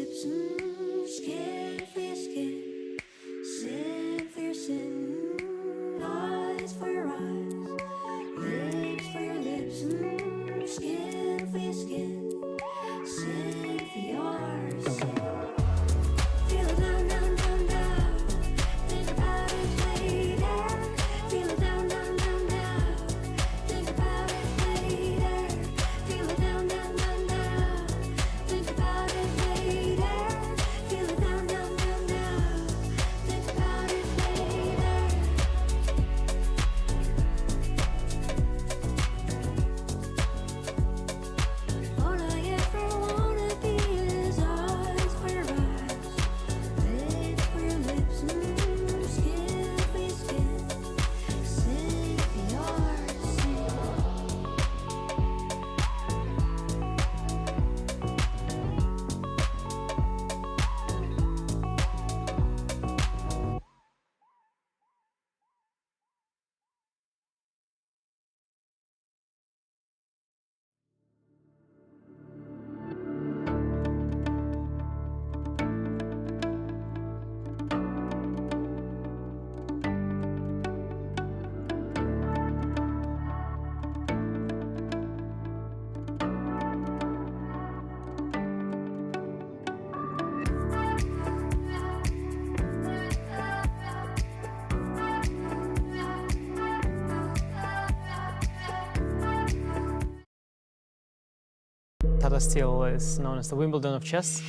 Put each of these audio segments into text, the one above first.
lips, skin for your skin, sin for your sin, eyes for your eyes, lips for your lips, skin for your skin, sin for your sin. Feel it down, down, down, down. Think about it later. Feel it down, down, down, down. Think about it later. Feel it down, down, down, down. Think about it later. Feel it down, down, down, down. Think about it later. All I ever wanna be is eyes for your eyes, lips for your lips, skin for your skin, sin for your sin. Tata Steel is known as the Wimbledon of Chess.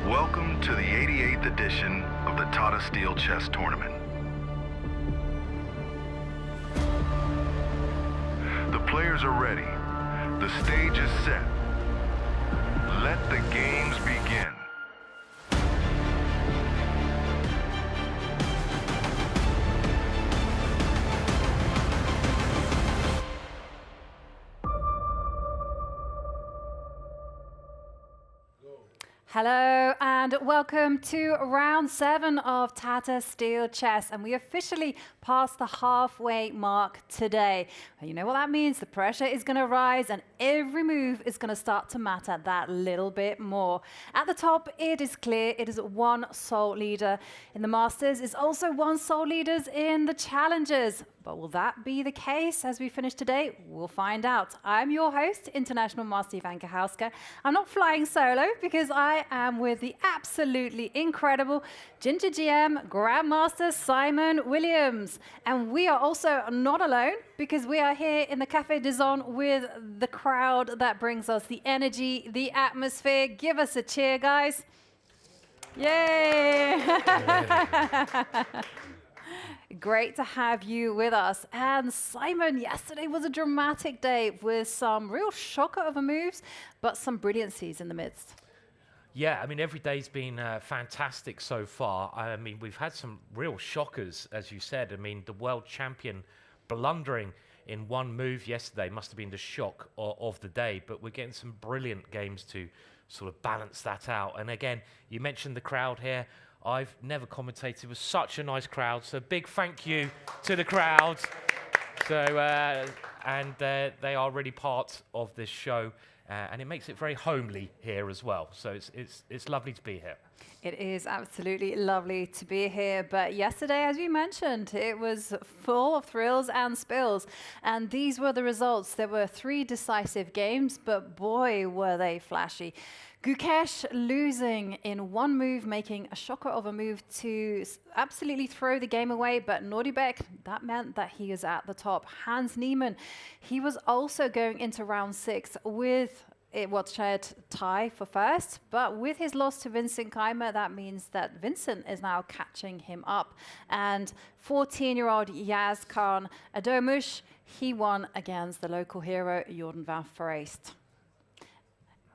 Welcome to the 88th edition of the Tata Steel Chess Tournament. The players are ready. The stage is set. Let the games begin. Hello and welcome to round 7 of Tata Steel Chess, and we officially passed the halfway mark today. And you know what that means? The pressure is going to rise and every move is going to start to matter that little bit more. At the top, it is clear it is one sole leader in the Masters. It's also one sole leaders in the Challengers. But will that be the case as we finish today? We'll find out. I'm your host, International Master Ivanka Hauska. I'm not flying solo because I am with the absolutely incredible Ginger GM Grandmaster Simon Williams. And we are also not alone because we are here in the Café des Zons with the crowd that brings us the energy, the atmosphere. Give us a cheer, guys. Yay! Great to have you with us. And Simon, yesterday was a dramatic day with some real shocker of moves, but some brilliancies in the midst. Yeah, I mean, every day's been fantastic so far. I mean, we've had some real shockers, as you said. I mean, the world champion blundering in one move yesterday must have been the shock of the day, but we're getting some brilliant games to sort of balance that out. And again, you mentioned the crowd here. I've never commentated with such a nice crowd, so big thank you to the crowd. So, they are really part of this show, and it makes it very homely here as well. So it's lovely to be here. It is absolutely lovely to be here. But yesterday, as you mentioned, it was full of thrills and spills. And these were the results. There were 3 decisive games, but boy, were they flashy. Gukesh losing in one move, making a shocker of a move to absolutely throw the game away. But Nodirbek, that meant that he is at the top. Hans Niemann, he was also going into round 6 with it was shared tie for first, but with his loss to Vincent Keymer, that means that Vincent is now catching him up. And 14-year-old Yaz Khan Edogmus, he won against the local hero Jordan van Foreest.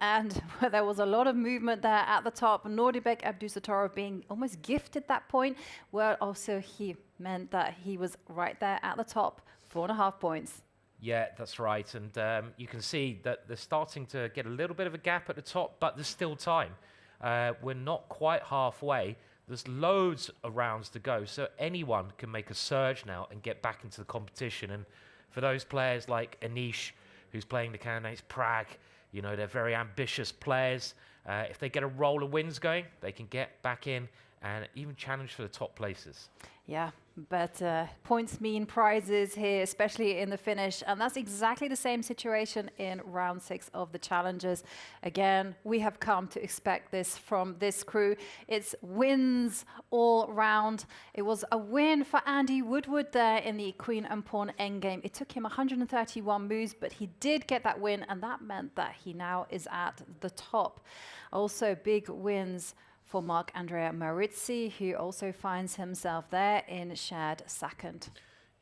And there was a lot of movement there at the top. Nodirbek Abdusattorov being almost gifted that point, where also he meant that he was right there at the top, 4.5 points. Yeah, that's right. And you can see that they're starting to get a little bit of a gap at the top, but there's still time. We're not quite halfway. There's loads of rounds to go. So anyone can make a surge now and get back into the competition. And for those players like Anish, who's playing the candidates, Prague, you know, they're very ambitious players. If they get a roll of wins going, they can get back in and even challenge for the top places. Yeah, but points mean prizes here, especially in the finish. And that's exactly the same situation in round 6 of the challenges. Again, we have come to expect this from this crew. It's wins all round. It was a win for Andy Woodward there in the Queen and Pawn Endgame. It took him 131 moves, but he did get that win, and that meant that he now is at the top. Also, big wins for Marc-Andrea Maurizzi, who also finds himself there in shared second.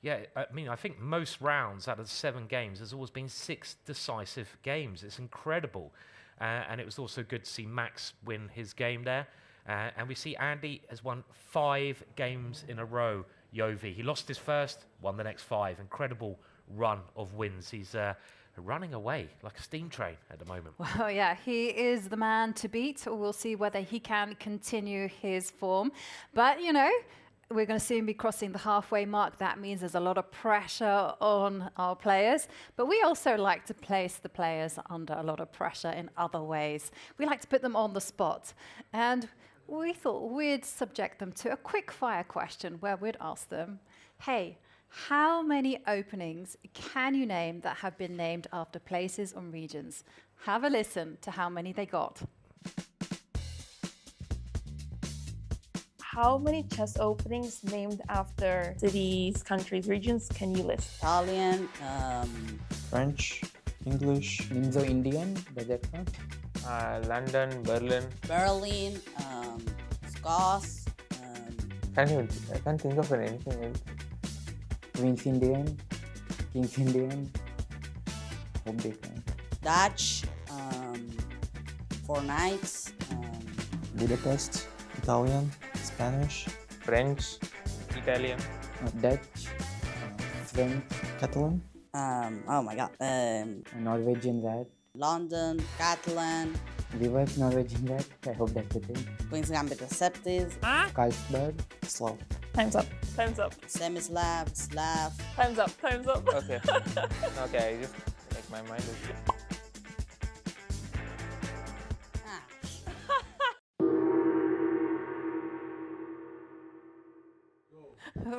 Yeah, I mean, I think most rounds out of 7 games, there's always been 6 decisive games. It's incredible. And it was also good to see Max win his game there. And we see Andy has won 5 games in a row, Jovi. He lost his first, won the next 5. Incredible run of wins. He's running away like a steam train at the moment. Well, yeah, he is the man to beat. We'll see whether he can continue his form. But, you know, we're going to soon be crossing the halfway mark. That means there's a lot of pressure on our players. But we also like to place the players under a lot of pressure in other ways. We like to put them on the spot. And we thought we'd subject them to a quick fire question where we'd ask them, hey, how many openings can you name that have been named after places or regions? Have a listen to how many they got. How many chess openings named after cities, countries, regions can you list? Italian, French, English, Indo-Indian, does that count? London, Berlin. Berlin, Scots, I can't think of anything else. Queen's Indian, King's Indian, hope they count. Dutch, 4 Knights, Budapest, Italian, Spanish, French, Italian. Dutch, French, Catalan, oh my god, Norwegian that, London, Catalan, reverse Norwegian that, I hope that's the thing, Queen's Gambit Deceptive, Carlsberg, Slav. Time's up. Time's up. Semi-Slav, Slav. Time's up. Time's up. Okay. Okay, I just like my mind is.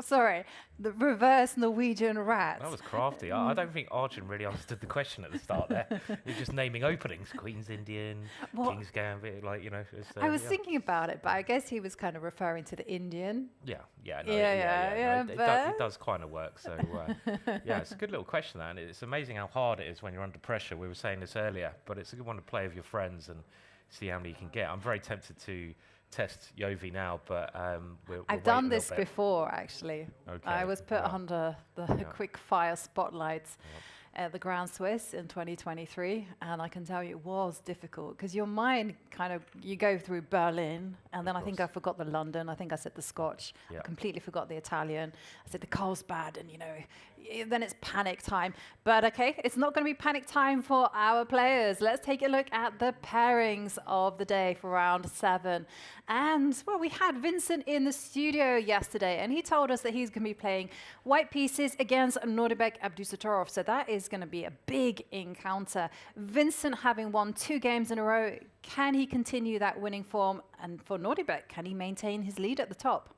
Sorry, the reverse Norwegian rats. That was crafty. I don't think Arjun really understood the question at the start there. He was just naming openings. Queen's Indian, King's Gambit, like, you know. I was thinking about it, but I guess he was kind of referring to the Indian. Yeah. But It does kind of work. So, yeah, it's a good little question, that. And it's amazing how hard it is when you're under pressure. We were saying this earlier, but it's a good one to play with your friends and see how many you can get. I'm very tempted to test Jovi now, but we'll I've done this before, actually. Okay. I was put under the quick fire spotlights at the Grand Swiss in 2023, and I can tell you it was difficult because your mind kind of, you go through Berlin, and then I think I forgot the London, I think I said the Scotch, I completely forgot the Italian, I said the Carlsbad, and you know, then it's panic time. But okay, it's not going to be panic time for our players. Let's take a look at the pairings of the day for round 7. And well, we had Vincent in the studio yesterday, and he told us that he's going to be playing white pieces against Nodirbek Abdusattorov. So that is is going to be a big encounter. Vincent, having won 2 games in a row, can he continue that winning form? And for Nodirbek, can he maintain his lead at the top?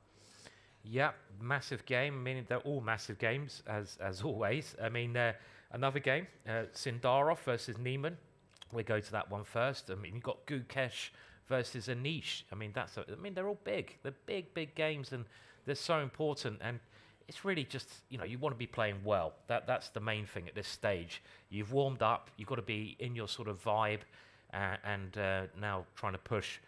Yeah, massive game. I mean, they're all massive games, as always. I mean, another game, Sindarov versus Niemann. We'll go to that one first. I mean, you've got Gukesh versus Anish. I mean, they're all big. They're big games, and they're so important. And it's really just, you want to be playing well. That's the main thing at this stage. You've warmed up. You've got to be in your sort of vibe, and now trying to push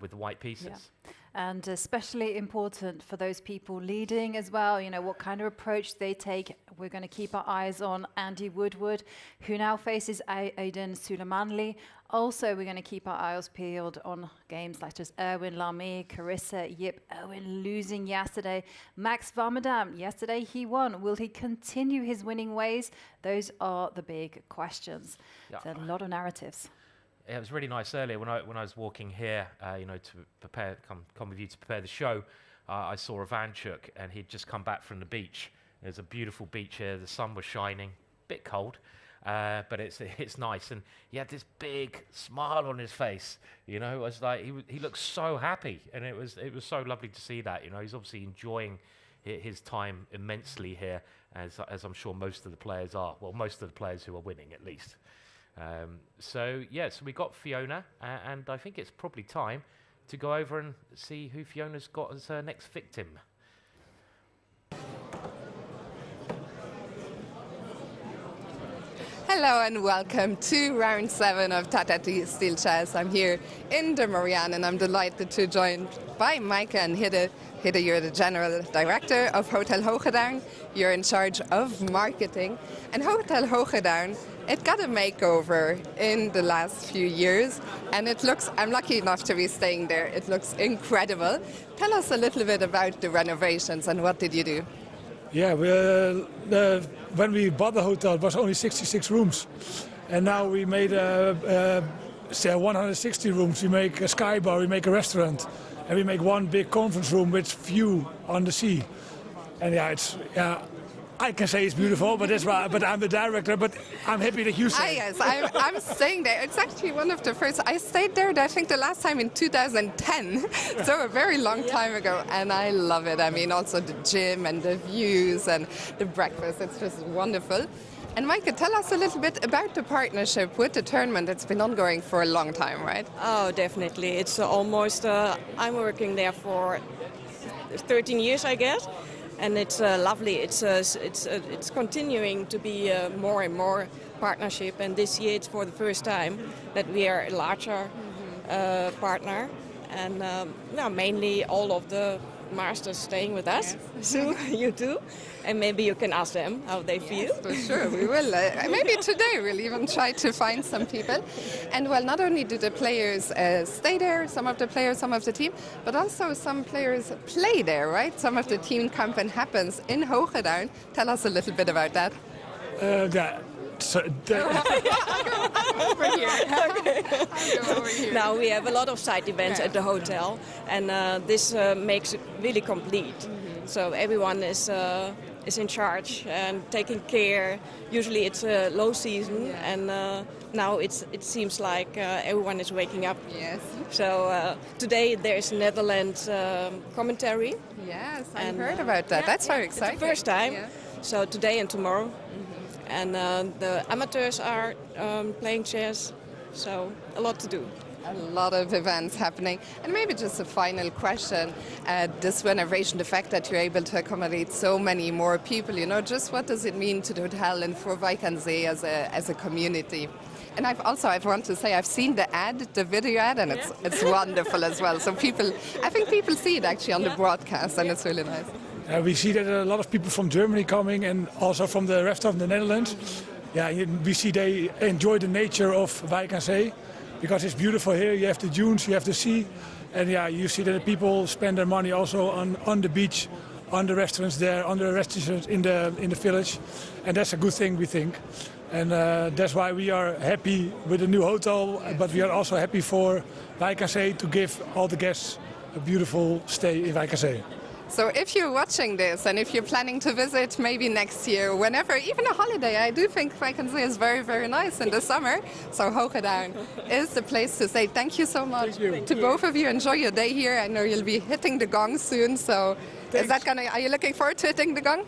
with the white pieces. Yeah. And especially important for those people leading as well, what kind of approach they take. We're going to keep our eyes on Andy Woodward, who now faces Aiden Suleimanli. Also, we're going to keep our eyes peeled on games like as Erwin Lamy, Carissa Yip, Erwin losing yesterday. Max Varmadam, yesterday he won. Will he continue his winning ways? Those are the big questions. Yeah. There's a lot of narratives. It was really nice earlier when I was walking here, to prepare, come with you to prepare the show. I saw Ivanchuk, and he'd just come back from the beach. There's a beautiful beach here. The sun was shining, bit cold, but it's nice. And he had this big smile on his face. It was like he looked so happy, and it was so lovely to see that. He's obviously enjoying his time immensely here, as I'm sure most of the players are. Well, most of the players who are winning, at least. So we got Fiona, and I think it's probably time to go over and see who Fiona's got as her next victim. Hello and welcome to round 7 of Tata Steel Chess. I'm here in the Marianne, and I'm delighted to join by Micah and Hidde. Hidde, you're the General Director of Hotel Hogedown. You're in charge of marketing. And Hotel Hogedown, it got a makeover in the last few years, and I'm lucky enough to be staying there. It looks incredible. Tell us a little bit about the renovations and what did you do? Yeah, when we bought the hotel, it was only 66 rooms. And now we made 160 rooms. We make a sky bar, we make a restaurant, and we make one big conference room with view on the sea. And I can say it's beautiful, but that's why. But I'm the director. But I'm happy that you say. Yes, I'm staying there. It's actually one of the first. I stayed there, I think, the last time in 2010, so a very long time ago, and I love it. I mean, also the gym and the views and the breakfast. It's just wonderful. And Micah, tell us a little bit about the partnership with the tournament. It's been ongoing for a long time, right? Oh, definitely. It's almost. I'm working there for 13 years, I guess. And it's lovely. It's continuing to be more and more partnership. And this year it's for the first time that we are a larger partner. And mainly all of the masters staying with us. Yes. So you too. And maybe you can ask them how they feel. For sure, we will. Maybe today we'll even try to find some people. And well, not only do the players stay there, some of the players, some of the team, but also some players play there, right? Some of the team campaign happens in Hogedown. Tell us a little bit about that. Over here. Okay. I'll go over here. Now we have a lot of side events at the hotel, and this makes it really complete. Mm-hmm. So everyone is in charge and taking care. Usually it's a low season, and now it seems like everyone is waking up. Yes. So today there's Netherlands commentary. Yes, I heard about that. That's very exciting. It's the first time. Yeah. So today and tomorrow. Mm-hmm. And the amateurs are playing chess, so a lot to do. A lot of events happening. And maybe just a final question. This renovation, the fact that you're able to accommodate so many more people, just what does it mean to the hotel and for Wijk aan Zee as a community? And I want to say, I've seen the video ad, and it's wonderful as well. So I think people see it actually on the broadcast, and it's really nice. We see that a lot of people from Germany coming, and also from the rest of the Netherlands. Yeah, we see they enjoy the nature of Wijk aan Zee, because it's beautiful here. You have the dunes, you have the sea, and you see that the people spend their money also on the beach, on the restaurants there, on the restaurants in the village, and that's a good thing, we think. And that's why we are happy with the new hotel, but we are also happy for Wijk aan Zee to give all the guests a beautiful stay in Wijk aan Zee. So if you're watching this and if you're planning to visit maybe next year, whenever, even a holiday, I do think Vachier-Lagrave is very, very nice in the summer. So Hogedown is the place to say thank you so much to both of you. Enjoy your day here. I know you'll be hitting the gong soon. So are you looking forward to hitting the gong?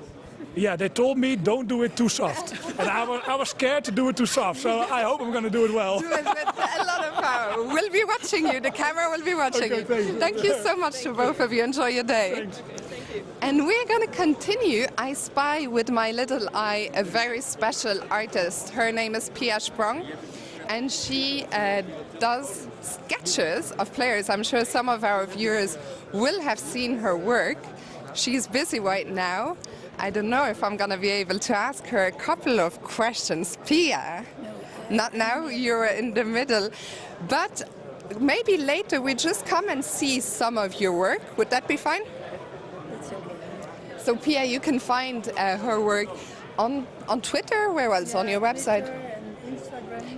Yeah, they told me don't do it too soft. And I was scared to do it too soft, so I hope I'm going to do it well. Do it with a lot of power. We'll be watching you. The camera will be watching you. Thank you so much to both of you. Enjoy your day. Thanks. And we're going to continue. I spy with my little eye a very special artist. Her name is Pia Sprong, and she does sketches of players. I'm sure some of our viewers will have seen her work. She's busy right now. I don't know if I'm going to be able to ask her a couple of questions. Pia, not now, you're in the middle. But maybe later we just come and see some of your work. Would that be fine? That's okay. So Pia, you can find her work on Twitter, where else? On your website?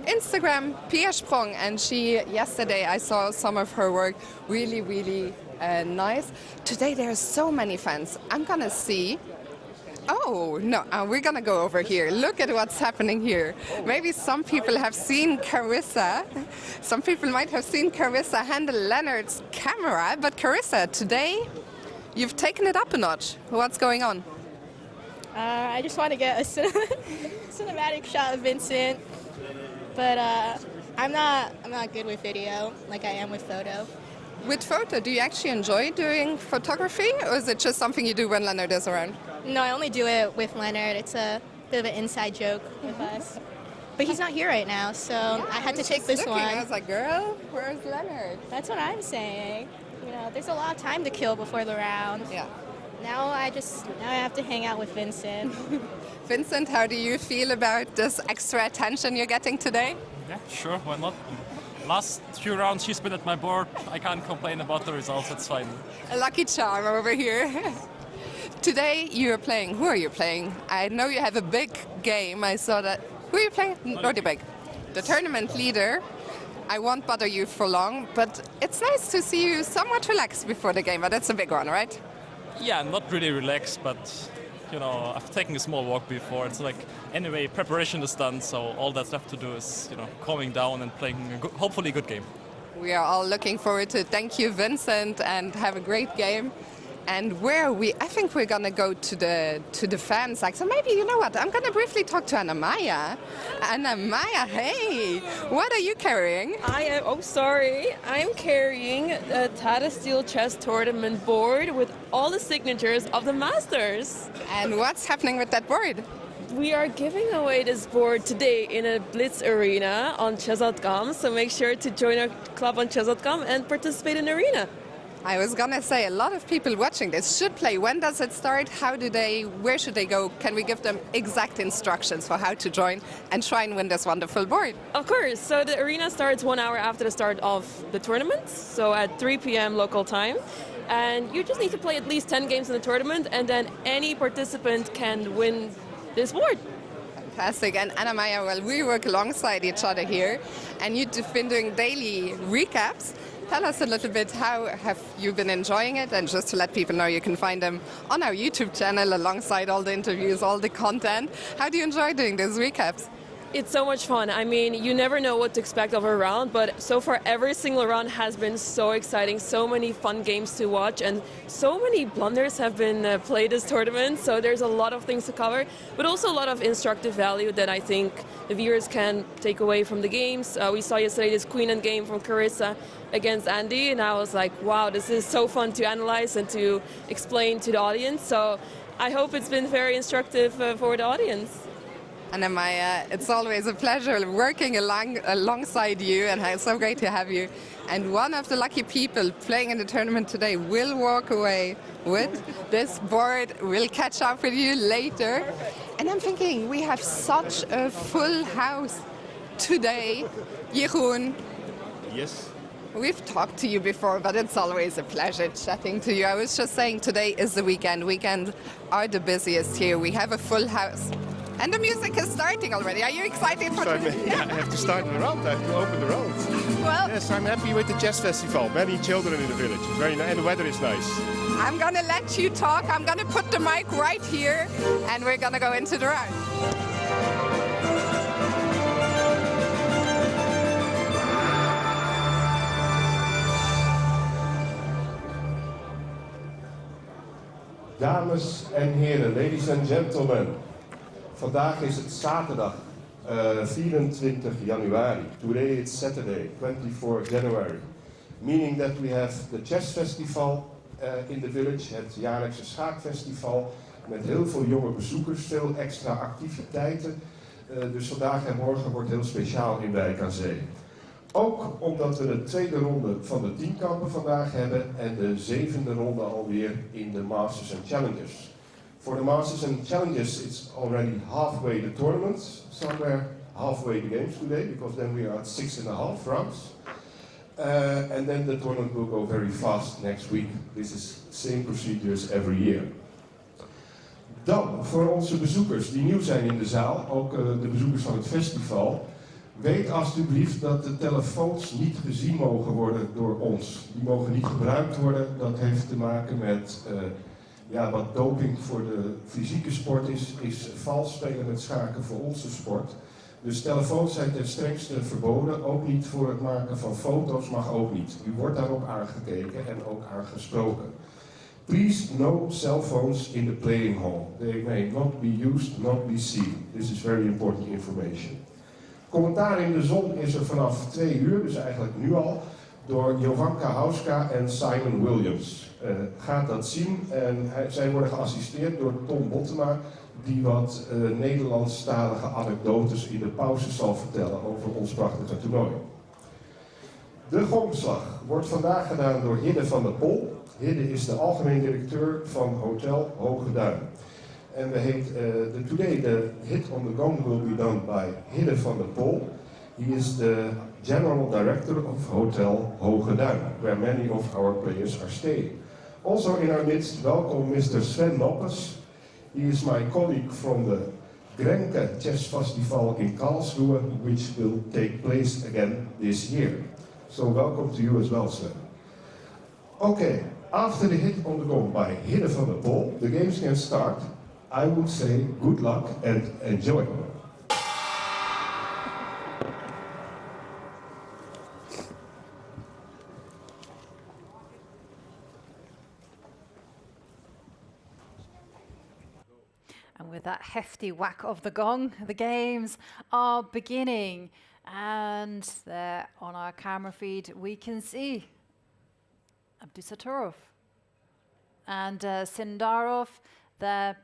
Instagram, Pia Sprong. And yesterday I saw some of her work, really, really nice. Today there are so many fans. I'm going to see. Oh, no, we're going to go over here. Look at what's happening here. Maybe some people have seen Carissa. Some people might have seen Carissa handle Leonard's camera. But Carissa, today you've taken it up a notch. What's going on? I just want to get a cinematic shot of Vincent. But I'm not good with video like I am with photo. With photo, do you actually enjoy doing photography? Or is it just something you do when Leonard is around? No, I only do it with Leonard. It's a bit of an inside joke with us. But he's not here right now, so I had to take this one. I was like, girl, where's Leonard? That's what I'm saying. You know, there's a lot of time to kill before the round. Yeah. Now I have to hang out with Vincent. Vincent, how do you feel about this extra attention you're getting today? Yeah, sure, why not? Last few rounds she's been at my board. I can't complain about the results, it's fine. A lucky charm over here. Today you're playing. Who are you playing? I know you have a big game. I saw that. Who are you playing? Nodirbek, the tournament leader. I won't bother you for long, but it's nice to see you somewhat relaxed before the game, but it's a big one, right? Yeah, not really relaxed, but you know, I've taken a small walk before. It's like, anyway, preparation is done, so all that's left to do is, you know, calming down and playing a hopefully a good game. We are all looking forward to it. Thank you, Vincent, and have a great game. And I think we're gonna go to the fan side. So maybe, you know what, I'm gonna briefly talk to Anna Maya. Anna Maya, hey, what are you carrying? I'm carrying the Tata Steel Chess Tournament board with all the signatures of the Masters. And what's happening with that board? We are giving away this board today in a Blitz arena on chess.com, so make sure to join our club on chess.com and participate in the arena. I was gonna say, a lot of people watching this should play. When does it start? Where should they go? Can we give them exact instructions for how to join and try and win this wonderful board? Of course. So the arena starts 1 hour after the start of the tournament, so at 3 p.m. local time. And you just need to play at least 10 games in the tournament, and then any participant can win this board. Fantastic. And Anna Maya, well, we work alongside each other here, and you've been doing daily recaps. Tell us a little bit, how have you been enjoying it? And just to let people know, you can find them on our YouTube channel alongside all the interviews, all the content. How do you enjoy doing these recaps? It's so much fun. I mean, you never know what to expect of a round, but so far every single round has been so exciting, so many fun games to watch, and so many blunders have been played this tournament, so there's a lot of things to cover, but also a lot of instructive value that I think the viewers can take away from the games. We saw yesterday this Queen Endgame from Carissa against Andy, and I was like, wow, this is so fun to analyze and to explain to the audience, so I hope it's been very instructive for the audience. Anna Maya, it's always a pleasure working alongside you, and it's so great to have you. And one of the lucky people playing in the tournament today will walk away with this board. We'll catch up with you later. And I'm thinking, we have such a full house today. Jeroen. Yes. We've talked to you before, but it's always a pleasure chatting to you. I was just saying, today is the weekend. Weekends are the busiest here. We have a full house. And the music is starting already. Are you excited for I have to start the round. I have to open the round. Well, yes, I'm happy with the chess festival. Many children in the village. Very nice, and the weather is nice. I'm gonna let you talk. I'm gonna put the mic right here, and we're gonna go into the round. Dames en heren, ladies and gentlemen. Vandaag is het zaterdag 24 januari. Today it's Saturday, 24 January. Meaning that we have the chess festival in the village, het jaarlijkse schaakfestival. Met heel veel jonge bezoekers, veel extra activiteiten. Dus vandaag en morgen wordt heel speciaal in Wijk aan Zee. Ook omdat we de tweede ronde van de tienkampen vandaag hebben en de zevende ronde alweer in de Masters and Challengers. For the Masters and Challengers, it's already halfway the tournament, somewhere halfway the games today, because then we are at 6.5 rounds. And then the tournament will go very fast next week. This is same procedures every year. Dan, voor onze bezoekers die nieuw zijn in de zaal, ook de bezoekers van het festival, weet alsjeblieft dat de telefoons niet gezien mogen worden door ons. Die mogen niet gebruikt worden. Dat heeft te maken met wat doping voor de fysieke sport is vals spelen met schaken voor onze sport. Dus telefoons zijn ten strengste verboden. Ook niet voor het maken van foto's mag ook niet. U wordt daarop aangekeken en ook aangesproken. Please, no cell phones in the playing hall. They may not be used, not be seen. This is very important information. Commentaar in de zon is er vanaf 2 uur, dus eigenlijk nu al, door Jovanka Hauska en Simon Williams. Gaat dat zien en zij worden geassisteerd door Tom Bottema, die wat Nederlandstalige anekdotes in de pauze zal vertellen over ons prachtige toernooi. De gongslag wordt vandaag gedaan door Hidde van der Pol. Hidde is de algemeen directeur van Hotel Hoge Duin. And today the hit on the gong will be done by Hidde van der Pol. He is the general director of Hotel Hoge Duin, where many of our players are staying. Also in our midst, welcome Mr. Sven Noppes. He is my colleague from the Grenke Chess Festival in Karlsruhe, which will take place again this year. So welcome to you as well, Sven. Okay, after the hit on the gong by Hidde van der Pol, the games can start. I would say good luck and enjoy. And with that hefty whack of the gong, the games are beginning. And there on our camera feed, we can see Abdusattorov and Sindarov. They're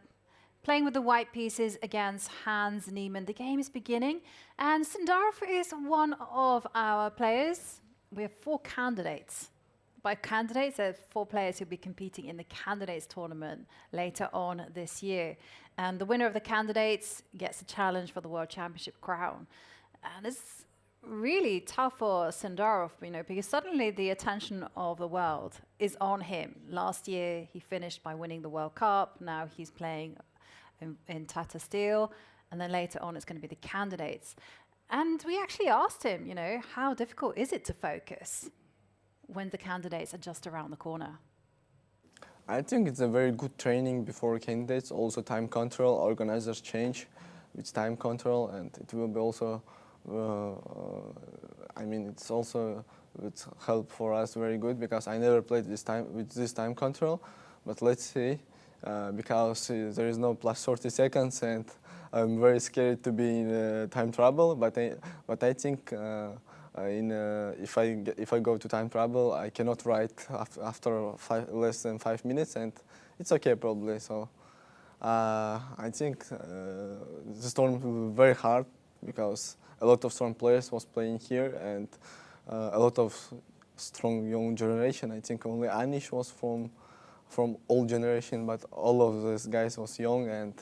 playing with the white pieces against Hans Niemann. The game is beginning, and Sindarov is one of our players. We have 4 candidates. By candidates, there's 4 players who'll be competing in the candidates tournament later on this year. And the winner of the candidates gets a challenge for the World Championship crown. And it's really tough for Sindarov, because suddenly the attention of the world is on him. Last year, he finished by winning the World Cup. Now he's playing in Tata Steel, and then later on it's going to be the candidates. And we actually asked him, how difficult is it to focus when the candidates are just around the corner? I think it's a very good training before candidates. Also time control, organizers change with time control, and it will be also, it's also with help for us very good, because I never played this time with this time control, but let's see. Because there is no plus 30 seconds, and I'm very scared to be in time trouble. But I think if I go to time trouble, I cannot write after less than 5 minutes, and it's okay probably. So I think the storm will be very hard, because a lot of strong players was playing here, and a lot of strong young generation. I think only Anish was from old generation, but all of these guys was young, and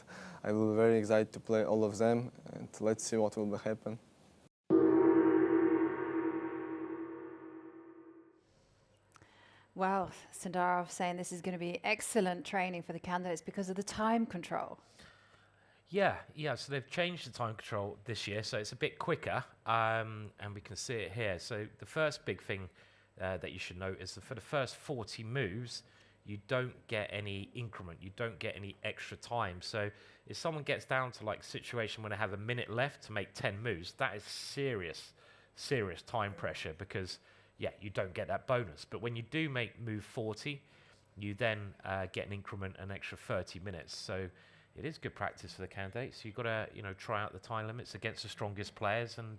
I will be very excited to play all of them, and let's see what will happen. Well, Sindarov saying this is going to be excellent training for the candidates because of the time control. Yeah. So they've changed the time control this year, so it's a bit quicker, and we can see it here. So the first big thing that you should note is that for the first 40 moves, you don't get any increment, you don't get any extra time. So if someone gets down to like a situation where they have a minute left to make 10 moves, that is serious time pressure, because you don't get that bonus. But when you do make move 40, you then get an increment, an extra 30 minutes. So it is good practice for the candidates. You've got to try out the time limits against the strongest players, and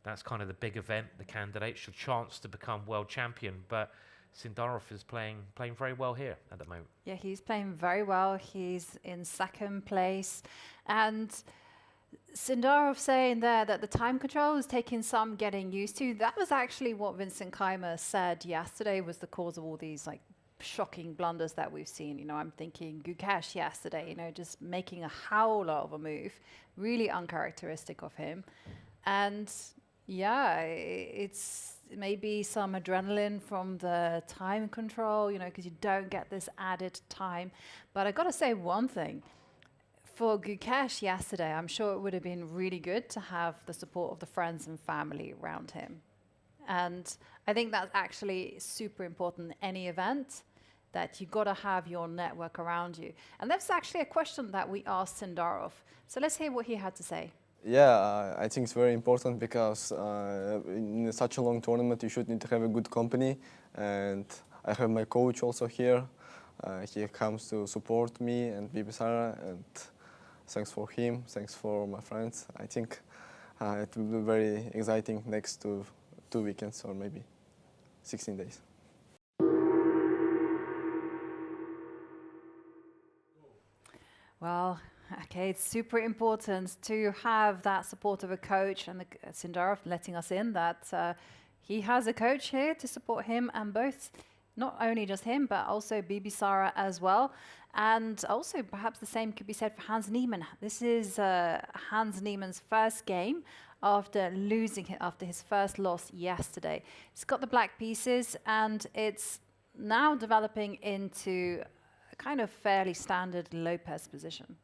that's kind of the big event. The candidates your chance to become world champion, but Sindarov is playing very well here at the moment. Yeah, he's playing very well. He's in second place, and Sindarov saying there that the time control is taking some getting used to. That was actually what Vincent Keymer said yesterday was the cause of all these like shocking blunders that we've seen. I'm thinking Gukesh yesterday, just making a howler of a move, really uncharacteristic of him. And it's maybe some adrenaline from the time control, because you don't get this added time. But I got to say one thing. For Gukesh yesterday, I'm sure it would have been really good to have the support of the friends and family around him. And I think that's actually super important in any event, that you got to have your network around you. And that's actually a question that we asked Sindarov. So let's hear what he had to say. Yeah, I think it's very important because in such a long tournament you should need to have a good company, and I have my coach also here. He comes to support me and Bibi Sara, and thanks for him, thanks for my friends. I think it will be very exciting next to 2 weekends or maybe 16 days. Well, okay, it's super important to have that support of a coach, and Sindarov letting us in that he has a coach here to support him, and both, not only just him, but also Bibi Sara as well. And also perhaps the same could be said for Hans Niemann. This is Hans Niemann's first game after after his first loss yesterday. He's got the black pieces, and it's now developing into a kind of fairly standard Lopez position.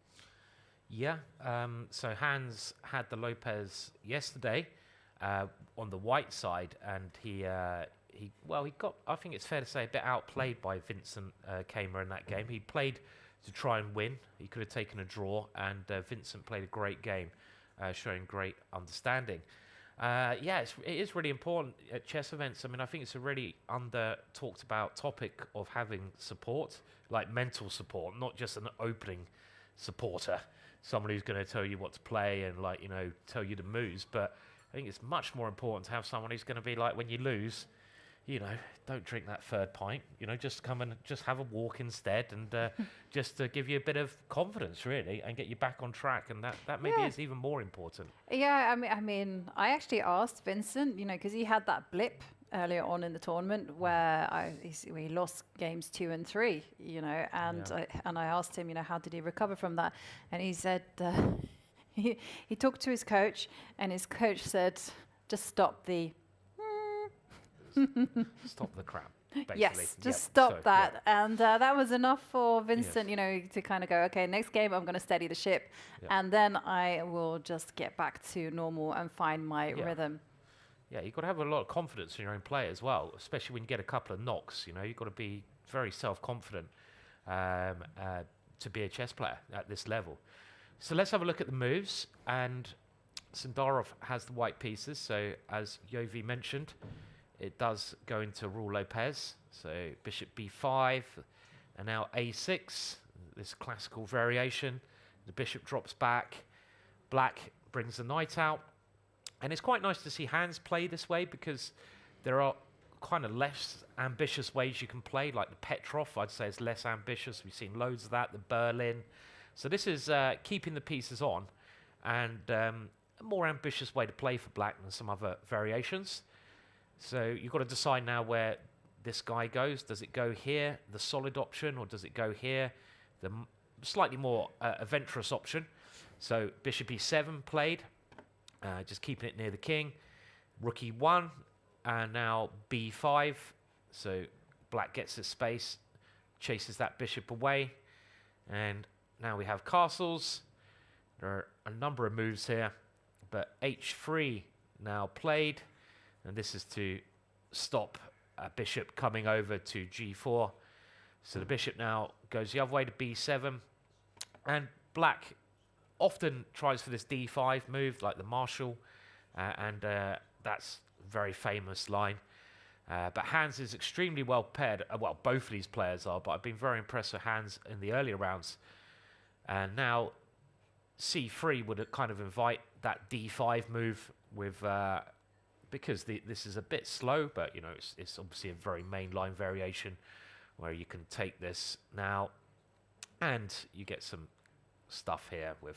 So Hans had the Lopez yesterday on the white side, and he got, I think it's fair to say, a bit outplayed by Vincent Keymer in that game. He played to try and win. He could have taken a draw, and Vincent played a great game, showing great understanding. It is really important at chess events. I mean, I think it's a really under-talked about topic of having support, like mental support, not just an opening supporter, someone who's going to tell you what to play and tell you the moves. But I think it's much more important to have someone who's going to be like, when you lose, don't drink that third pint, just come and just have a walk instead, and just to give you a bit of confidence, really, and get you back on track. And that maybe is even more important. Yeah, I mean, I actually asked Vincent, because he had that blip earlier on in the tournament where he lost games 2 and 3, and I asked him, how did he recover from that? And he said he talked to his coach, and his coach said, just stop the stop the crap, basically. Yes, just stop that. Yeah. And that was enough for Vincent, to kind of go, okay, next game I'm going to steady the ship, and then I will just get back to normal and find my rhythm. Yeah, you've got to have a lot of confidence in your own play as well, especially when you get a couple of knocks. You've got to be very self-confident to be a chess player at this level. So let's have a look at the moves. And Sindarov has the white pieces. So as Yovi mentioned, it does go into rule Lopez. So bishop b5, and now a6, this classical variation. The bishop drops back. Black brings the knight out. And it's quite nice to see Hans play this way, because there are kind of less ambitious ways you can play, like the Petrov, I'd say, is less ambitious. We've seen loads of that, the Berlin. So this is keeping the pieces on, and a more ambitious way to play for black than some other variations. So you've got to decide now where this guy goes. Does it go here, the solid option, or does it go here, the slightly more adventurous option? So bishop e7 played. Just keeping it near the king. Rook e1, and now b5. So black gets his space, chases that bishop away, and now we have castles. There are a number of moves here, but h3 now played, and this is to stop a bishop coming over to g4. So the bishop now goes the other way to b7, and black often tries for this d5 move, like the Marshall, and that's a very famous line. But Hans is extremely well paired. Well, both of these players are, but I've been very impressed with Hans in the earlier rounds. And now c3 would kind of invite that d5 move with, because this is a bit slow, but you know it's obviously a very mainline variation where you can take this now, and you get some stuff here with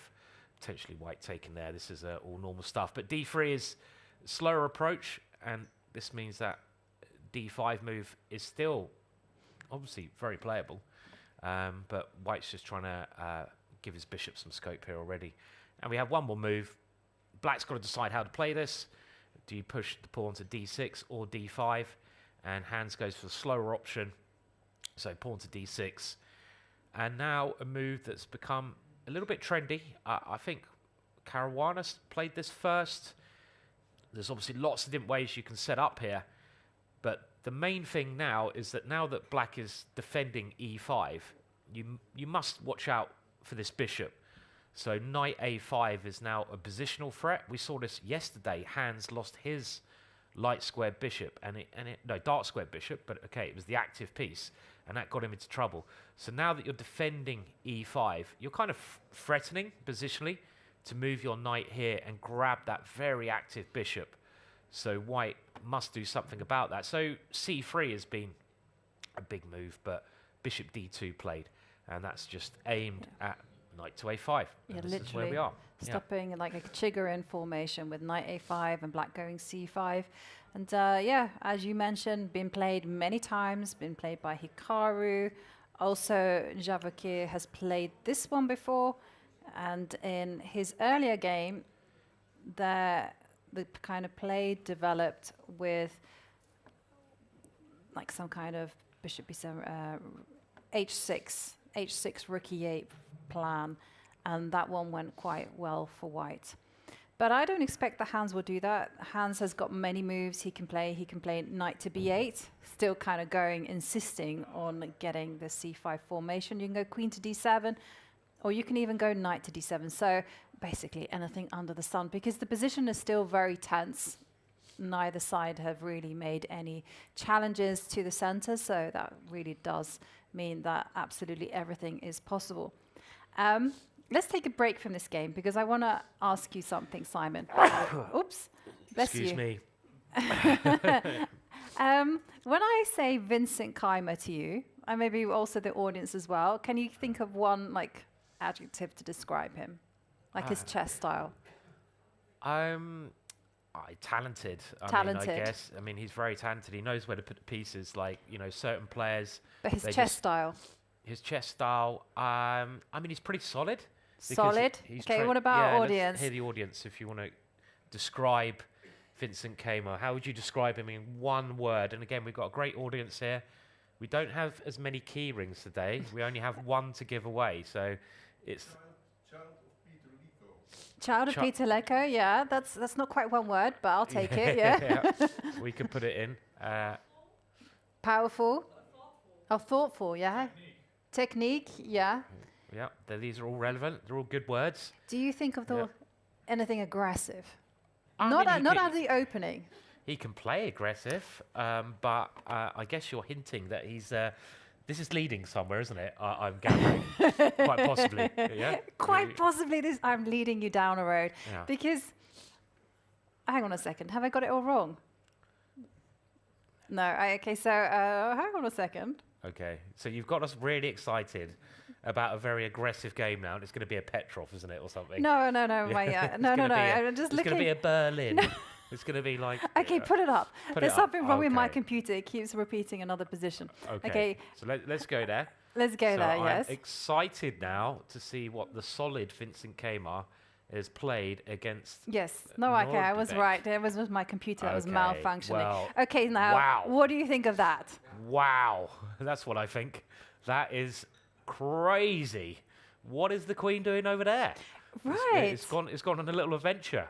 potentially white taking there. This is all normal stuff, but d3 is a slower approach, and this means that d5 move is still obviously very playable, but white's just trying to give his bishop some scope here already. And we have one more move. Black's got to decide how to play this. Do you push the pawn to d6 or d5? And Hans goes for the slower option, so pawn to d6. And now a move that's become a little bit trendy. I think Caruana played this first. There's obviously lots of different ways you can set up here, but the main thing now is that now that black is defending e5, you must watch out for this bishop. So knight a5 is now a positional threat. We saw this yesterday. Hans lost his light squared bishop, no, dark squared bishop, but okay, it was the active piece, and that got him into trouble. So now that you're defending e5, you're kind of threatening positionally to move your knight here and grab that very active bishop. So white must do something about that. So c3 has been a big move, but bishop d2 played, and that's just aimed at knight to a5. Yeah, this literally is where we are. stopping like a Chigorin formation with knight a5 and black going c5. And yeah, as you mentioned, been played many times, been played by Hikaru. Also, Vachier has played this one before, and in his earlier game, the kind of play developed with like some kind of bishop b7, h6 rook e8 plan, and that one went quite well for white. But I don't expect that Hans will do that. Hans has got many moves he can play. He can play knight to b8, still kind of insisting on getting the c5 formation. You can go queen to d7, or you can even go knight to d7. So basically anything under the sun, because the position is still very tense. Neither side have really made any challenges to the center, so that really does mean that absolutely everything is possible. Let's take a break from this game, because I want to ask you something, Simon. Oops, bless you. Excuse me. When I say Vincent Keymer to you, and maybe also the audience as well, can you think of one like adjective to describe him, like his chess style? Talented. Talented. I guess. I mean, he's very talented. He knows where to put the pieces. Like, you know, certain players. But his chess style. His chess style. I mean, he's pretty solid. Solid. Okay. What about our audience? Let's hear the audience. If you want to describe Vincent Keymer, how would you describe him in one word? And again, we've got a great audience here. We don't have as many key rings today. We only have one to give away. So it's. Child of Peter Lecco, yeah, that's not quite one word, but I'll take it, yeah. We can put it in. Powerful. Oh, thoughtful, yeah. Technique, yeah. Yeah, these are all relevant. They're all good words. Do you think of anything aggressive? I not mean, at the opening. He can play aggressive, but I guess you're hinting that he's... this is leading somewhere, isn't it? I'm gathering. Quite possibly. Yeah? Quite possibly I'm leading you down a road. Yeah. Because, hang on a second, have I got it all wrong? No, okay, so hang on a second. Okay, so you've got us really excited about a very aggressive game now, and it's going to be a Petrov, isn't it, or something? No, I'm just looking. It's going to be a Berlin. It's going to be like... Okay, put it up. There's something wrong with my Okay. computer. It keeps repeating another position. Okay. So let's go there. Let's go there, yes. I'm excited now to see what the solid Vincent Keymer has played against... Yes. No, okay, I was right. It was my computer that was malfunctioning. Well, okay, now, wow. What do you think of that? Wow. That's what I think. That is crazy. What is the queen doing over there? Right. It's gone on a little adventure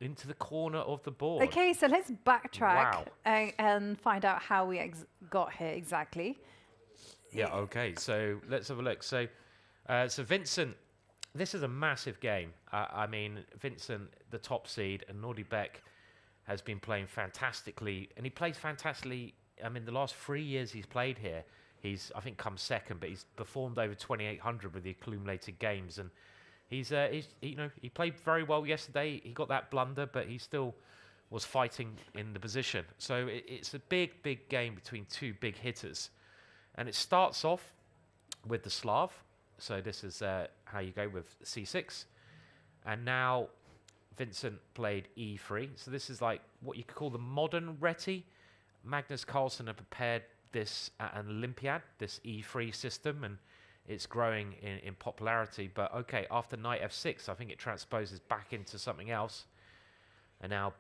into the corner of the board. Okay, so let's backtrack Wow. and find out how we got here exactly. Yeah, okay. So let's have a look. So Vincent, this is a massive game. I mean, Vincent, the top seed, and Nodirbek has been playing fantastically, and he plays fantastically. I mean, the last 3 years he's played here, he's, I think, come second, but he's performed over 2,800 with the accumulated games, and he's he played very well yesterday. He got that blunder, but he still was fighting in the position. So it's a big game between two big hitters, and it starts off with the Slav. So this is how you go with C6, and now Vincent played E3. So this is like what you could call the modern Reti. Magnus Carlsen had prepared this at an Olympiad, this E3 system, and it's growing in popularity. But okay, after knight F6, I think it transposes back into something else. And now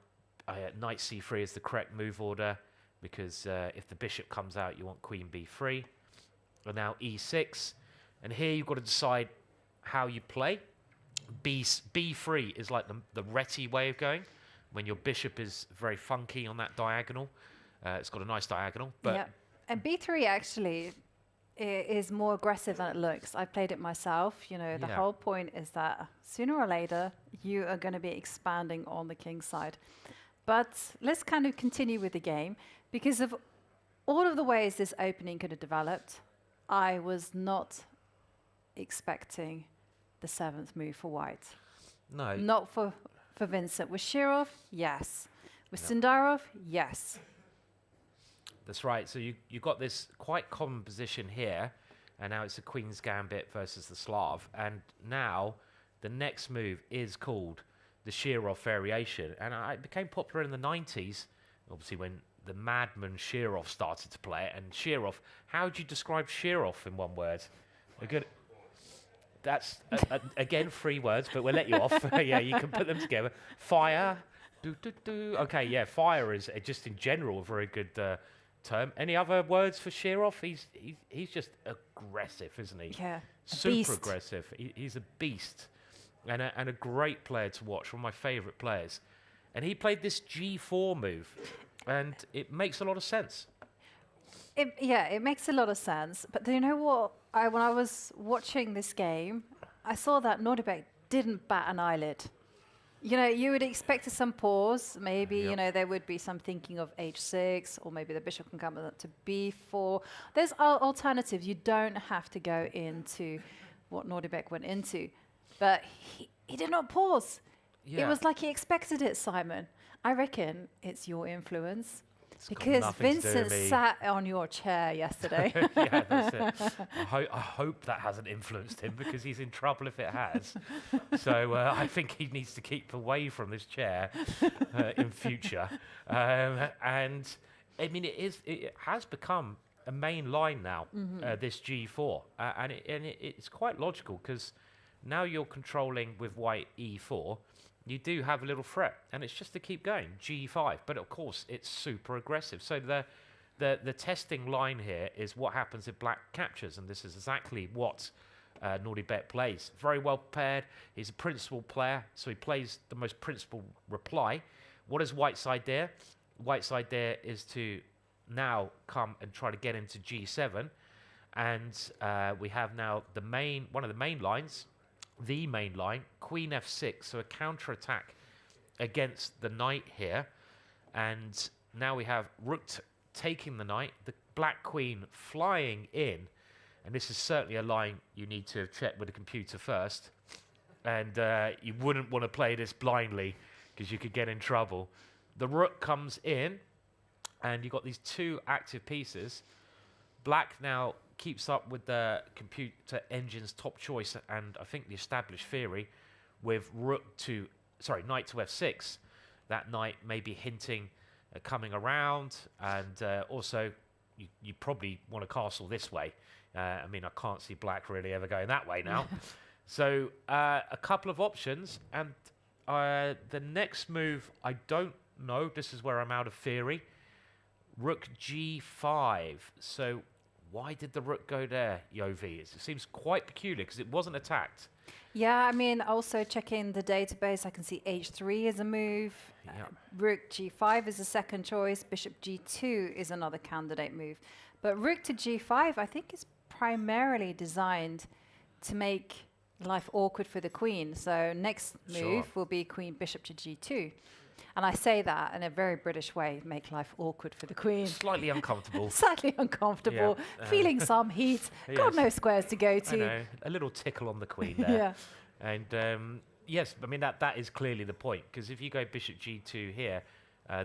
knight C3 is the correct move order, because if the bishop comes out, you want queen B3. And now E6. And here you've got to decide how you play. B3 is like the Reti way of going, when your bishop is very funky on that diagonal. It's got a nice diagonal. But yeah. And B3 actually is more aggressive than it looks. I played it myself. You know, the whole point is that sooner or later, you are going to be expanding on the king side. But let's kind of continue with the game. Because of all of the ways this opening could have developed, I was not expecting the 7th move for white. No. Not for Vincent. With Shirov, yes. With Sindarov, yes. That's right. So you got this quite common position here, and now it's a Queen's Gambit versus the Slav. And now the next move is called the Shirov variation. And it became popular in the 90s, obviously when the madman Shirov started to play it. And Shirov, how would you describe Shirov in one word? A good... That's, again, 3 words, but we'll let you off. Yeah, you can put them together. Fire. Okay, yeah, fire is just in general a very good term. Any other words for Shirov? He's just aggressive, isn't he? Yeah. Super aggressive. He's a beast. And a great player to watch, one of my favourite players. And he played this G4 move, and it makes a lot of sense. It makes a lot of sense. But do you know what? When I was watching this game, I saw that Nodirbek didn't bat an eyelid. You know, you would expect some pause. Maybe, you know, there would be some thinking of H6, or maybe the bishop can come up to B4. There's alternatives. You don't have to go into what Nodirbek went into. But he did not pause. Yeah. It was like he expected it, Simon. I reckon it's your influence. It's because Vincent sat on your chair yesterday. Yeah, that's it. I hope that hasn't influenced him, because he's in trouble if it has. So I think he needs to keep away from this chair in future. And I mean, it has become a main line now, this G4. And it's quite logical, because now you're controlling with white E4. You do have a little threat, and it's just to keep going, G5. But of course, it's super aggressive. So the testing line here is what happens if black captures, and this is exactly what Nodirbek plays. Very well prepared. He's a principled player, so he plays the most principled reply. What is white side there? White side there is to now come and try to get into G7, and we have now one of the main lines. The main line, Queen F6, so a counter-attack against the knight here. And now we have Rook taking the knight, the black queen flying in. And this is certainly a line you need to have checked with the computer first. And you wouldn't want to play this blindly, because you could get in trouble. The Rook comes in, and you've got these 2 active pieces. Black now keeps up with the computer engine's top choice, and I think the established theory with knight to F6. That knight may be hinting at coming around, and also you probably want a castle this way. I mean, I can't see black really ever going that way now. So a couple of options, and the next move, I don't know. This is where I'm out of theory. Rook G5. So why did the rook go there, Yovi? It seems quite peculiar, because it wasn't attacked. Yeah, I mean, also checking the database, I can see h3 is a move. Rook g5 is a second choice. Bishop g2 is another candidate move. But rook to g5, I think, is primarily designed to make life awkward for the queen. So next move will be queen bishop to g2. And I say that in a very British way, make life awkward for the queen. Slightly uncomfortable. Slightly uncomfortable, feeling some heat, got no squares to go to. I know, a little tickle on the queen there. And yes, I mean, that is clearly the point, because if you go bishop g2 here,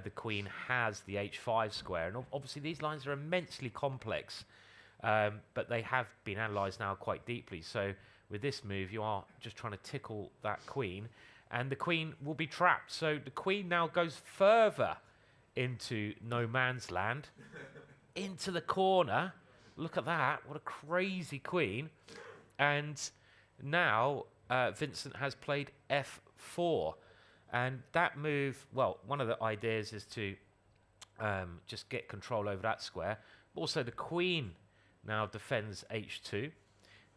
the queen has the h5 square. And obviously these lines are immensely complex, but they have been analysed now quite deeply. So with this move, you are just trying to tickle that queen, and the queen will be trapped. So the queen now goes further into no man's land, into the corner. Look at that, what a crazy queen. And now Vincent has played f4. And that move, well, one of the ideas is to just get control over that square. Also, the queen now defends h2.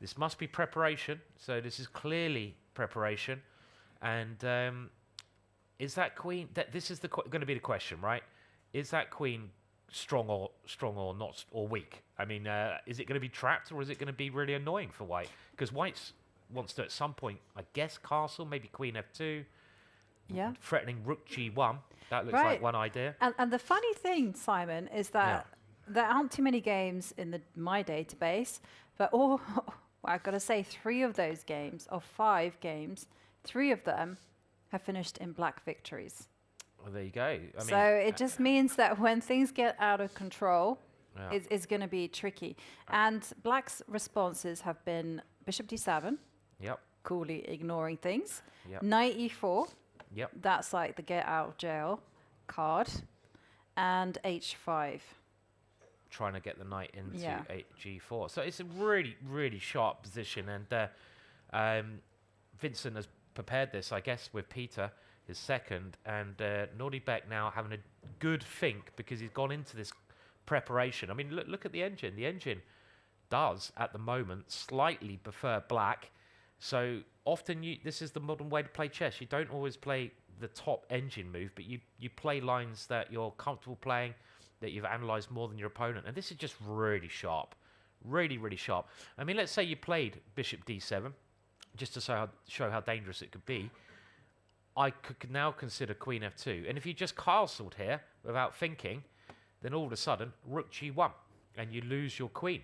This must be preparation, so this is clearly preparation. And is that queen? This is going to be the question, right? Is that queen strong or not, or weak? I mean, is it going to be trapped, or is it going to be really annoying for White? Because White wants to at some point, I guess, castle, maybe queen f2. Yeah. Threatening rook g1. That looks like one idea. And the funny thing, Simon, is that there aren't too many games in my database, but I've got to say 3 of those games, of 5 games, 3 of them have finished in black victories. Well, there you go. I mean, so it just means that when things get out of control, it's going to be tricky. And black's responses have been bishop d7, coolly ignoring things, knight e4, that's like the get out of jail card, and h5. Trying to get the knight into g4. So it's a really, really sharp position. And Vincent has prepared this, I guess, with Peter, his second. And Nodirbek now having a good think, because he's gone into this preparation. I mean, look at the engine. The engine does, at the moment, slightly prefer black. So often this is the modern way to play chess. You don't always play the top engine move, but you play lines that you're comfortable playing, that you've analysed more than your opponent. And this is just really sharp. Really, really sharp. I mean, let's say you played bishop d7, just to show how dangerous it could be. I could now consider queen f2. And if you just castled here without thinking, then all of a sudden, rook g1, and you lose your queen.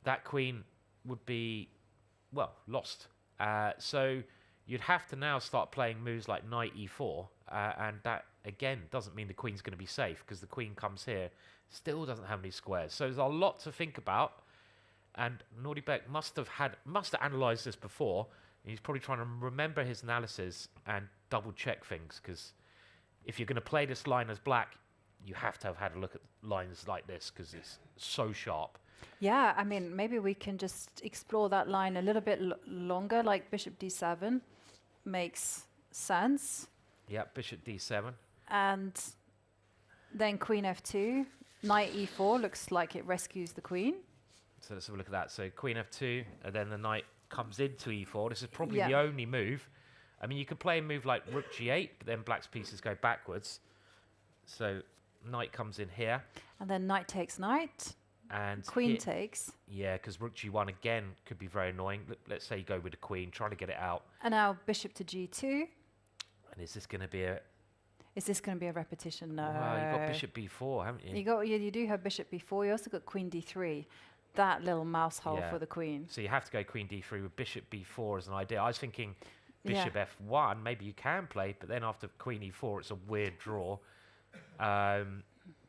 That queen would be, well, lost. So you'd have to now start playing moves like knight e4, and that, again, doesn't mean the queen's going to be safe, because the queen comes here, still doesn't have any squares. So there's a lot to think about, and Nodirbek must have analysed this before. He's probably trying to remember his analysis and double-check things, because if you're going to play this line as black, you have to have had a look at lines like this, because it's so sharp. Yeah, I mean, maybe we can just explore that line a little bit longer, like bishop d7 makes sense. Yeah, bishop d7. And then queen f2, knight e4 looks like it rescues the queen. So let's have a look at that. So queen f2, and then the knight comes into e4. This is probably the only move. I mean, you could play a move like rook g8, but then black's pieces go backwards. So knight comes in here. And then knight takes knight. And queen takes. Yeah, because rook g1 again could be very annoying. Let's say you go with the queen, trying to get it out. And now bishop to g2. And is this going to be a... Is this going to be a repetition? No. Well, you've got bishop b4, haven't you? You do have bishop b4. You also got queen d3. That little mouse hole for the queen. So you have to go queen d3 with bishop b4 as an idea. I was thinking bishop f1, maybe you can play, but then after queen e4, it's a weird draw.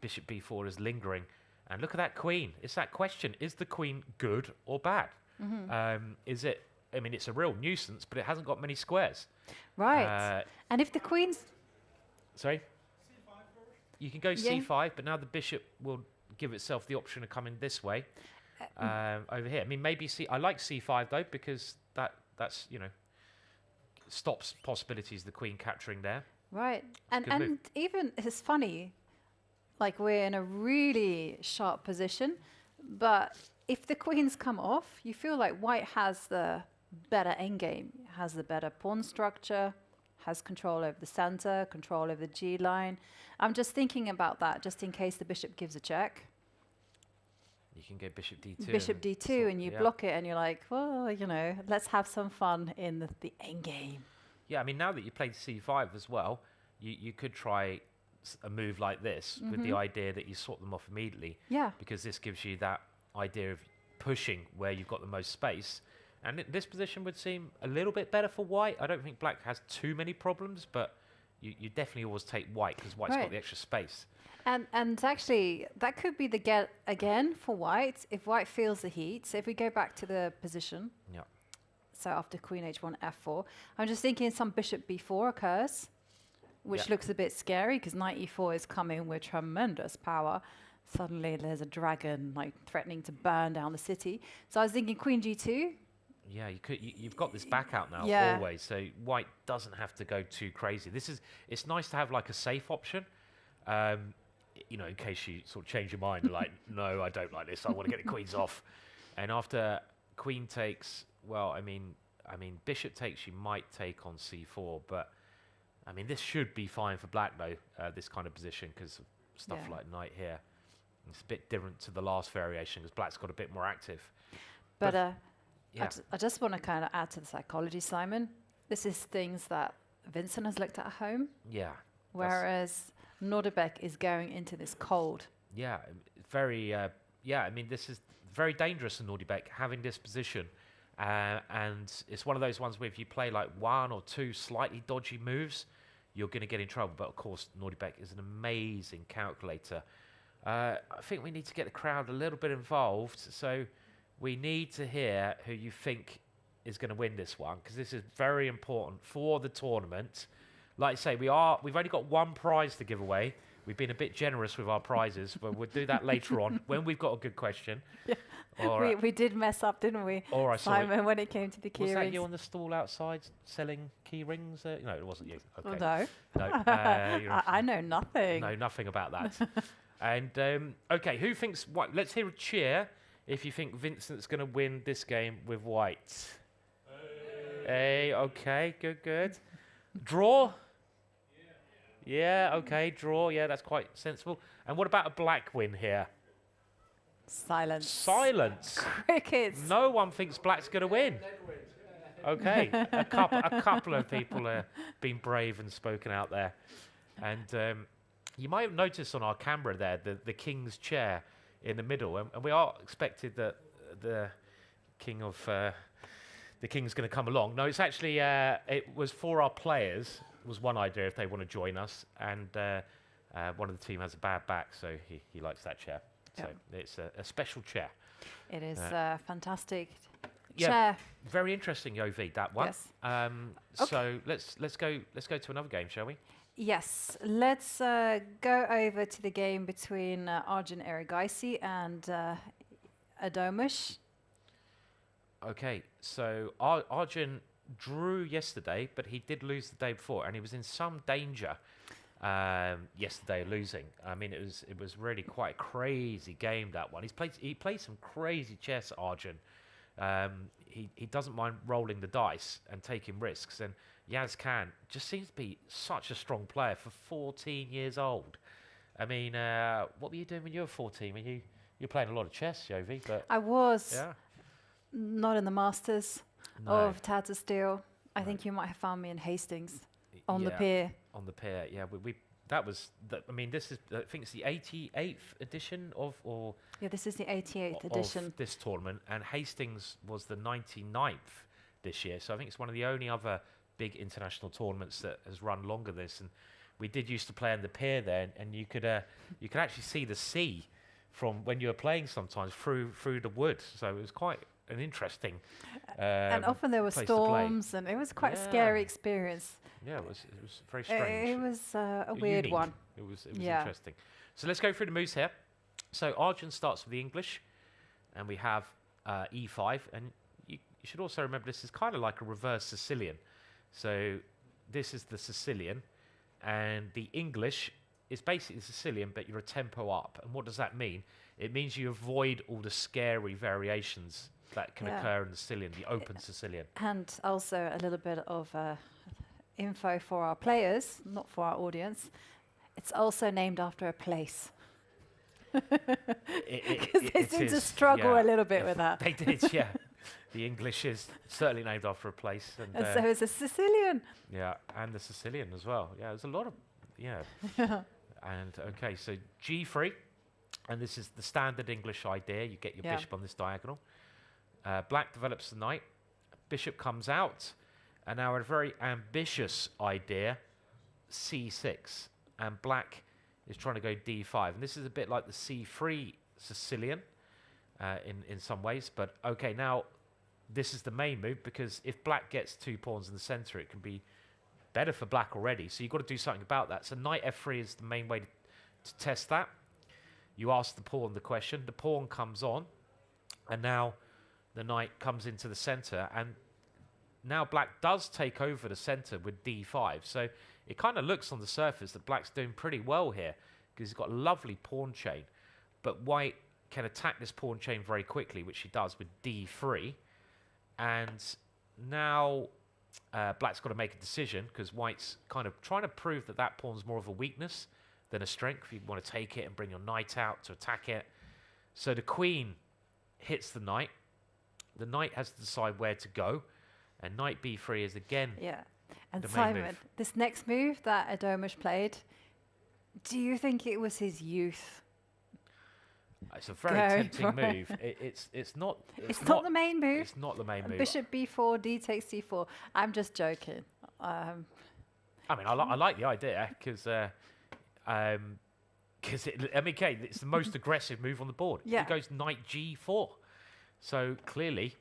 Bishop b4 is lingering. And look at that queen. It's that question. Is the queen good or bad? Is it... I mean, it's a real nuisance, but it hasn't got many squares. Right. And if the queen's... Sorry? You can go c5, but now the bishop will give itself the option of coming this way, over here. I mean, maybe I like c5, though, because that's, you know, stops possibilities of the queen capturing there. Right. And even, it's funny, like we're in a really sharp position, but if the queens come off, you feel like white has the better endgame, has the better pawn structure, has control over the center, control over the G line. I'm just thinking about that, just in case the bishop gives a check. You can go bishop d2. Bishop d2, and you block it, and you're like, well, you know, let's have some fun in the endgame. Yeah, I mean, now that you played c5 as well, you could try a move like this with the idea that you swap them off immediately. Yeah. Because this gives you that idea of pushing where you've got the most space. And this position would seem a little bit better for white. I don't think black has too many problems, but you definitely always take white because white's got the extra space. And actually, that could be the get again for white if white feels the heat. So if we go back to the position, so after queen h1, f4, I'm just thinking some bishop b4 occurs, which looks a bit scary because knight e4 is coming with tremendous power. Suddenly there's a dragon like threatening to burn down the city. So I was thinking queen g2. Yeah, you've got this back out now always, so white doesn't have to go too crazy. It's nice to have like a safe option, you know, in case you sort of change your mind. You're like, no, I don't like this. I want to get the queens off. And after queen takes, well, I mean, bishop takes, you might take on c4, but I mean, this should be fine for black though. This kind of position because of stuff like knight here. It's a bit different to the last variation because black's got a bit more active. But I just want to kind of add to the psychology, Simon. This is things that Vincent has looked at home. Yeah. Whereas Nodirbek is going into this cold. Yeah, very. Yeah, I mean, this is very dangerous in Nodirbek having this position, and it's one of those ones where if you play like one or two slightly dodgy moves, you're going to get in trouble. But of course, Nodirbek is an amazing calculator. I think we need to get the crowd a little bit involved. So we need to hear who you think is going to win this one, because this is very important for the tournament. Like I say, we've only got one prize to give away. We've been a bit generous with our prizes, but we'll do that later on when we've got a good question. Yeah. We did mess up, didn't we, Simon, when it came to the key rings? Was that you on the stall outside selling key rings? No, it wasn't you. Okay. Oh, no. No. I know nothing. No, nothing about that. And, okay, who thinks what? Let's hear a cheer if you think Vincent's going to win this game with white. Hey, okay, good. Draw? Yeah, okay, draw. Yeah, that's quite sensible. And what about a black win here? Silence. Crickets. No one thinks black's going to win. Okay, a couple of people have been brave and spoken out there. And you might have noticed on our camera there the king's chair in the middle, and we are expected that the king's going to come along. No, it's actually it was for our players. It was one idea if they want to join us, and one of the team has a bad back, so he likes that chair. So it's a special chair. It is a fantastic yeah, chair. Very interesting, Yovi, that one. Yes. So let's go to another game, shall we? Yes, let's go over to the game between Arjun Erigaisi and Edogmus. Okay, so Arjun drew yesterday, but he did lose the day before, and he was in some danger yesterday losing. I mean, it was really quite a crazy game, that one. He plays some crazy chess, Arjun. He doesn't mind rolling the dice and taking risks, and Yaz Khan just seems to be such a strong player for 14 years old. I mean, what were you doing when you were 14? You're playing a lot of chess, Yovi, but I was not in the Masters of Tata Steel. I think you might have found me in Hastings on the pier. On the pier, yeah. I mean, this is, I think it's the 88th edition this is the 88th edition of this tournament, and Hastings was the 99th this year. So I think it's one of the only other big international tournaments that has run longer than this. And we did used to play on the pier there, and you could actually see the sea from when you were playing sometimes through the wood. So it was quite an interesting and often there were storms, and it was quite a scary experience. Yeah, it was very strange. It was a weird unique one. It was interesting. So let's go through the moves here. So Arjun starts with the English, and we have e5, and you should also remember this is kind of like a reverse Sicilian. So this is the Sicilian, and the English is basically Sicilian, but you're a tempo up. And what does that mean? It means you avoid all the scary variations that can Yeah. occur in the Sicilian, the open Sicilian. And also a little bit of info for our players, not for our audience. It's also named after a place. Because they seem to struggle a little bit with that. They did, yeah. The English is certainly named after a place. And so is a Sicilian. Yeah, and the Sicilian as well. Yeah, there's a lot of, yeah. And okay, so G3, and this is the standard English idea. You get your bishop on this diagonal. Black develops the knight. Bishop comes out, and now a very ambitious idea, C6, and black is trying to go D5, and this is a bit like the C3 Sicilian in some ways. But okay, now this is the main move, because if black gets 2 pawns in the center, it can be better for black already. So you've got to do something about that. So knight F3 is the main way to test that. You ask the pawn the question. The pawn comes on, and now the knight comes into the center, and now black does take over the center with D5. So it kind of looks on the surface that black's doing pretty well here, because he's got a lovely pawn chain. But white can attack this pawn chain very quickly, which he does with D3. And now black's got to make a decision, because white's kind of trying to prove that that pawn's more of a weakness than a strength. You want to take it and bring your knight out to attack it. So the queen hits the knight. The knight has to decide where to go. And knight b3 is again And the main Simon, move. this next move that Erdogmus played, do you think it was his youth? It's a very tempting move. It's not. It's not the main move. It's not the main move. Bishop b4, d takes c4. I'm just joking. I mean, I like the idea, because it's the most aggressive move on the board. Yeah. He goes knight g4. So clearly,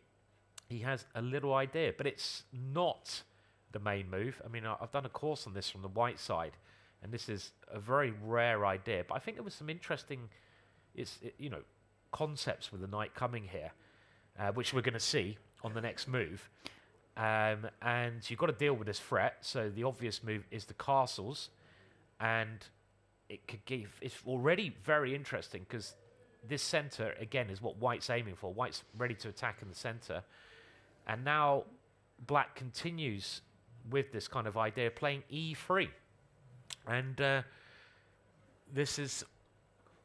he has a little idea, but it's not the main move. I mean, I've done a course on this from the white side, and this is a very rare idea. But I think there was some interesting, concepts with the knight coming here, which we're going to see on the next move. And you've got to deal with this threat. So the obvious move is the castles, and it's already very interesting, because this center again is what white's aiming for. White's ready to attack in the center, and now black continues with this kind of idea, playing e3, and this is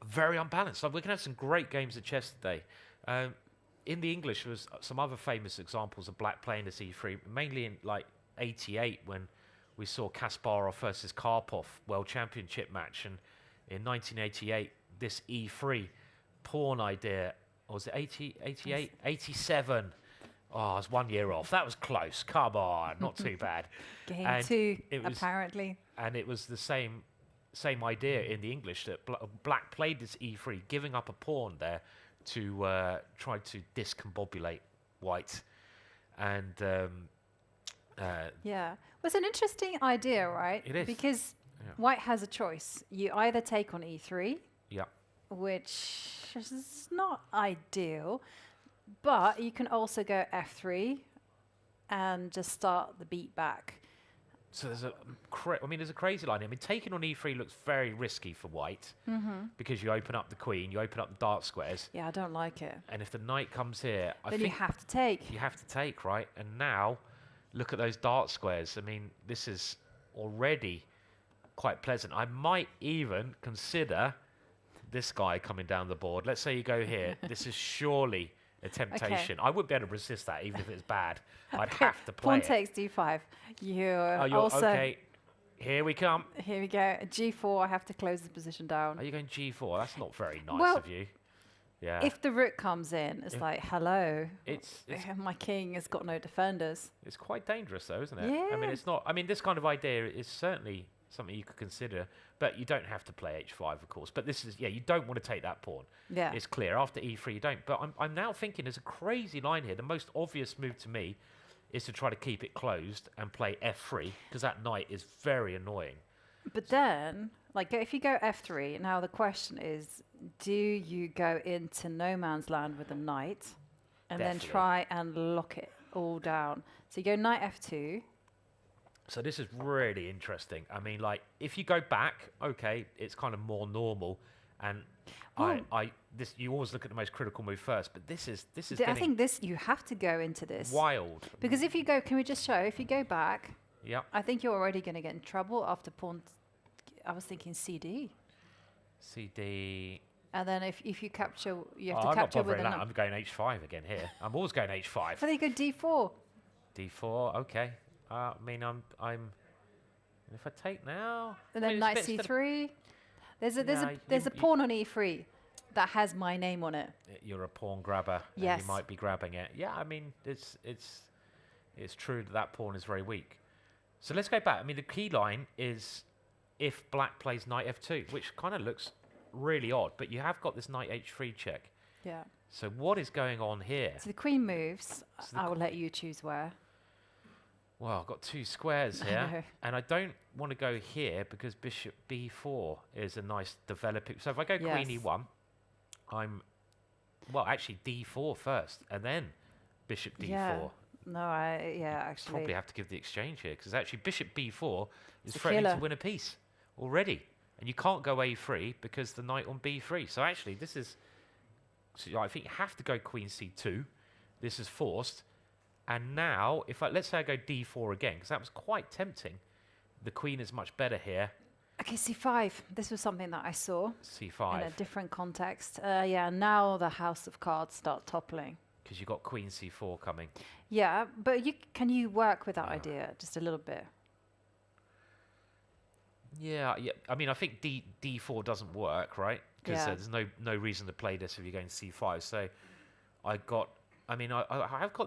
very unbalanced. We're going to have some great games of chess today. In the English, there was some other famous examples of black playing this e3, mainly in like 88, when we saw Kasparov versus Karpov World Championship match, and in 1988, this e3 pawn idea, or was it 88? 87. Oh, I was 1 year off. That was close. Come on, not too bad. Game And 2, it was- apparently. And it was the same idea in the English, that black played this e3, giving up a pawn there to try to discombobulate white. And Yeah. Well, it's an interesting idea, right? It is. Because Yeah. white has a choice. You either take on e3, yeah, which is not ideal, but you can also go f3 and just start the beat back. so there's there's a crazy line. I mean, taking on e3 looks very risky for white, because you open up the queen, you open up the dark squares, Yeah, I don't like it. and if the knight comes here, I Then think you have to take. you have to take, right? And now, look at those dark squares. I mean, this is already quite pleasant. I might even consider this guy coming down the board. Let's say you go here. This is surely a temptation. I wouldn't be able to resist that, even if it's bad. I'd have to play Pawn it. takes d5. You're Oh, you're also okay. Here we come. Here we go. G4. I have to close the position down. Are you going G4? That's not very nice Well, of you. Yeah. If the rook comes in, it's like, hello. It's My king has got no defenders. It's quite dangerous, though, isn't it? I mean, Yeah. it's not. I mean, this kind of idea is certainly something you could consider, but you don't have to play h5, of course. But this is, you don't want to take that pawn. Yeah. It's clear. After e3, you don't. But I'm now thinking there's a crazy line here. The most obvious move to me is to try to keep it closed and play f3, because that knight is very annoying. But then, like, if you go f3, now the question is, do you go into no man's land with a knight and then Definitely. try and lock it all down? So you go knight f2. So this is really interesting. I mean, like, if you go back, okay, it's kind of more normal, And Well- this you always look at the most critical move first, but this is I getting think this you have to go into this wild. because if you go, can we just show? If you go back, Yeah. I think you're already going to get in trouble after pawn. I was thinking CD, CD. and then if you capture, you have Oh, to I'm not capture with bothering that. a. I'm going H5 again here. I'm always going H5. But then you go D4. D4. Okay. I mean, I'm. If I take now. And I then mean, knight it's a bit- C3. There's a No, there's a pawn on E3 that has my name on it. You're a pawn grabber. And Yes. you might be grabbing it. Yeah. I mean, it's true that pawn is very weak. So let's go back. I mean, the key line is if black plays knight F2, which kind of looks really odd, but you have got this knight H3 check. Yeah. So what is going on here? So the queen moves. So the I will let you choose where. Well, I've got two squares I here, know. and I don't want to go here because bishop b4 is a nice developing. So if I go queen Yes. e1, well, actually d4 first, and then bishop d4. Yeah. No, actually. Probably have to give the exchange here because actually bishop b4 is It's a threatening killer. to win a piece already, and you can't go a3 because the knight on b3. So actually, this is. So I think you have to go queen c2. This is forced. And now, let's say I go d4 again, because that was quite tempting. The queen is much better here. Okay, C5. This was something that I saw C5. in a different context. Yeah, now the house of cards start toppling. Because you've got queen c4 coming. Yeah, but can you work with that idea just a little bit? Yeah. I mean, I think d4 doesn't work, right? Because Yeah. there's no reason to play this if you're going c5. So I have got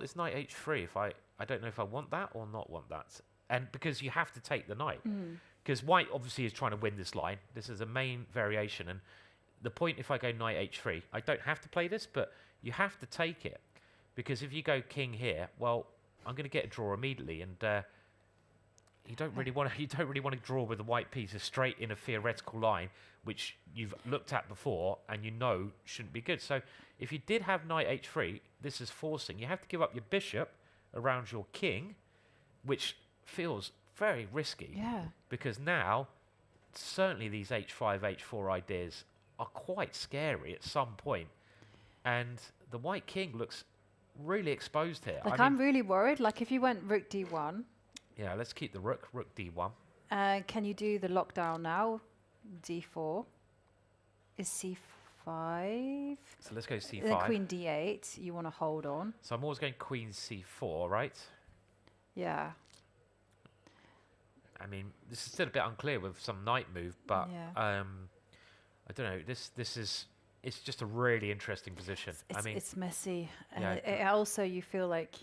this knight h3. If I don't know if I want that or not want that. And because you have to take the knight. Because white obviously is trying to win this line. This is a main variation. And the point, if I go knight h3, I don't have to play this, but you have to take it. Because if you go king here, well, I'm going to get a draw immediately. And you don't really want to draw with the white pieces straight in a theoretical line, which you've looked at before and you know shouldn't be good. So if you did have knight h3, this is forcing. You have to give up your bishop around your king, which feels very risky. Yeah. Because now, certainly these h5, h4 ideas are quite scary at some point. And the white king looks really exposed here. Like, I I'm mean, really worried. Like, if you went rook d1, yeah, let's keep the rook d1. can you do the lockdown now? D4 is C5. So let's go c5. Then queen d8. You want to hold on. So I'm always going queen c4, right? Yeah. I mean, this is still a bit unclear with some knight move, but Yeah. I don't know. It's just a really interesting position. I mean, It's messy. And yeah, it also, you feel like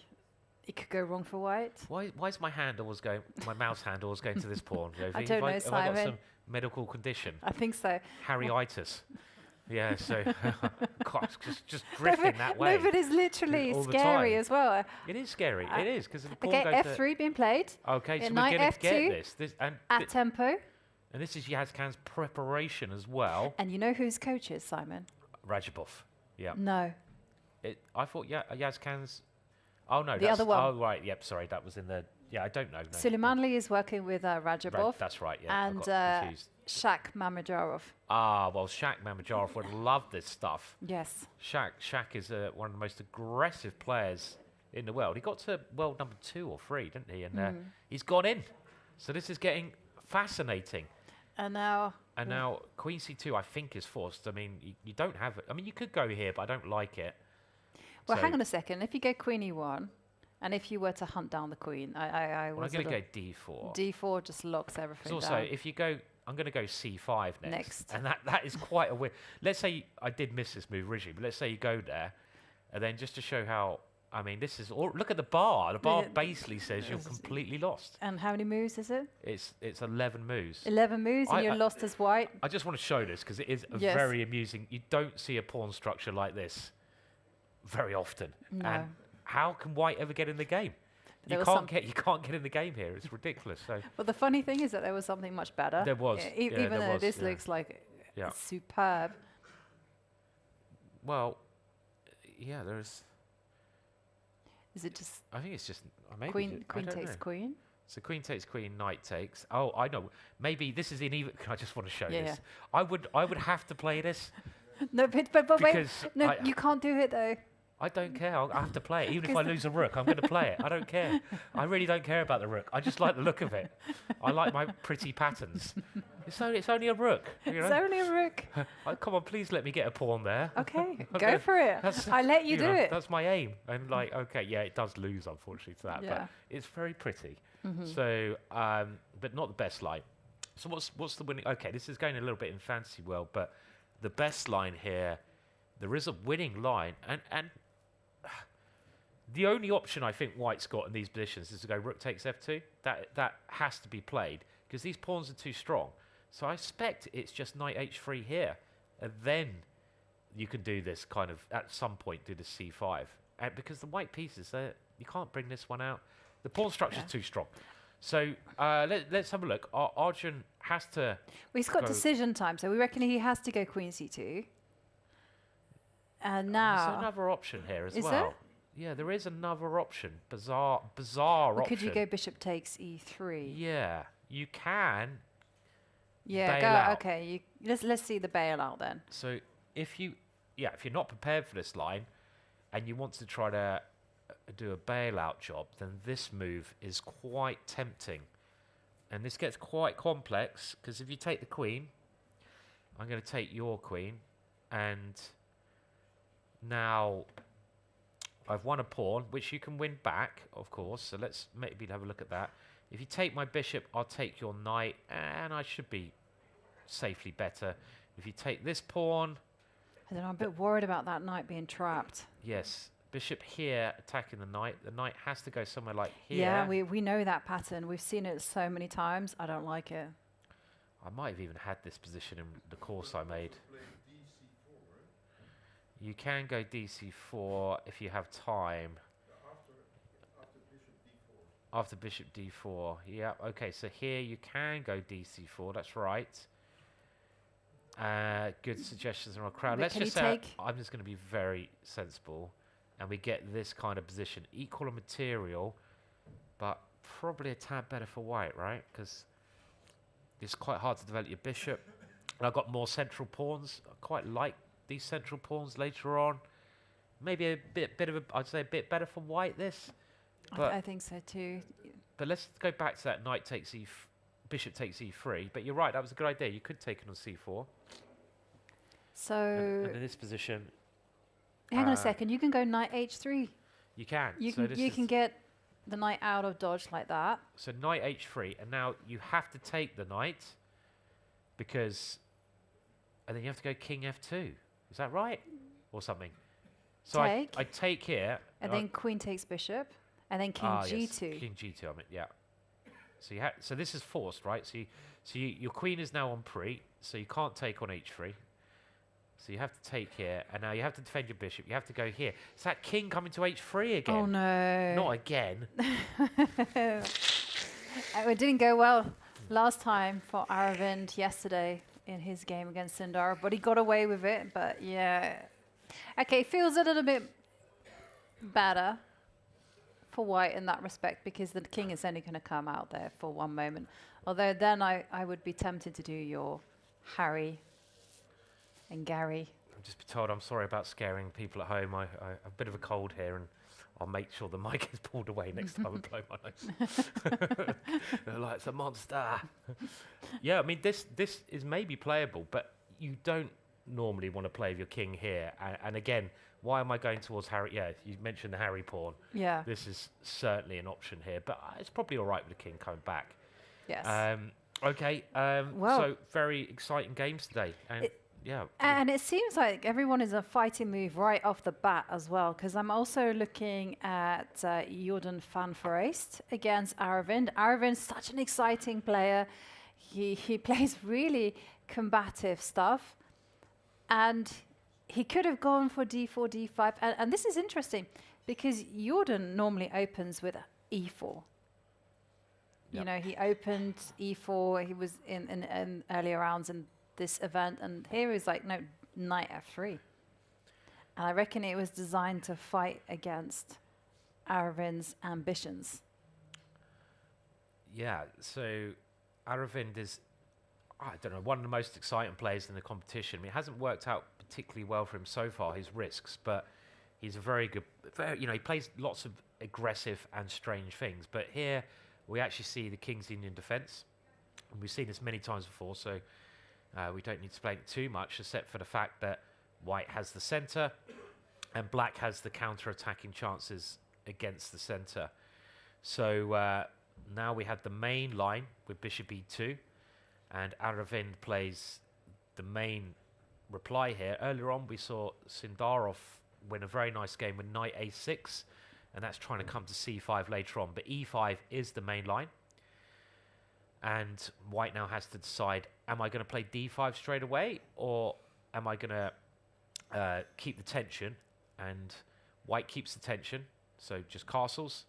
it could go wrong for white. why is my hand always going? My mouse hand always going to this pawn? Jovi? I don't know, Have I got Simon. some medical condition? I think so. Harryitis. Yeah. So, God, just drifting that way. No, but it's literally all the scary time. as well. It is scary. It is because the pawn Okay, goes F3 being played. Okay, so we're knight going to get F2 this. And at tempo. and this is Yazkan's preparation as well. And you know who's coaches, Simon? Rajabov. Yeah. No. I thought Yazkan's. Oh no, The other one. Oh right, yep. Sorry, that was in the. Yeah, I don't know. No. Suleimanli is working with Rajabov. That's right. Yeah. I And got confused. Shak Mamajarov. Ah, well, Shak Mamajarov would love this stuff. Yes. Shak is one of the most aggressive players in the world. He got to world number 2 or 3, didn't he? And he's gone in. So this is getting fascinating. And now. And now Queen C2, I think, is forced. I mean, you don't have it. I mean, you could go here, but I don't like it. Well, So- hang on a second. If you go Queen E1, and if you were to hunt down the Queen, I Well, I'm was. going to go D4. D4 just locks everything It's also, down. if you go, I'm going to go C5 next. Next. And that is quite a weird. Let's say I did miss this move originally, but let's say you go there, and then just to show how. I mean, this is all. Look at the bar. The bar basically says you're completely lost. And how many moves is it? It's 11 moves. 11 moves, and you're lost as white. I just want to show this because it is Yes. very amusing. You don't see a pawn structure like this very often. No. And how can white ever get in the game? There You was can't get in the game here. It's ridiculous. So But the funny thing is that there was something much better. There was, Even there though was, this yeah. looks like Yeah. superb. well, yeah, there's. Is it just I think it's just maybe queen I don't takes know. queen? So queen takes queen, knight takes. Oh, I know. Maybe this is in even. I just want to show Yeah, this. I would have to play this. No, but wait. Because No, you can't do it though. I don't care. I have to play it. Even if I lose a rook, I'm going to play it. I don't care. I really don't care about the rook. I just like the look of it. I like my pretty patterns. It's only a rook. You know? It's only a rook. Come on, please let me get a pawn there. Okay, go for it. I let you do it. That's my aim. And like, okay, yeah, it does lose, unfortunately, to that. Yeah. But it's very pretty. Mhm. So, but not the best line. So what's the winning? Okay, this is going a little bit in fantasy world, but the best line here, there is a winning line, and the only option I think White's got in these positions is to go rook takes f2. That has to be played because these pawns are too strong. So I expect it's just knight h3 here, and then you can do this kind of at some point do the c5, and because the white pieces you can't bring this one out. The pawn structure is too strong. So let's have a look. Arjun has to. Well, he's got decision time, so we reckon he has to go queen c2. And now there's another option here as is well. there? Yeah, there is another option. Bizarre option. Could you go bishop takes e3? Yeah, you can. Yeah, bail go. out. Okay, let's see the bailout then. So if you're not prepared for this line, and you want to try to do a bailout job, then this move is quite tempting, and this gets quite complex because if you take the queen, I'm going to take your queen, and now I've won a pawn, which you can win back, of course. So let's maybe have a look at that. If you take my bishop, I'll take your knight, and I should be safely better. If you take this pawn... I don't know, I'm a bit worried about that knight being trapped. Yes, bishop here attacking the knight. The knight has to go somewhere like here. Yeah, we know that pattern. We've seen it so many times. I don't like it. I might have even had this position in the course I made. You can go dc4 if you have time. After bishop d4. Yeah, okay, so here you can go dc4, that's right. Good suggestions on our crowd. But Let's can just you say, take- I'm just going to be very sensible, and we get this kind of position. Equal on material, but probably a tad better for white, right? Because it's quite hard to develop your bishop. And I've got more central pawns. I quite like these central pawns later on. Maybe a bit of a, I'd say a bit better for white this. But I think so too. but let's go back to that knight takes bishop takes e3. But you're right, that was a good idea. You could take it on c4. So And in this position, hang on a second. You can go knight h3. you can. You So can this you is- can get the knight out of dodge like that. So knight h3, and now you have to take the knight because, and then you have to go king f2. Is that right, or something? So Take. I take here, And then queen takes bishop, and then king yes, g2. king g2. I mean, yeah. So so this is forced, right? So your queen is now on pre, so you can't take on h3. So you have to take here, and now you have to defend your bishop. You have to go here. Is that king coming to h3 again? Oh no! Not again. It didn't go well last time for Aravind yesterday in his game against Sindarov, but he got away with it. But yeah, okay, feels a little bit better for white in that respect because the king is only going to come out there for one moment. Although then I would be tempted to do your Harry and Gary. I'm just told I'm sorry about scaring people at home. I have a bit of a cold here, and I'll make sure the mic is pulled away next time I blow my nose. They're like, it's a monster. Yeah, I mean, this is maybe playable, but you don't normally want to play with your king here. And again, why am I going towards Harry? Yeah, you mentioned the Harry pawn. Yeah. This is certainly an option here, but it's probably all right with the king coming back. Yes. Okay, Well- so very exciting games today. And yeah. And it seems like everyone is a fighting move right off the bat as well, because I'm also looking at Jordan van Foreest against Aravind. Aravind's such an exciting player. He plays really combative stuff, and he could have gone for d4, d5. And this is interesting because Jordan normally opens with e4. You know, he opened e4. He was in earlier rounds in this event, and here he's like, no, knight f3. And I reckon it was designed to fight against Aravind's ambitions. Yeah, so Aravind is, I don't know, one of the most exciting players in the competition. I mean, it hasn't worked out particularly well for him so far, his risks, but he's a very good, he plays lots of aggressive and strange things. But here we actually see the King's Indian defence. And we've seen this many times before, so we don't need to explain it too much, except for the fact that White has the centre and Black has the counter-attacking chances against the centre. So now we have the main line with Bishop E2, and Aravind plays the main reply here. Earlier on, we saw Sindarov win a very nice game with Knight A6, and that's trying to come to C5 later on. But E5 is the main line, and White now has to decide, am I going to play D5 straight away, or am I going to keep the tension? And White keeps the tension, so just castles.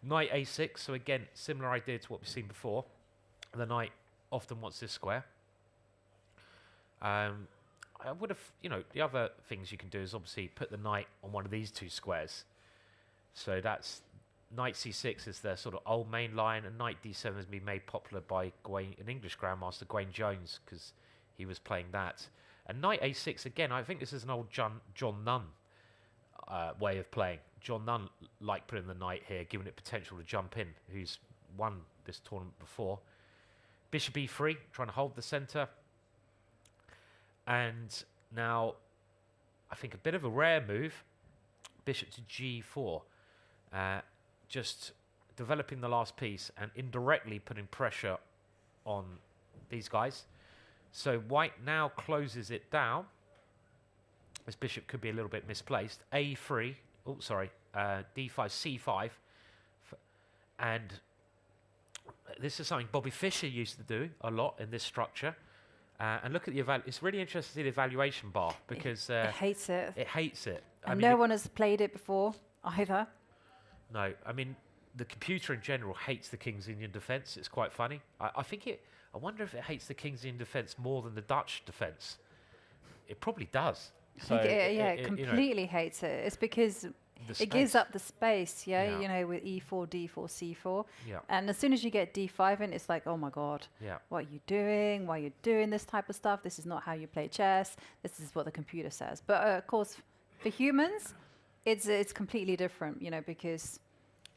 Knight A6, so again, similar idea to what we've seen before. The knight often wants this square. I would have, the other things you can do is obviously put the knight on one of these two squares. So that's knight C6 is the sort of old main line, and knight D7 has been made popular by an English grandmaster, Gawain Jones, because he was playing that. And knight A6, again, I think this is an old John Nunn way of playing. John Nunn liked putting the knight here, giving it potential to jump in, who's won this tournament before. Bishop E3, trying to hold the centre. And now, I think a bit of a rare move, bishop to G4. Just developing the last piece and indirectly putting pressure on these guys. So White now closes it down. This bishop could be a little bit misplaced. A3, D5, C5. And this is something Bobby Fischer used to do a lot in this structure. And look at the it's really interesting to see the evaluation bar, because it hates it. It hates it. And no one has played it before either. No, I mean, the computer in general hates the King's Indian defence. It's quite funny. I wonder if it hates the King's Indian defence more than the Dutch defence. It probably does. I think it completely hates it. It's because it gives up the space, with E4, D4, C4. Yeah. And as soon as you get D5 in, it's like, oh my God, what are you doing? Why are you doing this type of stuff? This is not how you play chess. This is what the computer says. But of course, for humans, it's completely different, because...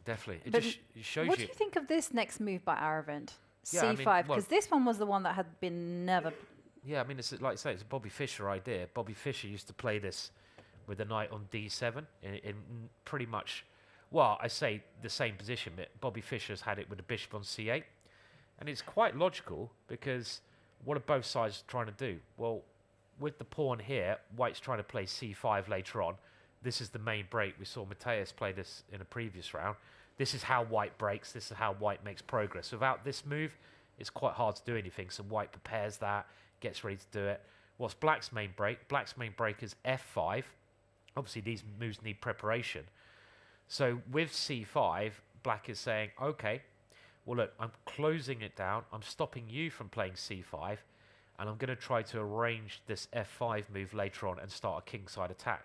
Definitely. It just shows you... What do you think of this next move by Aravind? Yeah, C5, because this one was the one that had been never... Yeah, I mean, it's like I say, it's a Bobby Fischer idea. Bobby Fischer used to play this with the knight on D7 in pretty much, well, I say the same position, but Bobby Fischer's had it with the bishop on C8. And it's quite logical, because what are both sides trying to do? Well, with the pawn here, White's trying to play C5 later on. This is the main break. We saw Mateus play this in a previous round. This is how White breaks. This is how White makes progress. Without this move, it's quite hard to do anything. So White prepares that, gets ready to do it. What's Black's main break? Black's main break is F5. Obviously, these moves need preparation. So with C5, Black is saying, okay, well, look, I'm closing it down. I'm stopping you from playing C5, and I'm going to try to arrange this F5 move later on and start a kingside attack.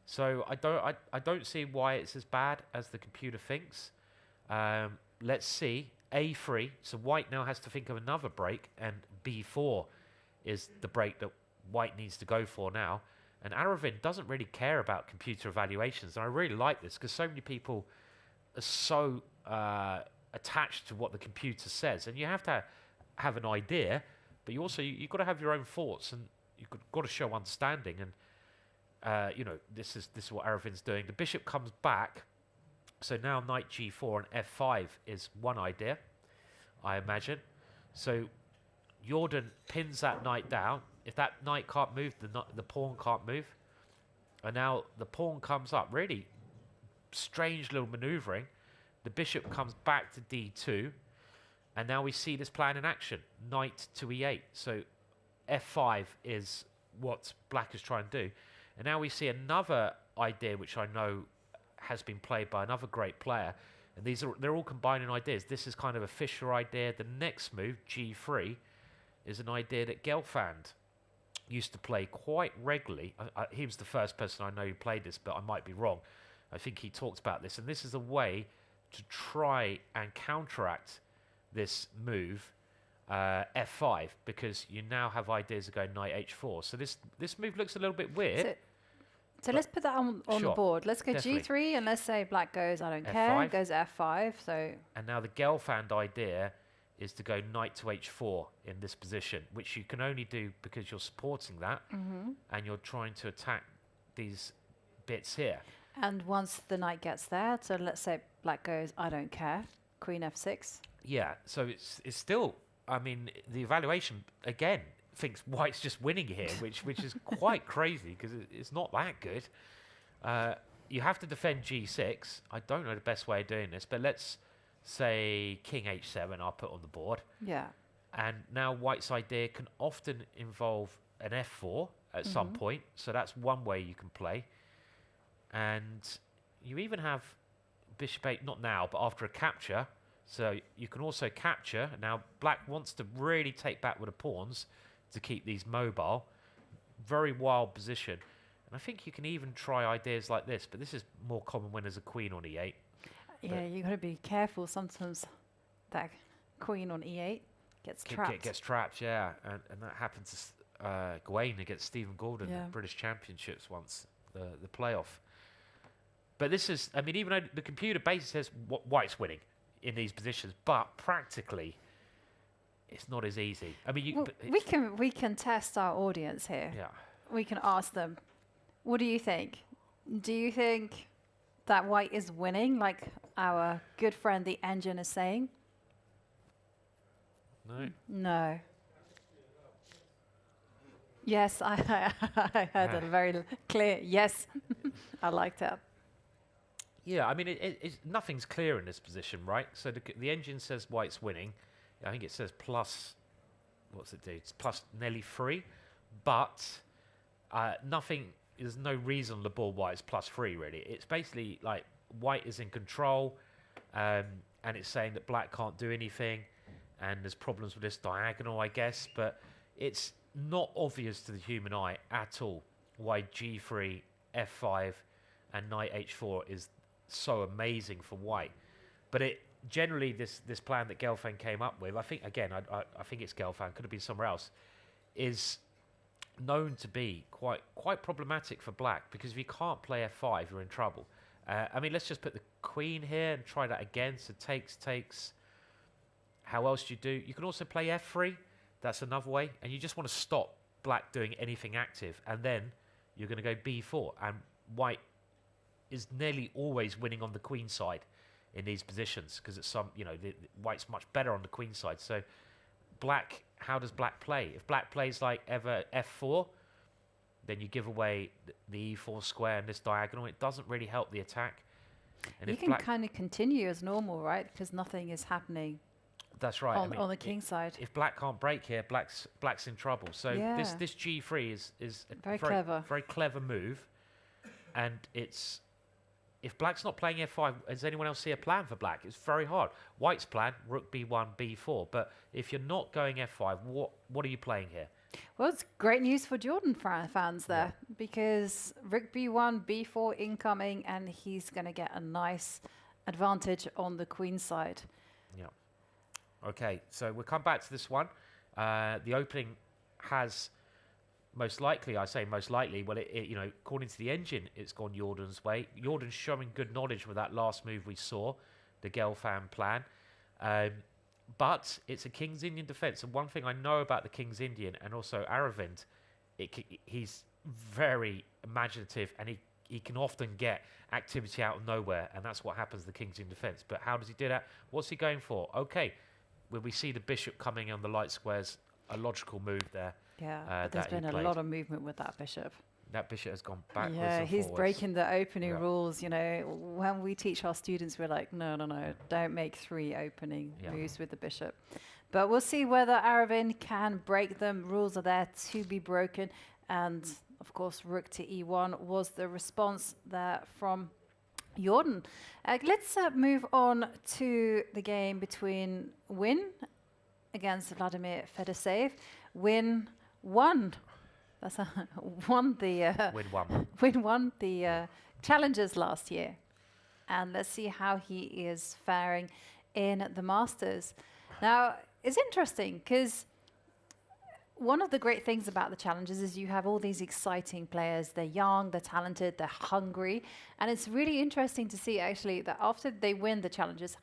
So I don't see why it's as bad as the computer thinks. Let's see. A3. So White now has to think of another break, and B4 is the break that White needs to go for now. And Aravind doesn't really care about computer evaluations. And I really like this, because so many people are so attached to what the computer says. And you have to have an idea, but you've got to have your own thoughts, and you've got to show understanding. And this is what Aravind's doing. The bishop comes back, so now knight G4 and F5 is one idea, I imagine. So Jordan pins that knight down. If that knight can't move, the pawn can't move. And now the pawn comes up. Really strange little maneuvering. The bishop comes back to D2, and now we see this plan in action. Knight to E8. So F5 is what Black is trying to do. And now we see another idea, which I know has been played by another great player. And they're all combining ideas. This is kind of a Fischer idea. The next move, G3, is an idea that Gelfand used to play quite regularly. He was the first person I know who played this, but I might be wrong. I think he talked about this. And this is a way to try and counteract this move, f5, because you now have ideas of going knight h4. So this move looks a little bit weird. So let's put that on the Sure, board. Let's go definitely. G3, and let's say black goes, I don't care, F5. goes F5. So And now the Gelfand idea is to go knight to h4 in this position, which you can only do because you're supporting that, and you're trying to attack these bits here. and once the knight gets there, so let's say black goes, I don't care, queen F6. Yeah, so it's still, I mean, the evaluation, again, thinks white's just winning here, which is quite crazy, because it's not that good. You have to defend g6. I don't know the best way of doing this, but let's say king h7 I'll put on the board. Yeah. And now white's idea can often involve an f4 at some point, so that's one way you can play. And you even have bishop 8, not now, but after a capture. So you can also capture. Now black wants to really take back with the pawns to keep these mobile. Very wild position. And I think you can even try ideas like this, but this is more common when there's a queen on e8. Yeah, you got to be careful. Sometimes that queen on e8 gets trapped. Gets trapped, yeah. And that happened to Gawain against Stephen Gordon Yeah. at British Championships once, the playoff. But this is, I mean, even though the computer basically says white's winning in these positions, but practically it's not as easy. I mean, Well, we can test our audience here. Yeah. We can ask them, what do you think? Do you think that white is winning, like our good friend the engine is saying? No. No. Yes, I heard a very clear yes. I liked it. Yeah, I mean, it's nothing's clear in this position, right? So the engine says white's winning. I think it says plus, what's it do? It's plus nearly 3, but nothing. There's no reason on the board why it's plus 3. Really, it's basically like white is in control, and it's saying that black can't do anything, and there's problems with this diagonal, I guess. But it's not obvious to the human eye at all why G3, F5, and knight H4 is so amazing for white. But it generally this plan that Gelfand came up with, I think again, I think it's Gelfand, could have been somewhere else, is known to be quite problematic for black, because if you can't play F5, you're in trouble. I mean, let's just put the queen here and try that again. So takes. How else do you do? You can also play F3. That's another way, and you just want to stop black doing anything active, and then you're going to go B4, and white is nearly always winning on the queen side in these positions, because it's white's much better on the queen side. So black, how does black play? If black plays like ever F4, then you give away the E4 square and this diagonal. It doesn't really help the attack. And You if can kind of continue as normal, right? Because nothing is happening. That's right. On the king side. If black can't break here, black's in trouble. So Yeah. this G3 is a Very clever. very clever move, and it's. If black's not playing F5, does anyone else see a plan for black? It's very hard. White's plan, rook B1, B4. But if you're not going F5, what are you playing here? Well, it's great news for Jordan fans there, because rook B1, B4 incoming, and he's going to get a nice advantage on the queen side. Yeah. Okay, so we'll come back to this one. The opening has most likely, I say most likely, well, according to the engine, it's gone Jordan's way. Jordan's showing good knowledge with that last move we saw, the Gelfand plan. But it's a King's Indian defense. And one thing I know about the King's Indian and also Aravind, he's very imaginative, and he can often get activity out of nowhere. And that's what happens to the King's Indian defense. But how does he do that? What's he going for? Okay, when we see the bishop coming on the light squares, a logical move there. Yeah, but there's been a lot of movement with that bishop. That bishop has gone backwards. Yeah, and he's forwards. breaking the opening rules. You know, when we teach our students, we're like, no, don't make 3 opening moves with the bishop. But we'll see whether Aravind can break them. Rules are there to be broken. And of course, rook to E1 was the response there from Jordan. Let's move on to the game between Win against Vladimir Fedoseev. Win won. That's won the Win won. Win won the challenges last year. And let's see how he is faring in the Masters. Now, it's interesting because one of the great things about the challenges is you have all these exciting players. They're young, they're talented, they're hungry. And it's really interesting to see actually that after they win the challenges,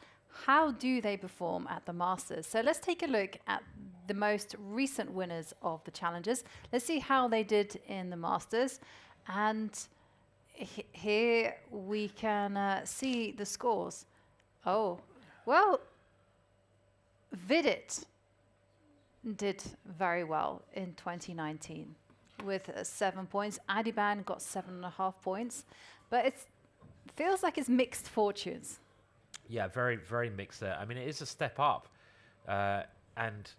how do they perform at the Masters? So let's take a look at the most recent winners of the challenges. Let's see how they did in the Masters. And here we can see the scores. Oh, well, Vidit did very well in 2019 with 7 points. Adiban got 7.5 points, but it feels like it's mixed fortunes. Yeah, very, very mixed there. I mean, it is a step up, and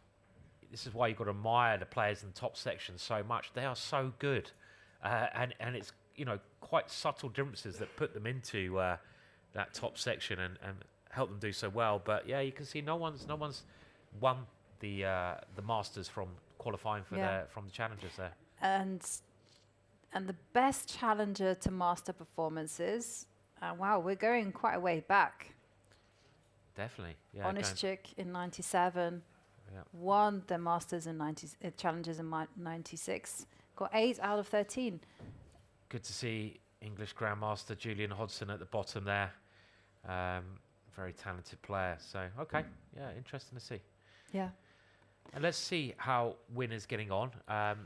this is why you've got to admire the players in the top section so much. They are so good, and it's, you know, quite subtle differences that put them into that top section and help them do so well. But yeah, you can see no one's won the Masters from qualifying for from the challengers there. And the best challenger to master performances. Wow, we're going quite a way back. Definitely, yeah. Onishchik in '97 won the Masters in challenges in '96. Got 8 out of 13. Good to see English Grandmaster Julian Hodgson at the bottom there. Very talented player. So okay, yeah, interesting to see. Yeah. And let's see how Win is getting on.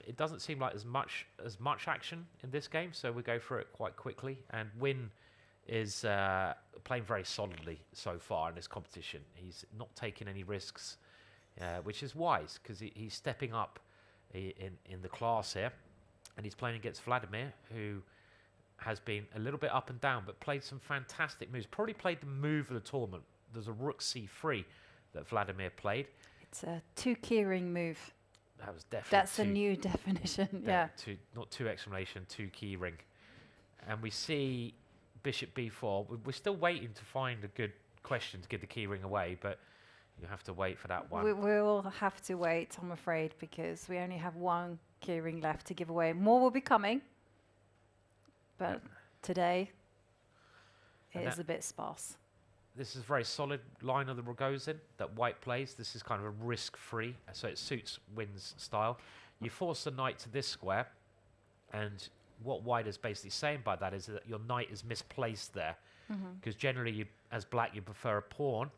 It doesn't seem like as much action in this game, so we'll go through it quite quickly. And Win is playing very solidly so far in this competition. He's not taking any risks, which is wise because he's stepping up in the class here, and he's playing against Vladimir, who has been a little bit up and down, but played some fantastic moves. Probably played the move of the tournament. There's a rook c3 that Vladimir played. It's a 2 keyring move. That was definitely. That's a new definition. Yeah. Not 2 exclamation, 2 keyring, and we see Bishop b4. We're still waiting to find a good question to give the keyring away, but you have to wait for that one. We will have to wait, I'm afraid, because we only have 1 keyring left to give away. More will be coming, but today it is a bit sparse. This is a very solid line of the Rogozin that White plays. This is kind of a risk-free, so it suits Win's style. You force the knight to this square, and what White is basically saying by that is that your knight is misplaced there, because generally, you, as Black, you prefer a pawn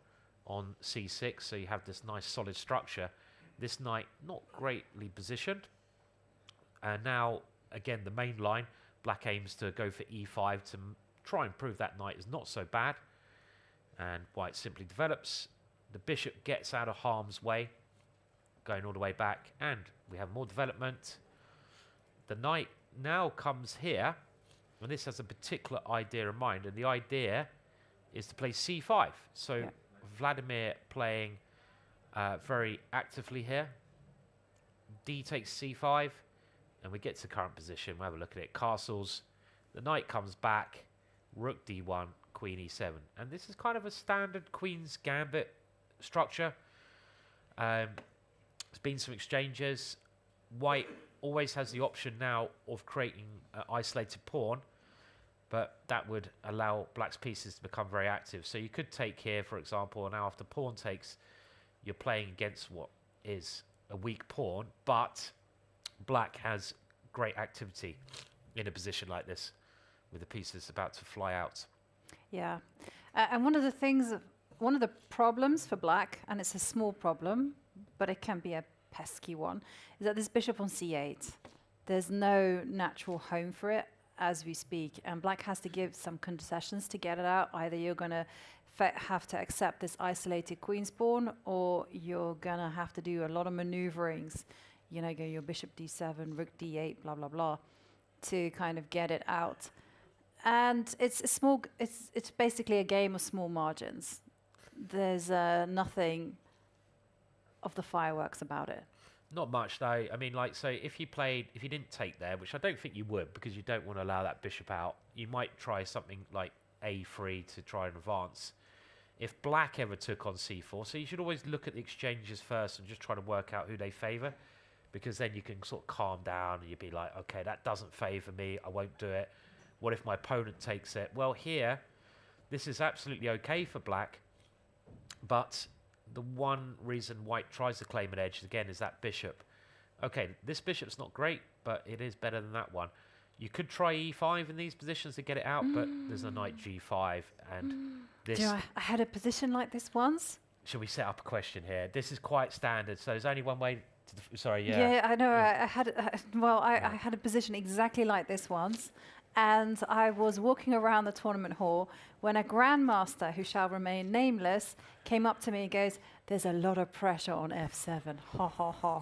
on c6, so you have this nice solid structure. This knight not greatly positioned, and now again the main line, Black aims to go for e5 to try and prove that knight is not so bad. And White simply develops. The bishop gets out of harm's way, going all the way back, and we have more development. The knight now comes here, and this has a particular idea in mind, and the idea is to play c5. So Vladimir playing very actively here. D takes c5, and we get to the current position. We'll have a look at it. Castles. The knight comes back. Rook d1. Queen e7, and this is kind of a standard Queen's Gambit structure. There's been some exchanges. White always has the option now of creating an isolated pawn, but that would allow Black's pieces to become very active. So you could take here, for example, and now after pawn takes, you're playing against what is a weak pawn, but Black has great activity in a position like this with the pieces about to fly out. Yeah, and one of the problems for Black, and it's a small problem, but it can be a pesky one, is that this bishop on c8, there's no natural home for it as we speak, and Black has to give some concessions to get it out. Either you're going to have to accept this isolated queen's pawn, or you're going to have to do a lot of maneuverings, you know, go your bishop d7, rook d8, blah, blah, blah, to kind of get it out. And it's a small. It's basically a game of small margins. There's nothing of the fireworks about it. Not much though. I mean, like, so if you didn't take there, which I don't think you would, because you don't want to allow that bishop out, you might try something like a3 to try and advance. If Black ever took on c4, so you should always look at the exchanges first and just try to work out who they favour, because then you can sort of calm down and you'd be like, okay, that doesn't favour me, I won't do it. What if my opponent takes it? Well, here, this is absolutely okay for black, but the one reason white tries to claim an edge, again, is that bishop. Okay, this bishop's not great, but it is better than that one. You could try e5 in these positions to get it out, but there's a knight g5, and this... Do you know, I had a position like this once. Should we set up a question here? This is quite standard, so there's only one way to... sorry, yeah. Yeah, I know. I had, I had a position exactly like this once, and I was walking around the tournament hall when a grandmaster, who shall remain nameless, came up to me and goes, "There's a lot of pressure on f7, ha ha ha."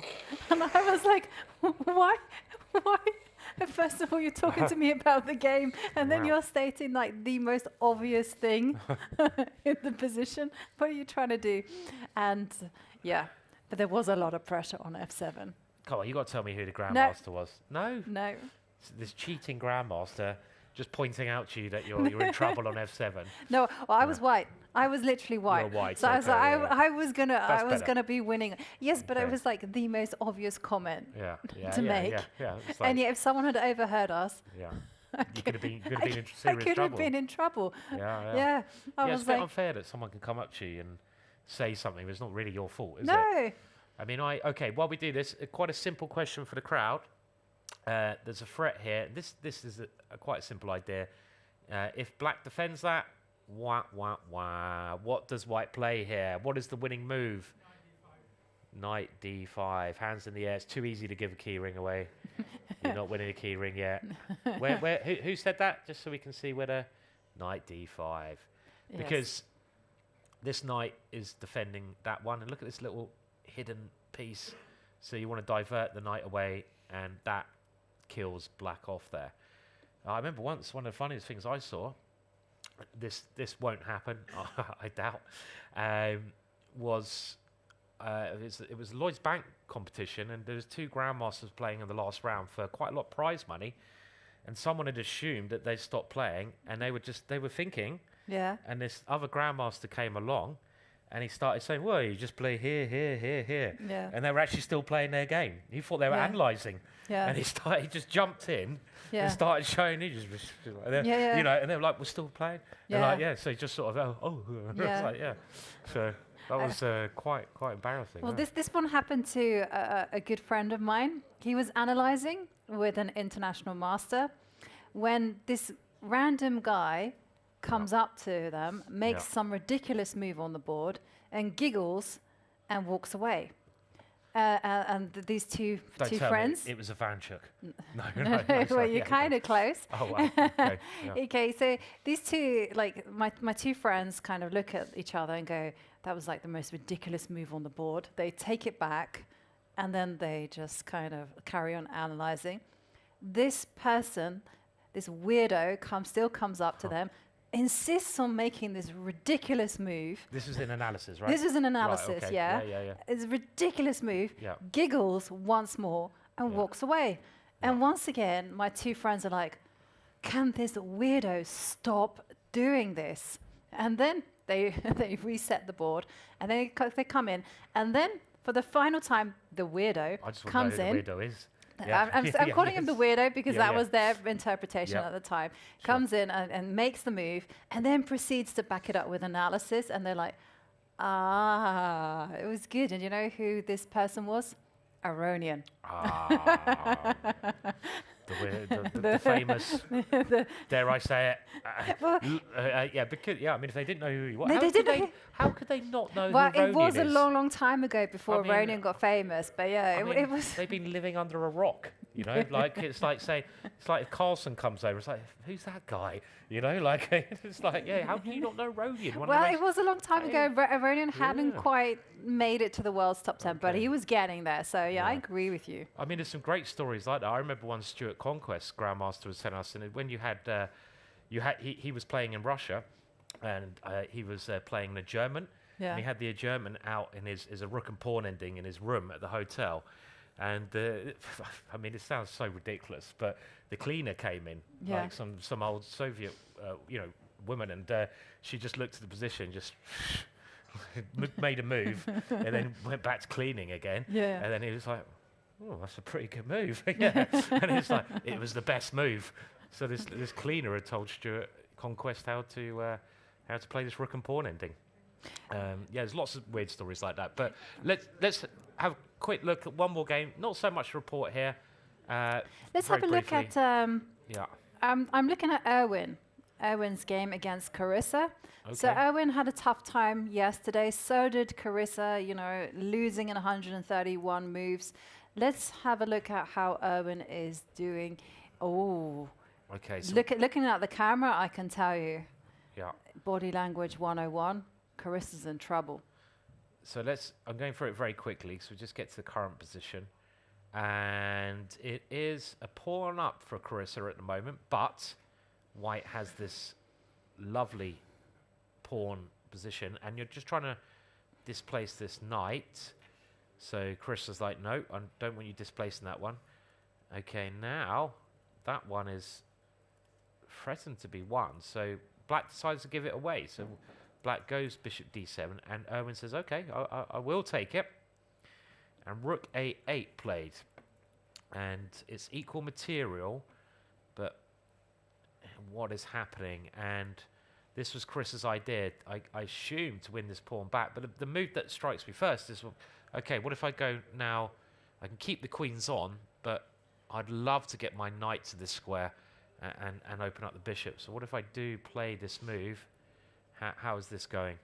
And I was like, why? First of all, you're talking to me about the game, and then you're stating like the most obvious thing in the position. What are you trying to do? And yeah, but there was a lot of pressure on f7. Come on, you got to tell me who the grandmaster was. No? No. This cheating grandmaster just pointing out to you that you're in trouble on f7. No, well, I was white. I was literally white. You were white, so okay, I was That's gonna better. be winning. Yes, but it Okay. was like the most obvious comment to make. Yeah. It's And like, yet, if someone had overheard us, yeah. You could have been, in I serious could trouble. have been in trouble. Yeah. Yeah. I It's was a bit like, unfair that someone can come up to you and say something that's not really your fault, is it? no. I mean, okay, while we do this, quite a simple question for the crowd. There's a threat here. This is a quite simple idea. If black defends that, what does white play here? What is the winning move? Knight d5, hands in the air. It's too easy to give a key ring away. You're not winning a key ring yet. Who said that? Just so we can see where the knight d5. Because this knight is defending that one. And look at this little hidden piece. So you want to divert the knight away, and that kills black off there. I remember once, one of the funniest things I saw, this won't happen, I doubt, was it was Lloyd's Bank competition, and there was two grandmasters playing in the last round for quite a lot of prize money, and someone had assumed that they'd stopped playing, and they were thinking, and this other grandmaster came along, and he started saying, "Well, you just play here, here, here, here," and they were actually still playing their game. He thought they were analysing, and he just jumped in and started showing. He just, and then, you know, and they were like, "We're still playing." They're like, "Yeah." So he just sort of, it's like, So that was quite embarrassing. Well, this one happened to a good friend of mine. He was analysing with an international master when this random guy comes up to them, makes some ridiculous move on the board, and giggles and walks away. And these two friends. It was a Vanchuk. No, well, you're kind of close. Oh, wow. Okay, Okay, so these two, like my two friends, kind of look at each other and go, "That was like the most ridiculous move on the board." They take it back, and then they just kind of carry on analysing. This person, this weirdo, still comes up to them, insists on making this ridiculous move. This is an analysis, right? This is an analysis, right, okay. yeah. It's a ridiculous move, Yeah. giggles once more, and walks away. And once again, my two friends are like, "Can this weirdo stop doing this?" And then they reset the board, and they come in, and then for the final time, the weirdo I just comes know in. who the weirdo is. I'm calling him the weirdo because that Yeah. was their interpretation at the time. Comes in and makes the move, and then proceeds to back it up with analysis. And they're like, it was good. And you know who this person was? Iranian. The famous, dare I say it? I mean, if they didn't know who he was, how could they not know Well, who Iranian it was a is? long time ago before I mean, Iranian got famous, but yeah, I mean, it was. They've been living under a rock, you know. Like it's like if Carlson comes over, it's like, who's that guy? You know, like it's like, how can you not know Rodian? Well, it was a long time ago. Iranian hadn't quite made it to the world's top 10, but he was getting there. So I agree with you. I mean, there's some great stories like that. I remember one Stuart Conquest Grandmaster was telling us, and when he was playing in Russia, and he was playing the German. Yeah. And he had the German out in his a rook and pawn ending in his room at the hotel. And I mean, it sounds so ridiculous, but the cleaner came in, like some old Soviet, woman, and she just looked at the position, just made a move, and then went back to cleaning again. Yeah. And then he was like, "Oh, that's a pretty good move." And it's like, it was the best move. So this cleaner had told Stuart Conquest how to how to play this rook and pawn ending. Yeah, there's lots of weird stories like that. But let's have a quick look at one more game. Not so much to report here. Let's have a look at. Yeah. I'm looking at Erwin's game against Carissa. So Okay. Erwin had a tough time yesterday. So did Carissa. You know, losing in 131 moves. Let's have a look at how Erwin is doing. Oh. Okay. So Looking at the camera, I can tell you. yeah. Body language 101. Carissa's in trouble. So I'm going through it very quickly. So we just get to the current position. And it is a pawn up for Carissa at the moment. But White has this lovely pawn position. And you're just trying to displace this knight. So Carissa's like, no, I don't want you displacing that one. Okay, now that one is threatened to be won. So Black decides to give it away. So Black goes bishop d7, and Erwin says, okay, I will take it. And rook a8 played. And it's equal material, but what is happening? And this was Carissa's idea, I assume, to win this pawn back. But the move that strikes me first is, okay, what if I go now? I can keep the queens on, but I'd love to get my knight to this square and open up the bishop. So what if I do play this move? How is this going?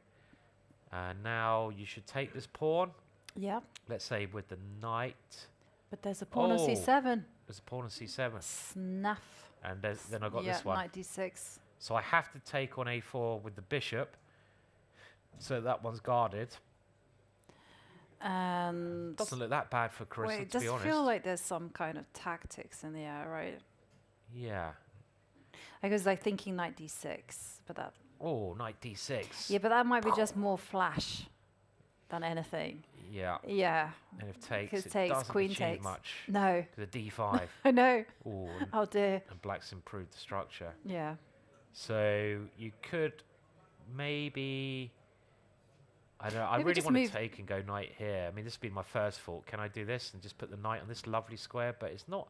Now you should take this pawn. Yeah. Let's say with the knight. But there's a pawn on c7. There's a pawn on c7. Snuff. And then I got this one. Knight d6. So I have to take on a4 with the bishop. So that one's guarded. And doesn't look that bad for Carissa, wait, to be honest. it does feel like there's some kind of tactics in the air, right? Yeah. I was like thinking knight d6, but that. Oh, knight d6. Yeah, but that might be just more flash than anything. Yeah. Yeah. And if takes, Because it takes, doesn't queen achieve takes. much. No. The d5. I know. Ooh, Oh dear. And Black's improved the structure. Yeah. So you could maybe. I don't know. I Maybe really just want to move- take and go knight here. I mean, this has been my first thought. Can I do this and just put the knight on this lovely square? But it's not.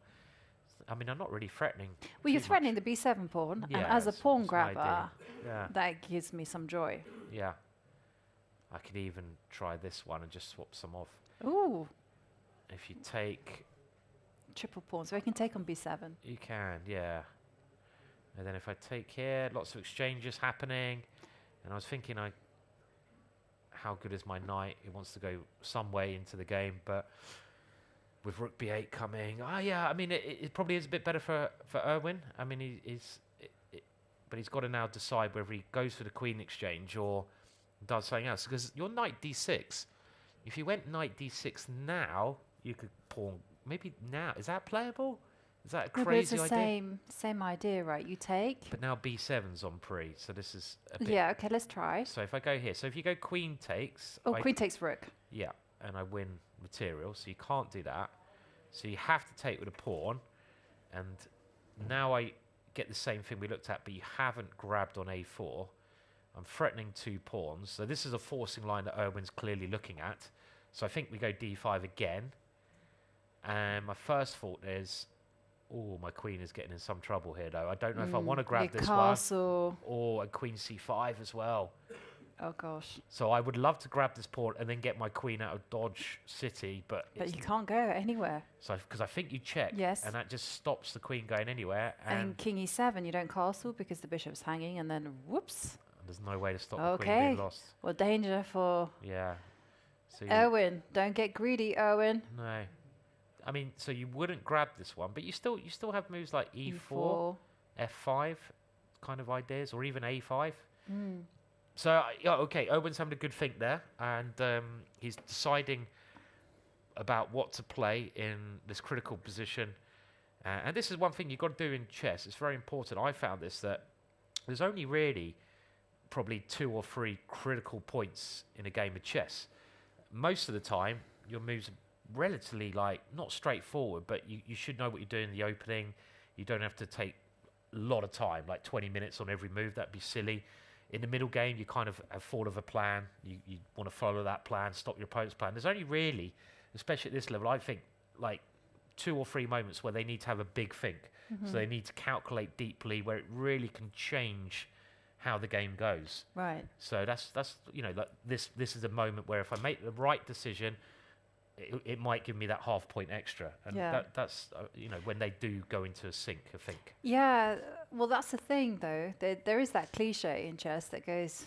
I mean, I'm not really threatening. Well, you're too threatening the b7 pawn, much. and Yeah, as a it's pawn an grabber, idea. Yeah. that gives me some joy. Yeah. I could even try this one and just swap some off. Ooh. If you take. Triple pawn, so I can take on b7. You can, yeah. And then if I take here, lots of exchanges happening. And I was thinking, how good is my knight? He wants to go some way into the game, but with rook b8 coming, yeah. I mean, it probably is a bit better for Erwin. I mean, but he's got to now decide whether he goes for the queen exchange or does something else. Because your knight d6, if you went knight d6 now, you could pawn. Maybe now is that playable? Is that a No, but crazy it's the idea? same idea, right? You take. But now b7's on pre, so this is a bit. Yeah. Okay. Let's try. So if I go here, so if you go queen takes. Oh, queen takes rook. Yeah, and I win material, so you can't do that. So you have to take with a pawn, and now I get the same thing we looked at, but you haven't grabbed on a4. I'm threatening 2 pawns, so this is a forcing line that Erwin's clearly looking at. So I think we go d5 again, and my first thought is, oh, my queen is getting in some trouble here, though. I don't know if I want to grab this castle. one, or a queen c5 as well. Oh gosh. So I would love to grab this pawn and then get my queen out of dodge city, but But you can't go anywhere. so because I think you check, Yes. and that just stops the queen going anywhere, And king e7, you don't castle because the bishop's hanging, and then whoops. there's no way to stop the queen Okay. being lost. Well, danger for Yeah. So Erwin. Don't get greedy, Erwin. no, I mean, so you wouldn't grab this one, but you still have moves like e4, f5, kind of ideas, or even a5. Mm. So yeah, okay, Erwin's having a good think there, and he's deciding about what to play in this critical position. And this is one thing you've got to do in chess. It's very important. I found this, that there's only really probably 2 or 3 critical points in a game of chess. Most of the time, your moves are relatively, not straightforward, but you should know what you're doing in the opening. You don't have to take a lot of time, like 20 minutes on every move. That'd be silly. In the middle game, you kind of have thought of a plan. You want to follow that plan, stop your opponent's plan. There's only really, especially at this level, I think, 2 or 3 moments where they need to have a big think. Mhm. So they need to calculate deeply, where it really can change how the game goes. Right. So that's you know, like this is a moment where if I make the right decision, it might give me that half point extra, and that's you know, when they do go into a sink, I think. Yeah, well, that's the thing, though. There is that cliche in chess that goes,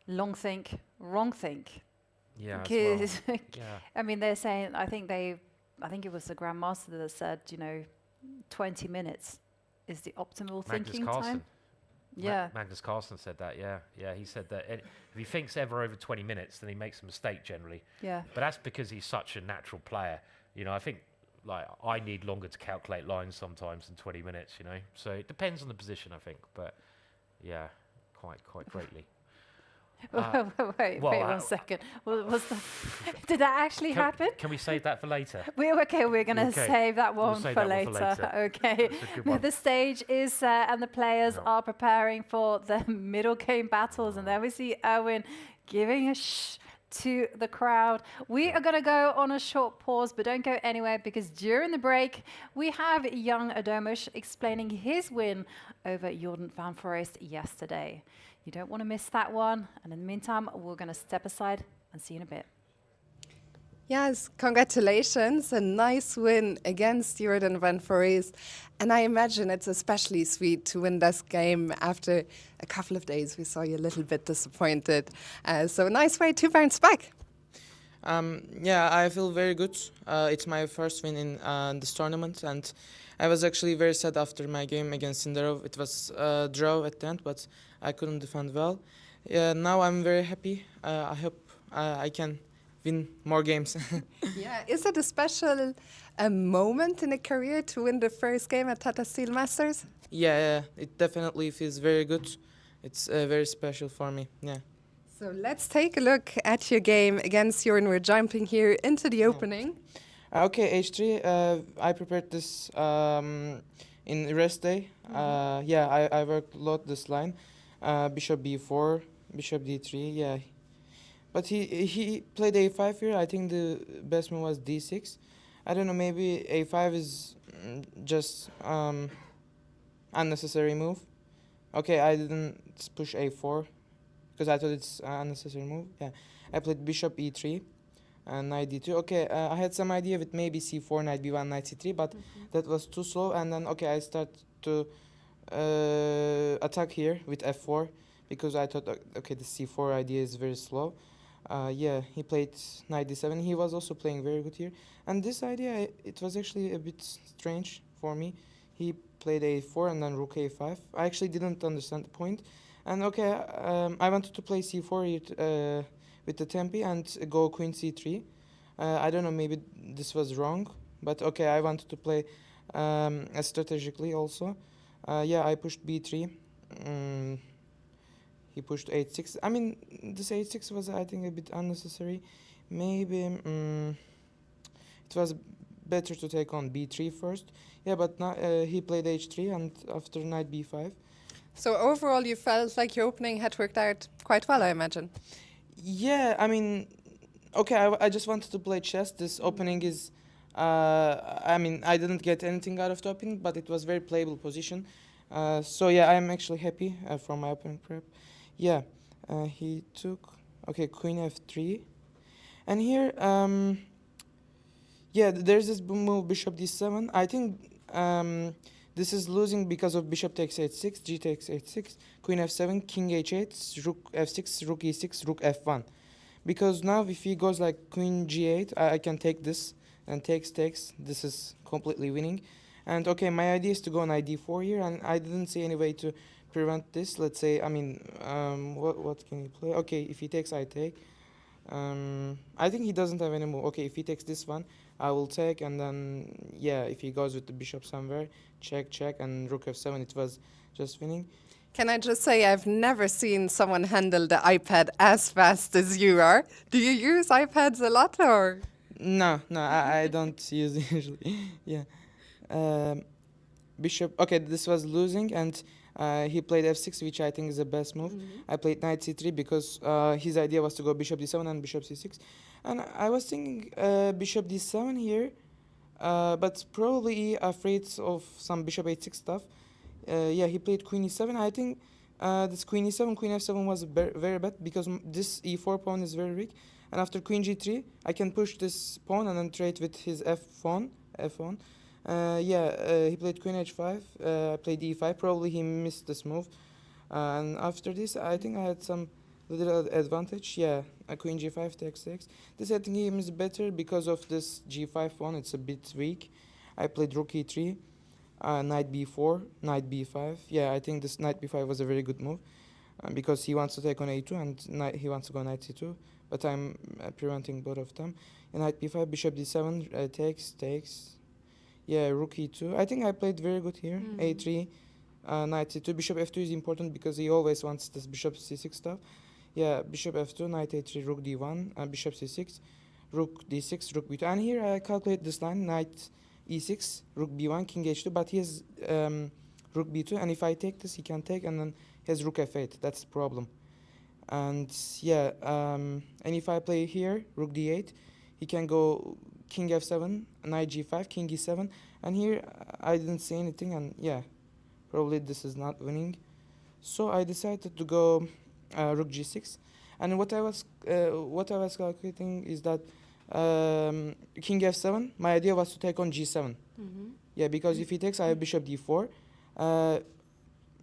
long think, wrong think. Yeah, Because, as well. Yeah. I mean, they're saying, I think it was the Grandmaster that said, you know, 20 minutes is the optimal thinking time. Yeah. Magnus Carlsen said that, yeah. He said that if he thinks ever over 20 minutes, then he makes a mistake generally. Yeah. But that's because he's such a natural player. You know, I think, like, I need longer to calculate lines sometimes than 20 minutes, you know. So it depends on the position, I think. But, yeah, quite greatly. Wait 1 second. Did that actually happen? Can we save that for later? We're going to save that one for later. Okay. The stage is set and the players are preparing for the middle game battles. And there we see Erwin giving a to the crowd. We are going to go on a short pause, but don't go anywhere, because during the break, we have young Edogmus explaining his win over Jordan van Foreest yesterday. You don't want to miss that one. And in the meantime, we're going to step aside and see you in a bit. Yes, congratulations. A nice win against Jordan van Foreest. And I imagine it's especially sweet to win this game after a couple of days. We saw you a little bit disappointed. So a nice way to bounce back. Yeah, I feel very good. It's my first win in this tournament, and I was actually very sad after my game against Sindarov. It was a draw at the end, but I couldn't defend well. Now I'm very happy. I hope I can win more games. Yeah, is it a special moment in a career to win the first game at Tata Steel Masters? Yeah, it definitely feels very good. It's very special for me, yeah. So let's take a look at your game against Jordan. We're jumping here into the opening. Okay, H3. I prepared this in rest day. Yeah, I worked a lot this line. Bishop b4, bishop d3. Yeah, but he played a5 here. I think the best move was d6. I don't know. Maybe a5 is just unnecessary move. Okay, I didn't push a4 because I thought it's an unnecessary move. Yeah, I played bishop e3. Knight d2. Okay, I had some idea with maybe c4, knight b1, knight c3, but that was too slow. And then, okay, I start to attack here with f4 because I thought, okay, the c4 idea is very slow. Yeah, he played knight d7. He was also playing very good here. And this idea, it was actually a bit strange for me. He played a4 and then rook a5. I actually didn't understand the point. And okay, I wanted to play c4 here, with the tempi and go queen c3. I don't know, maybe this was wrong, but okay, I wanted to play strategically also. Yeah, I pushed b3. He pushed h6. I mean, this h6 was, I think, a bit unnecessary. Maybe it was better to take on b3 first. Yeah, but now, he played h3 and after knight b5. So overall, you felt like your opening had worked out quite well, I imagine. Yeah, I mean, okay, I just wanted to play chess. This opening is, I mean, I didn't get anything out of the opening, but it was very playable position. So yeah, I'm actually happy from my opening prep. Yeah, he took, okay, queen f3. And here, yeah, there's this move, bishop d7. I think this is losing because of bishop takes h6, g takes h6, queen f7, king h8, rook f6, rook e6, rook f1. Because now if he goes like queen g8, I can take this and takes. This is completely winning. And okay, my idea is to go knight d4 here, and I didn't see any way to prevent this. Let's say, I mean, what can he play? Okay, if he takes, I take. I think he doesn't have any move. Okay, if he takes this one, I will take, and then, yeah, if he goes with the bishop somewhere, check, and rook f7, it was just winning. Can I just say, I've never seen someone handle the iPad as fast as you are. Do you use iPads a lot, or? No, I don't use it usually. Yeah. Bishop, okay, this was losing, and he played f6, which I think is the best move. I played knight c3 because his idea was to go bishop d7 and bishop c6. And I was thinking bishop d7 here, but probably afraid of some bishop h6 stuff. Yeah, he played queen e7. I think This queen e7, queen f7 was very bad because this e4 pawn is very weak. And after queen g3, I can push this pawn and then trade with his f pawn. He played queen h5. I played e5. Probably he missed this move. And after this, I think I had some little advantage. Yeah, a queen g5 takes 6. This I think game is better because of this g5 pawn. It's a bit weak. I played rook e3, knight b4, knight b5. Yeah, I think this knight b5 was a very good move because he wants to take on a2 and he wants to go knight c2. But I'm preventing both of them. And knight b5, bishop d7 takes. Yeah, rook e2. I think I played very good here. A3, knight c2. Bishop f2 is important because he always wants this bishop c6 stuff. Yeah, bishop f2, knight a3, rook d1, bishop c6, rook d6, rook b2. And here I calculate this line, knight e6, rook b1, king h2. But he has rook b2. And if I take this, he can take. And then he has rook f8. That's the problem. And yeah, and if I play here, rook d8, he can go king f7, knight g5, king e7. And here I didn't say anything. And yeah, probably this is not winning. So I decided to go rook g6. And what I was calculating is that king f7, my idea was to take on g7. Yeah, because if he takes, I have bishop d4.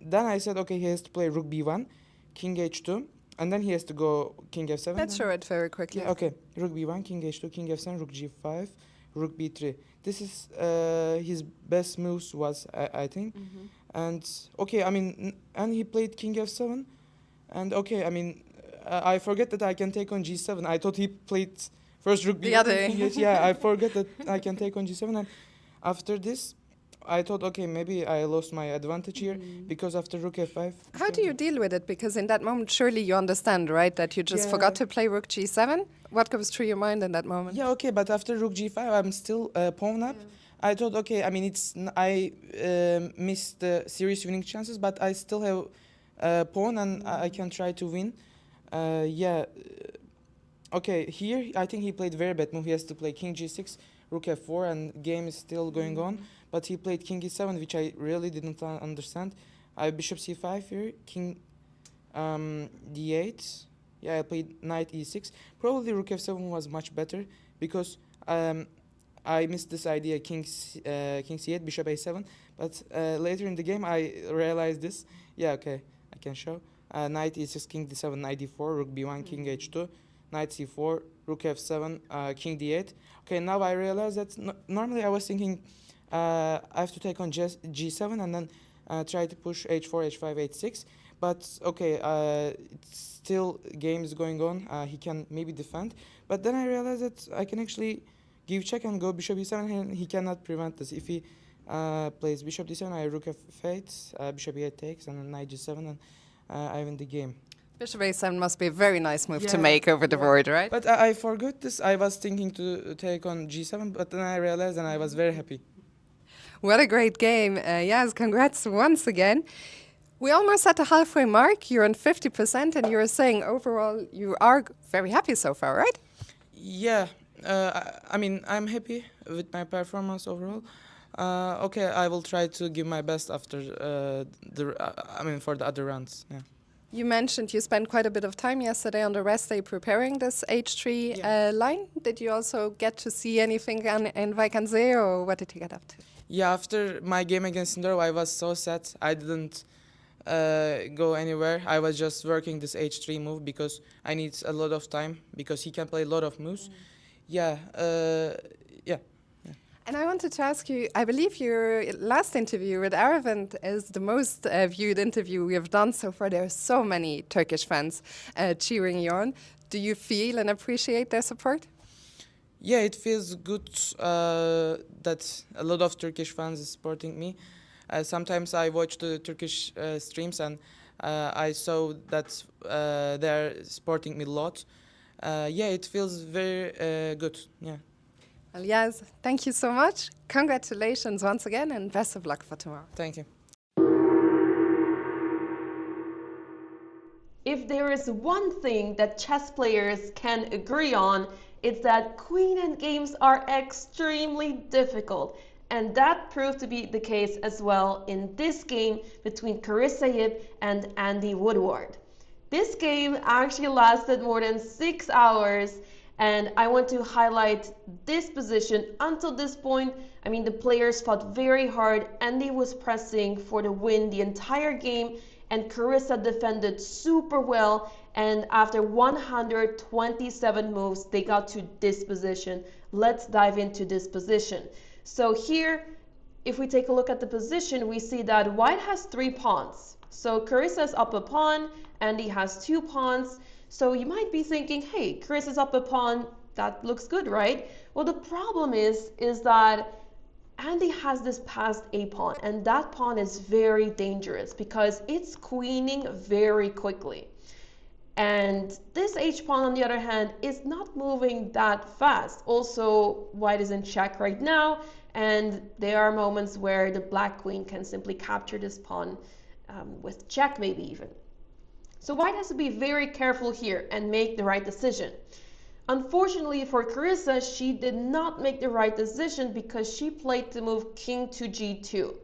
Then I said, okay, he has to play rook b1, king h2. And then he has to go king f7. Let's show it very quickly. Yeah, okay. Rook b1, king h2, king f7, rook g5, rook b3. This is his best moves was, I think. And okay, I mean, and he played king f7. And okay, I mean, I forget that I can take on g7. I thought he played first rook b1. Yeah, I forget that I can take on g7. And after this, I thought, okay, maybe I lost my advantage here because after rook f5. How do you deal with it? Because in that moment, surely you understand, right, that you just forgot to play rook g7? What goes through your mind in that moment? Yeah, okay, but after rook g5, I'm still pawn up. I thought, okay, I mean, I missed the series winning chances, but I still have pawn and I can try to win. Okay, here I think he played very bad move. He has to play king g6, rook f4, and game is still going on. But he played king e7, which I really didn't understand. I have bishop c5 here, king d8. Yeah, I played knight e6. Probably rook f7 was much better because I missed this idea, king c8, bishop a7. But later in the game, I realized this. Yeah, okay, I can show. Knight e6, king d7, knight d4, rook b1, king h2, knight c4, rook f7, king d8. Okay, now I realize that normally I was thinking I have to take on g7 and then try to push h4, h5, h6. But okay, it's still game is going on. He can maybe defend. But then I realized that I can actually give check and go bishop e7 and he cannot prevent this. If he plays bishop d7, I rook f8, bishop e8 takes, and then knight g7, and I win the game. Bishop a7 must be a very nice move to make over the board, right? But I forgot this. I was thinking to take on g7, but then I realized and I was very happy. What a great game. Yes, congrats once again. We almost at the halfway mark. You're on 50% and you're saying overall you are very happy so far, right? Yeah, I mean, I'm happy with my performance overall. Okay, I will try to give my best after for the other rounds. Yeah. You mentioned you spent quite a bit of time yesterday on the rest day preparing this H3 line. Did you also get to see anything in Wijk aan Zee, or what did you get up to? Yeah, after my game against Sindarov, I was so sad. I didn't go anywhere. I was just working this H3 move because I need a lot of time because he can play a lot of moves. Yeah. And I wanted to ask you, I believe your last interview with Aravind is the most viewed interview we have done so far. There are so many Turkish fans cheering you on. Do you feel and appreciate their support? Yeah, it feels good that a lot of Turkish fans are supporting me. Sometimes I watch the Turkish streams and I saw that they're supporting me a lot. Yeah, it feels very good. Yeah. Well, yes, thank you so much. Congratulations once again and best of luck for tomorrow. Thank you. If there is one thing that chess players can agree on, it's that queen endgames are extremely difficult And that proved to be the case as well in this game between Carissa Yip and Andy Woodward. This game actually lasted more than 6 hours, and I want to highlight this position. Until this point, I mean, the players fought very hard. Andy was pressing for the win the entire game, and Carissa defended super well. And after 127 moves, they got to this position. Let's dive into this position. So here, if we take a look at the position, we see that White has 3 pawns. So Carissa's up a pawn, Andy has 2 pawns. So you might be thinking, hey, Carissa's up a pawn, that looks good, right? Well, the problem is that Andy has this passed a pawn, and that pawn is very dangerous because it's queening very quickly. And this h-pawn, on the other hand, is not moving that fast. Also, White is in check right now, and there are moments where the black queen can simply capture this pawn with check maybe even. So White has to be very careful here and make the right decision. Unfortunately for Carissa, she did not make the right decision because she played the move king to g2,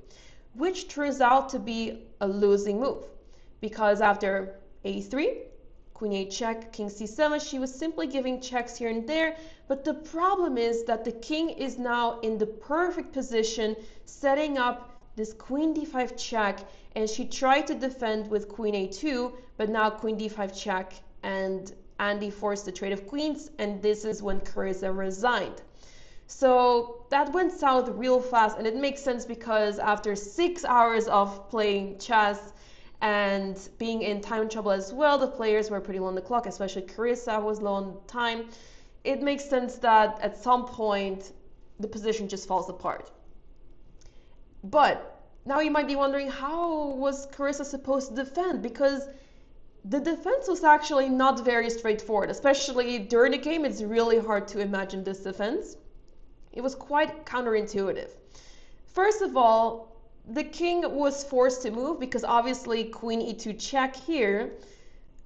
which turns out to be a losing move. Because after a3, queen a check, king c7, she was simply giving checks here and there, but the problem is that the king is now in the perfect position, setting up this queen d5 check, and she tried to defend with queen a2, but now queen d5 check, and Andy forced the trade of queens, and this is when Carissa resigned. So that went south real fast, and it makes sense because after 6 hours of playing chess and being in time trouble as well, the players were pretty low on the clock, especially Carissa was low on time. It makes sense that at some point the position just falls apart. But now you might be wondering, how was Carissa supposed to defend? Because the defense was actually not very straightforward, especially during the game. It's really hard to imagine this defense. It was quite counterintuitive. First of all, the king was forced to move because obviously queen e2 check here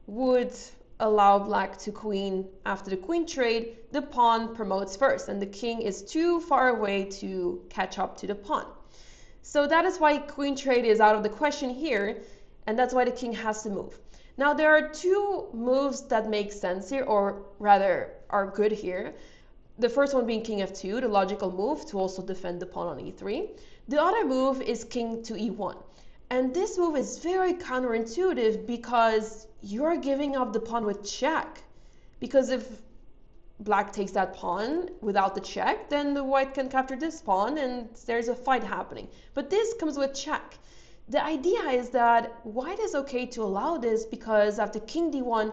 would allow black to queen after the queen trade. The pawn promotes first, and the king is too far away to catch up to the pawn. So that is why queen trade is out of the question here, and that's why the king has to move. Now there are 2 moves that make sense here, or rather are good here. The first one being king f2, the logical move to also defend the pawn on e3. The other move is king to e1. And this move is very counterintuitive because you're giving up the pawn with check. Because if black takes that pawn without the check, then the white can capture this pawn and there's a fight happening. But this comes with check. The idea is that white is okay to allow this because after king d1,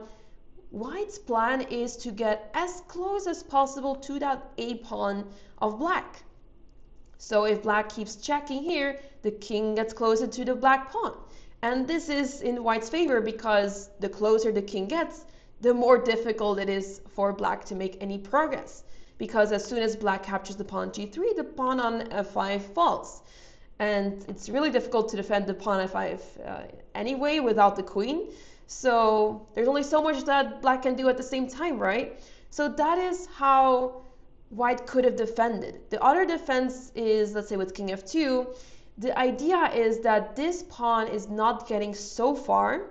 white's plan is to get as close as possible to that a pawn of black. So if black keeps checking here, the king gets closer to the black pawn. And this is in white's favor because the closer the king gets, the more difficult it is for black to make any progress. Because as soon as black captures the pawn g3, the pawn on f5 falls. And it's really difficult to defend the pawn f5 anyway without the queen. So there's only so much that black can do at the same time, right? So that is how white could have defended. The other defense is, let's say with king f2, the idea is that this pawn is not getting so far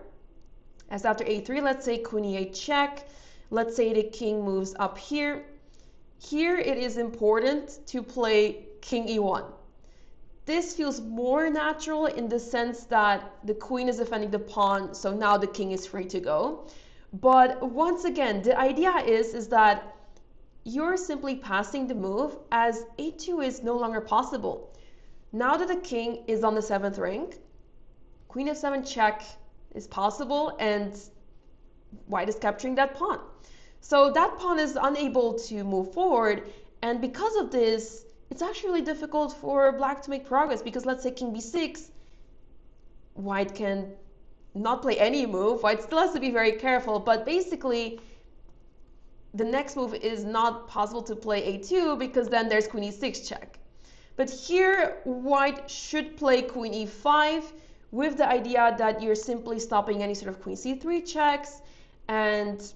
as after a3, let's say queen e8 check, let's say the king moves up here. Here it is important to play king e1. This feels more natural in the sense that the queen is defending the pawn, so now the king is free to go. But once again, the idea is that you're simply passing the move as a2 is no longer possible. Now that the king is on the 7th rank, queen f7 check is possible and white is capturing that pawn. So that pawn is unable to move forward, and because of this, it's actually really difficult for black to make progress because let's say king b6, white can not play any move. White still has to be very careful, but basically the next move is not possible to play a2 because then there's queen e6 check. But here white should play queen e5 with the idea that you're simply stopping any sort of queen c3 checks and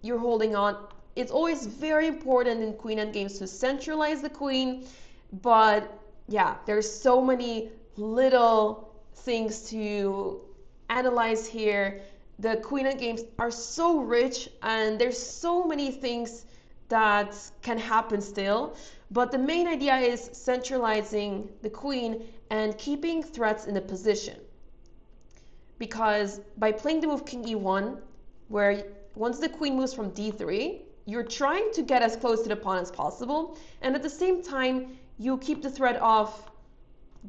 you're holding on. It's always very important in queen endgames to centralize the queen, but yeah, there's so many little things to analyze here. The Queen Endgames are so rich, and there's so many things that can happen still. But the main idea is centralizing the queen and keeping threats in a position. Because by playing the move King E1, where once the queen moves from D3, you're trying to get as close to the pawn as possible, and at the same time, you keep the threat of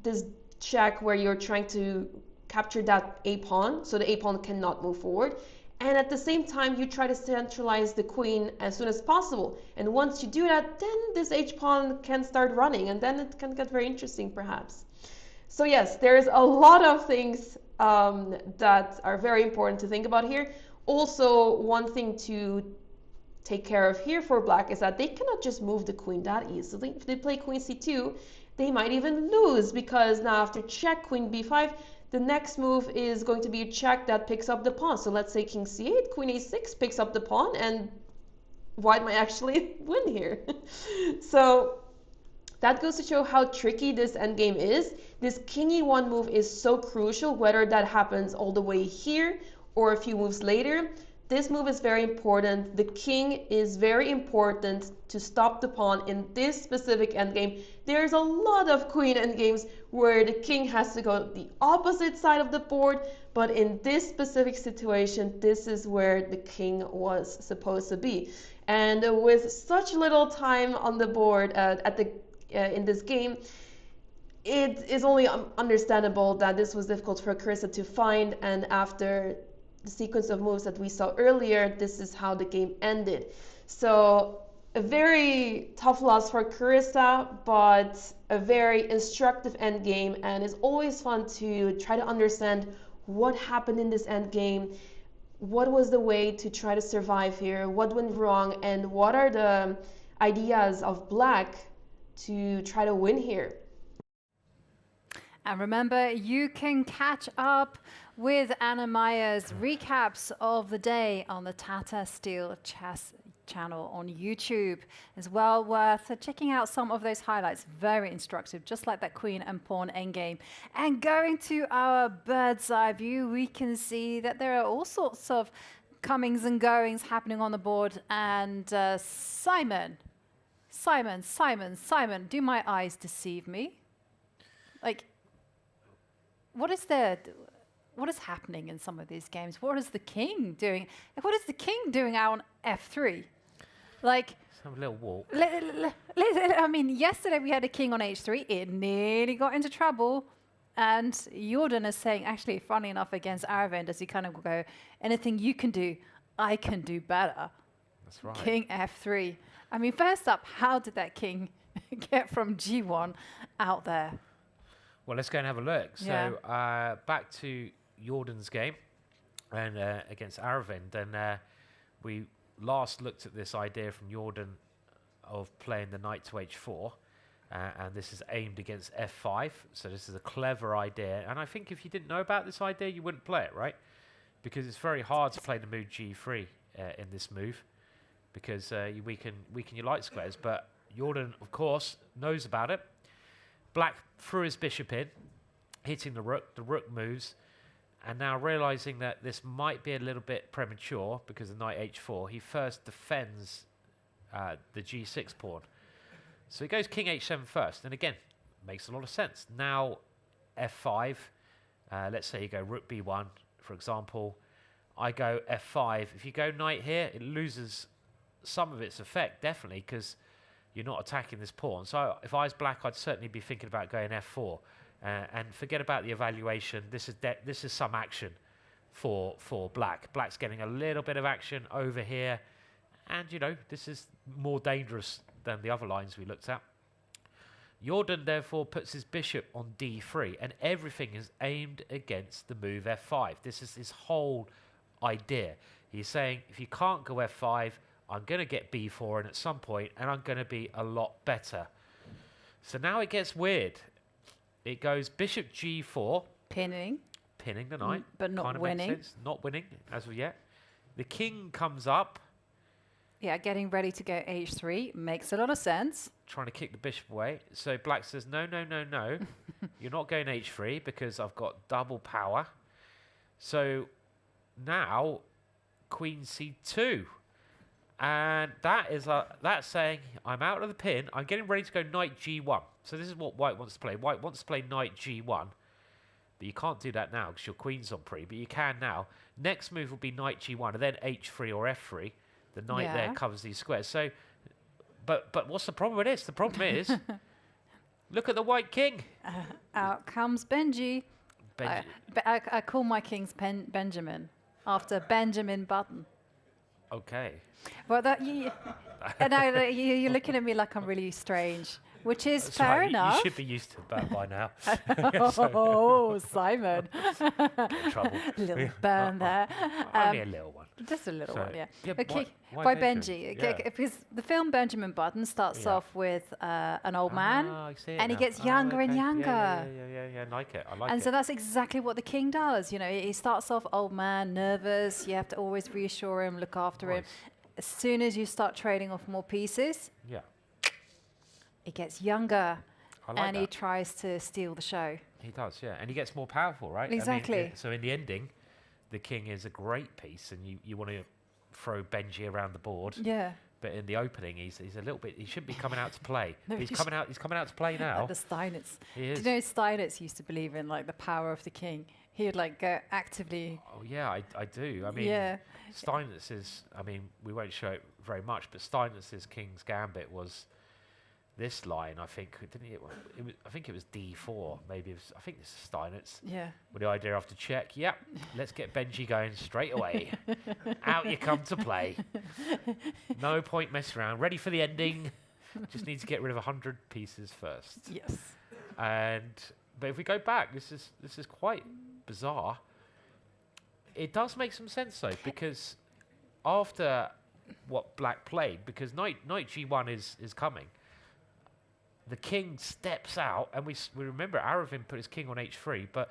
this check where you're trying to capture that A pawn, so the A pawn cannot move forward. And at the same time, you try to centralize the queen as soon as possible. And once you do that, then this H pawn can start running, and then it can get very interesting, perhaps. So yes, there's a lot of things that are very important to think about here. Also, one thing to take care of here for black is that they cannot just move the queen that easily. If they play queen c2, they might even lose, because now after check, queen b5, the next move is going to be a check that picks up the pawn. So let's say king c8, queen a6 picks up the pawn, and white might actually win here. So that goes to show how tricky this endgame is. This king e1 move is so crucial, whether that happens all the way here or a few moves later. This move is very important. The king is very important to stop the pawn in this specific endgame. There's a lot of queen endgames where the king has to go the opposite side of the board, but in this specific situation, this is where the king was supposed to be. And with such little time on the board in this game, it is only understandable that this was difficult for Carissa to find, and after the sequence of moves that we saw earlier, this is how the game ended. So a very tough loss for Carissa, but a very instructive endgame, and it's always fun to try to understand what happened in this endgame, what was the way to try to survive here, what went wrong, and what are the ideas of black to try to win here. And remember, you can catch up with Anna Meyer's recaps of the day on the Tata Steel Chess channel on YouTube. It's well worth checking out some of those highlights. Very instructive, just like that queen and pawn endgame. And going to our bird's eye view, we can see that there are all sorts of comings and goings happening on the board. And Simon, do my eyes deceive me? Like, what is happening in some of these games? What is the king doing? What is the king doing out on f3? Like, some little walk. I mean, yesterday we had a king on h3. It nearly got into trouble. And Jordan is saying, actually, funny enough, against Aravind, does he kind of go, anything you can do, I can do better. That's right. King f3. I mean, first up, how did that king get from g1 out there? Well, let's go and have a look. Yeah. So back to Jordan's game and against Aravind, and we last looked at this idea from Jordan of playing the knight to h4, and this is aimed against f5. So this is a clever idea, and I think if you didn't know about this idea, you wouldn't play it, right? Because it's very hard to play the move g3 in this move, because you weaken your light squares. But Jordan, of course, knows about it. Black threw his bishop in, hitting the rook moves, and now realizing that this might be a little bit premature because of knight h4, he first defends the g6 pawn. So he goes king h7 first, and again, makes a lot of sense. Now f5, let's say you go rook b1, for example. I go f5. If you go knight here, it loses some of its effect, definitely, because you're not attacking this pawn. So if I was black, I'd certainly be thinking about going f4 and forget about the evaluation. This is some action for black. Black's getting a little bit of action over here, and you know, this is more dangerous than the other lines we looked at. Jordan therefore puts his bishop on d3, and everything is aimed against the move f5. This is his whole idea. He's saying, if you can't go f5, I'm going to get b4 in at some point, and I'm going to be a lot better. So now it gets weird. It goes bishop g4. Pinning the knight. But not kind of winning. Makes sense. Not winning as of yet. The king comes up. Yeah, getting ready to go h3 makes a lot of sense. trying to kick the bishop away. So black says, no, no, no, no. You're not going h3 because I've got double power. So now queen c2. And that's saying I'm out of the pin. I'm getting ready to go knight g1. So this is what white wants to play. White wants to play knight g1. But you can't do that now because your queen's on pre. But you can now. Next move will be knight g1 and then h3 or f3. The knight there covers these squares. So, but what's the problem with this? The problem is, look at the white king. Out comes Benji. I call my kings Benjamin after Benjamin Button. Okay. Well, you're looking at me like I'm really strange, which is fair enough. You should be used to that by now. Oh, Simon. Trouble. Little burn there. Only a little one. Just a little one, yeah. Yeah, Okay, why Benji. Yeah. Because the film Benjamin Button starts off with an old man, and he gets younger and younger. Yeah, I like it. And so that's exactly what the king does. You know, he starts off old man, nervous. You have to always reassure him, look after him. As soon as you start trading off more pieces, he gets younger, and he tries to steal the show. He does, yeah. And he gets more powerful, right? Exactly. I mean, so in the ending, the king is a great piece, and you want to throw Benji around the board. Yeah. But in the opening, he's a little bit. He shouldn't be coming out to play. No, he's coming out. He's coming out to play now. Like the Steinitz. He is. Do you know Steinitz used to believe in like the power of the king? He would like go actively. Oh yeah, I do. I mean, Steinitz is. I mean, we won't show it very much, but Steinitz's King's Gambit was this line. I think didn't it? I think it was D4. Maybe it was. I think this is Steinitz. Yeah. With the idea after check. Yep. Let's get Benji going straight away. Out you come to play. No point messing around. Ready for the ending. Just need to get rid of 100 pieces first. Yes. But if we go back, this is quite bizarre. It does make some sense though, because after what black played, because knight g1 is coming, the king steps out, and we remember Aravind put his king on h3, but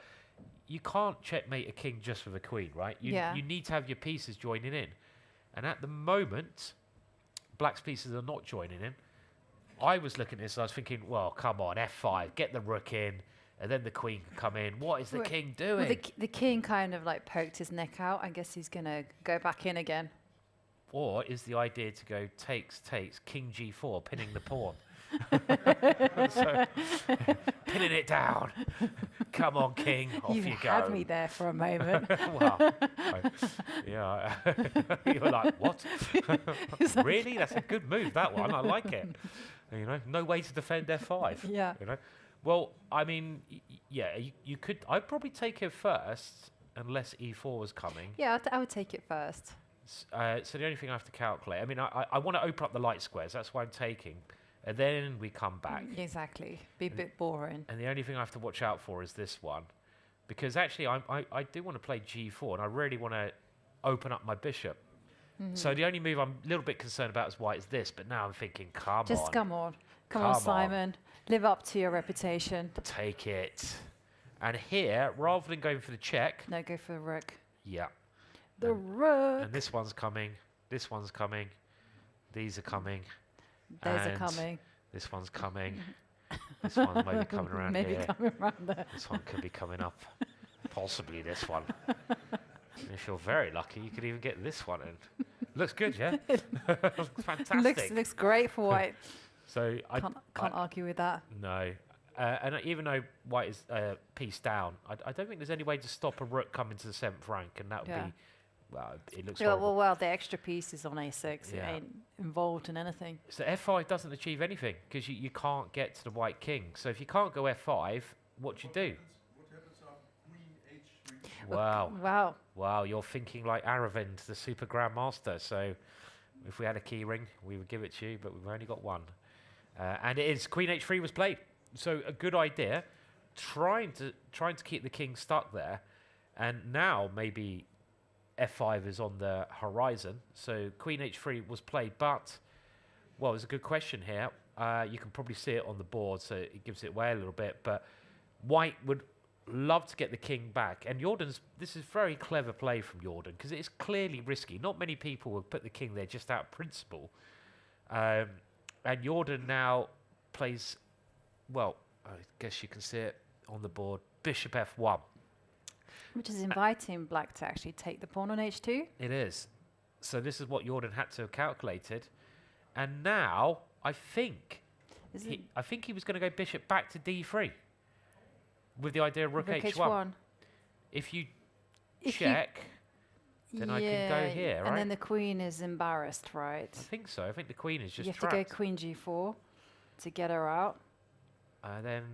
you can't checkmate a king just with a queen, right? You need to have your pieces joining in, and at the moment, black's pieces are not joining in. I was looking at this, and I was thinking, well, come on, f5, get the rook in, and then the queen can come in. What is the king doing? Well, the king kind of like poked his neck out. I guess he's going to go back in again. Or is the idea to go takes, king g4, pinning the pawn? So, pinning it down. Come on, king, off you go. You had me there for a moment. Well, yeah. You were like, what? Really? That's a good move, that one. I like it. You know, no way to defend f5. Yeah. You know. Well, I mean, you could. I'd probably take it first, unless e4 was coming. Yeah, I would take it first. So the only thing I have to calculate. I mean, I want to open up the light squares. That's why I'm taking. And then we come back. Exactly. Be a bit boring. And the only thing I have to watch out for is this one. Because actually, I do want to play g4, and I really want to open up my bishop. Mm-hmm. So the only move I'm a little bit concerned about is white is this, but now I'm thinking, come on. Just come on. Come on, Simon. Live up to your reputation. Take it. And here, rather than going for the check... No, go for the rook. Yeah. The rook. And this one's coming. This one's coming. These are coming. Those are coming. This one's coming. This one's maybe coming around maybe here. Coming around there. This one could be coming up. Possibly this one. And if you're very lucky, you could even get this one in. Looks good, yeah? Looks fantastic. Looks great for white. So can't argue with that. No. And even though white is piece down, I don't think there's any way to stop a rook coming to the 7th rank, and that would be... Well, it looks horrible. Well, the extra pieces on a6 it ain't involved in anything. So f5 doesn't achieve anything because you can't get to the white king. So if you can't go f5, what do you do? Wow. Wow, you're thinking like Aravind, the super grandmaster. So if we had a key ring, we would give it to you, but we've only got one. And it is queen h3 was played. So a good idea, trying to keep the king stuck there, and now maybe f5 is on the horizon. So queen h3 was played, but well, there's a good question here. You can probably see it on the board, so it gives it away a little bit. But white would love to get the king back. And this is very clever play from Jordan, because it's clearly risky. Not many people would put the king there just out of principle. And Jordan now plays, well, I guess you can see it on the board, bishop f1. Which is inviting black to actually take the pawn on h2. It is. So this is what Jordan had to have calculated. And now, I think he was going to go bishop back to d3 with the idea of rook h1. If you check, then I can go here, right? And then the queen is embarrassed, right? I think so. I think the queen is just You have trapped. to go queen g4 to get her out. Then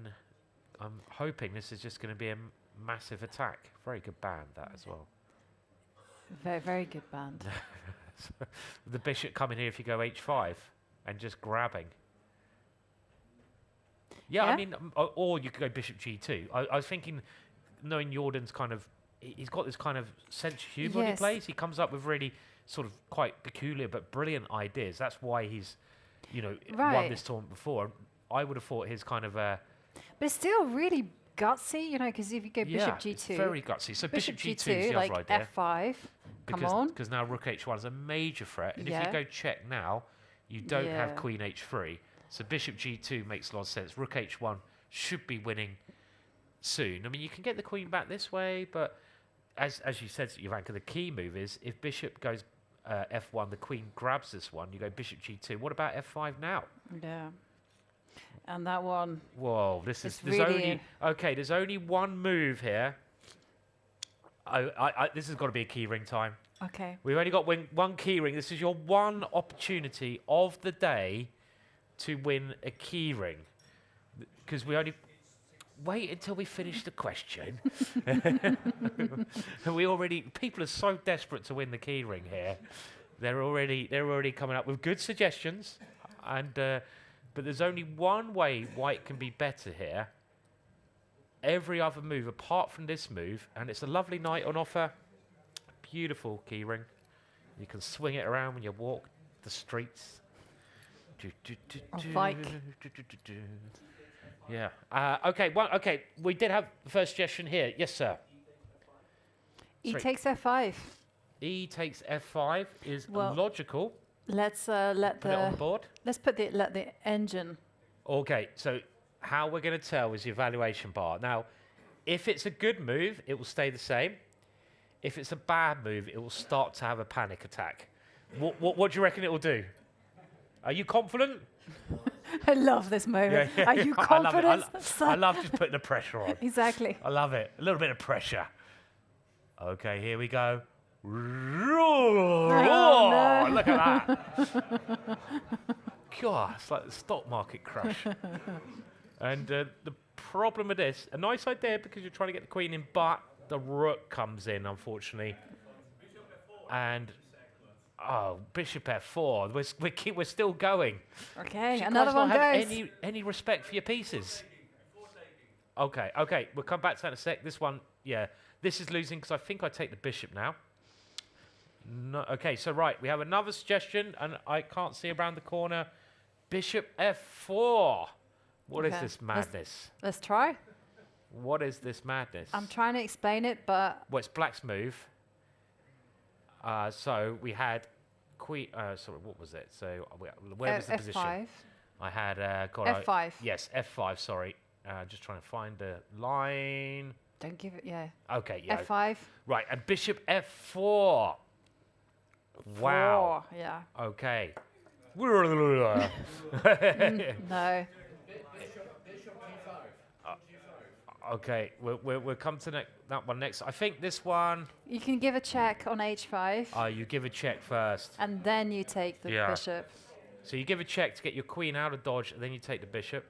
I'm hoping this is just going to be a massive attack. Very good band, that as well. Very, very good band. So the bishop coming here if you go h5 and just grabbing. Yeah, I mean, or you could go bishop g2. I was thinking, knowing Jordan's kind of, he's got this kind of sense of humour when he plays. He comes up with really sort of quite peculiar but brilliant ideas. That's why he's, won this tournament before. I would have thought his kind of... but it's still really gutsy, because if you go bishop g2... it's very gutsy. So bishop g2 is the like other idea. f5, come on. Because now rook h1 is a major threat. And if you go check now, you don't have queen h3. So bishop g2 makes a lot of sense. Rook h1 should be winning soon. I mean, you can get the queen back this way, but as you said, Ivanka, the key move is if bishop goes f1, the queen grabs this one. You go bishop g2. What about f5 now? Yeah. And that one... Whoa, there's really there's only one move here. This has got to be a key ring time. Okay. We've only got one key ring. This is your one opportunity of the day to win a key ring, because we only wait until we finish the question. People are so desperate to win the key ring here. They're already coming up with good suggestions, and but there's only one way White can be better here. Every other move apart from this move, and it's a lovely night on offer. Beautiful key ring. You can swing it around when you walk the streets. Wijk. Yeah. Okay. We did have the first suggestion here. Yes, sir. E takes f5. E takes f5 is logical. Let's put it on the board. Let's let the engine. Okay. So how we're going to tell is the evaluation bar. Now, if it's a good move, it will stay the same. If it's a bad move, it will start to have a panic attack. What do you reckon it will do? Are you confident? I love this moment. Yeah. Are you confident? I love just putting the pressure on. Exactly. I love it. A little bit of pressure. Okay, here we go. Oh, no. Look at that. God, it's like the stock market crash. And the problem with this, a nice idea because you're trying to get the queen in, but the rook comes in, unfortunately. And... oh, bishop f4. We're still going. Okay, you another guys one not goes. have any respect for your pieces. Okay. We'll come back to that in a sec. This one, this is losing because I think I take the bishop now. No, okay, so right, we have another suggestion, and I can't see around the corner. Bishop f4. What is this madness? Let's try. What is this madness? I'm trying to explain it, but... well, it's black's move. So we had queen. Sorry, what was it? So where was the position? F5. I had F5. Yes, F5. Sorry, just trying to find the line. Don't give it. Yeah. Okay. Yeah. F5. Right, and bishop F4. Wow. 4, yeah. Okay. No. Okay, we'll come to that one next. I think this one... you can give a check on h5. You give a check first. And then you take the bishop. So you give a check to get your queen out of dodge, and then you take the bishop.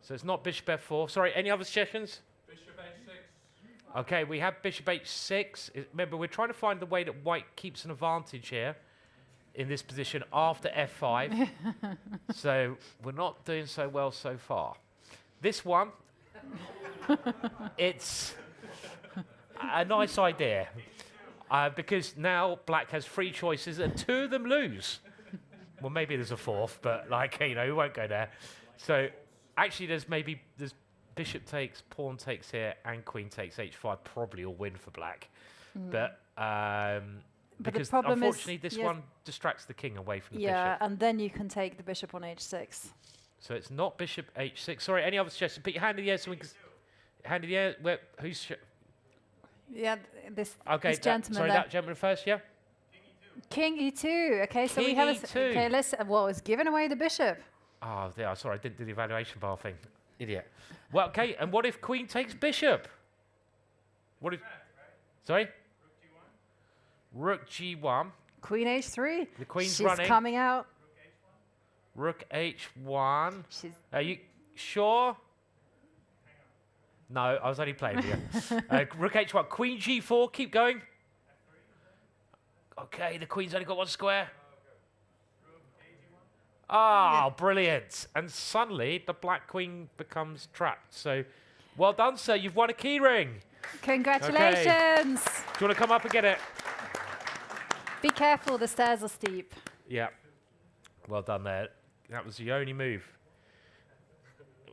So it's not bishop f4. Sorry, any other suggestions? Bishop h6. Okay, we have bishop h6. Remember, we're trying to find the way that White keeps an advantage here in this position after f5. So we're not doing so well so far. This one... it's a nice idea because now black has 3 choices and 2 of them lose. Well, maybe there's a 4th, but we won't go there. So actually there's bishop takes, pawn takes here, and queen takes h5 probably all win for black. But because problem is, unfortunately this one distracts the king away from the yeah, bishop. and then you can take the bishop on h6. So it's not bishop h6. Sorry, any other suggestions? Put your hand in the air so we can... Hand in the air. Where, who's... Yeah, this gentleman sorry, there. that gentleman first, yeah? King e2. Okay, so we King have E2. okay, let's... Well, it's giving away the bishop. Oh, yeah, sorry, I didn't do the evaluation bar thing. Idiot. Well, okay, and what if queen takes bishop? What if... Sorry? Rook g1. Queen h3. The queen's She's running. coming out. Rook h1. Are you sure? No, I was only playing with you. Rook h1. Queen g4. Keep going. Okay, the queen's only got one square. Ah, brilliant. And suddenly, the black queen becomes trapped. So, well done, sir. You've won a key ring. Congratulations. Okay. Do you want to come up and get it? Be careful, the stairs are steep. Yeah. Well done there. That was the only move.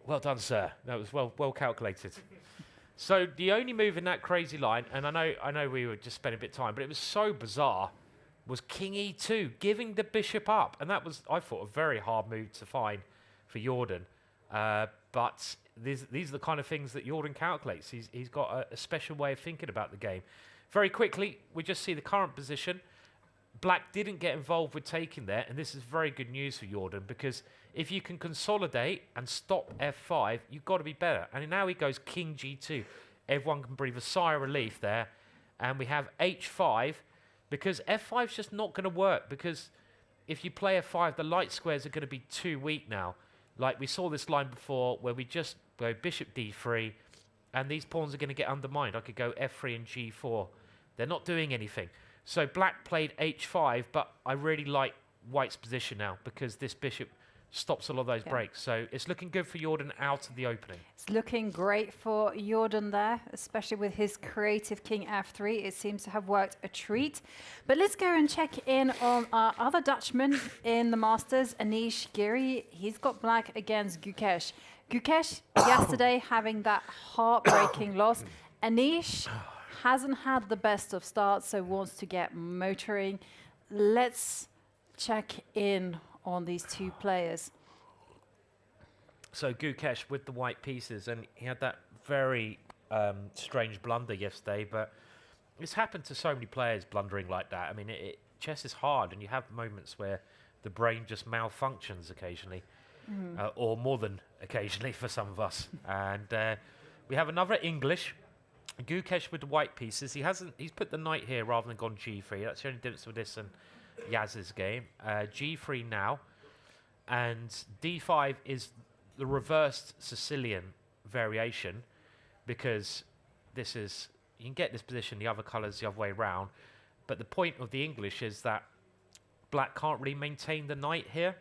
Well done, sir. That was well calculated. So the only move in that crazy line, and I know we were just spending a bit of time, but it was so bizarre, was king e2, giving the bishop up. And that was, I thought, a very hard move to find for Jordan. But these are the kind of things that Jordan calculates. He's got a special way of thinking about the game. Very quickly, we just see the current position. Black didn't get involved with taking there, and this is very good news for Jordan, because if you can consolidate and stop f5, you've got to be better. And now he goes king g2. Everyone can breathe a sigh of relief there. And we have h5, because f5 is just not going to work, because if you play f5, the light squares are going to be too weak now. Like we saw this line before, where we just go bishop d3, and these pawns are going to get undermined. I could go f3 and g4. They're not doing anything. So black played h5, but I really like white's position now, because this bishop stops a lot of those breaks. So it's looking good for Jordan out of the opening. It's looking great for Jordan there, especially with his creative king f3. It seems to have worked a treat. But let's go and check in on our other Dutchman in the Masters, Anish Giri. He's got black against Gukesh. Gukesh yesterday having that heartbreaking loss. Anish hasn't had the best of starts, so wants to get motoring. Let's check in on these two players. So Gukesh with the white pieces, and he had that very strange blunder yesterday, but it's happened to so many players blundering like that. I mean, chess is hard, and you have moments where the brain just malfunctions occasionally, or more than occasionally for some of us. And we have another English, Gukesh with the white pieces. He's put the knight here rather than gone g3. That's the only difference with this and Yaz's game. g3 now, and d5 is the reversed Sicilian variation, because this is, you can get this position the other colours the other way around, but the point of the English is that black can't really maintain the knight here,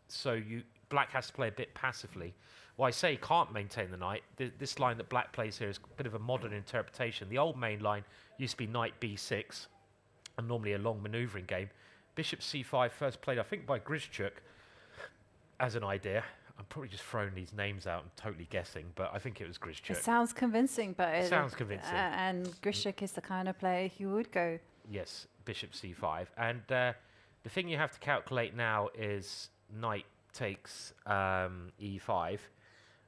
so black has to play a bit passively. Well, I say can't maintain the knight. This line that black plays here is a bit of a modern interpretation. The old main line used to be knight b6, and normally a long manoeuvring game. Bishop c5 first played, I think, by Grishchuk as an idea. I'm probably just throwing these names out and totally guessing, but I think it was Grishchuk. It sounds convincing, but it sounds convincing. And Grishchuk is the kind of player who would go. Yes, bishop c5. And the thing you have to calculate now is knight takes e5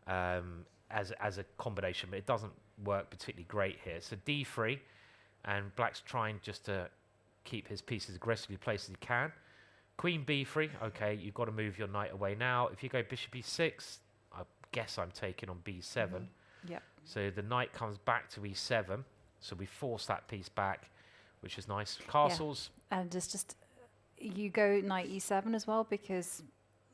as a combination, but it doesn't work particularly great here. So d3, and black's trying just to keep his pieces aggressively placed as he can. Queen b3, okay, you've got to move your knight away now. If you go bishop e6, I guess I'm taking on b7. Yep. So the knight comes back to e7, so we force that piece back, which is nice. Castles. Yeah. And it's just, you go knight e7 as well, because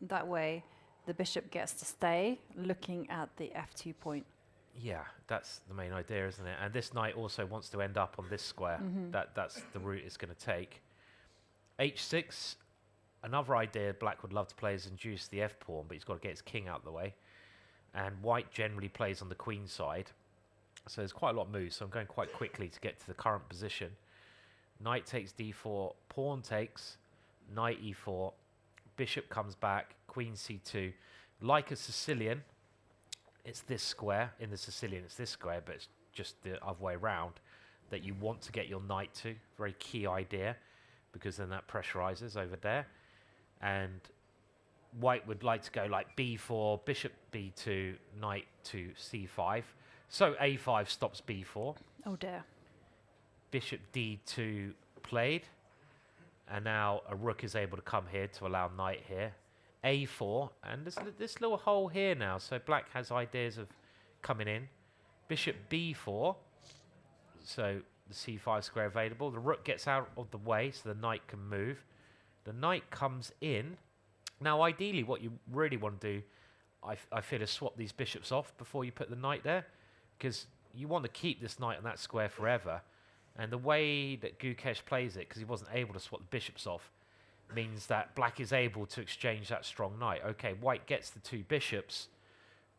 that way the bishop gets to stay looking at the f2 point. Yeah, that's the main idea, isn't it? And this knight also wants to end up on this square. That's the route it's going to take. h6, another idea black would love to play is induce the f-pawn, but he's got to get his king out of the way. And white generally plays on the queen side. So there's quite a lot of moves, so I'm going quite quickly to get to the current position. Knight takes d4, pawn takes, knight e4, bishop comes back, queen c2. Like a Sicilian, it's this square. In the Sicilian, it's this square, but it's just the other way around that you want to get your knight to. Very key idea, because then that pressurizes over there. And white would like to go like b4, bishop b2, knight to c5. So a5 stops b4. Oh dear. Bishop d2 played. And now a rook is able to come here to allow knight here. a4, and there's this little hole here now, so black has ideas of coming in. Bishop b4, so the c5 square available. The rook gets out of the way, so the knight can move. The knight comes in. Now, ideally, what you really want to do, I feel, is swap these bishops off before you put the knight there, because you want to keep this knight on that square forever. And the way that Gukesh plays it, because he wasn't able to swap the bishops off, means that black is able to exchange that strong knight. Okay, white gets the two bishops,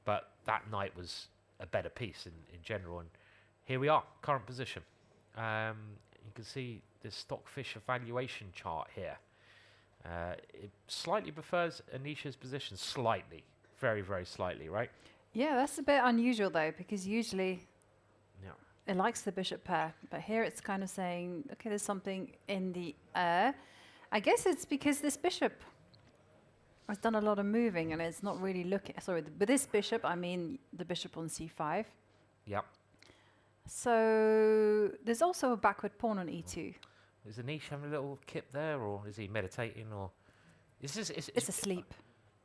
but that knight was a better piece in general. And here we are, current position. You can see the Stockfish evaluation chart here. It slightly prefers Anisha's position, slightly, very, very slightly, right? Yeah, that's a bit unusual though, because usually it likes the bishop pair, but here it's kind of saying, okay, there's something in the air. I guess it's because this bishop has done a lot of moving and it's not really looking. Sorry, with this bishop, I mean the bishop on c5. Yep. So there's also a backward pawn on e2. Is Anish having a little kip there, or is he meditating, or is this? It's asleep.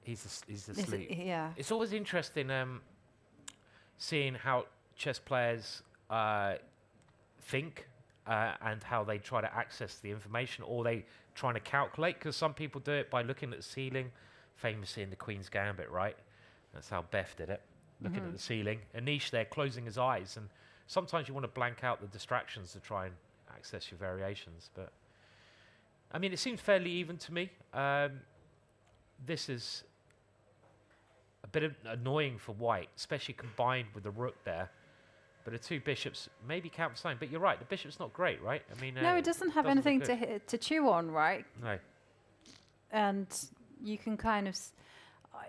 He's asleep. Yeah. It's always interesting seeing how chess players think and how they try to access the information, or they trying to calculate, because some people do it by looking at the ceiling, famously in the Queen's Gambit, right? That's how Beth did it, looking at the ceiling. Anish there closing his eyes, and sometimes you want to blank out the distractions to try and access your variations. But I mean, it seems fairly even to me. This is a bit annoying for white, especially combined with the rook there. But the two bishops maybe count the same. But you're right, the bishop's not great, right? I mean, no, it doesn't have anything to chew on, right? No. And you can kind of,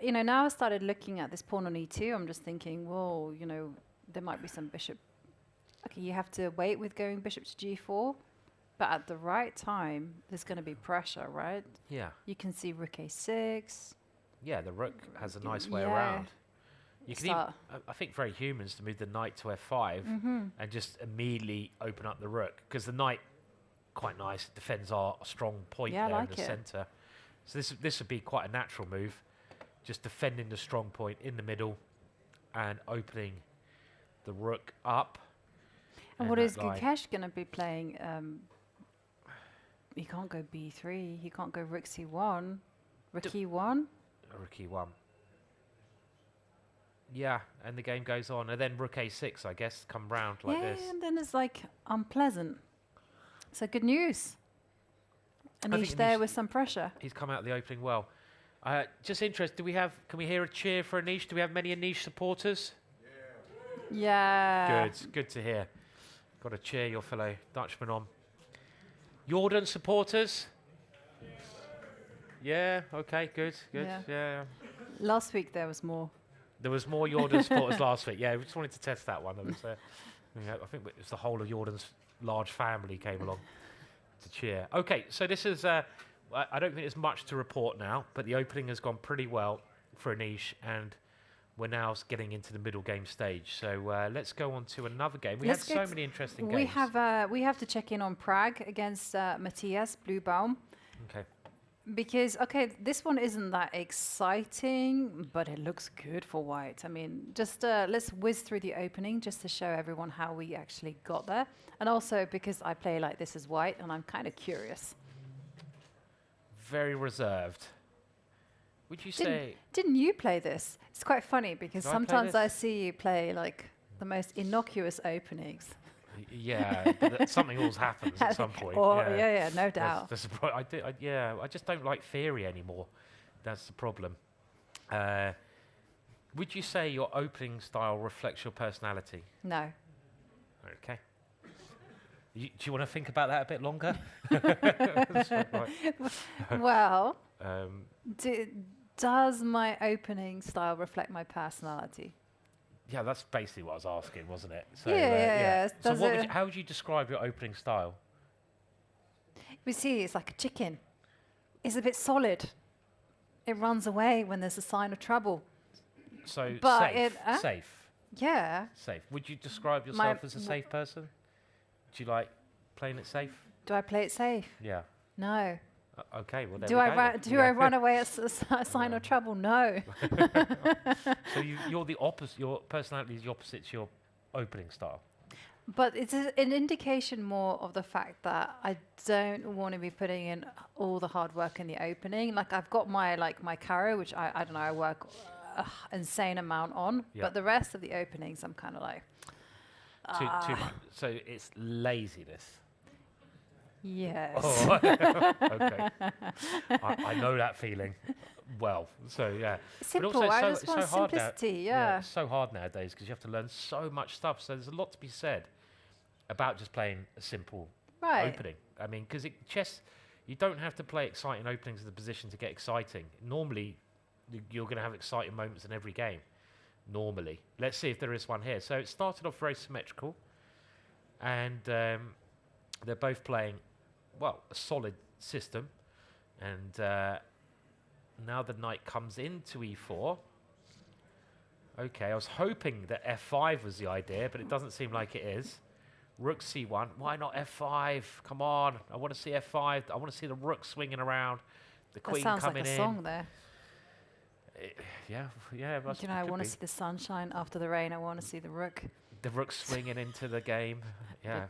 now I started looking at this pawn on e2. I'm just thinking, whoa, there might be some bishop. Okay, you have to wait with going bishop to g4, but at the right time, there's going to be pressure, right? Yeah. You can see rook a6. Yeah, the rook has a nice way around. You can even, I think, very humans to move the knight to f5 and just immediately open up the rook, because the knight, quite nice, defends our strong point there in the center. So this would be quite a natural move, just defending the strong point in the middle and opening the rook up. And what is Gukesh going to be playing? He can't go b3. He can't go rook c1. Rook e1. Rook e1. Yeah, and the game goes on. And then rook a6, I guess, come round like this. Yeah, and then it's like unpleasant. So good news. Anish there with some pressure. He's come out of the opening well. Just interested, can we hear a cheer for Anish? Do we have many Anish supporters? Yeah. Good to hear. Got to cheer your fellow Dutchman on. Jordan supporters? Yeah, okay, good. Yeah. Last week there was more. There was more Jordan supporters last week. Yeah, we just wanted to test that one. I think it was the whole of Jordan's large family came along to cheer. Okay, so this is, I don't think there's much to report now, but the opening has gone pretty well for Anish, and we're now getting into the middle game stage. So let's go on to another game. We had so many interesting games. We have to check in on Prague against Matthias Bluebaum. Okay. Because, this one isn't that exciting, but it looks good for white. I mean, just let's whiz through the opening just to show everyone how we actually got there. And also because I play like this as white, and I'm kind of curious. Very reserved. Would you say... Didn't you play this? It's quite funny because sometimes I see you play like the most innocuous openings. Yeah, but something always happens at some point. Yeah, no doubt. I just don't like theory anymore. That's the problem. Would you say your opening style reflects your personality? No. Okay. Do you want to think about that a bit longer? Well, does my opening style reflect my personality? Yeah, that's basically what I was asking, wasn't it? So, Yeah. So Does how would you describe your opening style? We see it's like a chicken. It's a bit solid. It runs away when there's a sign of trouble. So But safe. Safe. Yeah. Safe. Would you describe yourself as a safe person? Do you like playing it safe? Do I play it safe? Yeah. No. Okay. Well, there Do we I go then. do I run away at a sign of trouble? No. So you're the opposite. Your personality is the opposite to your opening style. But it's an indication more of the fact that I don't want to be putting in all the hard work in the opening. Like I've got my carry, which I don't know, I work insane amount on. Yeah. But the rest of the openings, I'm kind of like Too much. So it's laziness. Yes. Oh, okay. I know that feeling well. So yeah. Simple. But also I just want hard now. simplicity. Yeah. It's so hard nowadays because you have to learn so much stuff. So there's a lot to be said about just playing a simple opening. I mean, because chess, you don't have to play exciting openings in the position to get exciting. Normally, you're going to have exciting moments in every game. Normally. Let's see if there is one here. So it started off very symmetrical. And they're both playing, well, a solid system. And now the knight comes into e4. Okay, I was hoping that f5 was the idea, but it doesn't seem like it is. Rook c1. Why not f5? Come on. I want to see f5. I want to see the rook swinging around. The queen coming in. That sounds like a song there. Yeah. You know, I want to see the sunshine after the rain. I want to see the rook. The rook swinging into the game. Yeah.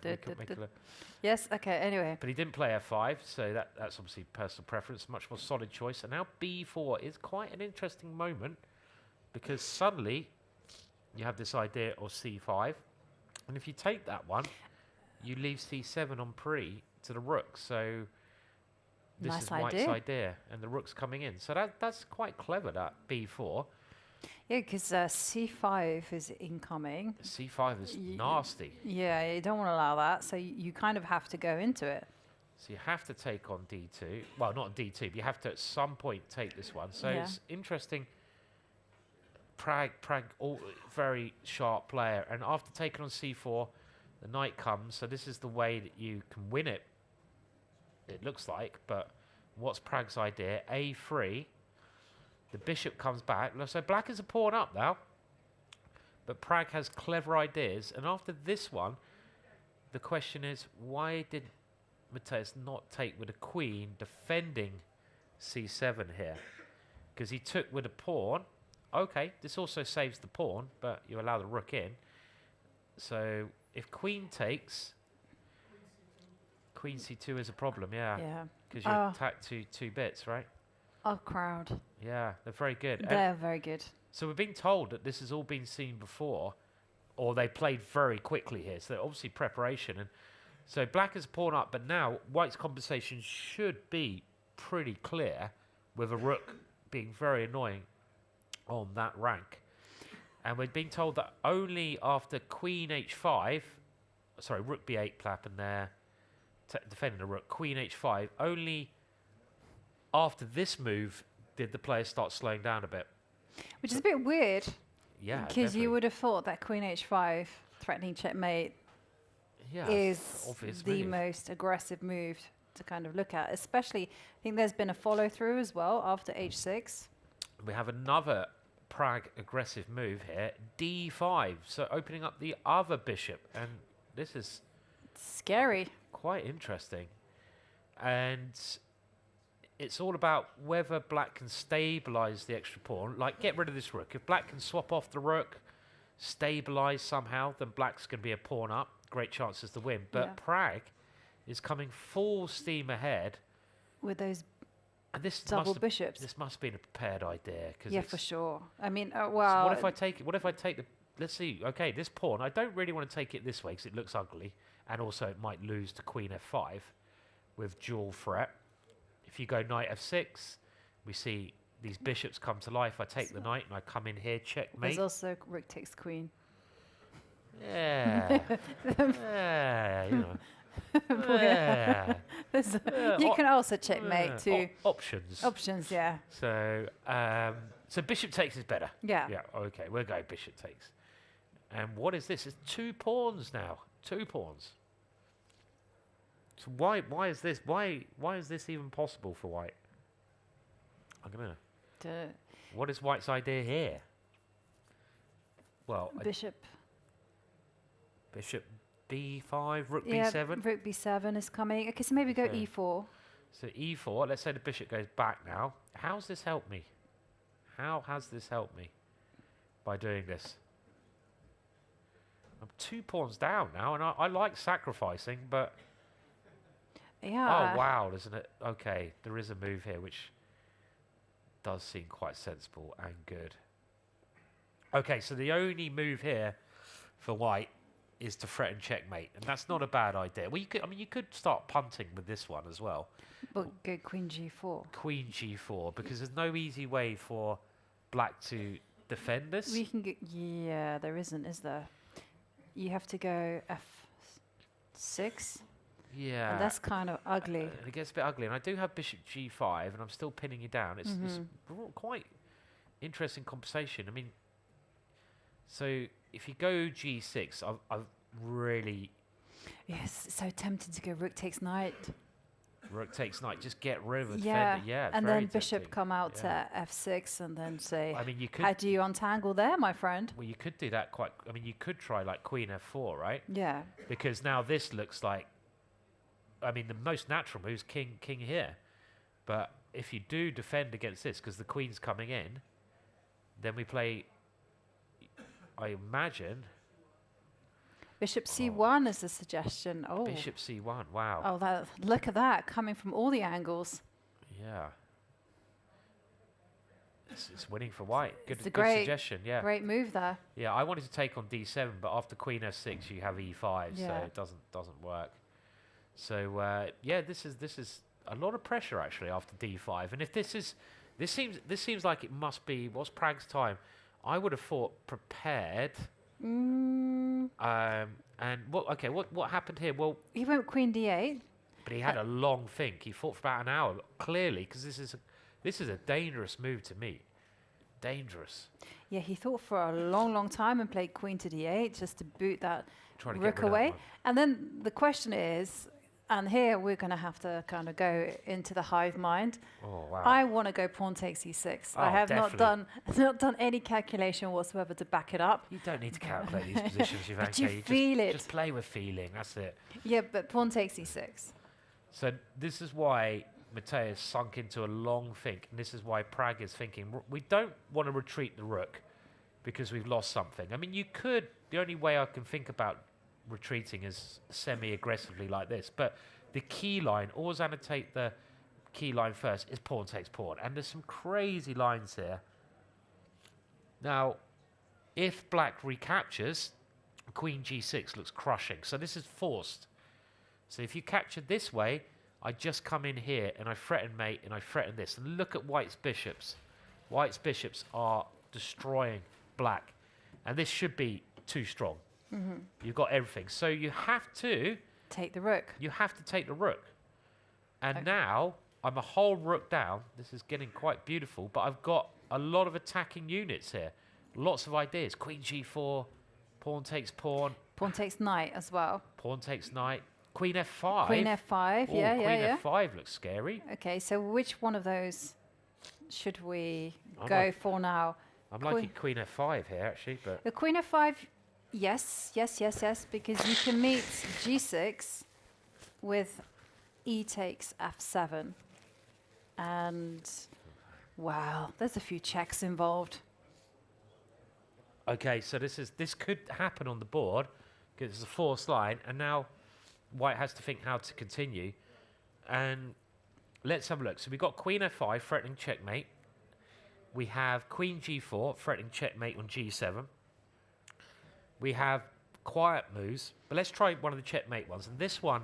Yes, okay, anyway. But he didn't play f5, so that's obviously personal preference. Much more solid choice. And now b4 is quite an interesting moment because suddenly you have this idea of c5. And if you take that one, you leave c7 on pre to the rook. So this is White's idea. And the rook's coming in. So that's quite clever, that b4. Yeah, because c5 is incoming. c5 is nasty. Yeah, you don't want to allow that. So you kind of have to go into it. So you have to take on d2. Well, not on d2, but you have to at some point take this one. So it's interesting. Pragg, very sharp player. And after taking on c4, the knight comes. So this is the way that you can win it, it looks like. But what's Pragg's idea? a3. The bishop comes back. So black is a pawn up now. But Pragg has clever ideas. And after this one, the question is, why did Mateus not take with a queen defending c7 here? Because he took with a pawn. Okay, this also saves the pawn, but you allow the rook in. So if queen takes, queen c2 is a problem, yeah. Because you attack two bits, right? Our crowd. Yeah, they're very good. They're very good. So we're being told that this has all been seen before, or they played very quickly here. So obviously preparation. And so black is a pawn up, but now White's compensation should be pretty clear, with a rook being very annoying on that rank. And we're being told that only after queen h5, sorry, rook b8 Plappen there, defending the rook, queen h5, only after this move did the player start slowing down a bit. Which is a bit weird. Yeah, because you would have thought that queen h5, threatening checkmate, is the most aggressive move to kind of look at. Especially, I think there's been a follow-through as well after h6. We have another Pragg aggressive move here, d5. So opening up the other bishop. And this is scary. Quite interesting. And it's all about whether black can stabilize the extra pawn, like get rid of this rook. If black can swap off the rook, stabilize somehow, then black's going to be a pawn up. Great chances to win. But Pragg is coming full steam ahead. With those this double bishops. This must have been a prepared idea. Yeah, for sure. I mean, well... So what if I take it? What if I take the... Let's see. Okay, this pawn, I don't really want to take it this way because it looks ugly. And also it might lose to queen f5 with dual threat. If you go knight f6, we see these bishops come to life. I take the knight and I come in here, checkmate. There's also rook takes queen. Yeah. Yeah, you know. Yeah. You can also checkmate too. Options. Options, yeah. So, so bishop takes is better. Yeah. Yeah. Okay, we'll go bishop takes. And what is this? It's 2 pawns now. 2 pawns. So why is this even possible for White? I'm gonna. What is White's idea here? Well, Bishop b5, rook yeah, b7. rook b7 is coming. Okay, so maybe go Okay. e4. So e4. Let's say the bishop goes back now. How's this helped me? How has this helped me by doing this? I'm 2 pawns down now, and I like sacrificing, but yeah. oh wow, isn't it? Okay, there is a move here which does seem quite sensible and good. Okay, so the only move here for White is to threaten checkmate, and that's not a bad idea. Well, you could start punting with this one as well. But go queen g4. Queen g4, because there's no easy way for Black to defend this. We can get, yeah, there isn't, is there? You have to go f6. Yeah. And that's kind of ugly. It gets a bit ugly, and I do have bishop g5, and I'm still pinning you down. It's quite interesting conversation. I mean, so if you go g6, I've really... Yes, it's so tempting to go rook takes knight. Rook takes knight, just get rid of the Yeah, defender. Yeah, and very then bishop tempting. come out to f6 and then say, I mean, you could... how do you untangle there, my friend? Well, you could do that quite... I mean, you could try like queen f4, right? Yeah. Because now this looks like... I mean, the most natural move is king here. But if you do defend against this, because the queen's coming in, then we play... I imagine... Bishop c1 is a suggestion. Oh. Bishop c1, wow. Oh, look at that, coming from all the angles. Yeah. It's winning for White. It's a good great suggestion, yeah. Great move there. Yeah, I wanted to take on d7, but after queen f6, you have e5, so Yeah. it doesn't work. So yeah, this is a lot of pressure actually after d5, and if this seems like it must be what's Prag's time. I would have thought prepared. And what happened here? Well, he went queen d8. But he had a long think. He fought for about an hour, clearly, because this is a dangerous move to me. Dangerous. Yeah, he thought for a long, long time and played queen to d8 just to boot that Trying to rook get rid of away. that one. And then the question is, and here we're going to have to kind of go into the hive mind. Oh wow! I want to go pawn takes e6. I have not done any calculation whatsoever to back it up. You don't need to calculate these positions, Ivanka. But you feel it. Just play with feeling. That's it. Yeah, but pawn takes e6. So this is why Matej sunk into a long think, and this is why Prag is thinking we don't want to retreat the rook because we've lost something. I mean, you could. The only way I can think about retreating is semi-aggressively like this, but the key line, always annotate the key line first, is pawn takes pawn, and there's some crazy lines here. Now, if Black recaptures, queen g6 looks crushing, so this is forced. So if you capture this way, I just come in here and I threaten mate and I threaten this, and look at White's bishops. White's bishops are destroying Black, and this should be too strong. You've got everything. So you have to... Take the rook. You have to take the rook. And now, I'm a whole rook down. This is getting quite beautiful, but I've got a lot of attacking units here. Lots of ideas. Queen g4, pawn takes pawn. Pawn takes knight as well. Pawn takes knight. Queen f5. Queen f5, yeah. Queen f5 looks scary. Okay, so which one of those should we go for now? I'm liking queen f5 here, actually, but... The queen f5... Yes, because you can meet g6 with e takes f7. And, wow, there's a few checks involved. Okay, so this could happen on the board, because it's a forced line, and now White has to think how to continue. And let's have a look. So we've got queen f5, threatening checkmate. We have queen g4, threatening checkmate on g7. We have quiet moves, but let's try one of the checkmate ones. And this one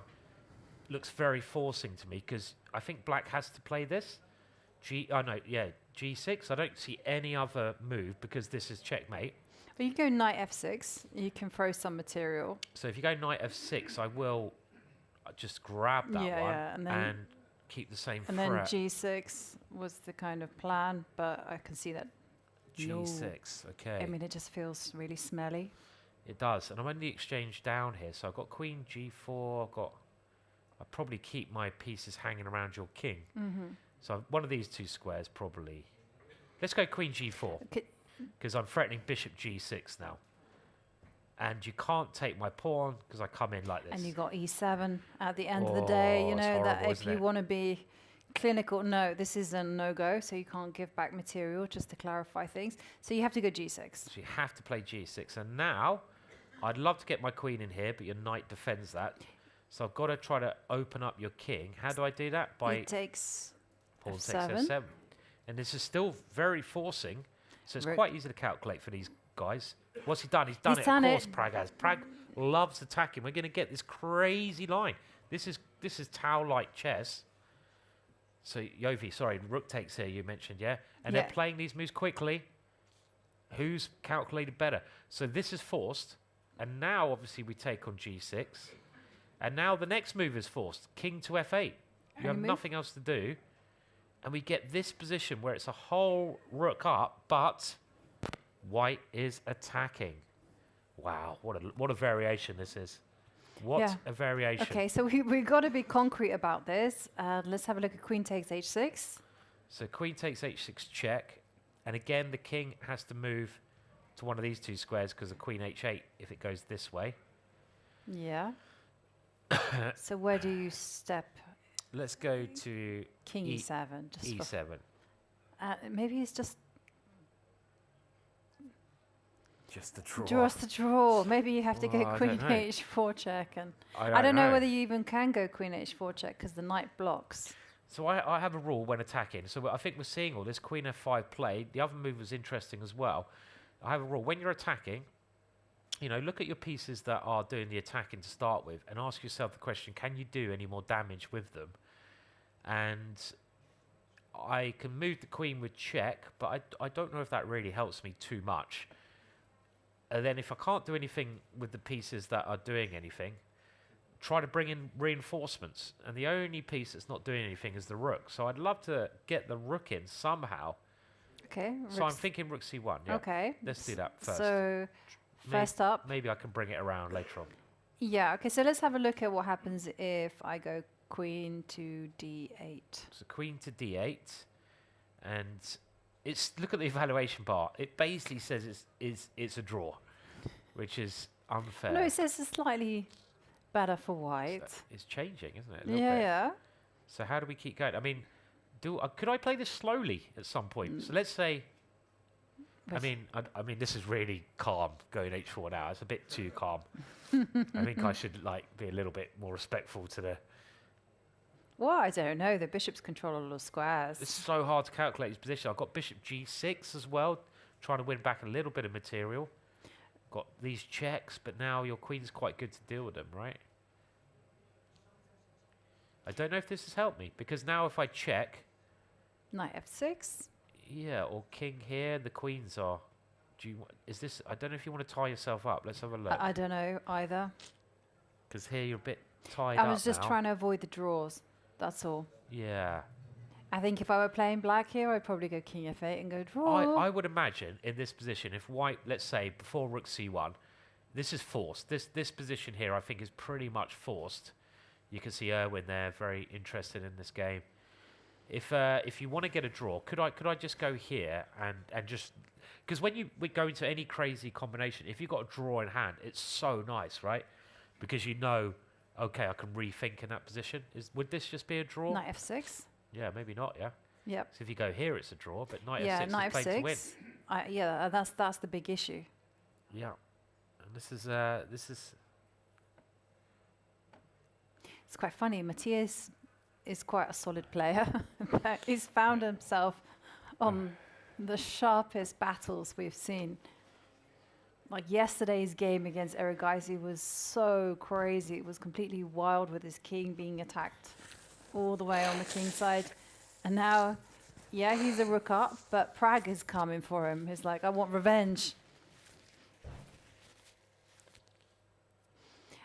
looks very forcing to me because I think Black has to play this. G6. I don't see any other move because this is checkmate. But you go knight f6, you can throw some material. So if you go knight f6, I will just grab that one and keep the same and threat. then g6 was the kind of plan, but I can see that. G6, okay. I mean, it just feels really smelly. It does, and I'm on the exchange down here, so I've got queen g4, I'll probably keep my pieces hanging around your king. So one of these two squares probably. Let's go queen g4, because I'm threatening bishop g6 now. And you can't take my pawn, because I come in like this. And you got e7 at the end of the day, you it's know, that horrible, if isn't you it? want to be clinical, no, this is a no-go, so you can't give back material, just to clarify things. So you have to go g6. So you have to play g6. And now, I'd love to get my queen in here, but your knight defends that. So I've got to try to open up your king. How do I do that? By It takes pawn takes f7. f7. And this is still very forcing, so it's quite easy to calculate for these guys. What's he done? He's done it, of course, Prag has. Prag loves attacking. We're going to get this crazy line. This is Tau-like chess. So, Yovi, sorry, rook takes here, you mentioned, yeah? And they're playing these moves quickly. Who's calculated better? So this is forced. And now, obviously, we take on g6. And now the next move is forced. King to f8. You have nothing else to do. And we get this position where it's a whole rook up, but white is attacking. Wow, what a variation this is. What a variation. Okay, so we've got to be concrete about this. Let's have a look at queen takes h6. So queen takes h6 check. And again, the king has to move to one of these two squares because of queen h8 if it goes this way. Yeah. So where do you step? Let's go to King e7. Just e7. Maybe it's just the draw. Just the draw. Maybe you have to Well, go I queen don't know. h4 check. And I don't know know. whether you even can go queen h4 check because the knight blocks. So I have a rule when attacking. So I think we're seeing all this queen f5 play. The other move was interesting as well. I have a rule. When you're attacking, you know, look at your pieces that are doing the attacking to start with and ask yourself the question, can you do any more damage with them? And I can move the queen with check, but I don't know if that really helps me too much. And then if I can't do anything with the pieces that are doing anything, try to bring in reinforcements. And the only piece that's not doing anything is the rook. So I'd love to get the rook in somehow. Okay. So I'm thinking rook c1. Yeah. Okay. Let's do that first. So first up. Maybe I can bring it around later on. Yeah. Okay. So let's have a look at what happens if I go queen to d8. So queen to d8. And look at the evaluation bar. It basically says it's a draw, which is unfair. No, it says it's slightly better for white. So it's changing, isn't it? A little bit. Yeah. So how do we keep going? I mean, could I play this slowly at some point? So let's say, I mean, this is really calm going h4 now. It's a bit too calm. I think I should be a little bit more respectful to the. Well, I don't know. The bishops control all the squares. It's so hard to calculate his position. I've got bishop g6 as well, trying to win back a little bit of material. Got these checks, but now your queen's quite good to deal with them, right? I don't know if this has helped me, because now if I check... Knight f6. Yeah, or king here, the queens are... Is this... I don't know if you want to tie yourself up. Let's have a look. I don't know either. Because here you're a bit tied up I was just now. trying to avoid the draws. That's all. Yeah. I think if I were playing black here, I'd probably go king f8 and go draw. I would imagine in this position, if white, let's say, before rook c1, this is forced. This position here, I think, is pretty much forced. You can see Erwin there, very interested in this game. If you want to get a draw, could I just go here and just... Because when we go into any crazy combination, if you've got a draw in hand, it's so nice, right? Because you know, okay, I can rethink in that position. Would this just be a draw? Knight f6. Yeah, maybe not, yeah? Yep. So if you go here, it's a draw, but knight yeah, f6 knight is played to win. Yeah, that's the big issue. Yeah. And this is... It's quite funny. Matthias is quite a solid player. But he's found himself on the sharpest battles we've seen. Like yesterday's game against Erigaisi was so crazy. It was completely wild with his king being attacked all the way on the king side. And now, yeah, he's a rook up, but Prag is coming for him. He's like, I want revenge.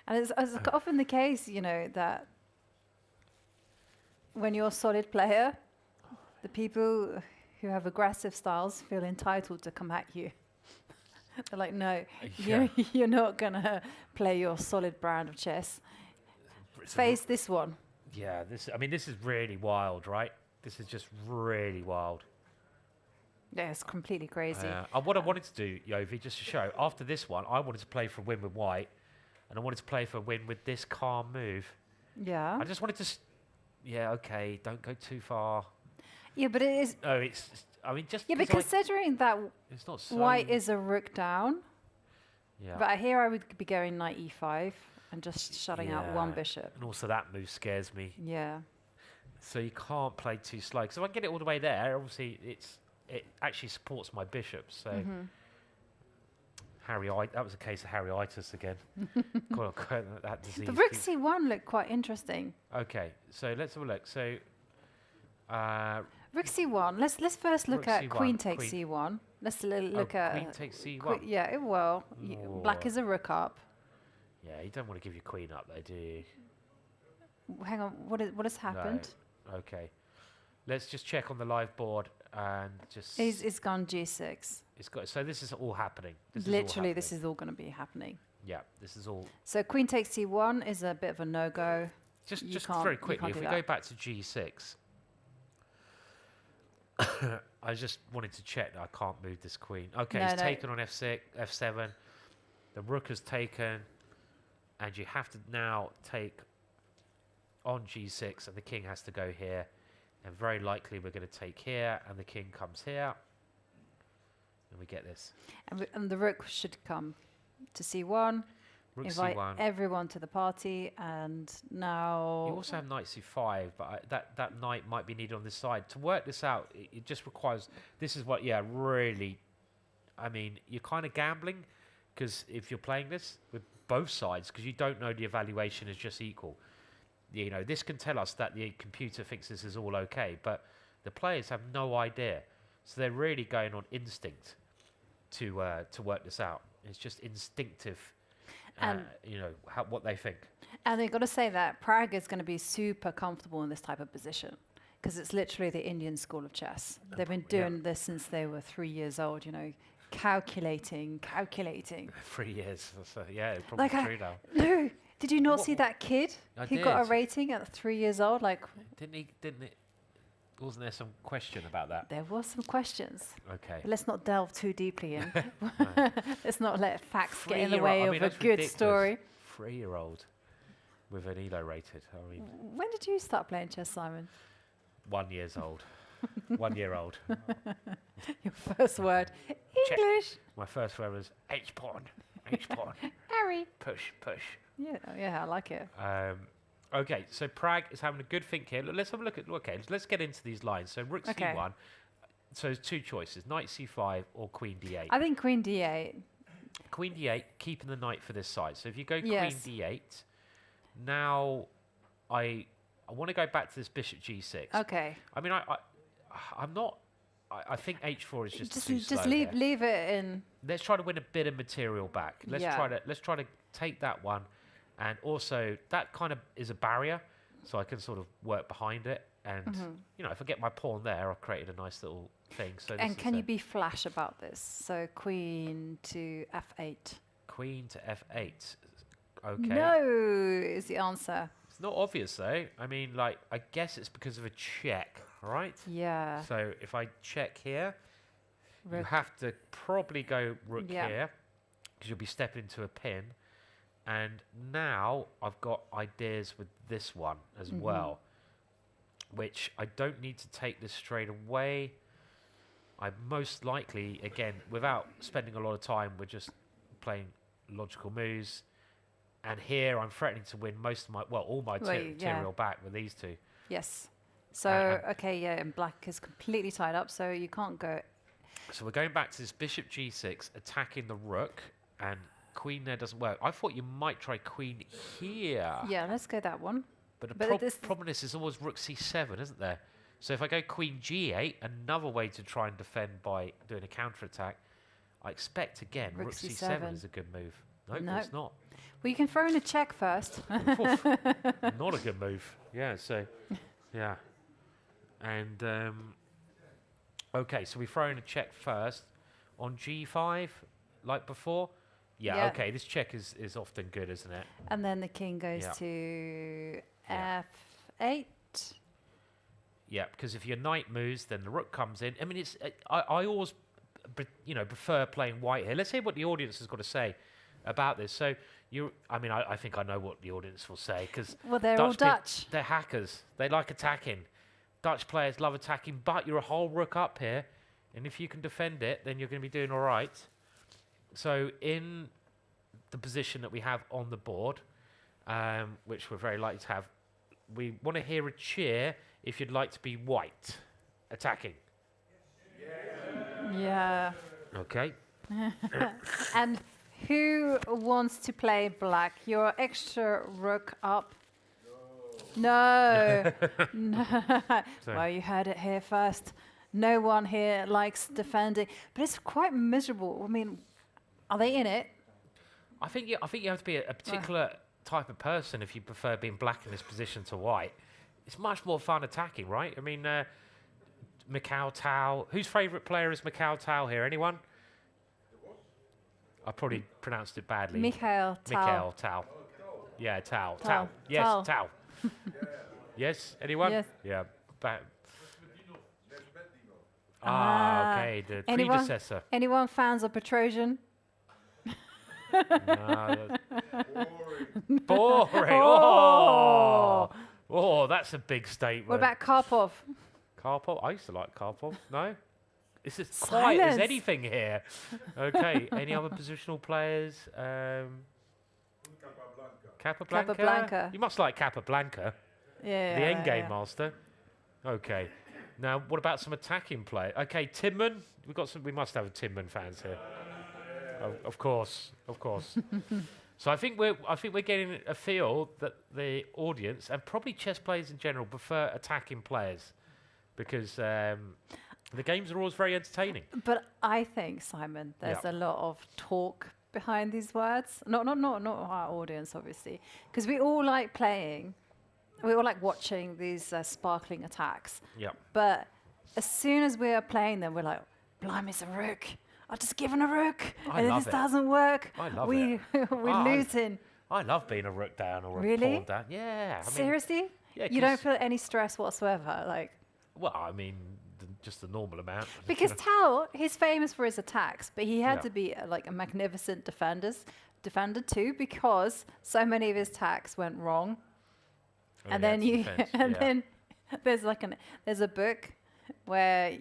And it's often the case, you know, that when you're a solid player, the people who have aggressive styles feel entitled to come at you. They're like, no, Yeah. you're not gonna play your solid brand of chess. Face this one. Yeah, I mean, this is really wild, right? This is just really wild. Yeah, it's completely crazy. What I wanted to do, Yovi, just to show, after this one, I wanted to play for a win with white, and I wanted to play for a win with this calm move. Yeah. I just wanted to... yeah, okay, don't go too far. Yeah, but it is... No, it's... I mean, just... Yeah, but considering that it's not so... white is a rook down, yeah. but here I would be going knight e5 and just shutting out one bishop. And also that move scares me. Yeah. So you can't play too slow. Because if I can get it all the way there, obviously it actually supports my bishop. So that was a case of Harryitis again. God, that disease. The rook c1 looked quite interesting. Okay, so let's have a look. So rook c1. Let's first look Rook at C1, queen takes c1. Let's look at queen takes c1. yeah, it will. Black is a rook up. Yeah, you don't want to give your queen up, though, do you? Hang on, what has happened? No. Okay, let's just check on the live board and just. It's gone g6. It's got. So this is all happening. Literally, this is all going to be happening. Yeah, this is all. So queen takes c1 is a bit of a no-go. Just very quickly, if we go back to g6, I just wanted to check that I can't move this queen. Okay, it's taken on f6, f7. The rook has taken, and you have to now take on g6, and the king has to go here. And very likely we're going to take here, and the king comes here. And we get this. And the rook should come to c1. Rook Invite c1. everyone to the party, and now... You also have knight c5, but that knight might be needed on this side. To work this out, it just requires... This is what, really... I mean, you're kind of gambling, because if you're playing this with both sides, because you don't know the evaluation is just equal. You know, this can tell us that the computer thinks this is all okay, but the players have no idea. So they're really going on instinct to work this out. It's just instinctive, what they think. And they've got to say that Prague is going to be super comfortable in this type of position, because it's literally the Indian school of chess. They've been doing this since they were 3 years old, calculating. 3 years. So, yeah, it's probably true now. No, did you not see that kid who got a did. rating at 3 years old? Wasn't there some question about that? There was some questions. Okay. But let's not delve too deeply in. Let's not let facts get in the 3-year-old, way I of mean, a that's good ridiculous. story. 3-year-old with an ELO rated. I mean, When did you start playing chess, Simon? 1 year old. 1 year old. Your first word, English. My first word was H pawn. H pawn. Harry. Push. Yeah, I like it. Okay, so Prague is having a good think here. Let's have a look at. Okay, let's get into these lines. So rook c1. So there's two choices: knight c5 or queen d8. I think queen d8. Queen d8, keeping the knight for this side. So if you go Yes. queen d8, now I want to go back to this bishop g6. Okay. I mean, I'm not. I think h4 is just too Just slow leave here. it in. Let's try to win a bit of material back. Let's try to take that one, and also that kind of is a barrier, so I can sort of work behind it. And if I get my pawn there, I've created a nice little thing. So And can you be flash about this? So queen to f8. Queen to f8. Okay. No is the answer. It's not obvious though. I mean, I guess it's because of a check, right? Yeah. So if I check here, you Rook. have to probably go rook Yeah. here, because you'll be stepping into a pin. And now I've got ideas with this one as well, which I don't need to take this straight away. I most likely, again, without spending a lot of time, we're just playing logical moves. And here I'm threatening to win most of my, all my material back with these two. Yes. So, and black is completely tied up, so you can't go. So we're going back to this bishop g6, attacking the rook, and queen there doesn't work. I thought you might try queen here. Yeah, let's go that one. But the problem is always rook c7, isn't there? So if I go queen g8, another way to try and defend by doing a counterattack, I expect, again, rook c7 is a good move. No, it's not. Well, you can throw in a check first. Not a good move. Yeah, so, yeah. And, okay, so we throw in a check first. On g5, like before? Yeah, Yeah. okay, this check is often good, isn't it? And then the king goes Yeah. to Yeah. f8. Yeah, because if your knight moves, then the rook comes in. I mean, it's I always, prefer playing white here. Let's hear what the audience has got to say about this. So I think I know what the audience will say because Well, they're all Dutch. They're hackers. They like attacking. Dutch players love attacking, but you're a whole rook up here, and if you can defend it, then you're going to be doing all right. So in the position that we have on the board, which we're very likely to have, we want to hear a cheer if you'd like to be white attacking. Yeah. Okay. And who wants to play black? Your extra rook up. No. No. Well, you heard it here first. No one here likes defending, but it's quite miserable. I mean, are they in it? I think you have to be a particular type of person if you prefer being black in this position to white. It's much more fun attacking, right? I mean, Mikhail Tal. Whose favourite player is Mikhail Tal here? Anyone? I probably pronounced it badly. Mikhail Tal. Mikhail Tal. Yeah, Tal. Tal. Tal. Yes, Tal. Tal. Yes, anyone? Yes. Yeah. Okay, the Anyone? predecessor. Anyone fans of Petrosian? No, boring. Oh, that's a big statement. What about Karpov? Karpov? I used to like Karpov. No? It's as quiet as Silence. anything here. Okay, any other positional players? Capablanca. Capablanca. You must like Capablanca. Yeah. The endgame yeah. master. Okay. Now, what about some attacking play? Okay, Tinman. We must have Tinman fans here. Of course. So I think we're getting a feel that the audience and probably chess players in general prefer attacking players because the games are always very entertaining. But I think, Simon, there's Yeah. a lot of talk behind these words. Not our audience, obviously, because we all like playing. We all like watching these sparkling attacks. Yeah. But as soon as we are playing them, we're like, blimey, it's a rook. I just given a rook. I And if love this it. doesn't work, I love we're losing. I love being a rook down or a Really? pawn down. Yeah. I mean, Seriously? yeah, You don't 'cause- feel any stress whatsoever? Like, well, I mean, just the normal amount. because Tal, he's famous for his attacks, but he had Yeah. to be like a magnificent defender too, because so many of his attacks went wrong. And then then there's a book where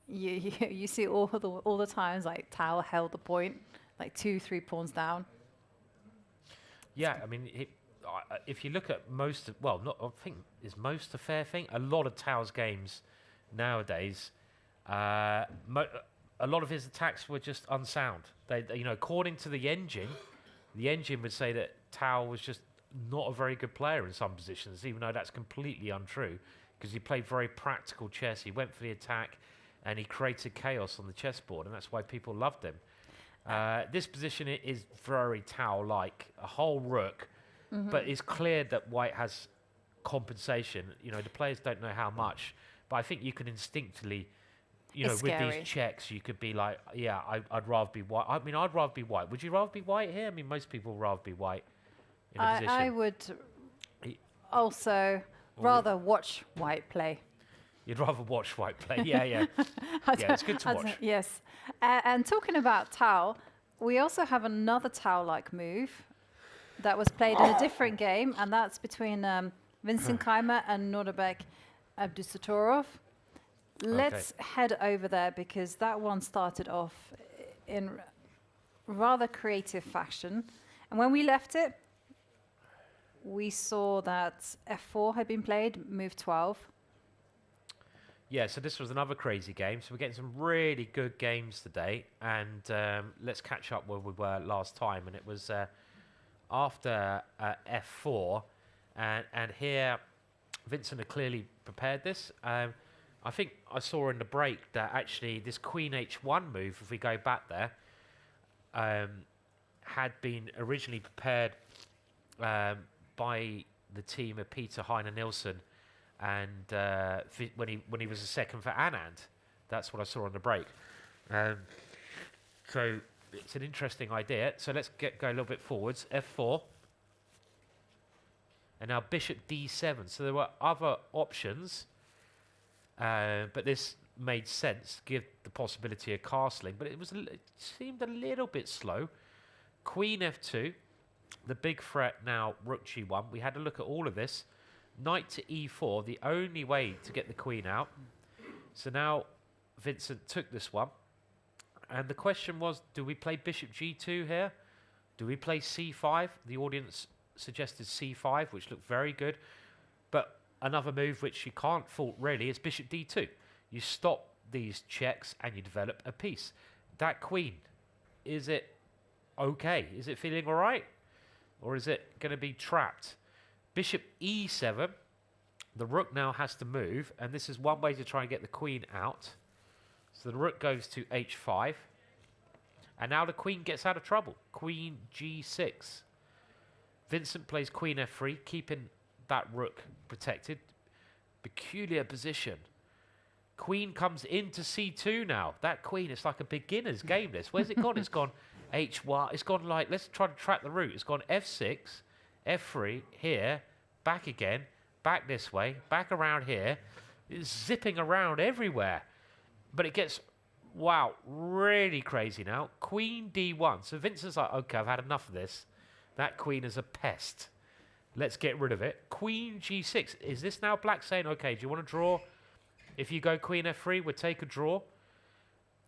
you see all the times like Tal held the point, like 2-3 pawns down. Yeah, I mean, if you look at most of, I think is most a fair thing. A lot of Tao's games nowadays, a lot of his attacks were just unsound. They according to the engine would say that Tao was just not a very good player in some positions, even though that's completely untrue, because he played very practical chess. He went for the attack, and he created chaos on the chessboard, and that's why people loved him. This position is very Tao-like, a whole rook, but it's clear that White has compensation. The players don't know how much, but I think you can instinctively, It's with scary. these checks, you could be like, yeah, I'd rather be White. I mean, I'd rather be White. Would you rather be White here? I mean, most people would rather be White in a position. I would also rather watch White play. You'd rather watch White play. Yeah. Yeah, it's good to watch. Yes. And talking about Tao, we also have another Tao-like move that was played in a different game, and that's between Vincent Keymer and Nodirbek Abdusattorov. Let's head over there because that one started off in rather creative fashion. And when we left it, we saw that f4 had been played, move 12. Yeah, so this was another crazy game. So we're getting some really good games today. And let's catch up where we were last time. And it was after f4. And here, Vincent had clearly prepared this. I think I saw in the break that actually this Queen H1 move, if we go back there, had been originally prepared by the team of Peter Heine-Nielsen, and when he was a second for Anand. That's what I saw on the break. So it's an interesting idea. So let's go a little bit forwards. F4. And now bishop d7. So there were other options, but this made sense, give the possibility of castling, but it seemed a little bit slow. Queen f2, the big threat now, rook g1. We had a look at all of this. Knight to e4, the only way to get the queen out. So now Vincent took this one, and the question was, do we play bishop g2 here? Do we play c5? The audience suggested c5, which looked very good, but another move which you can't fault really is bishop d2. You stop these checks and you develop a piece. That queen, is it okay? Is it feeling all right? Or is it going to be trapped? Bishop e7. The rook now has to move, and this is one way to try and get the queen out. So the rook goes to h5. And now the queen gets out of trouble. Queen g6. Vincent plays queen f3, keeping that rook protected. Peculiar position. Queen comes into c2 now. That queen is like a beginner's game this. Where's it gone? It's gone h1. It's gone like, let's try to track the route. It's gone f6, f3, here, back again, back this way, back around here. It's zipping around everywhere. But it gets, wow, really crazy now. Queen d1. So Vincent's like, okay, I've had enough of this. That queen is a pest. Let's get rid of it. Queen g6. Is this now black saying, okay, do you want to draw? If you go queen f3, we'll take a draw.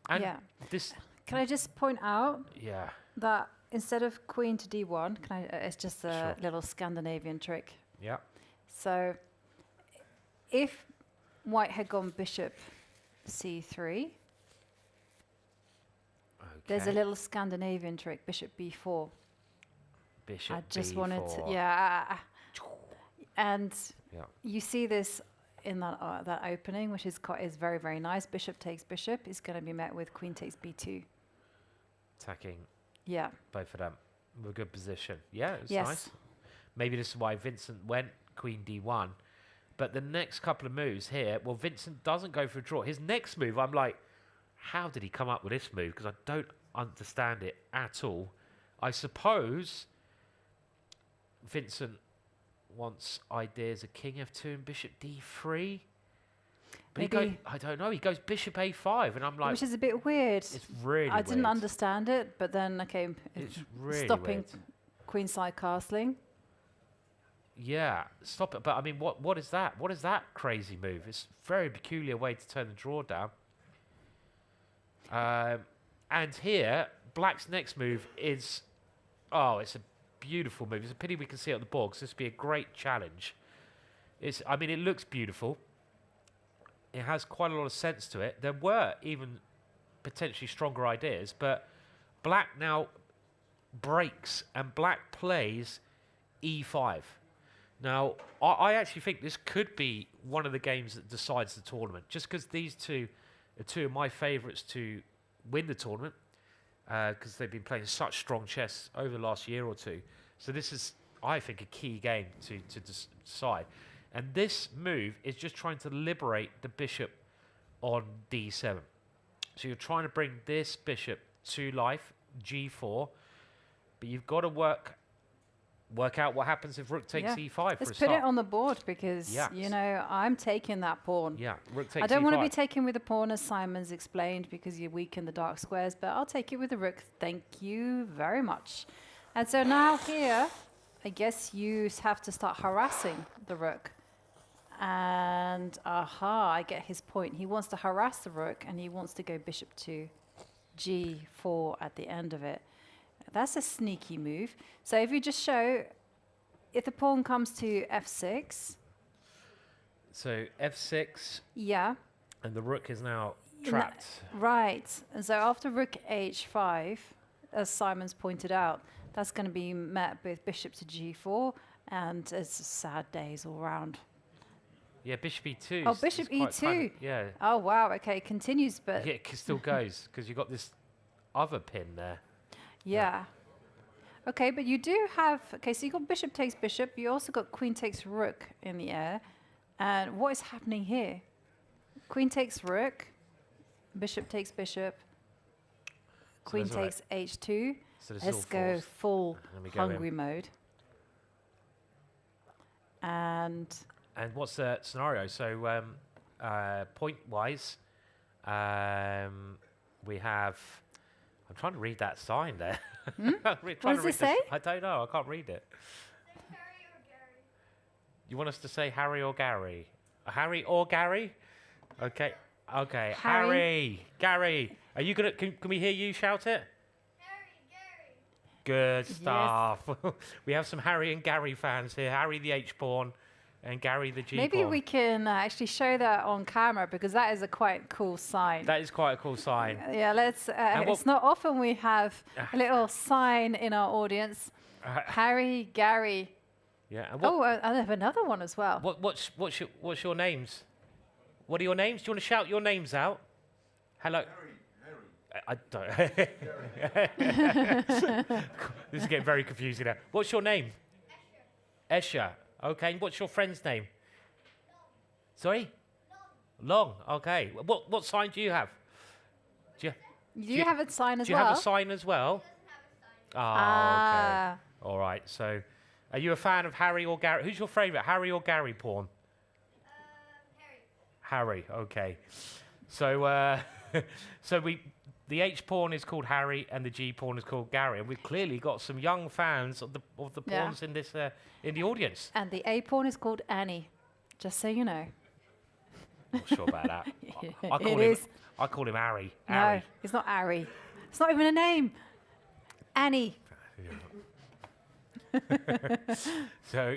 And yeah. This. Can I just point out Yeah. that instead of queen to d1, it's just a little Scandinavian trick. Yeah. So if white had gone bishop c3, there's a little Scandinavian trick, bishop b4. Bishop I just b4. wanted to, yeah. And yeah. you see this in that opening, which is very, very nice. Bishop takes bishop is going to be met with queen takes b2. Attacking. Yeah. Both of them with a good position. Yeah, it's yes. nice. Maybe this is why Vincent went queen d1. But the next couple of moves here, well, Vincent doesn't go for a draw. His next move, I'm like, how did he come up with this move? Because I don't understand it at all. I suppose Vincent wants ideas of king f2 and bishop d3. But I don't know. He goes bishop a5, and I'm like, which is a bit weird. It's really I didn't weird. understand it, but then okay, It's really stopping weird. queenside castling. Yeah, stop it. But I mean, what is that? What is that crazy move? It's a very peculiar way to turn the draw down. And here, black's next move is, it's a beautiful move. It's a pity we can see it on the board, because this would be a great challenge. I mean, it looks beautiful. It has quite a lot of sense to it. There were even potentially stronger ideas, but black now breaks and black plays e5. Now, I actually think this could be one of the games that decides the tournament, just because these two are two of my favourites to win the tournament, because they've been playing such strong chess over the last year or two. So this is, I think, a key game to decide. And this move is just trying to liberate the bishop on d7. So you're trying to bring this bishop to life, g4, but you've got to work out what happens if rook takes e5 for a start. Let's put it on the board, because, you know, I'm taking that pawn. Yeah, rook takes I don't e5. want to be taken with the pawn, as Simon's explained, because you weaken the dark squares, but I'll take it with the rook. Thank you very much. And so now here, I guess you have to start harassing the rook. And, I get his point. He wants to harass the rook, and he wants to go bishop to g4 at the end of it. That's a sneaky move. So if you just show, if the pawn comes to f6. So f6. Yeah. And the rook is now trapped. Right. And so after rook h5, as Simon's pointed out, that's going to be met with bishop to g4, and it's sad days all round. Yeah, bishop e2. Oh, bishop e2. Yeah. Oh, wow. Okay, it continues, but... Yeah, it still goes, because you've got this other pin there. Yeah. Okay, but you do have... Okay, so you got bishop takes bishop. You also got queen takes rook in the air. And what is happening here? Queen takes rook. Bishop takes bishop. Queen that's all right. takes h2. So this is Let's all go forced. full Let me go in. hungry mode. And what's the scenario? So point-wise, we have... I'm trying to read that sign there. What does it say? I don't know. I can't read it. You want us to say Harry or Gary? Harry or Gary? Okay. Okay. Harry. Gary. Are you gonna? Can we hear you shout it? Good stuff. We have some Harry and Gary fans here. Harry the H pawn, and Gary the G pawn. maybe we can actually show that on camera because that is a quite cool sign. That is quite a cool sign. Yeah, let's. It's not often we have a little sign in our audience. Harry, Gary. Yeah. And I have another one as well. What's your names? What are your names? Do you want to shout your names out? Hello. I don't. This is getting very confusing now. What's your name? Escher. Okay. And what's your friend's name? Sorry? Long. Okay. What sign do you have? Do you have a sign as well? Do you have a sign as well? Okay. All right. So, are you a fan of Harry or Gary? Who's your favourite, Harry or Gary pawn? Harry. Okay. So, the H pawn is called Harry and the G pawn is called Gary, and we've clearly got some young fans of the pawns in this in the audience. And the A pawn is called Annie, just so you know. Not sure about that. I call him Harry. No, it's not Harry. It's not even a name. Annie. So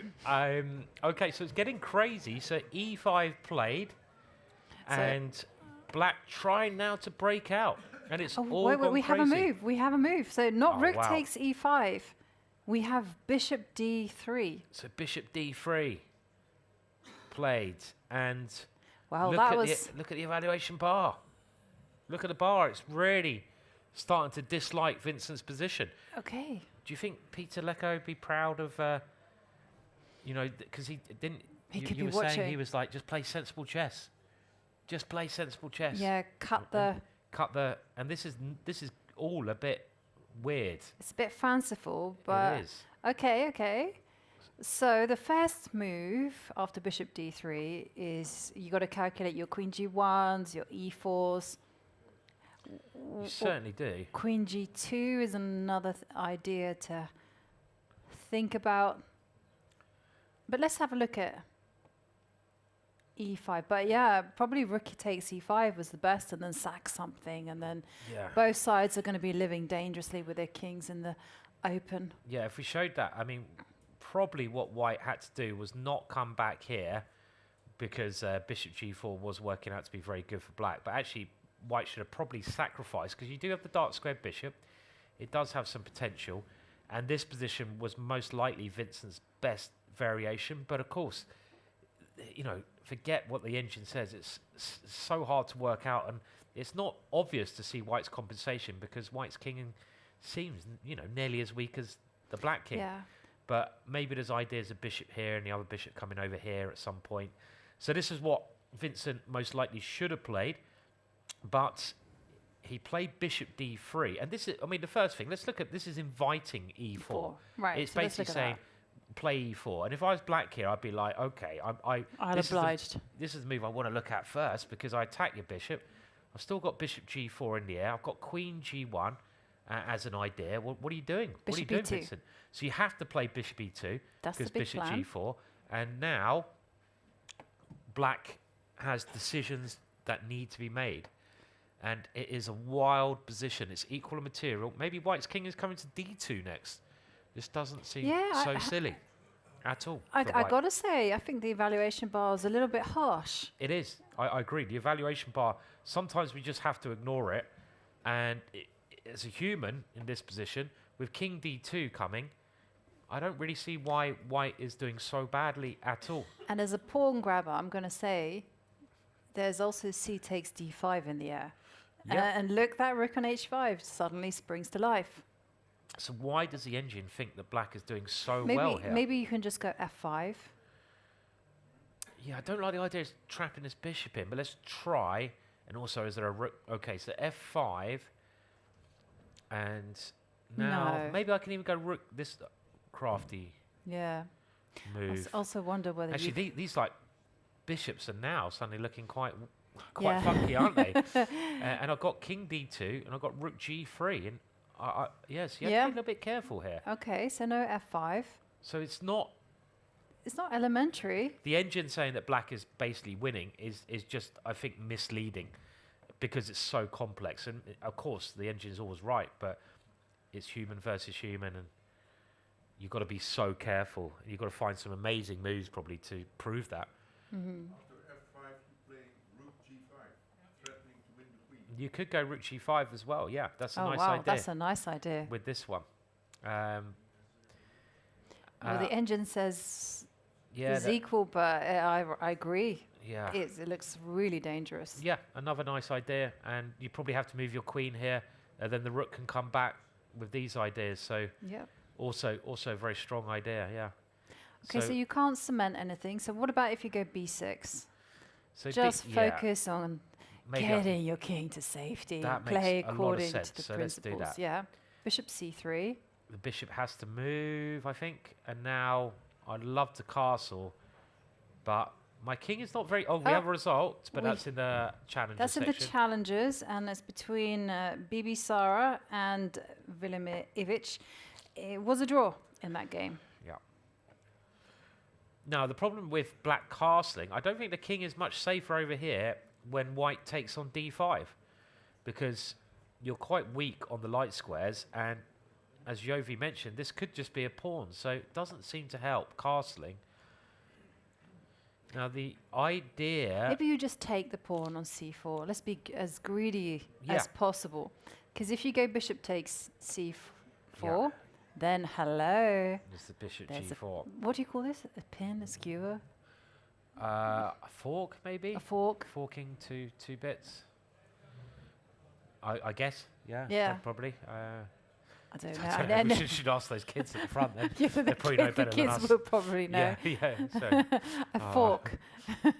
okay, so it's getting crazy. So E5 played, and Black trying now to break out, and it's all wait, gone we crazy. have a move. We have a move. So not rook wow. takes E5. We have bishop D3. So bishop D3 played, and wow, look at the evaluation bar. Look at the bar. It's really starting to dislike Vincent's position. Okay. Do you think Peter Lecco would be proud of, because he didn't... You were saying he was like, just play sensible chess. Just play sensible chess. Yeah, cut the... And this is all a bit weird. It's a bit fanciful, but... It is. Okay. So the first move after bishop D3 is you got to calculate your queen G1s, your E4s. You certainly do. Queen G2 is another idea to think about. But let's have a look at E5. But yeah, probably rook takes E5 was the best, and then sack something, and then both sides are going to be living dangerously with their kings in the open. Yeah, if we showed that, I mean, probably what White had to do was not come back here because bishop G4 was working out to be very good for Black, but actually White should have probably sacrificed, because you do have the dark squared bishop. It does have some potential, and this position was most likely Vincent's best variation. But of course, forget what the engine says. It's so hard to work out, and it's not obvious to see White's compensation because White's king seems, nearly as weak as the Black king. Yeah. But maybe there's ideas of bishop here and the other bishop coming over here at some point. So this is what Vincent most likely should have played. But he played bishop D3, and this is, the first thing, let's look at, this is inviting E4. Right. It's so basically saying, play E4. And if I was Black here, I'd be like, okay, I'll obliged. This is the move I want to look at first, because I attack your bishop. I've still got bishop G4 in the air. I've got queen G1 as an idea. What are you doing? Bishop what are you doing, E2. Vincent? So you have to play bishop E2, That's the because big bishop plan. G4. And now, Black has decisions that need to be made. And it is a wild position. It's equal in material. Maybe White's king is coming to D2 next. This doesn't seem so silly at all. I got to say, I think the evaluation bar is a little bit harsh. It is. I agree. The evaluation bar, sometimes we just have to ignore it. And as a human in this position, with king D2 coming, I don't really see why White is doing so badly at all. And as a pawn grabber, I'm going to say, there's also C takes D5 in the air. And look, that rook on H5 suddenly springs to life. So why does the engine think that Black is doing so well here? Maybe you can just go F5. Yeah, I don't like the idea of trapping this bishop in, but let's try. And also, is there a rook? Okay, so F5. And now No. maybe I can even go rook this crafty Yeah. I move. also wonder whether Actually, you... these like bishops are now suddenly looking quite Yeah. funky, aren't they? And I've got king d2 and I've got rook g3, and yes, you have to be a little bit careful here. Okay, so no f5. So it's not elementary. the engine saying that black is basically winning is just, I think, misleading, because it's so complex. And of course the engine is always right, but it's human versus human, and you've got to be so careful. You've got to find some amazing moves probably to prove that. Mm-hmm. You could go rook g5 as well. Yeah, that's a Oh nice wow, idea. that's a nice idea. With this one. Well, the engine says yeah, is equal, but I agree. Yeah. It looks really dangerous. Yeah, another nice idea, and you probably have to move your queen here, and then the rook can come back with these ideas. So Yep. also a very strong idea. Yeah. Okay, so you can't cement anything. So what about if you go b6? So just yeah. focus on Maybe getting your king to safety. That Play makes a lot of according sense, to the so let's do principles. that. Yeah. Bishop c3. The bishop has to move, I think, and now I'd love to castle, but my king is not very... Oh, we have a result, but that's in the challenges That's in section. the challenges, and it's between Bibi Sara and Vilimir Ivic. It was a draw in that game. Yeah. Now, the problem with black castling, I don't think the king is much safer over here when white takes on d5, because you're quite weak on the light squares, and as Jovi mentioned, this could just be a pawn, so it doesn't seem to help castling. Now, the idea... Maybe you just take the pawn on c4. Let's be as greedy as possible. Because if you go bishop takes c4, then hello. It's the bishop There's g4. What do you call this? A pin, a skewer? A fork, maybe? A fork. Forking two bits. I guess, yeah. Yeah. Probably. I don't know. I don't know. We should ask those kids at the front then. Yeah, They probably know better the than kids us. will probably know. Yeah, so. A fork.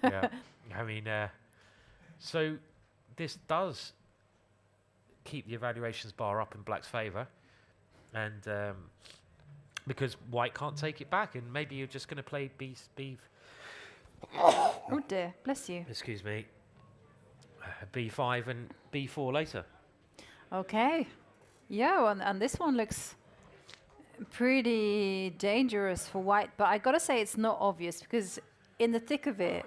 Yeah, I mean, so this does keep the evaluations bar up in black's favour, and because white can't take it back, and maybe you're just going to play b. Oh dear, bless you. Excuse me. b5 and b4 later. Okay. Yeah, and this one looks pretty dangerous for white, but I gotta say it's not obvious, because in the thick of it,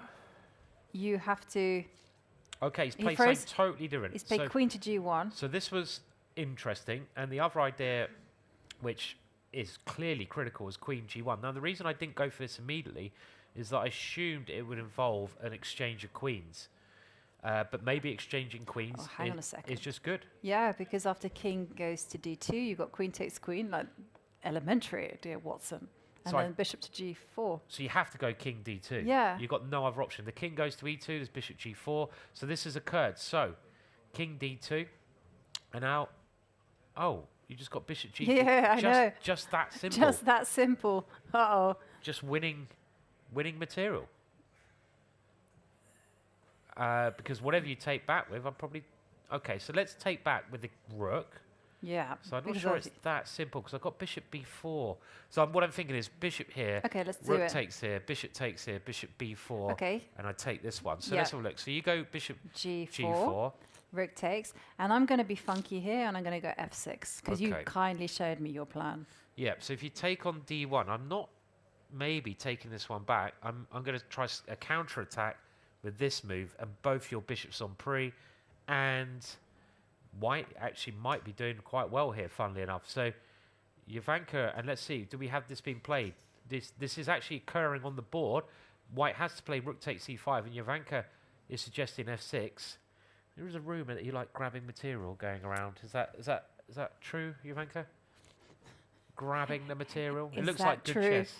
you have to... Okay, he's played something totally different. He's played queen to g1. So this was interesting, and the other idea, which is clearly critical, is queen g1. Now, the reason I didn't go for this immediately is that I assumed it would involve an exchange of queens. But maybe exchanging queens hang on a second. is just good. Yeah, because after king goes to d2, you got queen takes queen, like elementary, dear Watson. And So then bishop to g4. So you have to go king d2. Yeah. You've got no other option. The king goes to e2, there's bishop g4. So this has occurred. So king d2, and now, oh, you just got bishop g4. Yeah, I know. Just that simple. Just that simple. Uh-oh. Just winning material. Because whatever you take back with, I'm probably... Okay, so let's take back with the rook. Yeah. So I'm not because sure it's that simple, because I've got bishop b4. So what I'm thinking is bishop here. Okay, let's do rook it. takes here, bishop takes here, bishop b4. Okay. And I take this one. So Yeah. let's have a look. So you go bishop g4. Rook takes. And I'm going to be funky here, and I'm going to go f6, because you Okay. kindly showed me your plan. Yeah, so if you take on d1, I'm not maybe taking this one back. I'm going to try a counter-attack with this move, and both your bishops on pre, and white actually might be doing quite well here, funnily enough. So Jovanka, and let's see, do we have this being played? This is actually occurring on the board. White has to play rook takes e5, and Jovanka is suggesting f6. There is a rumour that you like grabbing material going around. Is that true, Jovanka? Grabbing the material? It looks like good chess.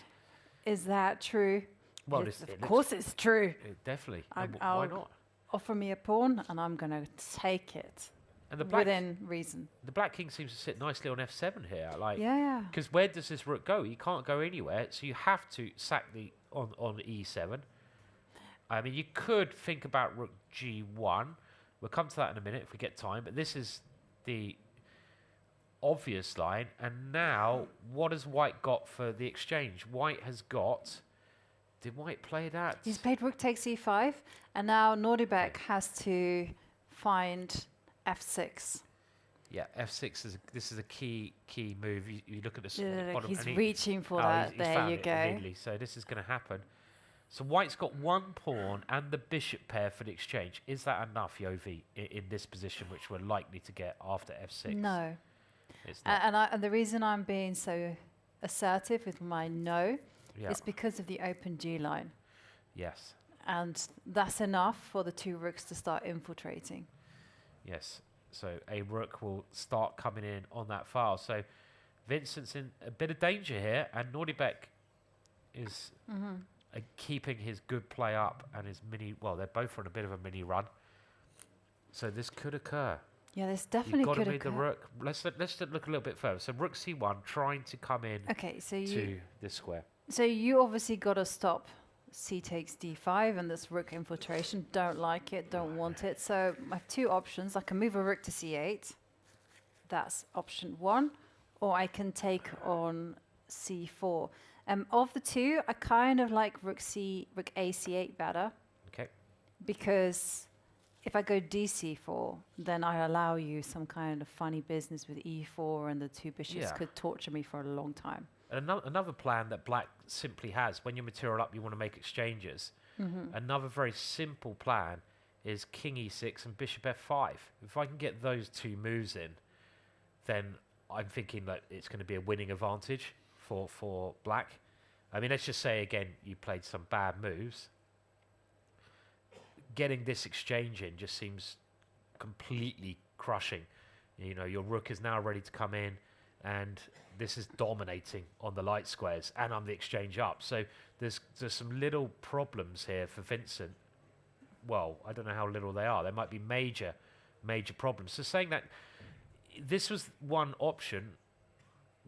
Is that true? Well, Yes, it of looks- course it's true. Definitely. I- And why I'll not? Offer me a pawn, and I'm going to take it. And the black within reason. The black king seems to sit nicely on f7 here. Like, Yeah. Because where does this rook go? You can't go anywhere, so you have to sack the on e7. I mean, you could think about rook g1. We'll come to that in a minute if we get time. But this is the obvious line. And now, what has White got for the exchange? White has got... Did White play that? He's played rook takes e5, and now Nodirbek has to find f6. Yeah, f6 this is a key move. You look at the Look, bottom. he's and reaching for he's that. There found you it go. immediately. So this is going to happen. So White's got one pawn and the bishop pair for the exchange. Is that enough, Yovi, in this position, which we're likely to get after f6? No. It's not. And the reason I'm being so assertive with my no Yeah. is because of the open G line. Yes. And that's enough for the two rooks to start infiltrating. Yes. So a rook will start coming in on that file. So Vincent's in a bit of danger here, and Nodirbek is keeping his good play up and his mini. Well, they're both on a bit of a mini run. So this could occur. Yeah, this definitely You've got could to move the occur. rook. Let's look a little bit further. So rook c1 trying to come in Okay, so to this square. So you obviously got to stop c takes d5 and this rook infiltration. Don't like it, don't want it. So I have two options. I can move a rook to c8. That's option one. Or I can take on c4. Of the two, I kind of like rook a c8 better. Okay. Because if I go dc4, then I allow you some kind of funny business with e4, and the two bishops could torture me for a long time. And another plan that Black simply has, when you material up, you want to make exchanges. Another very simple plan is king e6 and bishop f5. If I can get those two moves in, then I'm thinking that it's going to be a winning advantage for Black. I mean, let's just say, again, you played some bad moves. Getting this exchange in just seems completely crushing. You know, your rook is now ready to come in, and this is dominating on the light squares, and on the exchange up. So there's some little problems here for Vincent. Well, I don't know how little they are. There might be major problems. So saying that this was one option,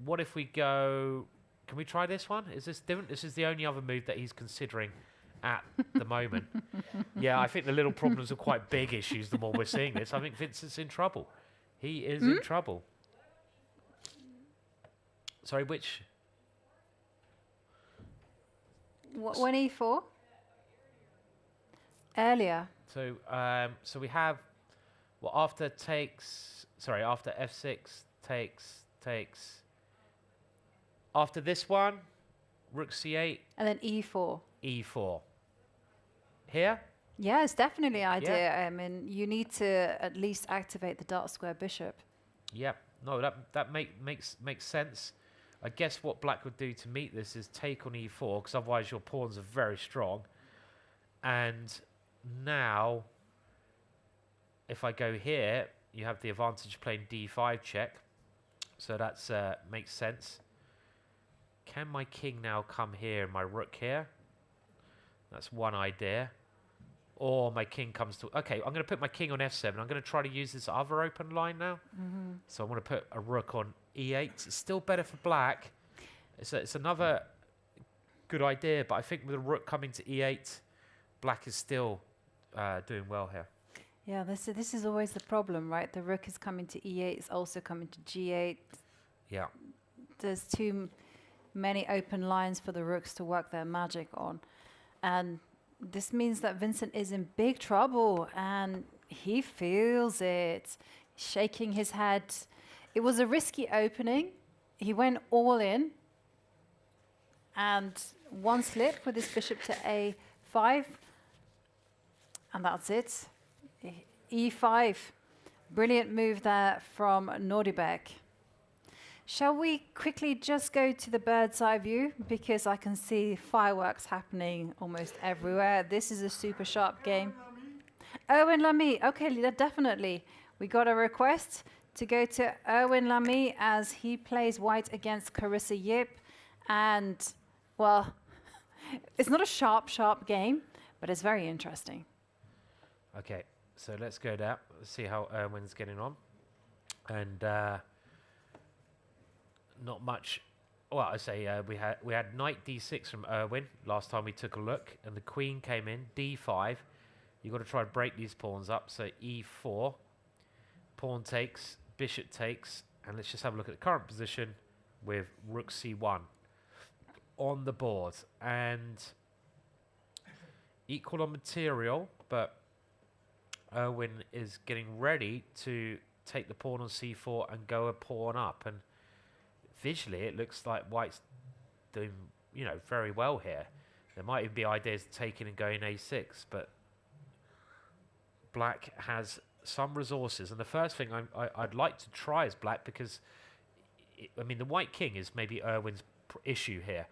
what if we go... Can we try this one? Is this different? This is the only other move that he's considering at the moment. Yeah, I think the little problems are quite big issues the more we're seeing this. I think Vincent's in trouble. He is in trouble. Sorry, which? When e4? Earlier. So, so we have, well, after f6 takes. After this one, rook c8. And then e4. E4. Here? Yeah, it's definitely idea. I mean, you need to at least activate the dark square bishop. Yeah, no, that makes sense. I guess what Black would do to meet this is take on e4, because otherwise your pawns are very strong. And now, if I go here, you have the advantage playing d5 check. So that's makes sense. Can my king now come here and my rook here? That's one idea. Or my king comes to... Okay, I'm going to put my king on f7. I'm going to try to use this other open line now. So I'm going to put a rook on e8. It's still better for Black. It's another good idea, but I think with a rook coming to e8, Black is still doing well here. Yeah, this is always the problem, right? The rook is coming to e8, it's also coming to g8. Yeah. There's too many open lines for the rooks to work their magic on. And this means that Vincent is in big trouble, and he feels it, shaking his head. It was a risky opening. He went all in, and one slip with his bishop to a5, and that's it. e5. Brilliant move there from Nodirbek. Shall we quickly just go to the bird's eye view, because I can see fireworks happening almost everywhere. This is a super sharp game. Erwin Lamy. Okay, definitely. We got a request to go to Erwin Lamy as he plays white against Carissa Yip. And, well, it's not a sharp game, but it's very interesting. Okay, so let's go down. Let's see how Erwin's getting on. And... not much. Well, I say we had knight d6 from Erwin last time we took a look, and the queen came in d5. You got to try and break these pawns up. So e4, pawn takes, bishop takes, And let's just have a look at the current position with rook c1 on the board. And equal on material, but Erwin is getting ready to take the pawn on c4 and go a pawn up. And visually, it looks like White's doing, you know, very well here. There might even be ideas of taking and going a6, but Black has some resources. And the first thing I'd like to try is Black, because, I mean, the White king is maybe Erwin's issue here.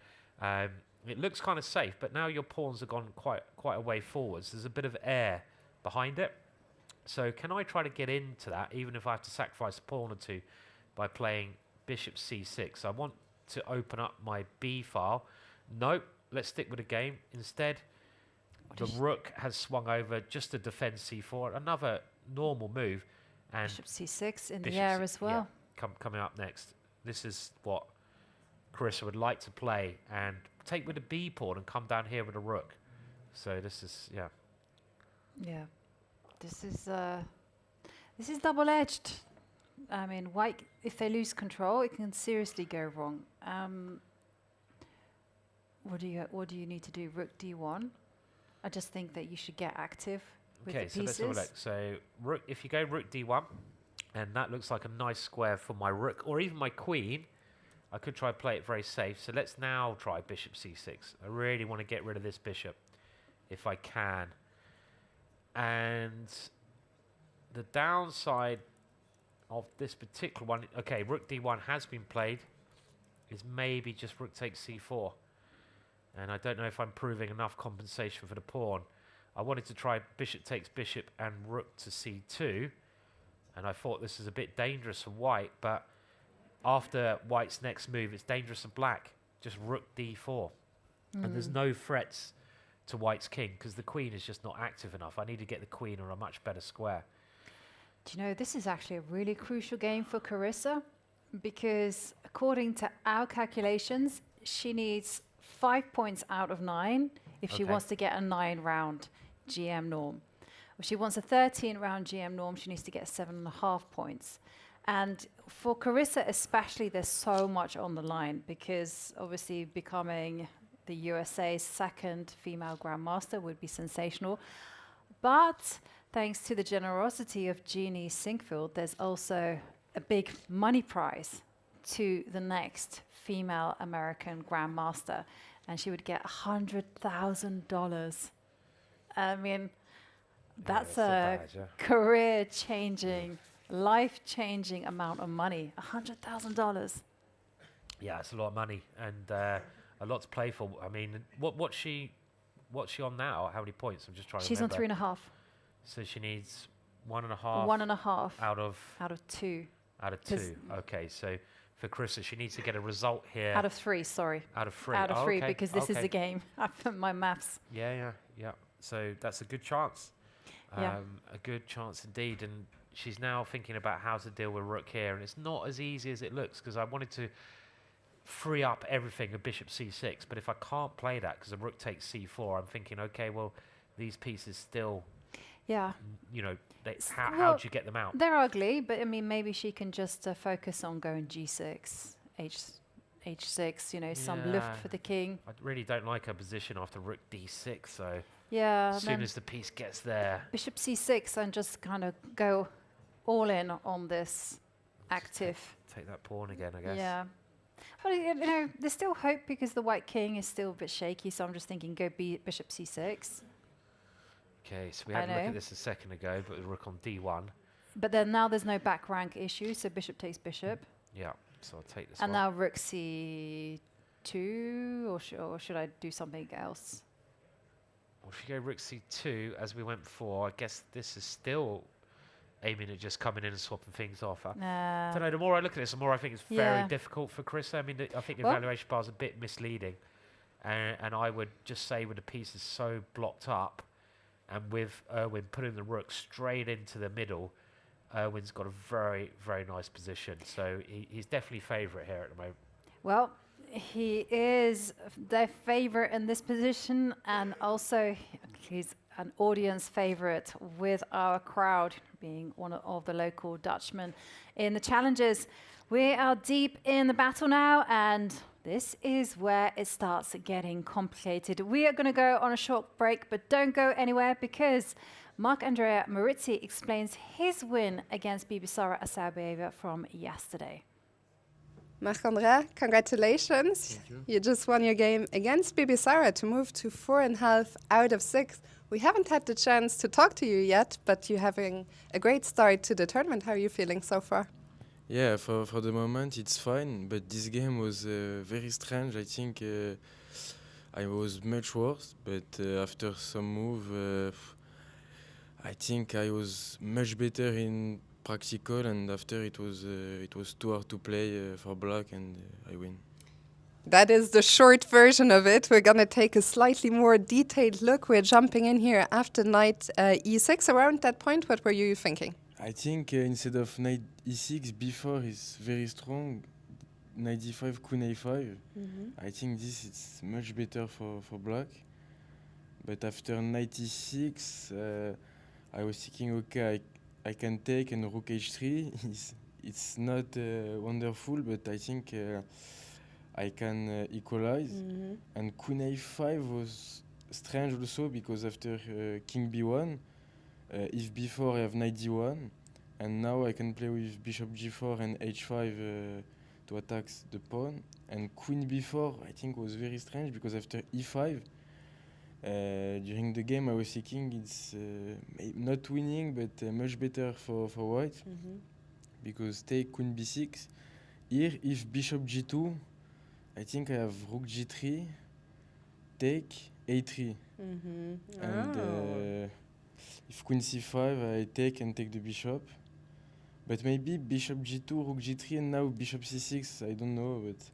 It looks kind of safe, but now your pawns have gone quite a way forwards. There's a bit of air behind it. So can I try to get into that, even if I have to sacrifice a pawn or two, by playing bishop c6? I want to open up my b file. Nope, let's stick with the game. Instead, the rook has swung over just to defend c4. Another normal move. And bishop c6 in the air as well. Yeah, coming up next. This is what Carissa would like to play, and take with a b pawn and come down here with a rook. So this is, yeah. Yeah. This is double-edged. I mean, White, if they lose control, it can seriously go wrong. What do you need to do? Rook d1. I just think that you should get active with the pieces. So let's have a look. So rook, if you go rook d1, and that looks like a nice square for my rook or even my queen, I could try play it very safe. So let's now try bishop c6. I really want to get rid of this bishop if I can. And the downside of this particular one, okay, rook d1 has been played, is maybe just rook takes c4. And I don't know if I'm proving enough compensation for the pawn. I wanted to try bishop takes bishop and rook to c2. And I thought this is a bit dangerous for White, but after White's next move, it's dangerous for Black. Just rook d4. And there's no threats to White's king, because the queen is just not active enough. I need to get the queen on a much better square. Do you know, this is actually a really crucial game for Carissa, because according to our calculations, she needs 5 points out of 9 if she wants to get a 9-round GM norm. If she wants a 13-round GM norm, she needs to get 7.5 points. And for Carissa especially, there's so much on the line, because obviously becoming the USA's second female grandmaster would be sensational. But thanks to the generosity of Jeannie Sinkfield, there's also a big money prize to the next female American grandmaster, and she would get $100,000. I mean, that's a career-changing, life-changing amount of money. $100,000. Yeah, it's a lot of money, and a lot to play for. I mean, what's she on now? How many points? I'm just trying to remember. She's on 3.5. So she needs 1.5. 1.5 out of 2. Out of 2. Okay, so for Carissa, she needs to get a result here. Out of 3, sorry. Out of 3. Out of 3, because this is a game. I put my maths. Yeah. So that's a good chance. Yeah. A good chance indeed. And she's now thinking about how to deal with rook here, and it's not as easy as it looks, because I wanted to free up everything with bishop c6, but if I can't play that because the rook takes c4, I'm thinking, okay, well, these pieces still, yeah, you know, how do you get them out? They're ugly, but I mean, maybe she can just focus on going g6, h6, you know, some lift for the king. I really don't like her position after rook d6, so yeah, as soon as the piece gets there, bishop c6, and just kind of go all in on this active. Take that pawn again, I guess. Yeah. Well, you know, there's still hope, because the White king is still a bit shaky, so I'm just thinking go bishop c6. Okay, so we had a look at this a second ago, but the rook on d1. But then now there's no back rank issue, so bishop takes bishop. Yeah, so I'll take this and one. now rook c2, or should I do something else? Well, if you go rook c2, as we went before, I guess this is still aiming at just coming in and swapping things off. I don't know, the more I look at this, the more I think it's very difficult for Carissa. I mean, I think the evaluation bar is a bit misleading. And I would just say, with the pieces so blocked up, and with Erwin putting the rook straight into the middle, Erwin's got a very, very nice position. So he's definitely favourite here at the moment. Well, he is the favourite in this position, and also he's an audience favourite with our crowd, being one of the local Dutchmen in the challenges. We are deep in the battle now, and this is where it starts getting complicated. We are going to go on a short break, but don't go anywhere because Marc-Andrea Maurizzi explains his win against Bibisara Asabieva from yesterday. Marc-Andrea, congratulations. You just won your game against Bibisara to move to 4.5 out of 6. We haven't had the chance to talk to you yet, but you're having a great start to the tournament. How are you feeling so far? Yeah, for the moment it's fine, but this game was very strange. I think I was much worse, but after some move, I think I was much better in practical, and after it was too hard to play for black, and I win. That is the short version of it. We're going to take a slightly more detailed look. We're jumping in here after knight e6. Around that point, what were you thinking? I think instead of knight e6, before is very strong. Knight d5, queen a5. I think this is much better for black. But after knight e6, I was thinking, okay, I can take, and rook h3. It's not wonderful, but I think I can equalize. And queen a5 was strange also, because after king b1, if before I have knight d1, and now I can play with bishop g4 and h5 to attack the pawn. And queen b4 I think was very strange, because after e5, during the game I was thinking it's not winning, but much better for white, because take queen b6. Here, if bishop g2, I think I have rook g3, take a3, and if queen c5, I take and take the bishop. But maybe bishop g2, rook g3, and now bishop c6, I don't know. But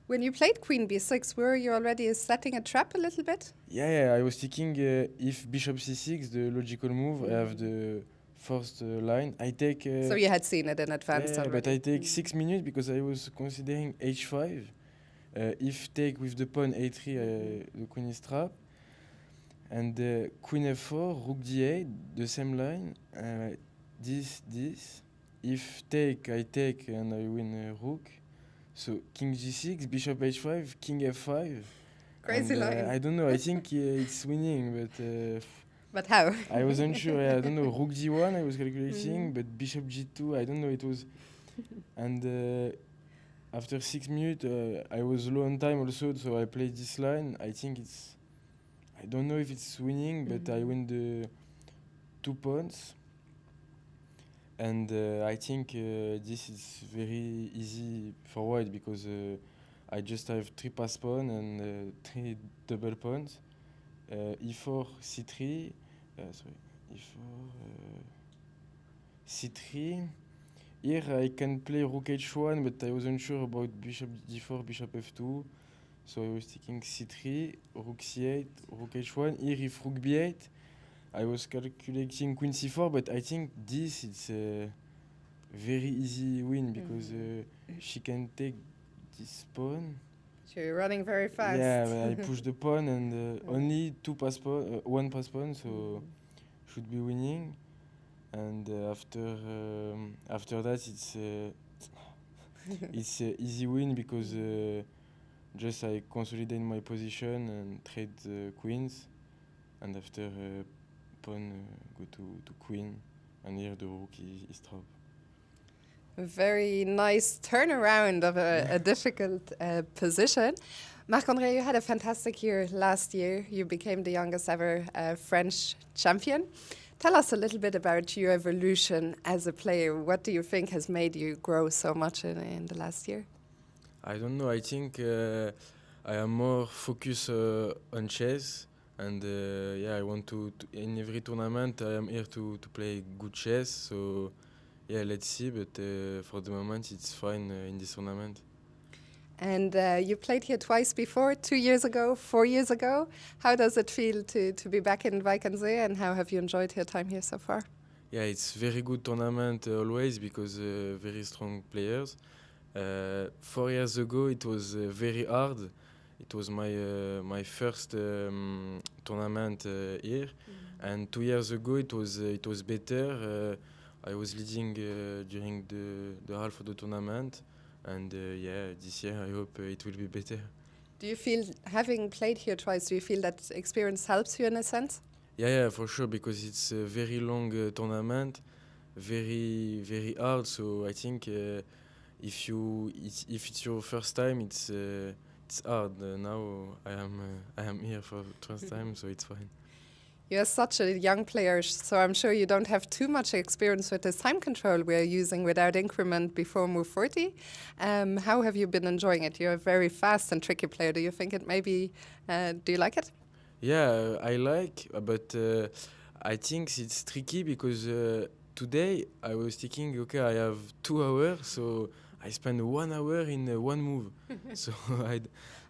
when you played queen b6, were you already setting a trap a little bit? Yeah, I was thinking if bishop c6, the logical move, I have the first line. I take... so you had seen it in advance already? But I take 6 minutes, because I was considering h5. If take with the pawn a3, the queen is trapped. And queen f4, rook d8, the same line. This. If take, I take, and I win rook. So king g6, bishop h5, king f5. Crazy line. I don't know. I think it's winning, but. But how? I wasn't sure. I don't know. Rook d1, I was calculating, but bishop g2, I don't know. It was, and after 6 minutes, I was low on time also, so I played this line. I think it's. I don't know if it's winning, but I win the 2 pawns. And I think this is very easy for white, because I just have 3 pass pawn and 3 double pawns. E4, c3, c3. Here I can play rook h1, but I wasn't sure about bishop d4, bishop f2. So I was thinking c3, rook c8, rook h1. Here if rook b8, I was calculating queen c4, but I think this it's a very easy win, because she can take this pawn. So you're running very fast. Yeah, I push the pawn, and only 2 pass pawn, 1 pass pawn, so should be winning. And after that, it's easy win, because just I consolidate my position and trade queens, and after pawn go to queen, and here the rook is trapped. A very nice turnaround of a difficult position. Marc-André, you had a fantastic year last year. You became the youngest ever French champion. Tell us a little bit about your evolution as a player. What do you think has made you grow so much in the last year? I don't know. I think I am more focused on chess, and I want to in every tournament I am here to play good chess. So let's see. But for the moment, it's fine in this tournament. And you played here twice before, 2 years ago, 4 years ago. How does it feel to be back in Wijk, and how have you enjoyed your time here so far? Yeah, it's very good tournament always, because very strong players. 4 years ago, it was very hard. It was my first tournament here, and 2 years ago it was better. I was leading during the half of the tournament, and yeah, this year I hope it will be better. Do you feel, having played here twice, do you feel that experience helps you in a sense? Yeah, for sure, because it's a very long tournament, very hard. So I think if it's your first time, it's hard. Now I am here for the first time, so it's fine. You're such a young player, so I'm sure you don't have too much experience with this time control we're using without increment before move 40. How have you been enjoying it? You're a very fast and tricky player. Do you think it maybe, do you like it? Yeah, I like, but I think it's tricky because today I was thinking, okay, I have 2 hours, so I spend 1 hour in one move. So I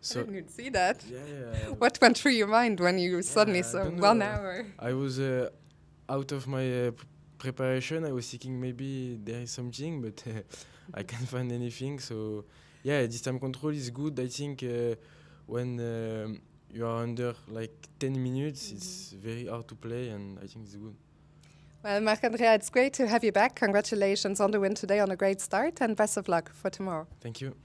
didn't see that. Yeah. What went through your mind when you suddenly saw 1 hour? I was out of my preparation. I was thinking maybe there is something, but I can't find anything. So yeah, this time control is good. I think when you are under like 10 minutes, it's very hard to play, and I think it's good. Well, Marc-Andrea, it's great to have you back. Congratulations on the win today, on a great start, and best of luck for tomorrow. Thank you.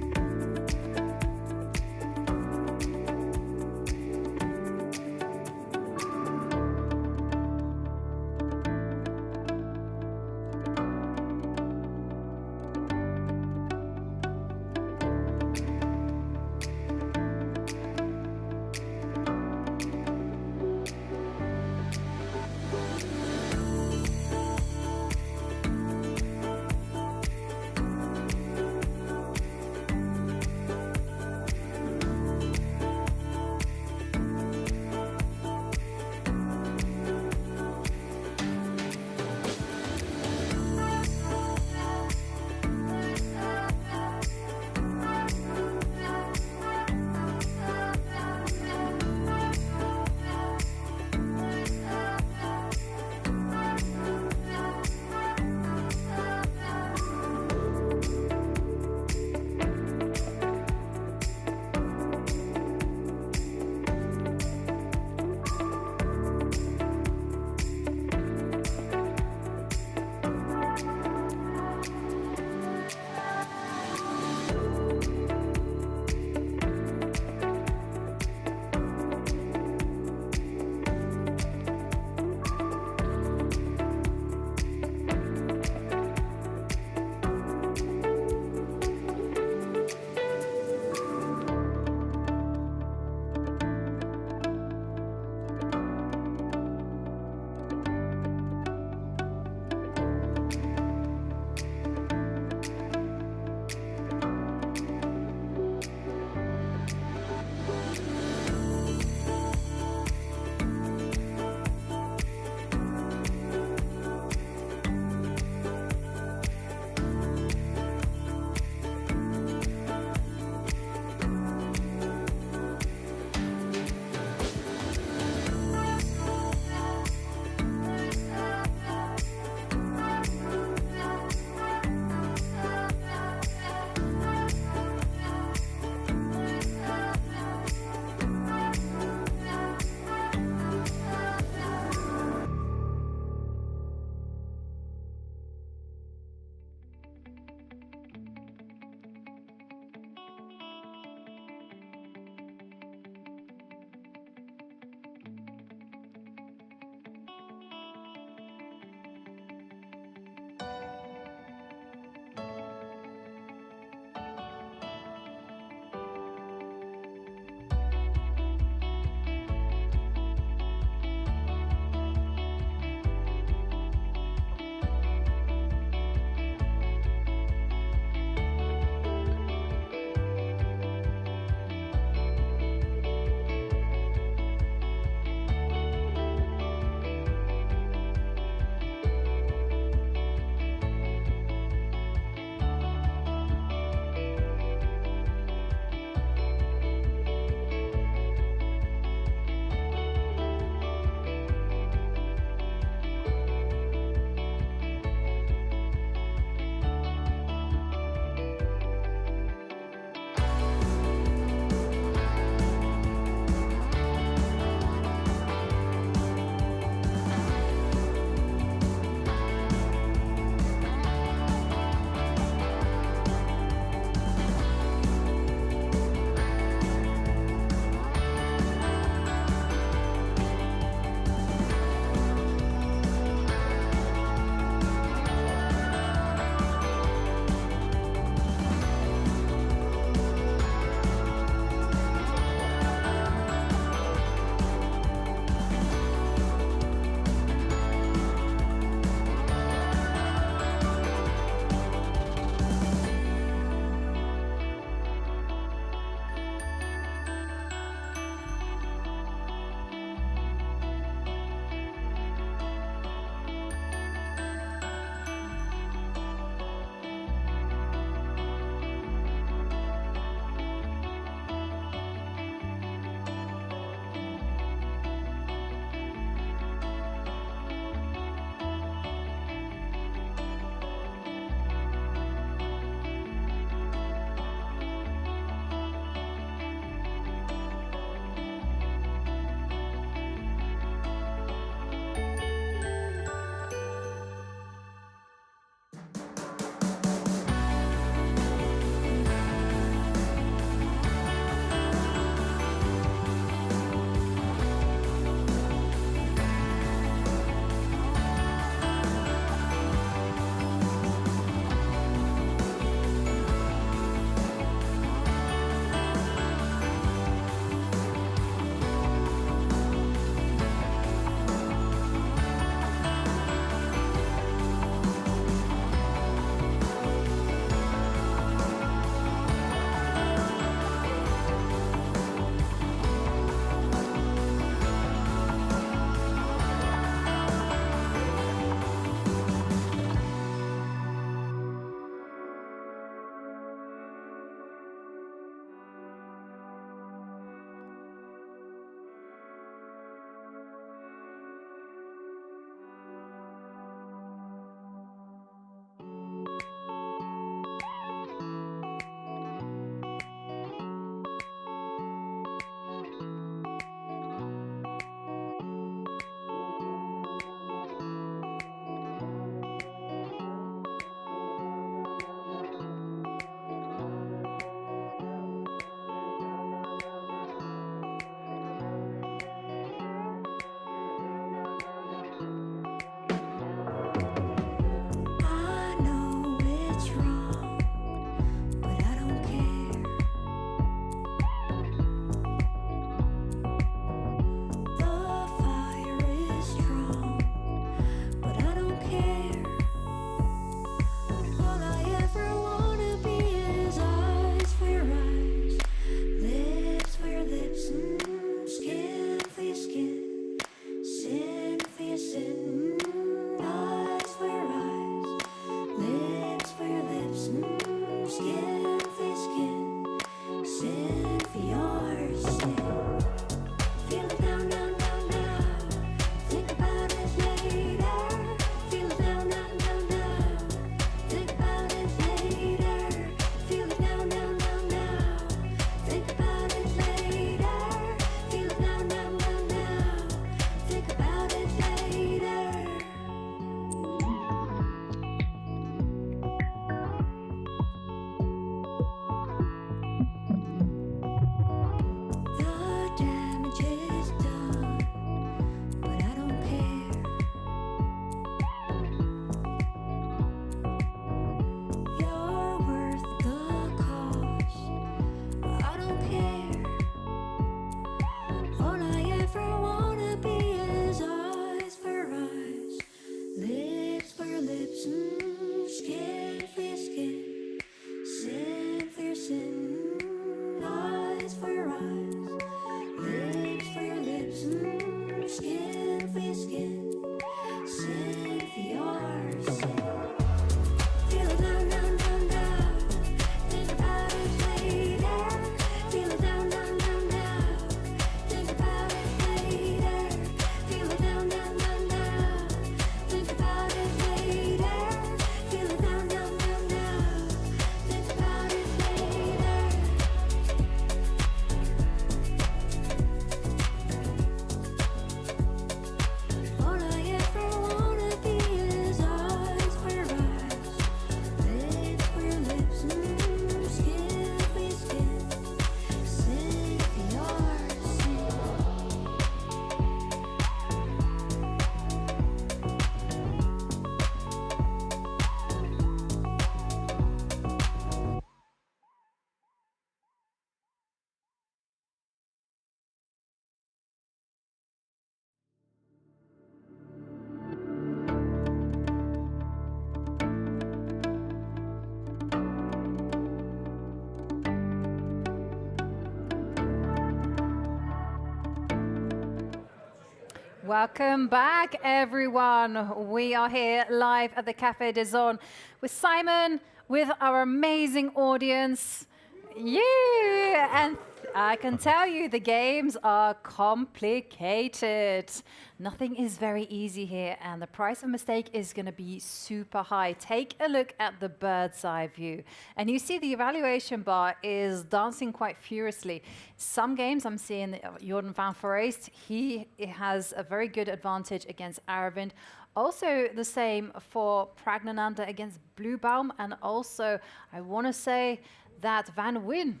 Welcome back, everyone. We are here live at the Café des Zones with Simon, with our amazing audience. Yeah, and I can tell you the games are complicated. Nothing is very easy here, and the price of mistake is going to be super high. Take a look at the bird's eye view, and you see the evaluation bar is dancing quite furiously. Some games I'm seeing Jordan van Foreest, he has a very good advantage against Aravind. Also the same for Pragnananda against Bluebaum, and also I want to say that Van Wyn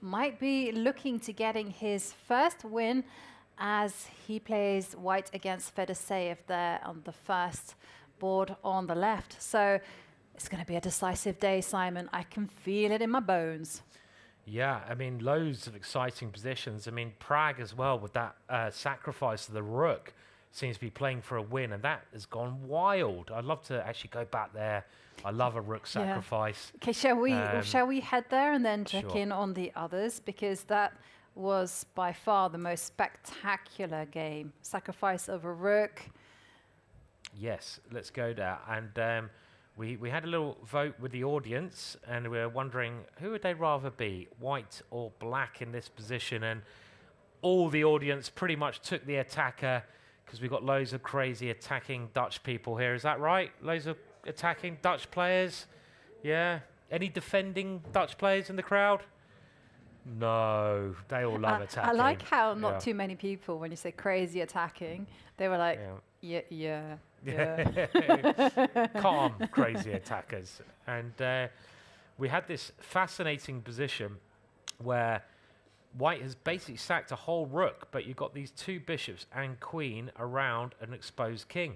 might be looking to getting his first win as he plays white against Fedoseev there on the first board on the left. So it's going to be a decisive day, Simon. I can feel it in my bones. Yeah, I mean, loads of exciting positions. I mean, Prag as well with that sacrifice of the rook seems to be playing for a win, and that has gone wild. I'd love to actually go back there. I love a rook sacrifice. Okay, shall we head there and then check in on the others, because that was by far the most spectacular game. Sacrifice of a rook. Yes, let's go there. And we had a little vote with the audience, and we were wondering who would they rather be, white or black in this position, and all the audience pretty much took the attacker, because we've got loads of crazy attacking Dutch people here. Is that right? Loads of attacking Dutch players? Yeah? Any defending Dutch players in the crowd? No, they all love attacking. I like how not too many people, when you say crazy attacking, they were like, yeah. Calm, crazy attackers. And we had this fascinating position where white has basically sacked a whole rook, but you've got these two bishops and queen around an exposed king.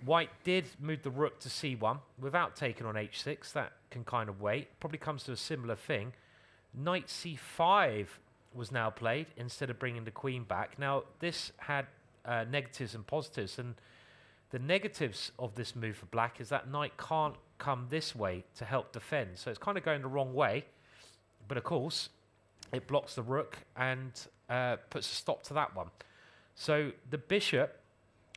White did move the rook to c1 without taking on h6. That can kind of wait. Probably comes to a similar thing. Knight c5 was now played instead of bringing the queen back. Now, this had negatives and positives, and the negatives of this move for black is that knight can't come this way to help defend. So it's kind of going the wrong way. But of course, it blocks the rook and puts a stop to that one. So the bishop,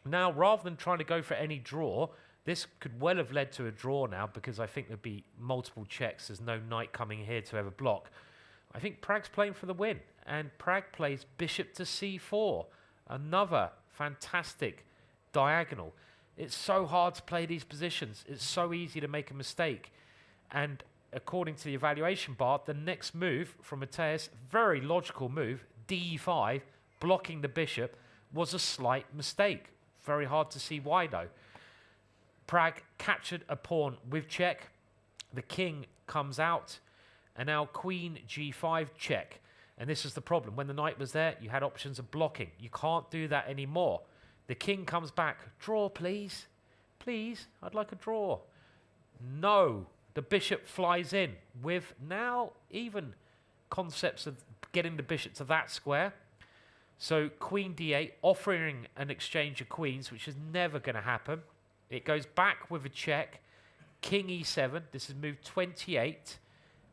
now rather than trying to go for any draw, this could well have led to a draw now, because I think there'd be multiple checks. There's no knight coming here to ever block. I think Prag's playing for the win, and Prag plays bishop to c4. Another fantastic diagonal. It's so hard to play these positions. It's so easy to make a mistake. And according to the evaluation bar, the next move from Mateus, very logical move, d5, blocking the bishop, was a slight mistake. Very hard to see why, though. Prag captured a pawn with check. The king comes out, and now queen g5 check. And this is the problem. When the knight was there, you had options of blocking. You can't do that anymore. The king comes back. Draw, please. Please, I'd like a draw. No. The bishop flies in with now even concepts of getting the bishop to that square. So queen d8, offering an exchange of queens, which is never going to happen. It goes back with a check. King e7. This is move 28.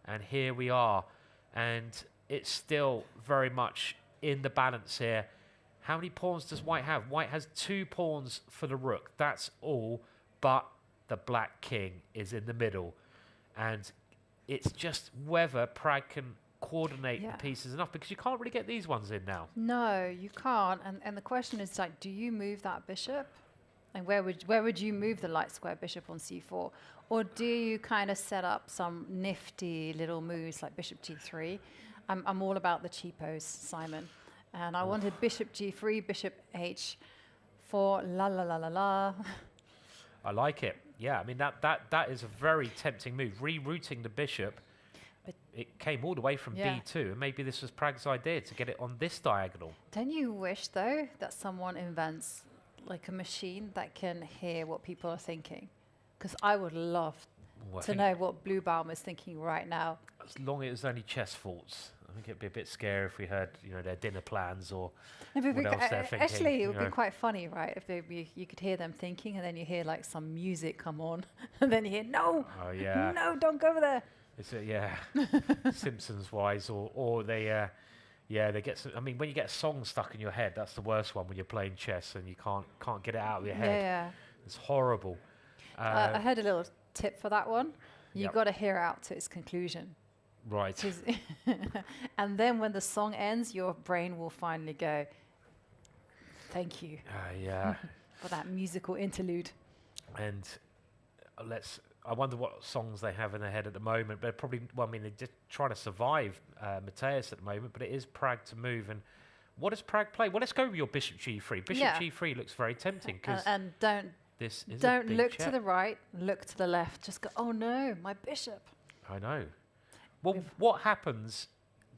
And here we are. And it's still very much in the balance here. How many pawns does white have? White has 2 pawns for the rook. That's all. But the black king is in the middle. And it's just whether Prag can coordinate the pieces enough, because you can't really get these ones in now. No, you can't. And the question is, like, do you move that bishop? And where would you move the light square bishop on c4? Or do you kind of set up some nifty little moves like bishop g3? I'm all about the cheapos, Simon. And I wanted bishop g3, bishop h4, la la la la la. I like it. Yeah, I mean, that is a very tempting move. Rerouting the bishop, but it came all the way from b2, and maybe this was Prag's idea to get it on this diagonal. Don't you wish, though, that someone invents like a machine that can hear what people are thinking? Because I would love to know what Bluebaum is thinking right now. As long as it's only chess thoughts. I think it'd be a bit scary if we heard, their dinner plans or what else they're thinking. Actually, it would be quite funny, right? If you could hear them thinking, and then you hear like some music come on, and then you hear, no, no, don't go over there. It's Simpsons-wise, or they, Yeah, they get. I mean, when you get a song stuck in your head, that's the worst one when you're playing chess and you can't get it out of your head. Yeah. It's horrible. I heard a little tip for that one. You Yep. got to hear out to its conclusion. Right. And then when the song ends, your brain will finally go, thank you Yeah. for that musical interlude. And I wonder what songs they have in their head at the moment. But probably, well, I mean, they're just trying to survive Mateus at the moment. But it is Prag to move. And what does Prag play? Well, let's go with your Bishop G3. Bishop Yeah. G3 looks very tempting because And don't this is a don't big look check. to the right, look to the left. Just go, oh no, my bishop. I know. Well, what happens?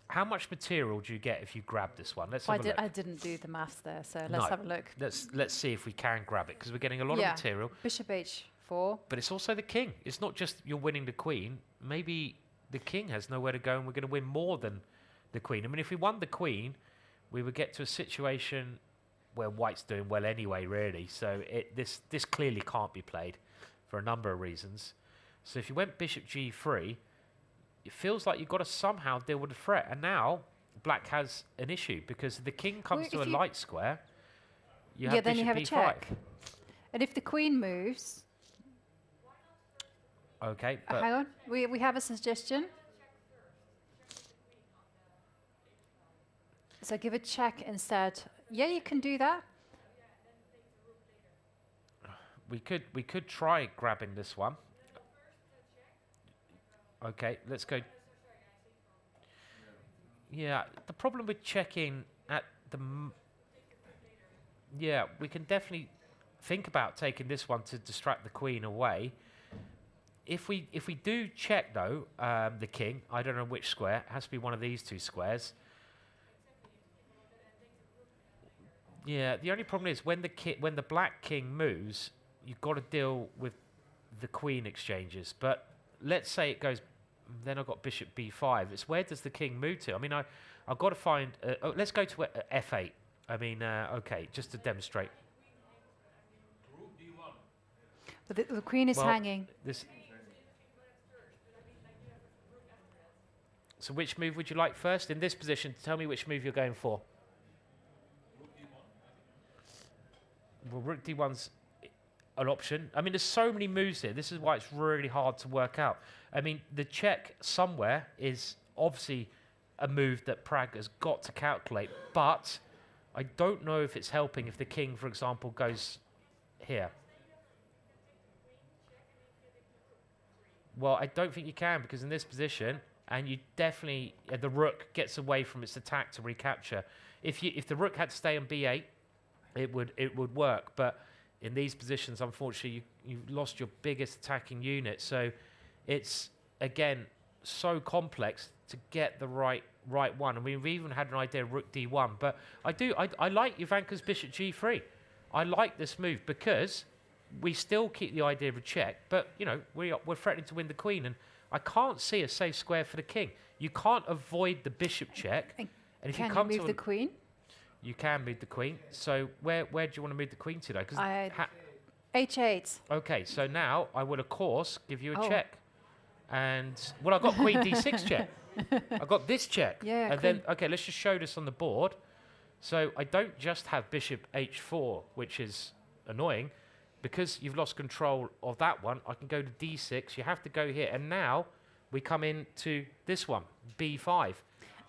How much material do you get if you grab this one? Let's have a look. I didn't do the maths there, so let's No. have a look. Let's see if we can grab it because we're getting a lot Yeah. of material. Bishop H4. But it's also the king. It's not just you're winning the queen. Maybe the king has nowhere to go and we're going to win more than the queen. I mean, if we won the queen, we would get to a situation where white's doing well anyway, really. So this clearly can't be played for a number of reasons. So if you went bishop G3, it feels like you've got to somehow deal with the threat. And now black has an issue because the king comes to a light square. You have then bishop you have a B5. check. And if the queen moves, Okay, but hang on, we have a suggestion. So give a check instead. Yeah, you can do that. we could try grabbing this one. Okay, let's go. Yeah, the problem with checking at the... Yeah, we can definitely think about taking this one to distract the queen away. If we do check, though, the king, I don't know which square. It has to be one of these two squares. Yeah, the only problem is when the black king moves, you've got to deal with the queen exchanges. But let's say it goes... Then I've got bishop b5. It's where does the king move to? I mean, I've got to find... let's go to f8. I mean, okay, just to demonstrate. But the queen is hanging. So which move would you like first? In this position, tell me which move you're going for. Well, rook d1's an option. I mean, there's so many moves here. This is why it's really hard to work out. I mean, the check somewhere is obviously a move that Prag has got to calculate, but I don't know if it's helping if the king, for example, goes here. Well, I don't think you can, because in this position, and you definitely, the rook gets away from its attack to recapture. If the rook had to stay on b8, it would work, but in these positions, unfortunately, you've lost your biggest attacking unit. So it's, again, so complex to get the right one. I mean, we even had an idea of rook d1, but I like Ivanka's bishop g3. I like this move because we still keep the idea of a check, but, you know, we're threatening to win the queen, and I can't see a safe square for the king. You can't avoid the bishop check. And if can you come you move to the queen? You can move the queen. So where do you want to move the queen to, though? h8. Okay, so now I will, of course, give you a Oh. check. And, well, I've got queen d6 check. I've got this check. Yeah, and then, okay, let's just show this on the board. So I don't just have bishop h4, which is annoying. Because you've lost control of that one, I can go to d6. You have to go here. And now we come into this one, b5.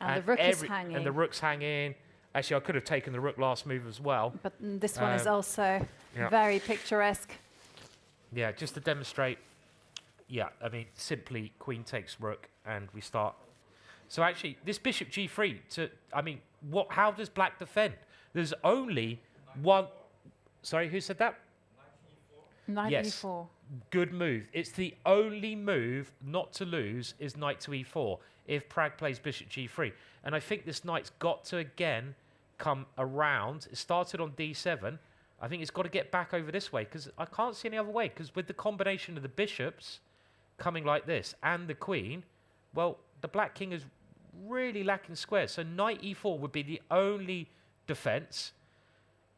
And the rook is hanging. And the rook's hanging. Actually, I could have taken the rook last move as well. But this one is also very picturesque. Yeah, just to demonstrate. Yeah, I mean, simply queen takes rook and we start. So actually, this bishop g3, how does black defend? There's only one... Sorry, who said that? Knight Yes. e4. Good move. It's the only move not to lose is knight to e4 if Prag plays bishop g3. And I think this knight's got to, again, come around. It started on d7. I think it's got to get back over this way because I can't see any other way, because with the combination of the bishops coming like this and the queen, well, the black king is really lacking squares. So knight e4 would be the only defense.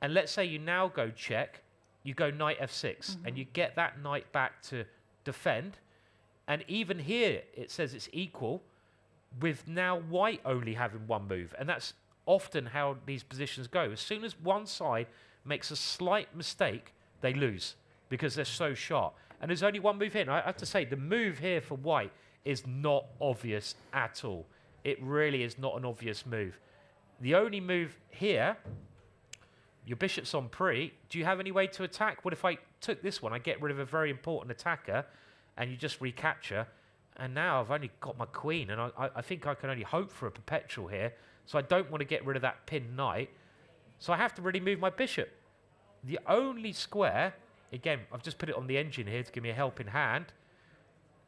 And let's say you now go check. You go knight f6, and you get that knight back to defend. And even here, it says it's equal. with now white only having one move. And that's often how these positions go. As soon as one side makes a slight mistake, they lose because they're so sharp. And there's only one move here. And I have to say, the move here for white is not obvious at all. It really is not an obvious move. The only move here, your bishop's on pre. Do you have any way to attack? What if I took this one? I get rid of a very important attacker, and you just recapture. And now I've only got my queen, and I think I can only hope for a perpetual here. So I don't want to get rid of that pinned knight. So I have to really move my bishop. The only square, again, I've just put it on the engine here to give me a helping hand,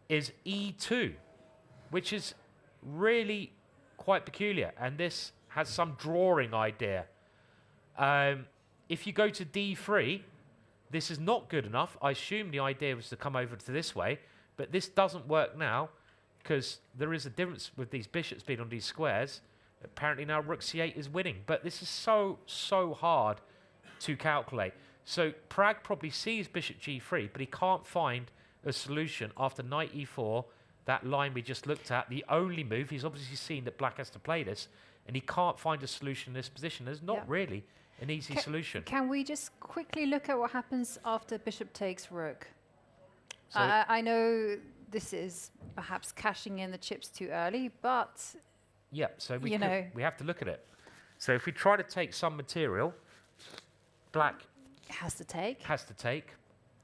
is E2, which is really quite peculiar. And this has some drawing idea. If you go to D3, this is not good enough. I assume the idea was to come over to this way, but this doesn't work now because there is a difference with these bishops being on these squares. Apparently now rook C8 is winning, but this is so hard to calculate. So Pragg probably sees bishop G3, but he can't find a solution after knight E4, that line we just looked at, the only move. He's obviously seen that black has to play this, and he can't find a solution in this position. There's not really an easy solution. Can we just quickly look at what happens after bishop takes rook? So I know this is perhaps cashing in the chips too early, but yeah, so we have to look at it. So if we try to take some material, black has to take,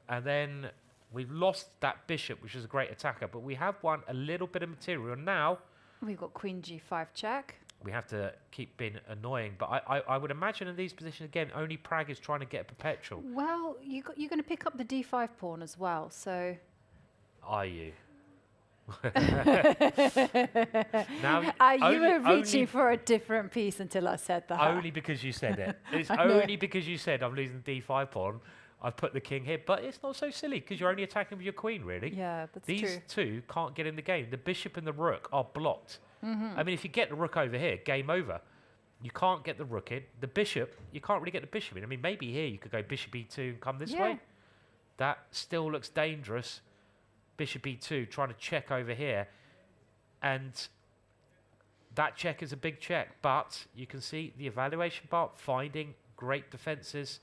and then we've lost that bishop, which is a great attacker, but we have won a little bit of material. Now we've got queen G5 check. We have to keep being annoying, but I would imagine in these positions again, only Pragg is trying to get a perpetual. Well, you're going to pick up the D5 pawn as well, so. Are you? Now, you were reaching for a different piece until I said that. Only because you said it. It's only because you said I'm losing the D5 pawn. I've put the king here, but it's not so silly because you're only attacking with your queen, really. Yeah, that's true. These two can't get in the game. The bishop and the rook are blocked. I mean, if you get the rook over here, game over. You can't get the rook in. The bishop, you can't really get the bishop in. I mean, maybe here you could go bishop E2 and come this way. That still looks dangerous. Bishop E2, trying to check over here. And that check is a big check. But you can see the evaluation part, finding great defenses.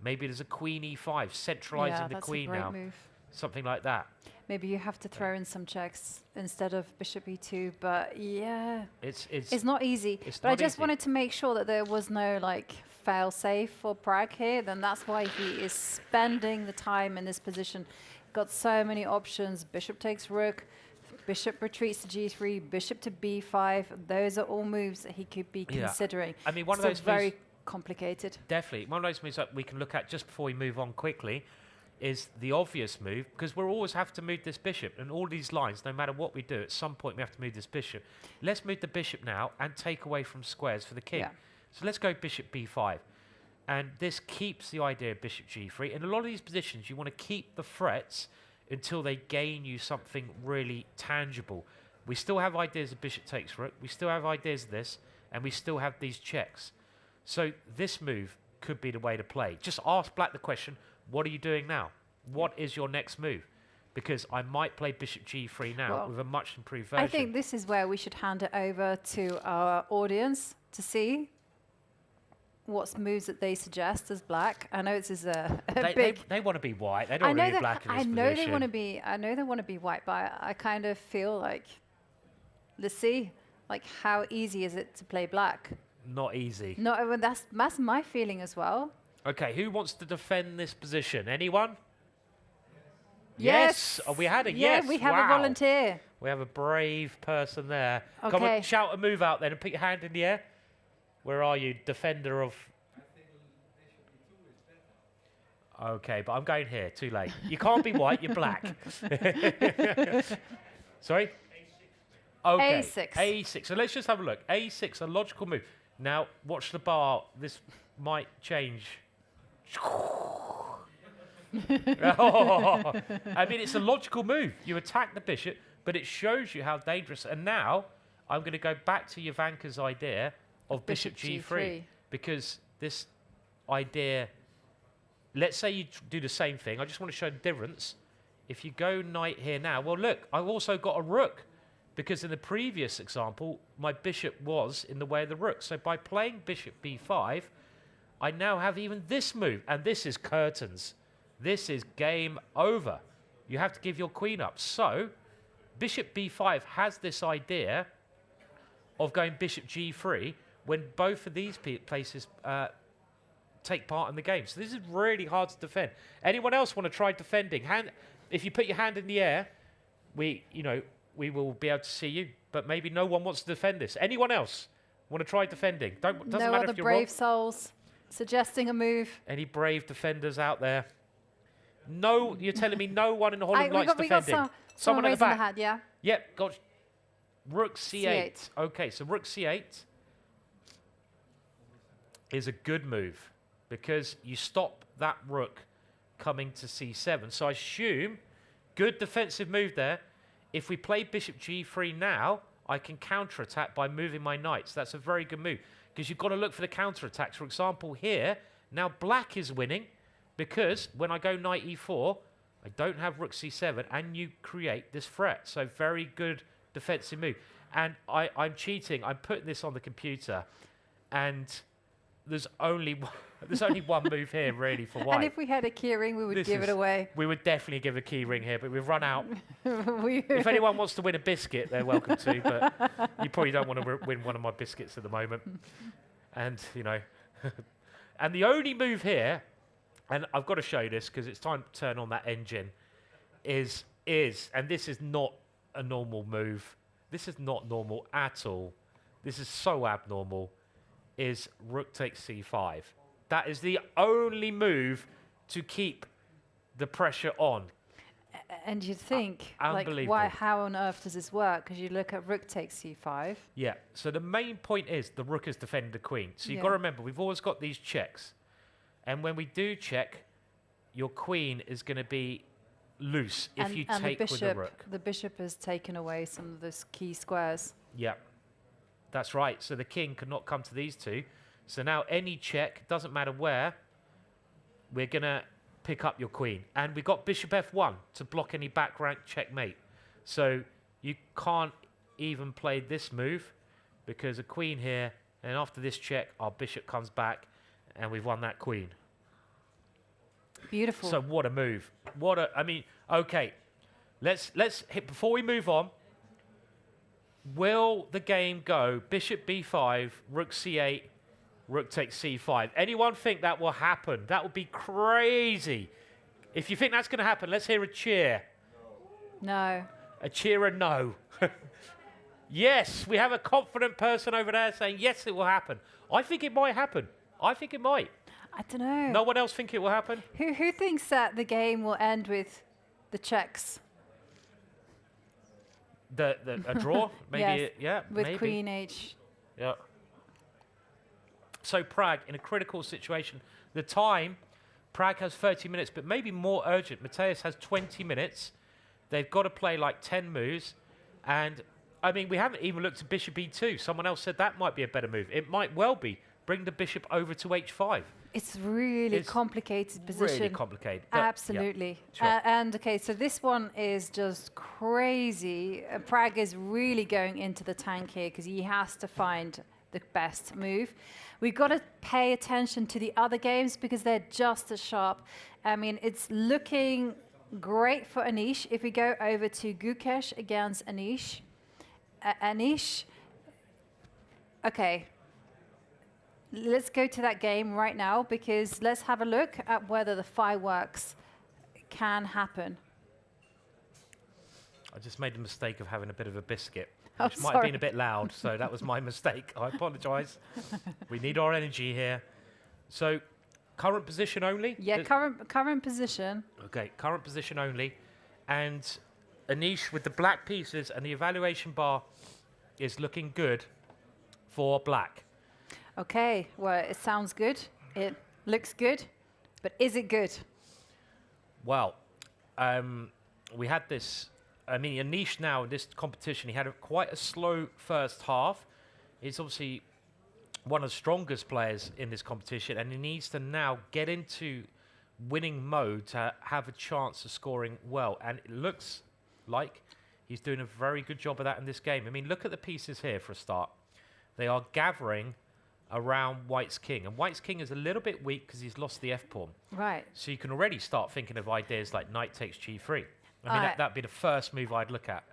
Maybe there's a queen E5, centralizing the queen now. Move. Something like that. Maybe you have to throw in some checks instead of bishop E2, but yeah, it's not easy. But I just wanted to make sure that there was no fail safe for Pragg here. Then that's why he is spending the time in this position. Got so many options. Bishop takes rook, bishop retreats to G3, bishop to B5. Those are all moves that he could be considering. I mean, one of those very complicated. Definitely, one of those moves that we can look at just before we move on quickly is the obvious move, because we'll always have to move this bishop, and all these lines, no matter what we do, at some point we have to move this bishop. Let's move the bishop now and take away from squares for the king. So let's go bishop B5. And this keeps the idea of bishop G3. In a lot of these positions, you want to keep the threats until they gain you something really tangible. We still have ideas of bishop takes rook, we still have ideas of this, and we still have these checks. So this move could be the way to play. Just ask black the question, what are you doing now? What is your next move? Because I might play bishop G3 now with a much improved version. I think this is where we should hand it over to our audience to see what moves that they suggest as black. I know this is a big... They want to be white. They don't want to be black in this position. I know they want to be white, but I kind of feel like, let's see, how easy is it to play black? Not easy. No, that's my feeling as well. Okay, who wants to defend this position? Anyone? Yes. Oh, we had a yes. Yeah, we have a volunteer. We have a brave person there. Okay. Come on, shout a move out then and put your hand in the air. Where are you, defender of... Okay, but I'm going here, too late. You can't be white, you're black. Sorry? Okay. A6. A6. So let's just have a look. A6, a logical move. Now, watch the bar. This might change. I mean, it's a logical move. You attack the bishop, but it shows you how dangerous. And now, I'm going to go back to Jovanka's idea of bishop G3. Because this idea... Let's say you do the same thing. I just want to show the difference. If you go knight here now, well, look, I've also got a rook. because in the previous example, my bishop was in the way of the rook. So by playing bishop b5, I now have even this move, and this is curtains. This is game over. You have to give your queen up. So bishop b5 has this idea of going bishop g3 when both of these places take part in the game. So this is really hard to defend. Anyone else want to try defending? If you put your hand in the air, we will be able to see you, but maybe no one wants to defend this. Anyone else want to try defending? Doesn't no matter other if you're brave wrong. souls suggesting a move. Any brave defenders out there? No, you're telling me no one in the Holland likes we got defending. someone at the raising back. the hand, yeah. Yep, got rook c8. C8. Okay, so rook c8 is a good move because you stop that rook coming to c7. So I assume good defensive move there. If we play bishop g3 now, I can counterattack by moving my knights. That's a very good move because you've got to look for the counterattacks. For example, here, now black is winning because when I go knight e4, I don't have rook c7 and you create this threat. So very good defensive move. And I'm cheating. I'm putting this on the computer and there's only one move here really for white. And if we had a key ring, we would give it away. We would definitely give a key ring here, but we've run out. If anyone wants to win a biscuit, they're welcome to, but you probably don't want to win one of my biscuits at the moment. And, and the only move here, and I've got to show you this because it's time to turn on that engine, is, and this is not a normal move. This is not normal at all. This is so abnormal, is rook takes c5. That is the only move to keep the pressure on. And you'd think, unbelievable. how on earth does this work? Because you look at rook takes c5. Yeah, so the main point is the rook has defended the queen. So you've got to remember, we've always got these checks. And when we do check, your queen is going to be loose if you take with the rook. The bishop has taken away some of those key squares. Yeah, that's right. So the king cannot come to these two. So now any check, doesn't matter where, we're going to pick up your queen. And we got bishop f1 to block any back rank checkmate. So you can't even play this move because a queen here, and after this check, our bishop comes back and we've won that queen. Beautiful. So what a move. Okay. Let's hit, before we move on, will the game go bishop b5, rook c8, rook takes c5? Anyone think that will happen? That would be crazy. If you think that's going to happen, let's hear a cheer. No. A cheer, a no. Yes, we have a confident person over there saying, yes, it will happen. I think it might happen. I think it might. I don't know. No one else think it will happen? Who thinks that the game will end with the checks? A draw? Maybe, yes, yeah, with maybe. queen h. Yeah. So Prague, in a critical situation, the time, Prague has 30 minutes, but maybe more urgent. Mateus has 20 minutes. They've got to play like 10 moves. And, we haven't even looked at bishop e2. Someone else said that might be a better move. It might well be. Bring the bishop over to h5. It's really complicated position. Really complicated. Absolutely. Yeah, sure. Okay, so this one is just crazy. Prague is really going into the tank here because he has to find the best move. We've got to pay attention to the other games because they're just as sharp. It's looking great for Anish. If we go over to Gukesh against Anish. Anish, okay. Let's go to that game right now because let's have a look at whether the fireworks can happen. I just made the mistake of having a bit of a biscuit, Oh, which might have been a bit loud, so that was my mistake. I apologise. We need our energy here. So, current position only? Yeah, current position. Okay, current position only. And Anish with the black pieces and the evaluation bar is looking good for black. Okay, well, it sounds good. It looks good. But is it good? Well, we had this... Anish now in this competition, he had quite a slow first half. He's obviously one of the strongest players in this competition, and he needs to now get into winning mode to have a chance of scoring well. And it looks like He's doing a very good job of that in this game. I mean, look at the pieces here for a start. They are gathering around White's king. And White's king is a little bit weak because he's lost the f-pawn. Right. So you can already start thinking of ideas like knight takes g3. I mean, that'd be the first move I'd look at.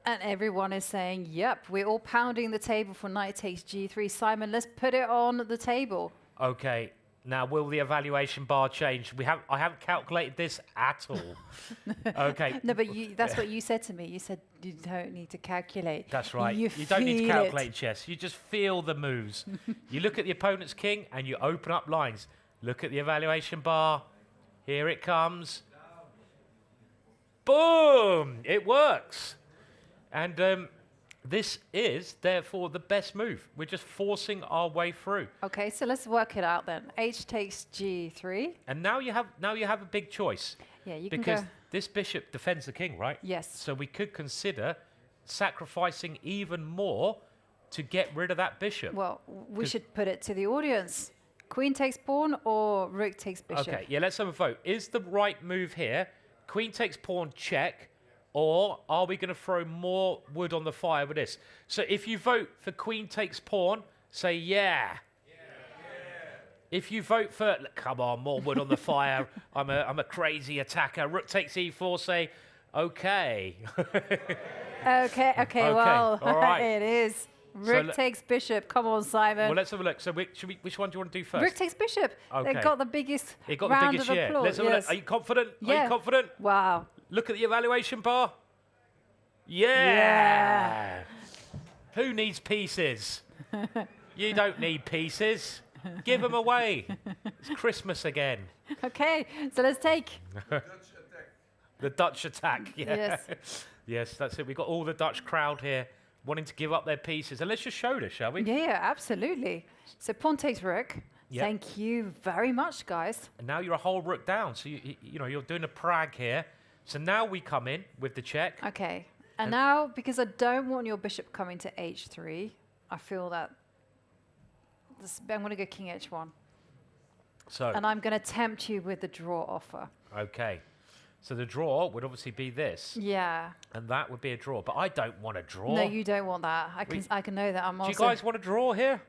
And everyone is saying, yep, we're all pounding the table for knight takes g3. Simon, let's put it on the table. Okay. Now, will the evaluation bar change? I haven't calculated this at all. Okay. No, but that's what you said to me. You said you don't need to calculate. That's right. You don't need to feel calculate it. chess. You just feel the moves. You look at the opponent's king and you open up lines. Look at the evaluation bar. Here it comes. Boom! It works. And this is, therefore, the best move. We're just forcing our way through. Okay, so let's work it out then. H takes g3. And now you have a big choice. Yeah, you can because go. this bishop defends the king, right? Yes. So we could consider sacrificing even more to get rid of that bishop. Well, we should put it to the audience. Queen takes pawn or rook takes bishop? Okay, yeah, let's have a vote. Is the right move here queen takes pawn, check, or are we going to throw more wood on the fire with this? So if you vote for queen takes pawn, say yeah. If you vote for, come on, more wood on the fire, I'm a crazy attacker. Rook takes e4, say, okay. Okay, well, all right. it is. Rook takes bishop. Come on, Simon. Well, let's have a look. So which one do you want to do first? Rook takes bishop. Okay. They got the biggest It got round the biggest of share. applause. Let's have a look. Are you confident? Are you confident? Wow. Look at the evaluation bar. Yeah. Who needs pieces? You don't need pieces. Give them away. It's Christmas again. Okay, so let's take. The Dutch attack. Yeah. Yes. Yes, that's it. We've got all the Dutch crowd here wanting to give up their pieces. And let's just show this, shall we? Yeah, absolutely. So pawn takes rook. Yep. Thank you very much, guys. And now you're a whole rook down. So, you know, you're doing a Prague here. So now we come in with the check. Okay. And now, because I don't want your bishop coming to h3, I feel that I'm going to go king h1. So. And I'm going to tempt you with the draw offer. Okay. So the draw would obviously be this. Yeah. And that would be a draw. But I don't want a draw. No, you don't want that. I can know that. I'm Do also. you guys want a draw here?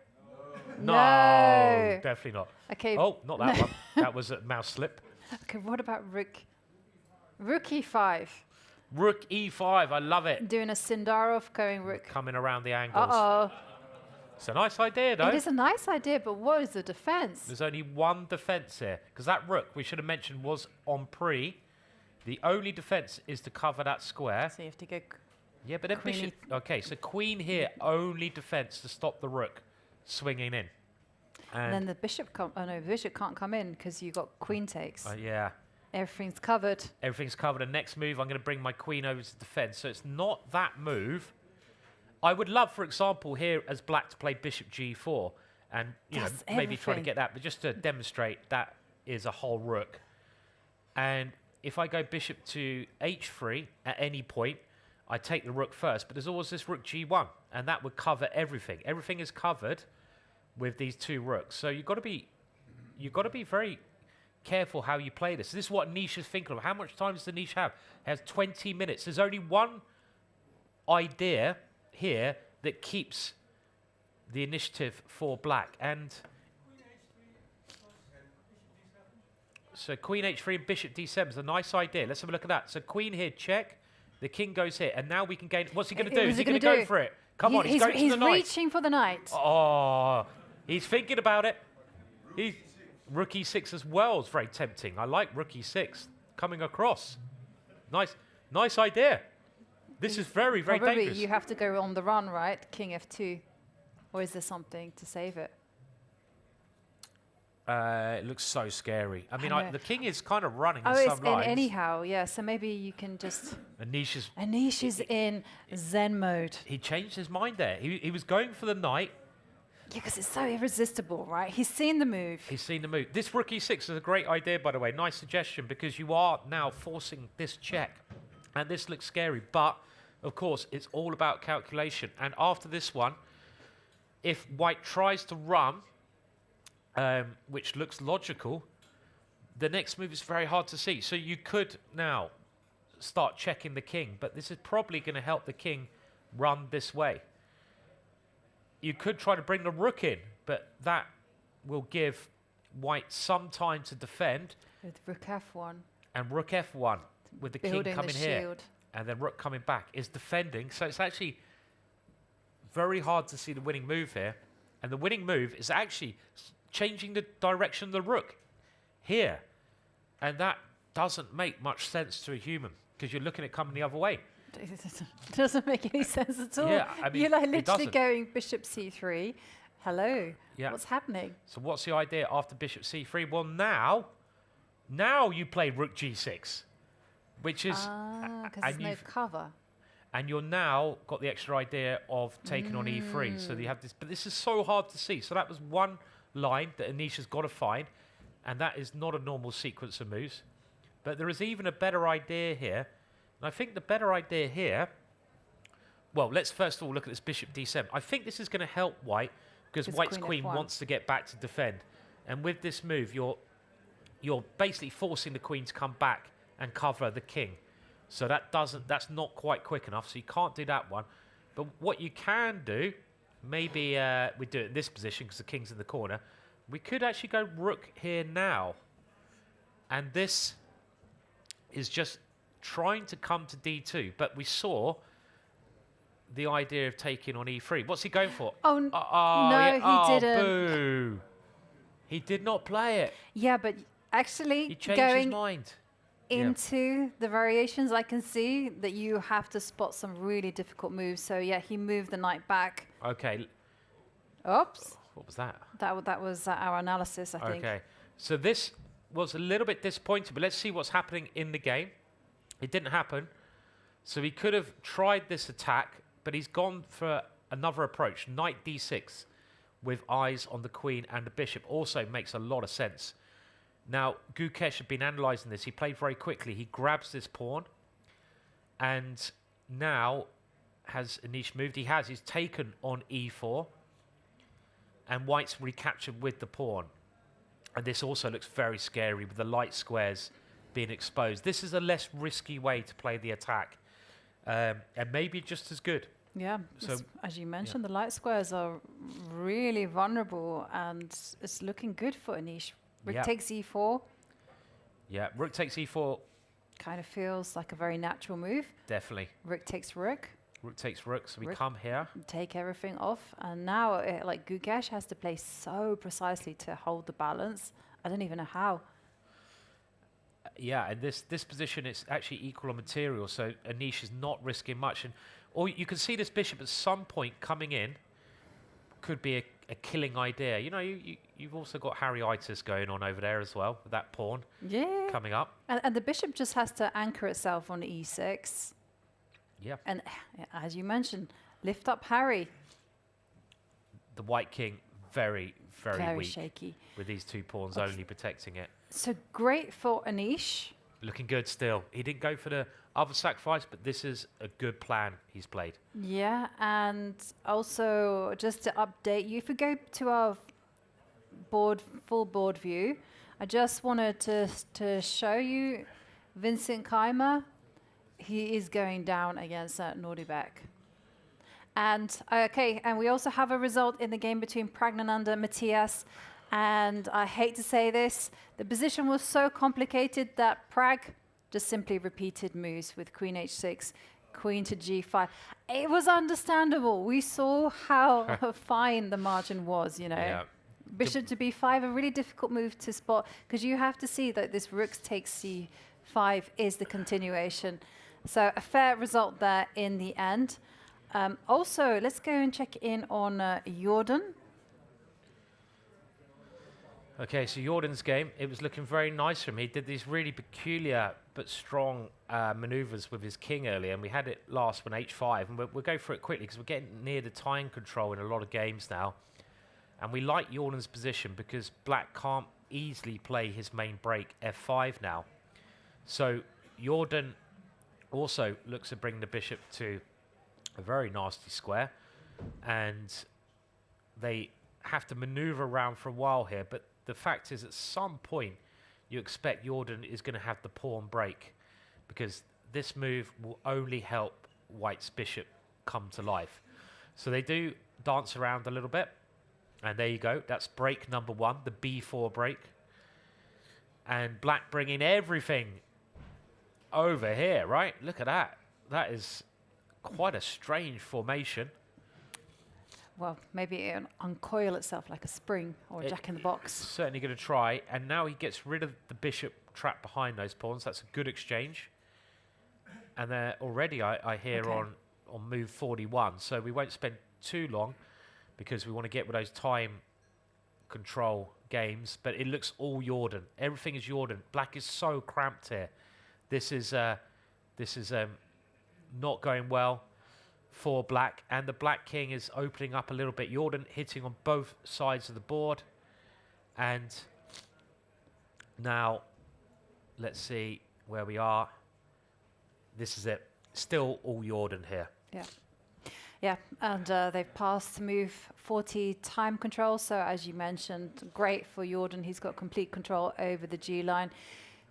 No. No, definitely not. Okay. Oh, not that one. That was a mouse slip. Okay, what about rook? Rook e5. Rook e5. I love it. Doing a Sindarov going rook. Coming around the angles. Uh-oh. It's a nice idea, though. It is a nice idea, but what is the defense? There's only one defense here. Because that rook, we should have mentioned, was on pre. The only defense is to cover that square. So you have to go. Yeah, but then bishop. Okay, so queen here, only defense to stop the rook swinging in. And then the bishop can't. Oh no, the bishop can't come in because you got queen takes. Yeah. Everything's covered. Everything's covered. And next move, I'm going to bring my queen over to defense. So it's not that move. I would love, for example, here as black to play bishop g4 and you know maybe try to get that, but just to demonstrate that is a whole rook. And if I go bishop to h3 at any point, I take the rook first, but there's always this rook g1, and that would cover everything. Everything is covered with these two rooks. So you've got to be very careful how you play this. This is what Niche is thinking of. How much time does the Niche have? It has 20 minutes. There's only one idea here that keeps the initiative for black. And so queen h3 and bishop d7 is a nice idea. Let's have a look at that. So queen here, check. The king goes here. And now we can gain. What's he going to do? Is he going to go for it? Come on, he's going to the knight. He's reaching for the knight. Oh, he's thinking about it. Rook e6 as well is very tempting. I like rook e6 coming across. Nice idea. This is very, very Probably dangerous. you have to go on the run, right? King f2. Or is there something to save it? It looks so scary. I mean, the king is kind of running in it's some lines. anyhow, yeah. So maybe you can just... Anish is in Zen mode. He changed his mind there. He was going for the knight. Yeah, because it's so irresistible, right? He's seen the move. He's seen the move. This rook e6 is a great idea, by the way. Nice suggestion, because you are now forcing this check. And this looks scary. But, of course, it's all about calculation. And after this one, if white tries to run, which looks logical, the next move is very hard to see. So you could now start checking the king, but this is probably going to help the king run this way. You could try to bring the rook in, but that will give White some time to defend. With rook f1. And rook f1 with the king Building coming the here. shield. And then rook coming back is defending. So it's actually very hard to see the winning move here. And the winning move is actually changing the direction of the rook here. And that doesn't make much sense to a human because you're looking at coming the other way. It doesn't make any sense at all. Yeah, I mean, you're like it literally doesn't. going bishop c3. Hello. Yeah. What's happening? So what's the idea after bishop c3? Well, now you play rook g6, which is... because there's no cover. And you're now got the extra idea of taking on e3. So you have this, but this is so hard to see. So that was one line that Anisha's got to find, and that is not a normal sequence of moves. But there is even a better idea here. And I think the better idea here, well, let's first of all look at this bishop d7. I think this is going to help White, because White's queen wants to get back to defend. And with this move, you're basically forcing the queen to come back and cover the king. So that's not quite quick enough, so you can't do that one. But what you can do, maybe we do it in this position because the king's in the corner. We could actually go rook here now. And this is just trying to come to d2. But we saw the idea of taking on e3. What's he going for? Oh, no, he didn't. Boo. He did not play it. Yeah, but actually He changed going his mind. into the variations, I can see that you have to spot some really difficult moves. So yeah, he moved the knight back. Okay. Oops. What was that? That was our analysis, I think. Okay. So this was a little bit disappointing, but let's see what's happening in the game. It didn't happen. So he could have tried this attack, but he's gone for another approach. Knight d6 with eyes on the queen and the bishop also makes a lot of sense. Now, Gukesh had been analysing this. He played very quickly. He grabs this pawn. And now has Anish moved? He's taken on e4. And White's recaptured with the pawn. And this also looks very scary with the light squares being exposed. This is a less risky way to play the attack. And maybe just as good. Yeah, So, as you mentioned, the light squares are really vulnerable and it's looking good for Anish. Rook takes e4. Yeah, rook takes e4. Kind of feels like a very natural move. Definitely. Rook takes rook. Rook takes rook, so we come here. Take everything off. And now, like, Gukesh has to play so precisely to hold the balance. I don't even know how. Yeah, and this position is actually equal on material, so Anish is not risking much. And or you can see this bishop at some point coming in could be a killing idea. You know, you've also got Harry-itis going on over there as well, with that pawn coming up. And the bishop just has to anchor itself on e6. Yeah. And as you mentioned, lift up Harry. The white king, very, very weak. Shaky. With these two pawns only protecting it. So great for Anish. Looking good still. He didn't go for the other sacrifice, but this is a good plan he's played. Yeah, and also just to update you, if we go to our full board view, I just wanted to show you Vincent Keymer. He is going down against Nodirbek. And and we also have a result in the game between Pragnananda and Matthias. And I hate to say this, the position was so complicated that Prag just simply repeated moves with queen h6, queen to g5. It was understandable. We saw how fine the margin was, you know. Yeah. Bishop to b5, a really difficult move to spot, because you have to see that this rook takes c5 is the continuation. So a fair result there in the end. Also, let's go and check in on Jordan. Okay, so Jordan's game, it was looking very nice for him. He did these really peculiar but strong maneuvers with his king earlier, and we had it last when h5, and we'll go through it quickly because we're getting near the time control in a lot of games now. And we like Jordan's position because black can't easily play his main break f5 now. So Jordan also looks to bring the bishop to a very nasty square, and they have to maneuver around for a while here, but the fact is at some point you expect Jordan is going to have the pawn break because this move will only help White's bishop come to life. So they do dance around a little bit. And there you go. That's break number 1, the b4 break. And Black bringing everything over here, right? Look at that. That is quite a strange formation. Well, maybe it'll uncoil itself like a spring or a jack-in-the-box. Certainly going to try. And now he gets rid of the bishop trapped behind those pawns. That's a good exchange. And there already I hear on move 41. So we won't spend too long because we want to get with those time control games. But it looks all Jordan. Everything is Jordan. Black is so cramped here. This is not going well for Black, and the Black King is opening up a little bit. Jordan hitting on both sides of the board, and now let's see where we are. This is it. Still all Jordan here. Yeah. Yeah, and they've passed to move 40 time control. So as you mentioned, great for Jordan. He's got complete control over the G line.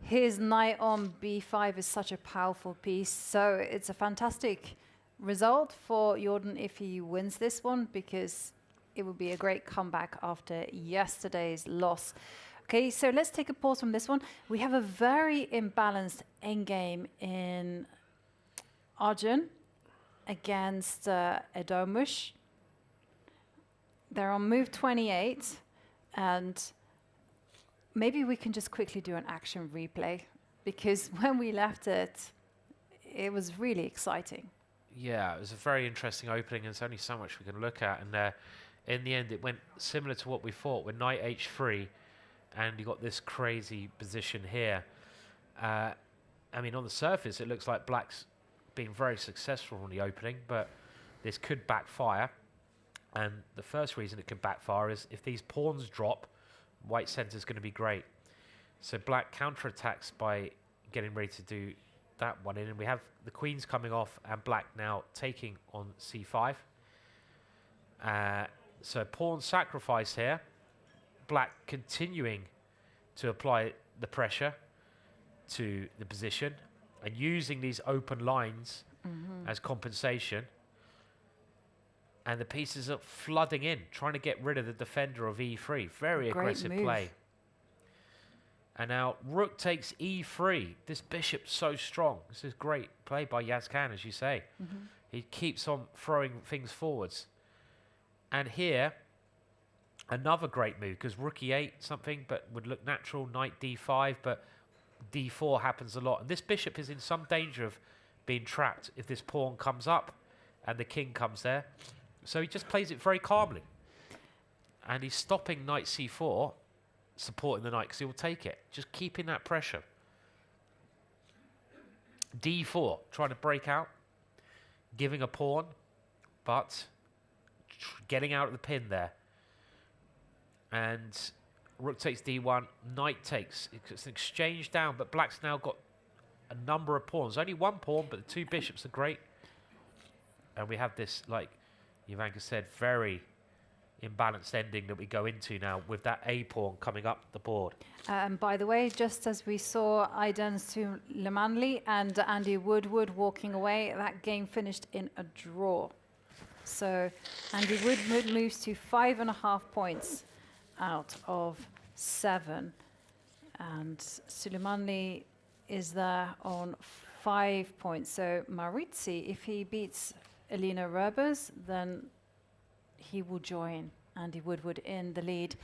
His knight on b5 is such a powerful piece. So it's a fantastic result for Jordan if he wins this one, because it would be a great comeback after yesterday's loss. Okay, so let's take a pause from this one. We have a very imbalanced endgame in Arjun against Edogmus. They're on move 28, and maybe we can just quickly do an action replay, because when we left it, it was really exciting. Yeah, it was a very interesting opening, and there's only so much we can look at. And in the end, it went similar to what we thought with knight h3, and you got this crazy position here. I mean, on the surface, it looks like Black's been very successful on the opening, but this could backfire. And the first reason it could backfire is if these pawns drop, White centre is going to be great. So Black counterattacks by getting ready to do that one in, and we have the queens coming off and Black now taking on c5. So pawn sacrifice here. Black continuing to apply the pressure to the position and using these open lines as compensation. And the pieces are flooding in, trying to get rid of the defender of e3. Very aggressive play. And now rook takes e3. This bishop's so strong. This is great play by Yazkan, as you say. He keeps on throwing things forwards. And here, another great move, because rook e8 something, but would look natural. Knight d5, but d4 happens a lot. And this bishop is in some danger of being trapped if this pawn comes up and the king comes there. So he just plays it very calmly. And he's stopping knight c4, supporting the knight, because he will take it. Just keeping that pressure. d4, trying to break out. Giving a pawn, but getting out of the pin there. And rook takes d1, knight takes. It's an exchange down, but Black's now got a number of pawns. Only one pawn, but the two bishops are great. And we have this, like Ivanka said, very imbalanced ending that we go into now with that a pawn coming up the board. By the way, just as we saw Aidan Suleimanli and Andy Woodward walking away, that game finished in a draw. So Andy Woodward moves to 5.5 points out of 7. And Suleimanli is there on 5 points. So Maurizzi, if he beats Elina Roebers, then he will join Andy Woodward in the lead.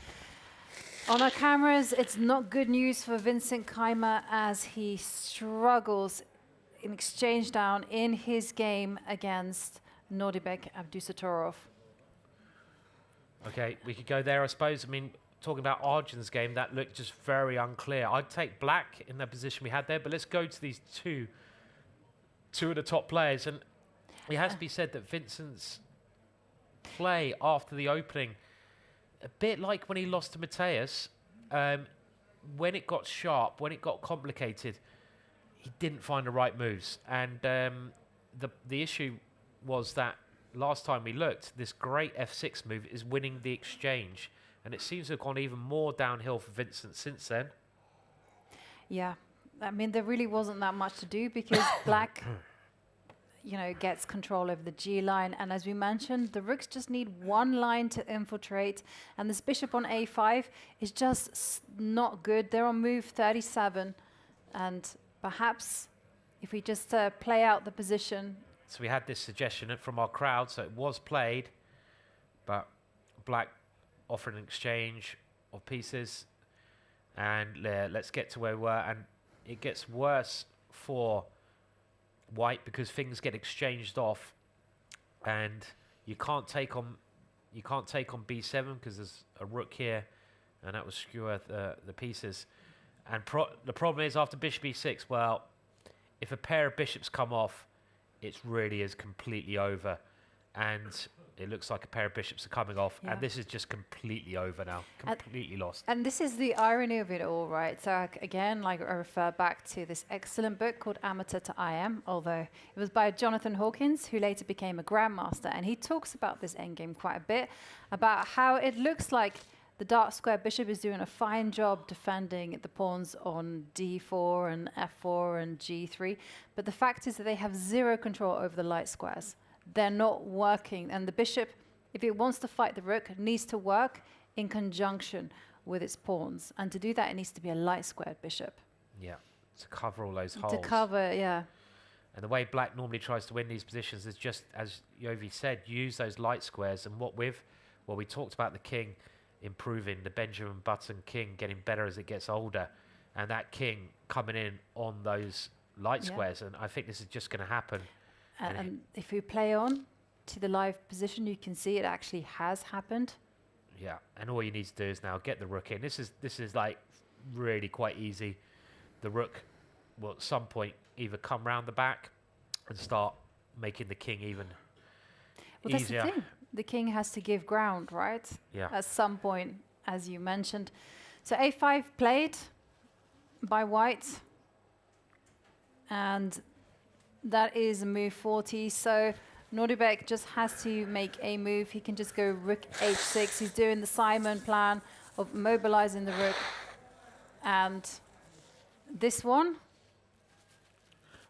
On our cameras, it's not good news for Vincent Keymer as he struggles in exchange down in his game against Nodirbek Abdusattorov. Okay, we could go there, I suppose. I mean, talking about Arjun's game, that looked just very unclear. I'd take Black in the position we had there, but let's go to these two of the top players. And it has to be said that Vincent's play after the opening, a bit like when he lost to Mateus, when it got sharp, when it got complicated, he didn't find the right moves. And the issue was that last time we looked, this great f6 move is winning the exchange. And it seems to have gone even more downhill for Vincent since then. Yeah, I mean, there really wasn't that much to do because black, you know, gets control over the G line. And as we mentioned, the rooks just need one line to infiltrate. And this bishop on A5 is just not good. They're on move 37. And perhaps if we just play out the position. So we had this suggestion from our crowd, so it was played, but black offering an exchange of pieces. And let's get to where we were. And it gets worse for white because things get exchanged off, and you can't take on b7 because there's a rook here, and that will skewer the pieces. And the problem is after bishop e6, well, if a pair of bishops come off, it really is completely over, and it looks like a pair of bishops are coming off, and this is just completely over now, completely lost. And this is the irony of it all, right? So again, like I refer back to this excellent book called Amateur to IM, although it was by Jonathan Hawkins, who later became a grandmaster, and he talks about this endgame quite a bit, about how it looks like the dark square bishop is doing a fine job defending the pawns on d4 and f4 and g3, but the fact is that they have zero control over the light squares. They're not working, and the bishop, if it wants to fight the rook, needs to work in conjunction with its pawns, and to do that it needs to be a light squared bishop. Yeah, to cover all those holes. To cover, yeah. And the way black normally tries to win these positions is just, as Yovi said, use those light squares. And what we talked about the king improving, the Benjamin Button king getting better as it gets older, and that king coming in on those light squares, and I think this is just going to happen. And if we play on to the live position, you can see it actually has happened. Yeah, and all you need to do is now get the rook in. This is like really quite easy. The rook will at some point either come round the back and start making the king even easier. That's the thing. The king has to give ground, right? Yeah. At some point, as you mentioned. So A5 played by white, and that is move 40. So Nodirbek just has to make a move. He can just go rook h6. He's doing the Simon plan of mobilizing the rook. And this one.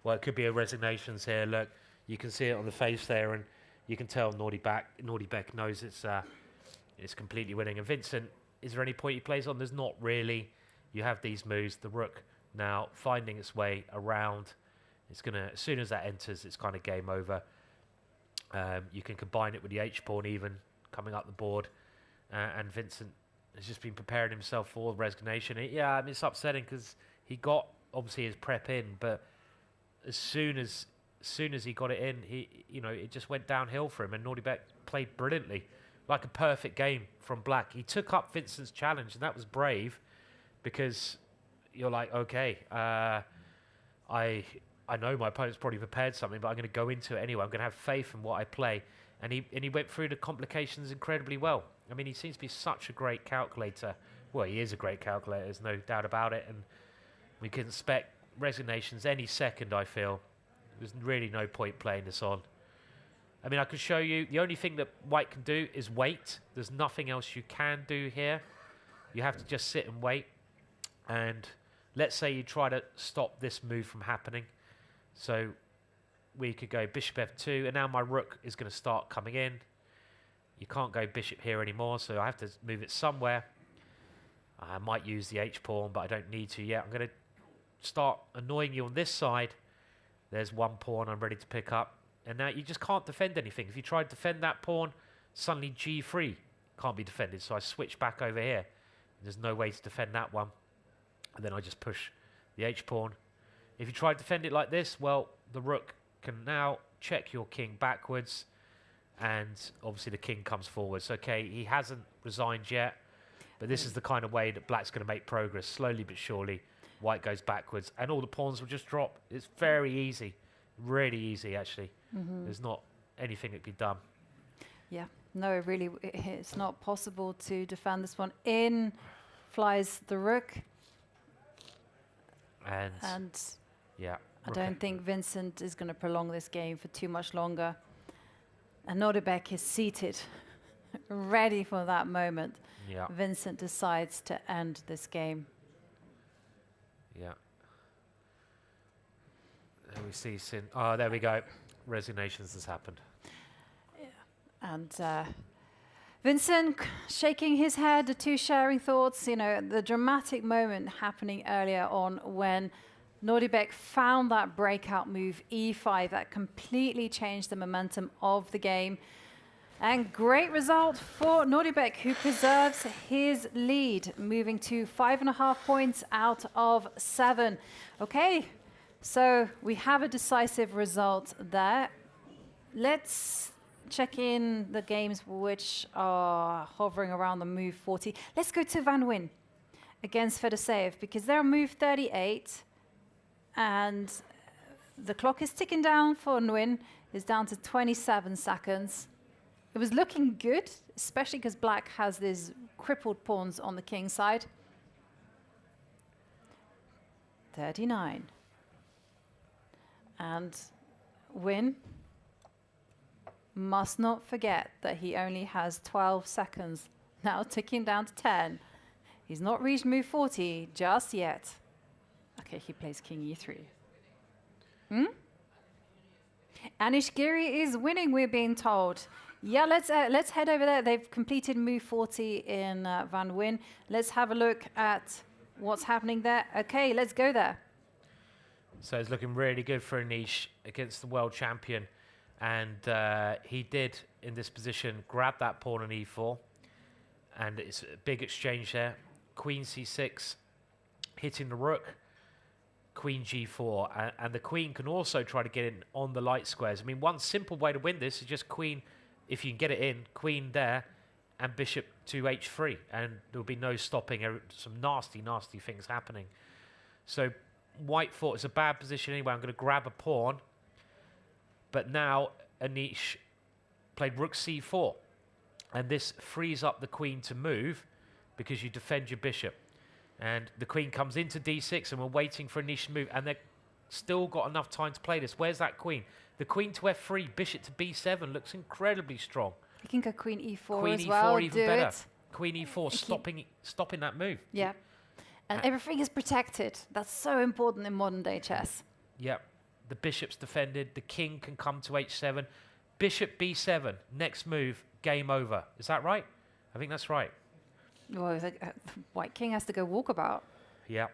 Well, it could be a resignations here. Look, you can see it on the face there, and you can tell Nodirbek knows it's completely winning. And Vincent, is there any point he plays on? There's not really. You have these moves. The rook now finding its way around. It's gonna, as soon as that enters, it's kind of game over. You can combine it with the h-pawn even coming up the board, and Vincent has just been preparing himself for resignation. I mean, it's upsetting because he got obviously his prep in, but as soon as he got it in, it just went downhill for him. And Nodirbek played brilliantly, like a perfect game from black. He took up Vincent's challenge, and that was brave, because you're like, okay, I know my opponent's probably prepared something, but I'm going to go into it anyway. I'm going to have faith in what I play. And he went through the complications incredibly well. I mean, he seems to be such a great calculator. Well, he is a great calculator, there's no doubt about it. And we can expect resignations any second, I feel. There's really no point playing this on. I mean, I can show you. The only thing that white can do is wait. There's nothing else you can do here. You have to just sit and wait. And let's say you try to stop this move from happening. So we could go bishop f2, and now my rook is going to start coming in. You can't go bishop here anymore, so I have to move it somewhere. I might use the h-pawn, but I don't need to yet. I'm going to start annoying you on this side. There's one pawn I'm ready to pick up. And now you just can't defend anything. If you try to defend that pawn, suddenly g3 can't be defended. So I switch back over here. There's no way to defend that one. And then I just push the h-pawn. If you try to defend it like this, well, the rook can now check your king backwards. And obviously the king comes forwards. Okay, he hasn't resigned yet. But this is the kind of way that black's going to make progress. Slowly but surely, white goes backwards. And all the pawns will just drop. It's very easy. Really easy, actually. There's not anything that can be done. Yeah, no, really, it's not possible to defend this one. In flies the rook. And yeah, I don't think Vincent is going to prolong this game for too much longer. And Nodirbek is seated, ready for that moment. Yeah. Vincent decides to end this game. Yeah. we see Oh, there we go. Resignations has happened. And Vincent shaking his head, the two sharing thoughts, you know, the dramatic moment happening earlier on when Nodirbek found that breakout move, e5, that completely changed the momentum of the game. And great result for Nodirbek, who preserves his lead, moving to 5.5 points out of 7. Okay, so we have a decisive result there. Let's check in the games which are hovering around the move 40. Let's go to Van Wyn against Fedoseev, because they're move 38, and the clock is ticking down for Nguyen. It's down to 27 seconds. It was looking good, especially because black has these crippled pawns on the king side. 39. And Nguyen must not forget that he only has 12 seconds, now ticking down to 10. He's not reached move 40 just yet. Okay, he plays king e3. Anish Giri is winning, we're being told. Yeah, let's head over there. They've completed move 40 in Van Wyn. Let's have a look at what's happening there. Okay, let's go there. So it's looking really good for Anish against the world champion. And he did, in this position, grab that pawn on e4. And it's a big exchange there. Queen c6, hitting the rook. Queen g4. And the queen can also try to get in on the light squares. I mean, one simple way to win this is just queen, if you can get it in, queen there, and bishop to h3. And there'll be no stopping some nasty, nasty things happening. So white thought it's a bad position anyway. I'm going to grab a pawn. But now Anish played rook c4. And this frees up the queen to move because you defend your bishop. And the queen comes into d6 and we're waiting for Anish to move. And they've still got enough time to play this. Where's that queen? The queen to f3, bishop to b7 looks incredibly strong. You can go queen e4 queen as e4 well. even do better. it. Queen e4, stopping that move. Yeah. And everything is protected. That's so important in modern day chess. Yep. The bishop's defended. The king can come to h7. Bishop b7. Next move, game over. Is that right? I think that's right. Well, the white king has to go walkabout. Yeah.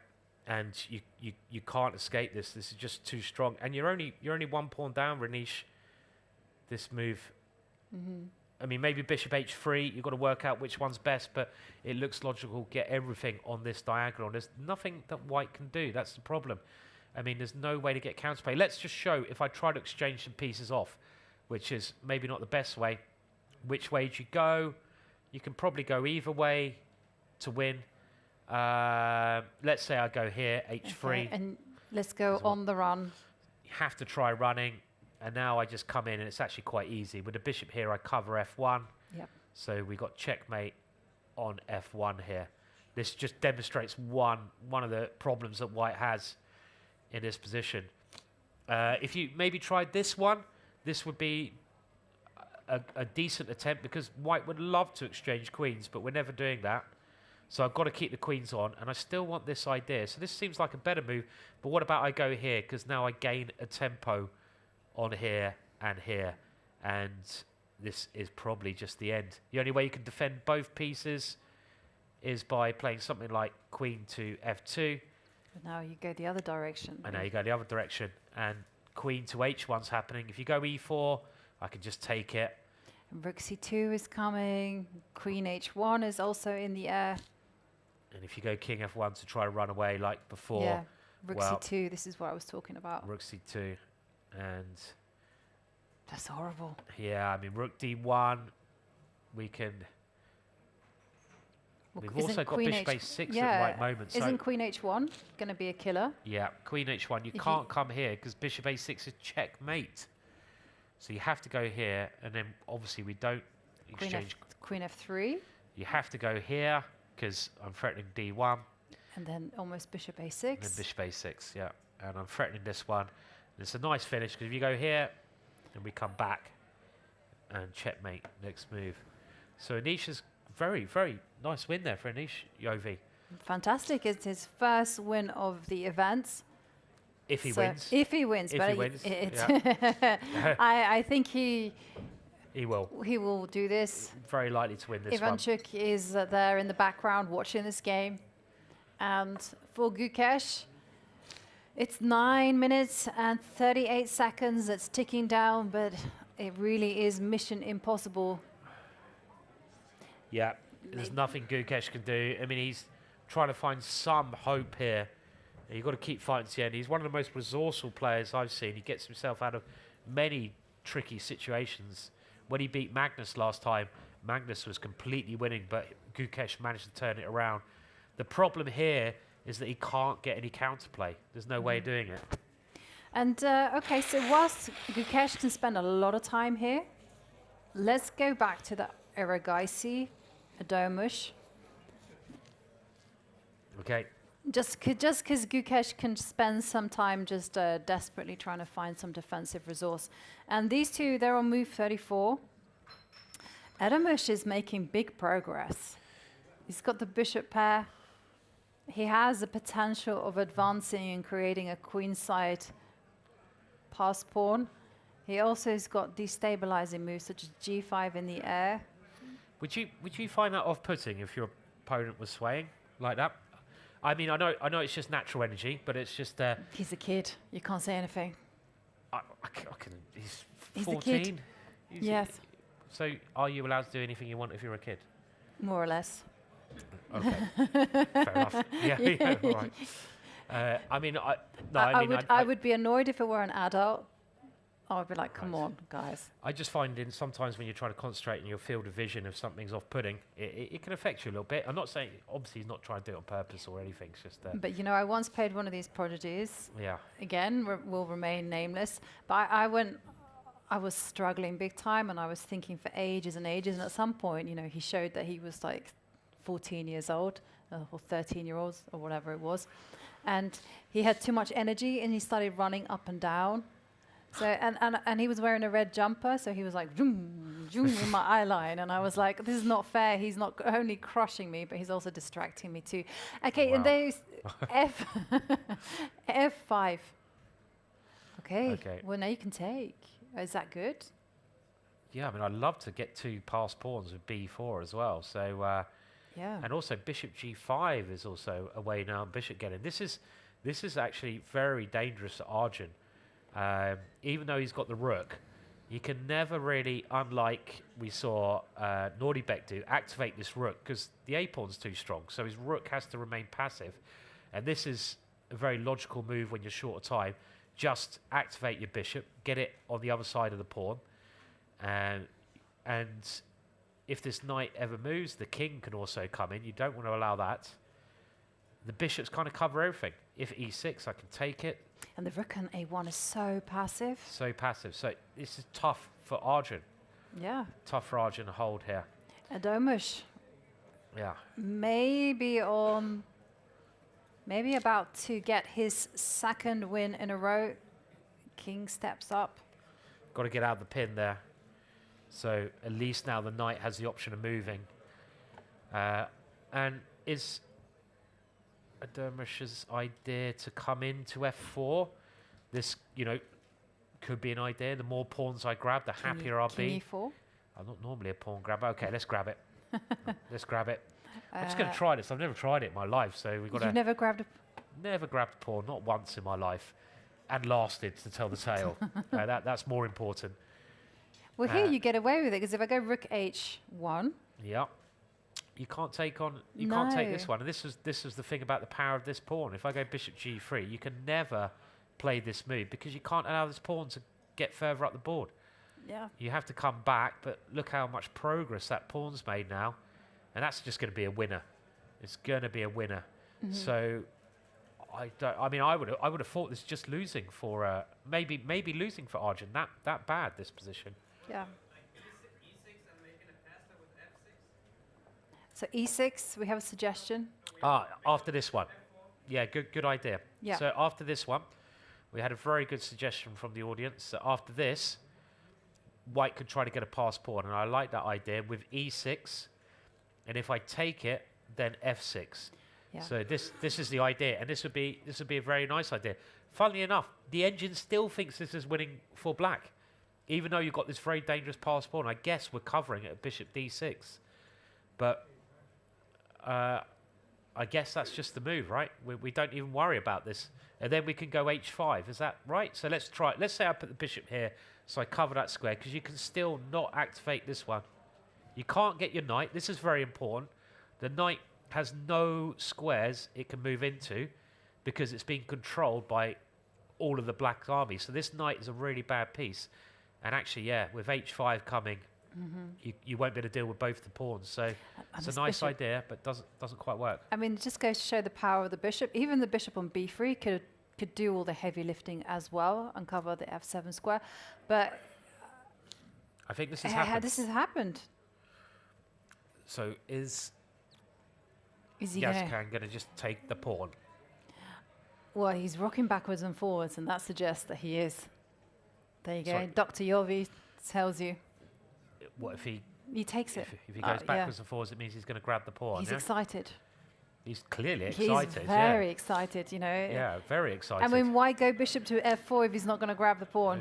And you can't escape this. This is just too strong. And you're only one pawn down, Anish. This move. I mean, maybe bishop h3. You've got to work out which one's best, but it looks logical. Get everything on this diagonal. There's nothing that white can do. That's the problem. I mean, there's no way to get counterplay. Let's just show, if I try to exchange some pieces off, which is maybe not the best way, which way do you go? You can probably go either way to win. Let's say I go here, h3. Okay, and let's go on the run. You have to try running. And now I just come in, and it's actually quite easy. With the bishop here, I cover f1. Yep. So we got checkmate on f1 here. This just demonstrates one of the problems that white has in this position. If you maybe tried this one, this would be a decent attempt, because white would love to exchange queens, but we're never doing that. So I've got to keep the queens on, and I still want this idea. So this seems like a better move, but what about I go here, because now I gain a tempo on here, and this is probably just the end. The only way you can defend both pieces is by playing something like queen to f2. But now you go the other direction. And now you go the other direction, and queen to h1's happening. If you go e4, I can just take it. And rook c2 is coming. Queen h1 is also in the air. And if you go king f1 to try to run away like before, yeah, rook c2, this is what I was talking about. Rook c2. And that's horrible. Yeah, I mean, rook d1, we can. Well, we've also got bishop h6 at the right moment. Isn't queen h1 going to be a killer? Yeah, queen h1. You can't come here because bishop a6 is checkmate. So you have to go here, and then obviously we don't exchange. Queen f3. You have to go here because I'm threatening d1. And then almost bishop a6. And then bishop a6, yeah. And I'm threatening this one. It's a nice finish, because if you go here, and we come back, and checkmate, next move. So Anish's very, very nice win there for Anish, Yovi. Fantastic. It's his first win of the events. If he So wins. If he wins, If but he wins, I think he will do this. very likely to win this one. Ivanchuk is there in the background watching this game. And for Gukesh, it's 9 minutes and 38 seconds. It's ticking down, but it really is mission impossible. Yeah, there's nothing Gukesh can do. I mean, he's trying to find some hope here. You've got to keep fighting to the end. He's one of the most resourceful players I've seen. He gets himself out of many tricky situations. When he beat Magnus last time, Magnus was completely winning, but Gukesh managed to turn it around. The problem here is that he can't get any counterplay. There's no way of doing it. And okay, so whilst Gukesh can spend a lot of time here, let's go back to the Erigaisi, Edogmus. Okay. Just because Gukesh can spend some time just desperately trying to find some defensive resource. And these two, they're on move 34. Edogmus is making big progress. He's got the bishop pair. He has the potential of advancing and creating a queenside pass pawn. He also has got destabilizing moves such as g5 in the air. Would you find that off-putting if your opponent was swaying like that? I mean, I know it's just natural energy, but it's just. He's a kid. You can't say anything. He's 14. He's a kid. Yes. So, are you allowed to do anything you want if you're a kid? More or less. Okay. Fair enough. Yeah. All right. I mean, I would be annoyed if it were an adult. I would be like, come on, guys. I just find sometimes when you're trying to concentrate in your field of vision, if something's off-putting, it can affect you a little bit. I'm not saying, obviously, he's not trying to do it on purpose or anything. It's just. But you know, I once played one of these prodigies. Yeah. Again, will remain nameless. But I was struggling big time, and I was thinking for ages and ages. And at some point, you know, he showed that he was like 14 years old, or 13 year olds, or whatever it was, and he had too much energy, and he started running up and down. So and he was wearing a red jumper, so he was like zoom, zoom in my eye line, and I was like, this is not fair. He's not only crushing me, but he's also distracting me too. Okay, and there's F5. Okay. Well, now you can take. Is that good? Yeah, I mean, I'd love to get two pass pawns with b4 as well. So yeah, and also bishop g5 is also a way now. Bishop getting this is actually very dangerous to Arjun. Even though he's got the rook, you can never really, unlike we saw Nodirbek do, activate this rook because the a-pawn's too strong. So his rook has to remain passive. And this is a very logical move when you're short of time. Just activate your bishop, get it on the other side of the pawn. And if this knight ever moves, the king can also come in. You don't want to allow that. The bishops kind of cover everything. If e6, I can take it. And the rook on a1 is so passive. So passive. So this is tough for Arjun. Yeah. Tough for Arjun to hold here. Edogmus. Yeah. Maybe about to get his second win in a row. King steps up. Got to get out of the pin there. So at least now the knight has the option of moving. And is Edogmus's idea to come into f4? This, you know, could be an idea. The more pawns I grab, the happier I'll be. E4? I'm not normally a pawn grabber. Okay, let's grab it. Let's grab it. I'm just going to try this. I've never tried it in my life, so we've got to... You've never grabbed a... Never grabbed a pawn, not once in my life, and lasted to tell the tale. That's more important. Well, here you get away with it, because if I go rook h1... Yeah. You can't take on... You can't take this one. And this is the thing about the power of this pawn. If I go bishop g3, you can never play this move, because you can't allow this pawn to get further up the board. Yeah. You have to come back, but look how much progress that pawn's made now. And that's just going to be a winner. It's going to be a winner. Mm-hmm. So... I would have thought this is just losing for maybe losing for Arjun. That bad, this position. Yeah. So e6, we have a suggestion. After this one. Yeah, good idea. Yeah. So after this one, we had a very good suggestion from the audience. So after this, White could try to get a pass pawn, and I like that idea with e6. And if I take it, then f6. Yeah. So this is the idea, and this would be a very nice idea. Funnily enough, the engine still thinks this is winning for black, even though you've got this very dangerous pass pawn. I guess we're covering it at bishop d6, but I guess that's just the move, right? We don't even worry about this, and then we can go h5. Is that right? So let's try. Let's say I put the bishop here, so I cover that square, because you can still not activate this one. You can't get your knight. This is very important. The knight has no squares it can move into because it's being controlled by all of the black army. So this knight is a really bad piece. And actually, yeah, with h5 coming, you won't be able to deal with both the pawns. So it's a nice idea, but doesn't quite work. I mean, it just goes to show the power of the bishop. Even the bishop on b3 could do all the heavy lifting as well and cover the f7 square. But I think this has happened. This has happened. So is he Yazkan going to just take the pawn? Well, he's rocking backwards and forwards, and that suggests that he is. There you go. Sorry. Dr. Yovi tells you. What if he takes it? If he goes backwards and forwards, it means he's going to grab the pawn. He's yeah? excited. He's clearly excited. He's very excited, you know. Yeah, very excited. I mean, why go bishop to f4 if he's not going to grab the pawn?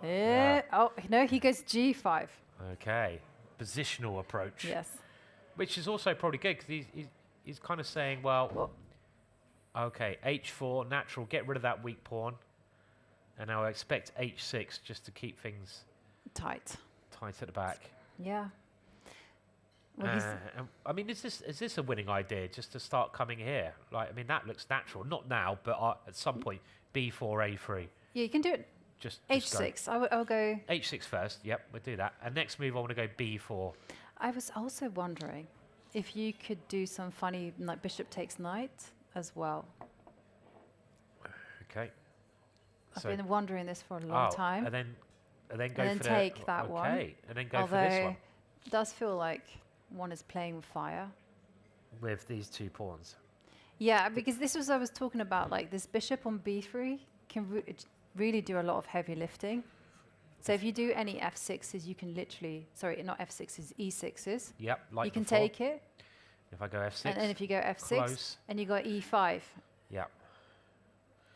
Yeah. Oh, no, he goes g5. Okay. Positional approach. Yes. Which is also probably good, because he's kind of saying, well, okay, h4, natural, get rid of that weak pawn. And now I expect h6 just to keep things tight at the back. Yeah. Well, I mean, is this a winning idea, just to start coming here? Like, I mean, that looks natural. Not now, but at some point, b4, a3. Yeah, you can do it. Just h6. I'll go h6 first. Yep, we'll do that. And next move, I want to go b4. I was also wondering if you could do some funny, like bishop takes knight as well. Okay. I've been wondering this for a long time. And then go for take that one. Okay, and then go for this one. It does feel like one is playing with fire. With these two pawns. Yeah, because this was I was talking about. Like this bishop on b3 can really do a lot of heavy lifting. So if you do any f6s, you can literally, sorry, not f6s, e6s. Yep, like you can before. take it. If I go f6. And then if you go f6, close. and you go e5. Yep.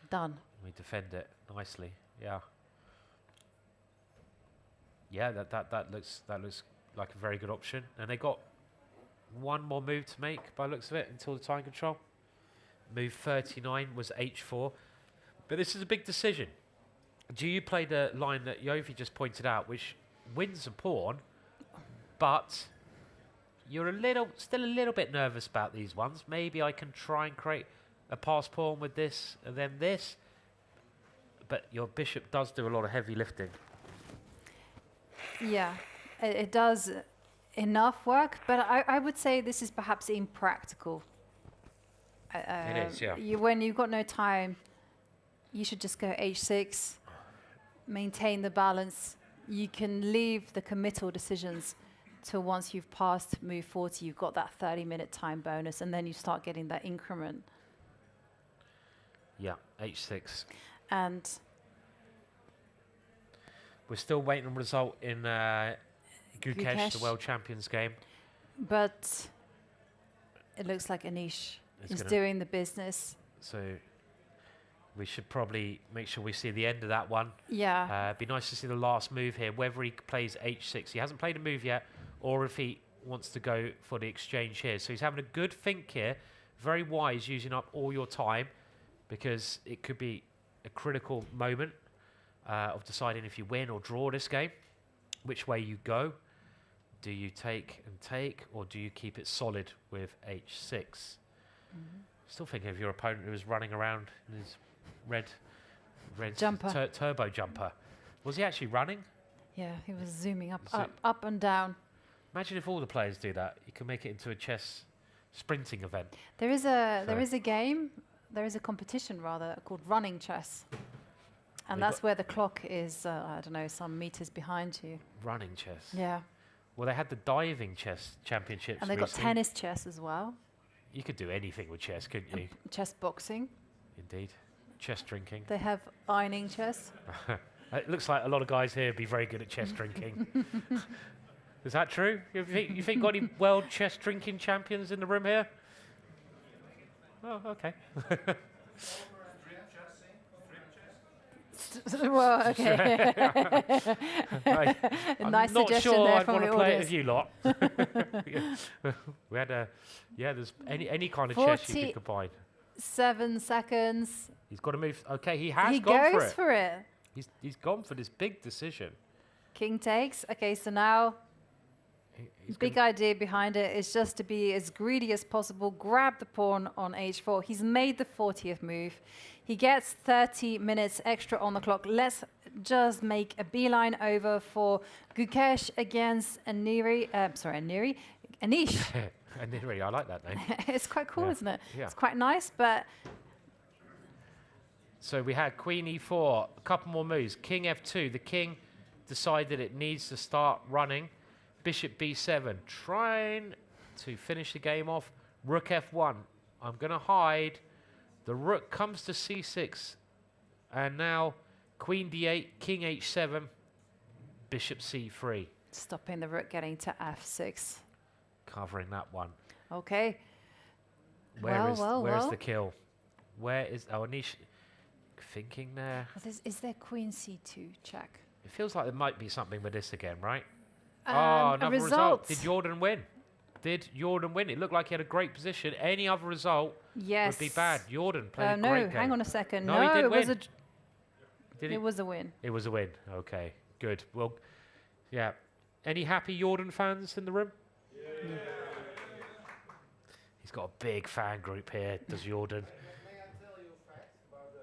Done. We defend it nicely. Yeah. Yeah, that looks like a very good option. And they got one more move to make by the looks of it until the time control. Move 39 was h4. But this is a big decision. Do you play the line that Yovi just pointed out, which wins a pawn, but you're still a little bit nervous about these ones. Maybe I can try and create a pass pawn with this and then this. But your bishop does do a lot of heavy lifting. Yeah, it does enough work, but I would say this is perhaps impractical. It is, yeah. When you've got no time, you should just go h6, maintain the balance. You can leave the committal decisions till once you've passed move 40, you've got that 30-minute time bonus, and then you start getting that increment. Yeah, h6. And we're still waiting on result in Gukesh, the World Champions game. But it looks like Anish is doing the business. So we should probably make sure we see the end of that one. Yeah. It'd be nice to see the last move here, whether he plays h6. He hasn't played a move yet, or if he wants to go for the exchange here. So he's having a good think here. Very wise, using up all your time, because it could be a critical moment of deciding if you win or draw this game, which way you go. Do you take and take, or do you keep it solid with h6? Still thinking of your opponent who was running around in his red jumper. Turbo jumper. Was he actually running? Yeah, he was zooming up and down. Imagine if all the players do that. You can make it into a chess sprinting event. There is a game. There is a competition rather called running chess, and that's where the clock is. I don't know, some meters behind you. Running chess. Yeah. Well, they had the diving chess championships. And they got tennis chess as well. You could do anything with chess, couldn't you? Chess boxing. Indeed. Chess drinking. They have ironing chess. It looks like a lot of guys here would be very good at chess drinking. Is that true? You think got any world chess drinking champions in the room here? Oh, okay. Well, okay. Right. Nice I'm not suggestion sure there I'd from want the to play it audience. with you lot. We had a, there's any kind of chess you could combine. 7 seconds. He's got to move. Okay, he has He gone goes for it. for it. He's gone for this big decision. King takes. Okay, so now He's big idea behind it is just to be as greedy as possible, grab the pawn on h4. He's made the 40th move. He gets 30 minutes extra on the clock. Let's just make a beeline over for Gukesh against Anish. Aniri, I like that name. It's quite cool, Yeah. isn't it? Yeah. It's quite nice, but So we had Queen E4, a couple more moves. King F2, the king decided it needs to start running. Bishop B7, trying to finish the game off. Rook F1, I'm going to hide. The rook comes to C6. And now Queen D8, King H7, Bishop C3. stopping the rook getting to F6. Covering that one. Okay. Where's well. the kill? Where is... Oh, Anish thinking there. Is there Queen C2 check? It feels like there might be something with this again, right? A Another result. Did Jordan win? It looked like he had a great position. Any other result would be bad. Jordan played a no, great game. hang on a second. No, he did it was win. it was a win. It was a win. Okay, good. Well, yeah. Any happy Jordan fans in the room? Yeah. He's got a big fan group here, does Jordan? May I tell you a fact about the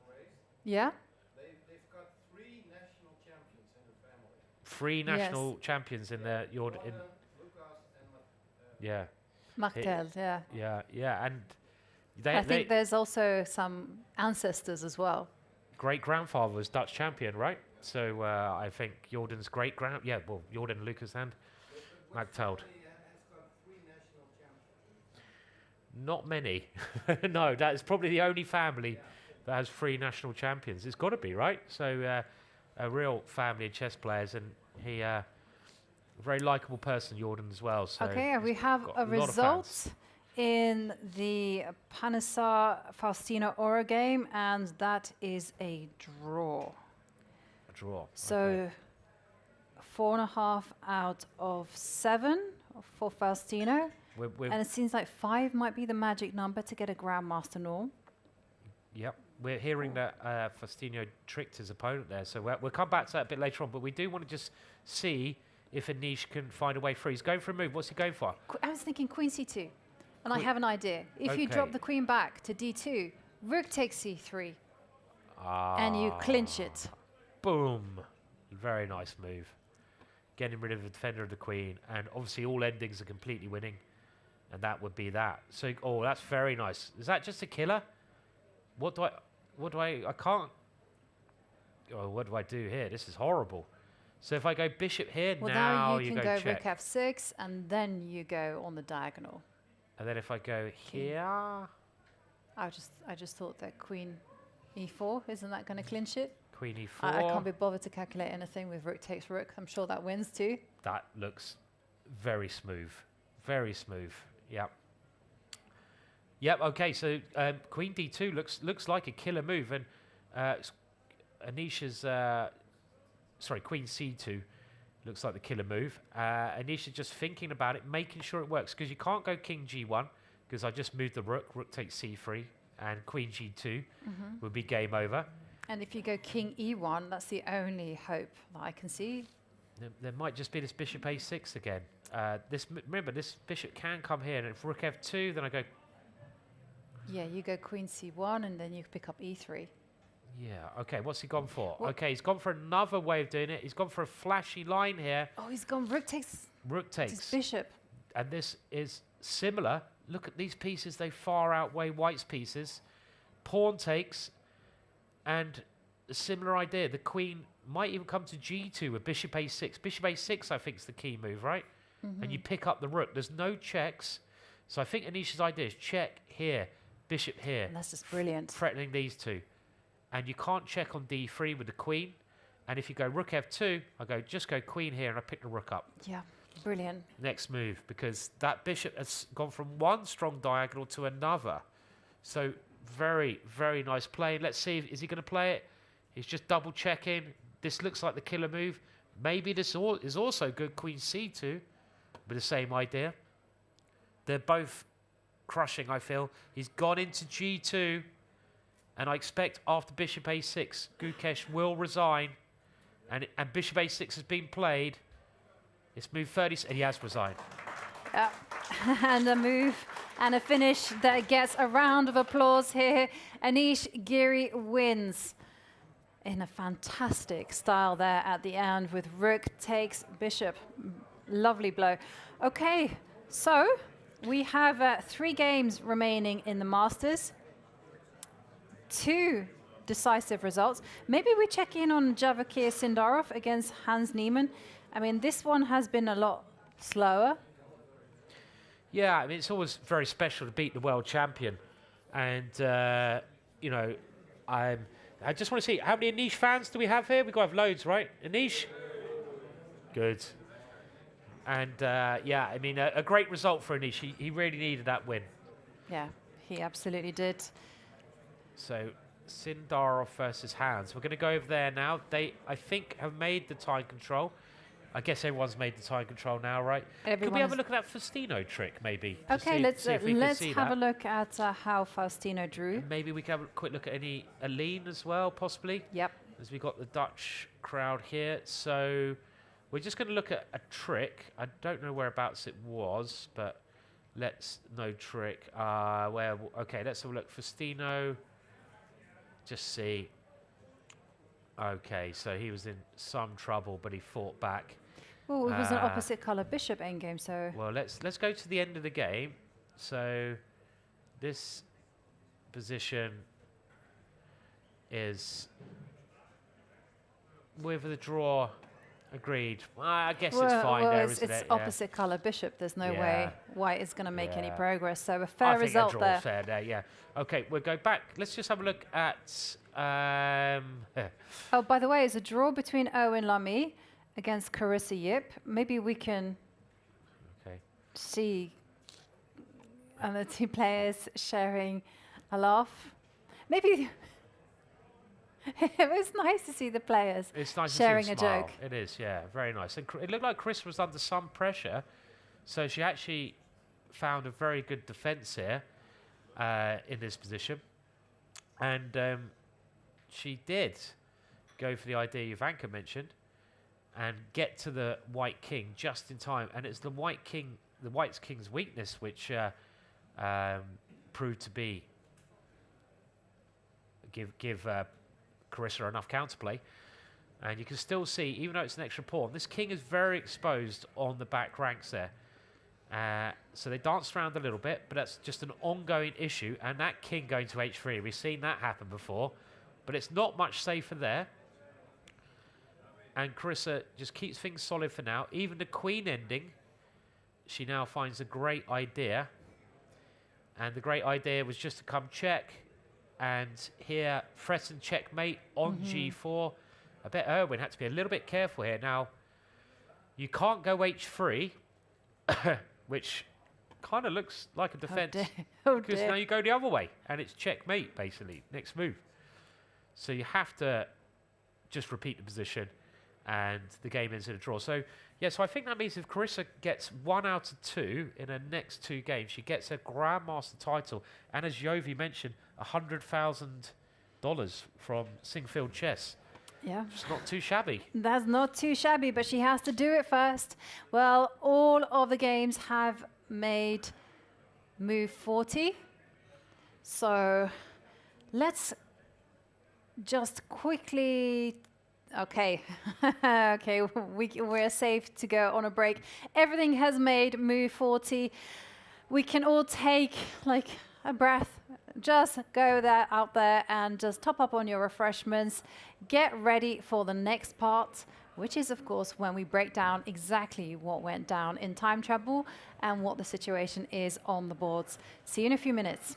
Foreest? Yeah? They've got 3 national champions in the family. 3 national champions in the Jordan. Yeah. Martel, yeah. Yeah, and I think there's also some ancestors as well. great grandfather was Dutch champion, right? So I think Jordan's great Jordan, Lucas, and Magteld. Not many. No, that is probably the only family that has 3 national champions. It's got to be, right? So a real family of chess players, and he a very likable person, Jordan, as well. So Okay, we have got a lot of fans. result in the Panesar Faustino Aura game, and that is a draw. A draw. So 4.5 out of 7 for Faustino. We're And it seems like 5 might be the magic number to get a Grandmaster norm. Yep, we're hearing that Faustino tricked his opponent there, so we'll come back to that a bit later on, but we do want to just see if Anish can find a way through. He's going for a move. What's he going for? I was thinking Queen C2, and I have an idea. If you Okay. drop the Queen back to D2, Rook takes C3, and you clinch it. Boom. Very nice move. Getting rid of the defender of the Queen, and obviously all endings are completely winning, and that would be that. So, that's very nice. Is that just a killer? What do I can't... Oh, what do I do here? This is horrible. So if I go bishop here, Well, now you you can go go check. Rook F6, and then you go on the diagonal. And then if I go here... I just thought that Queen E4, isn't that going to clinch it? Queen E4. I can't be bothered to calculate anything with Rook takes Rook. I'm sure that wins too. That looks very smooth. Very smooth. Yep. Yep, okay, so Queen D2 looks like a killer move, and Anisha's... sorry, Queen C2 looks like the killer move. Anisha just thinking about it, making sure it works, because you can't go King G1, because I just moved the Rook. Rook takes C3, and Queen G2 would be game over. And if you go King E1, that's the only hope that I can see. There might just be this Bishop A6 again. Remember, this Bishop can come here, and if Rook F2, then I go... Yeah, you go Queen C1, and then you pick up E3. Yeah, okay, what's he gone for? Okay, he's gone for another way of doing it. He's gone for a flashy line here. Oh, he's gone Rook takes... Rook takes. His bishop. And this is similar. Look at these pieces. They far outweigh White's pieces. Pawn takes. And a similar idea. The Queen might even come to G2 with Bishop A6. Bishop A6, I think, is the key move, right? And you pick up the Rook. There's no checks. So I think Anisha's idea is check here, Bishop here. And that's just brilliant. Threatening these two. And you can't check on D3 with the Queen. And if you go Rook F2, I just go Queen here, and I pick the Rook up. Yeah, brilliant. Next move, because that Bishop has gone from one strong diagonal to another. So very, very nice play. Let's see, is he going to play it? He's just double checking. This looks like the killer move. Maybe this is also good. Queen C2 with the same idea. They're both crushing, I feel. He's gone into G2. And I expect after bishop A6, Gukesh will resign. And bishop A6 has been played. It's move 30, and he has resigned. And a move and a finish that gets a round of applause here. Anish Giri wins in a fantastic style there at the end with rook takes bishop. Lovely blow. Okay, so we have 3 games remaining in the Masters. 2 decisive results. Maybe we check in on Vachier Sindarov against Hans Niemann. I mean, this one has been a lot slower. Yeah, I mean, it's always very special to beat the world champion. And, you know, I just want to see, how many Anish fans do we have here? We've got to have loads, right? Anish? Good. And, yeah, I mean, a great result for Anish. He really needed that win. Yeah, he absolutely did. So, Sindarov versus Hans. We're going to go over there now. They, I think, have made the time control. I guess everyone's made the time control now, right? Could we have a look at that Faustino trick, maybe? Okay, let's have a look at how Faustino drew. And maybe we can have a quick look at any Aline as well, possibly. Yep. As we got the Dutch crowd here. So we're just going to look at a trick. I don't know whereabouts it was, but let's no trick. Okay, let's have a look. Faustino. Just see. Okay, so he was in some trouble, but he fought back. Oh, it was an opposite color bishop endgame, so... Well, let's go to the end of the game. So this position is with the draw. Agreed. I guess it's fine there, isn't it? It's opposite color bishop. There's no way White is going to make any progress. So a I fair think result a draw there. Fair there, yeah. Okay, we'll go back. Let's just have a look at... Oh, by the way, it's a draw between Owen Lamy against Carissa Yip. Maybe we can see the 2 players sharing a laugh. Maybe... It was nice to see the players sharing a joke. It is, yeah, very nice. And it looked like Chris was under some pressure, so she actually found a very good defense here in this position. And she did go for the idea Ivanka mentioned and get to the white king just in time. And it's the white king's weakness which proved to be give Carissa enough counterplay. And you can still see, even though it's an extra pawn, this king is very exposed on the back ranks there. So they danced around a little bit, but that's just an ongoing issue. And that king going to h3, we've seen that happen before, but it's not much safer there. And Carissa just keeps things solid for now. Even the queen ending, she now finds a great idea. And the great idea was just to come check. And here, threatened checkmate on g4. I bet Erwin had to be a little bit careful here. Now, you can't go h3, which kind of looks like a defense. Because now you go the other way, and it's checkmate, basically, next move. So you have to just repeat the position, and the game ends in a draw. So, yeah, so I think that means if Carissa gets 1 out of 2 in her next 2 games, she gets her Grandmaster title. And as Yovi mentioned, $100,000 from Singfield Chess. Yeah. It's not too shabby. That's not too shabby, but she has to do it first. Well, all of the games have made move 40. So let's just quickly... Okay, okay, we're safe to go on a break. Everything has made move 40. We can all take like a breath. Just go out there and just top up on your refreshments. Get ready for the next part, which is, of course, when we break down exactly what went down in time travel and what the situation is on the boards. See you in a few minutes.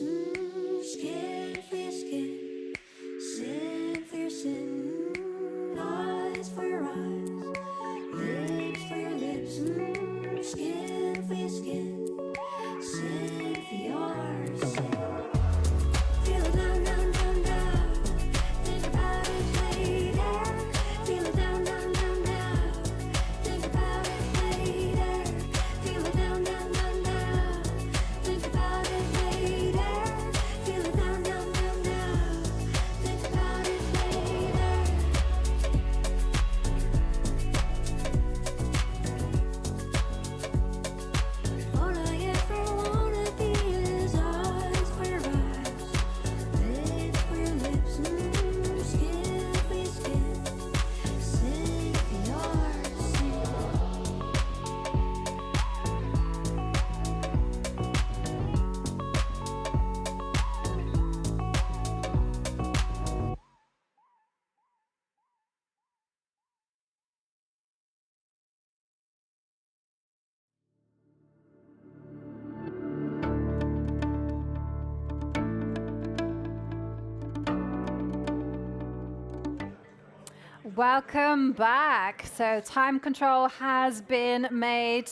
lips, skin for your skin, sin for your sin, eyes for your eyes, lips for your lips, skin for your skin, sin for yours. Feel it down, down, down, down. Think about it later. Feel it down, down, down, down. Think about it later. Feel it down, down, down, down. Think about it later. Feel it down, down, down, down. Think about it later. All I ever wanna be is eyes for your eyes, lips for your lips, skin for your skin, sing for your sing. Welcome back. So time control has been made.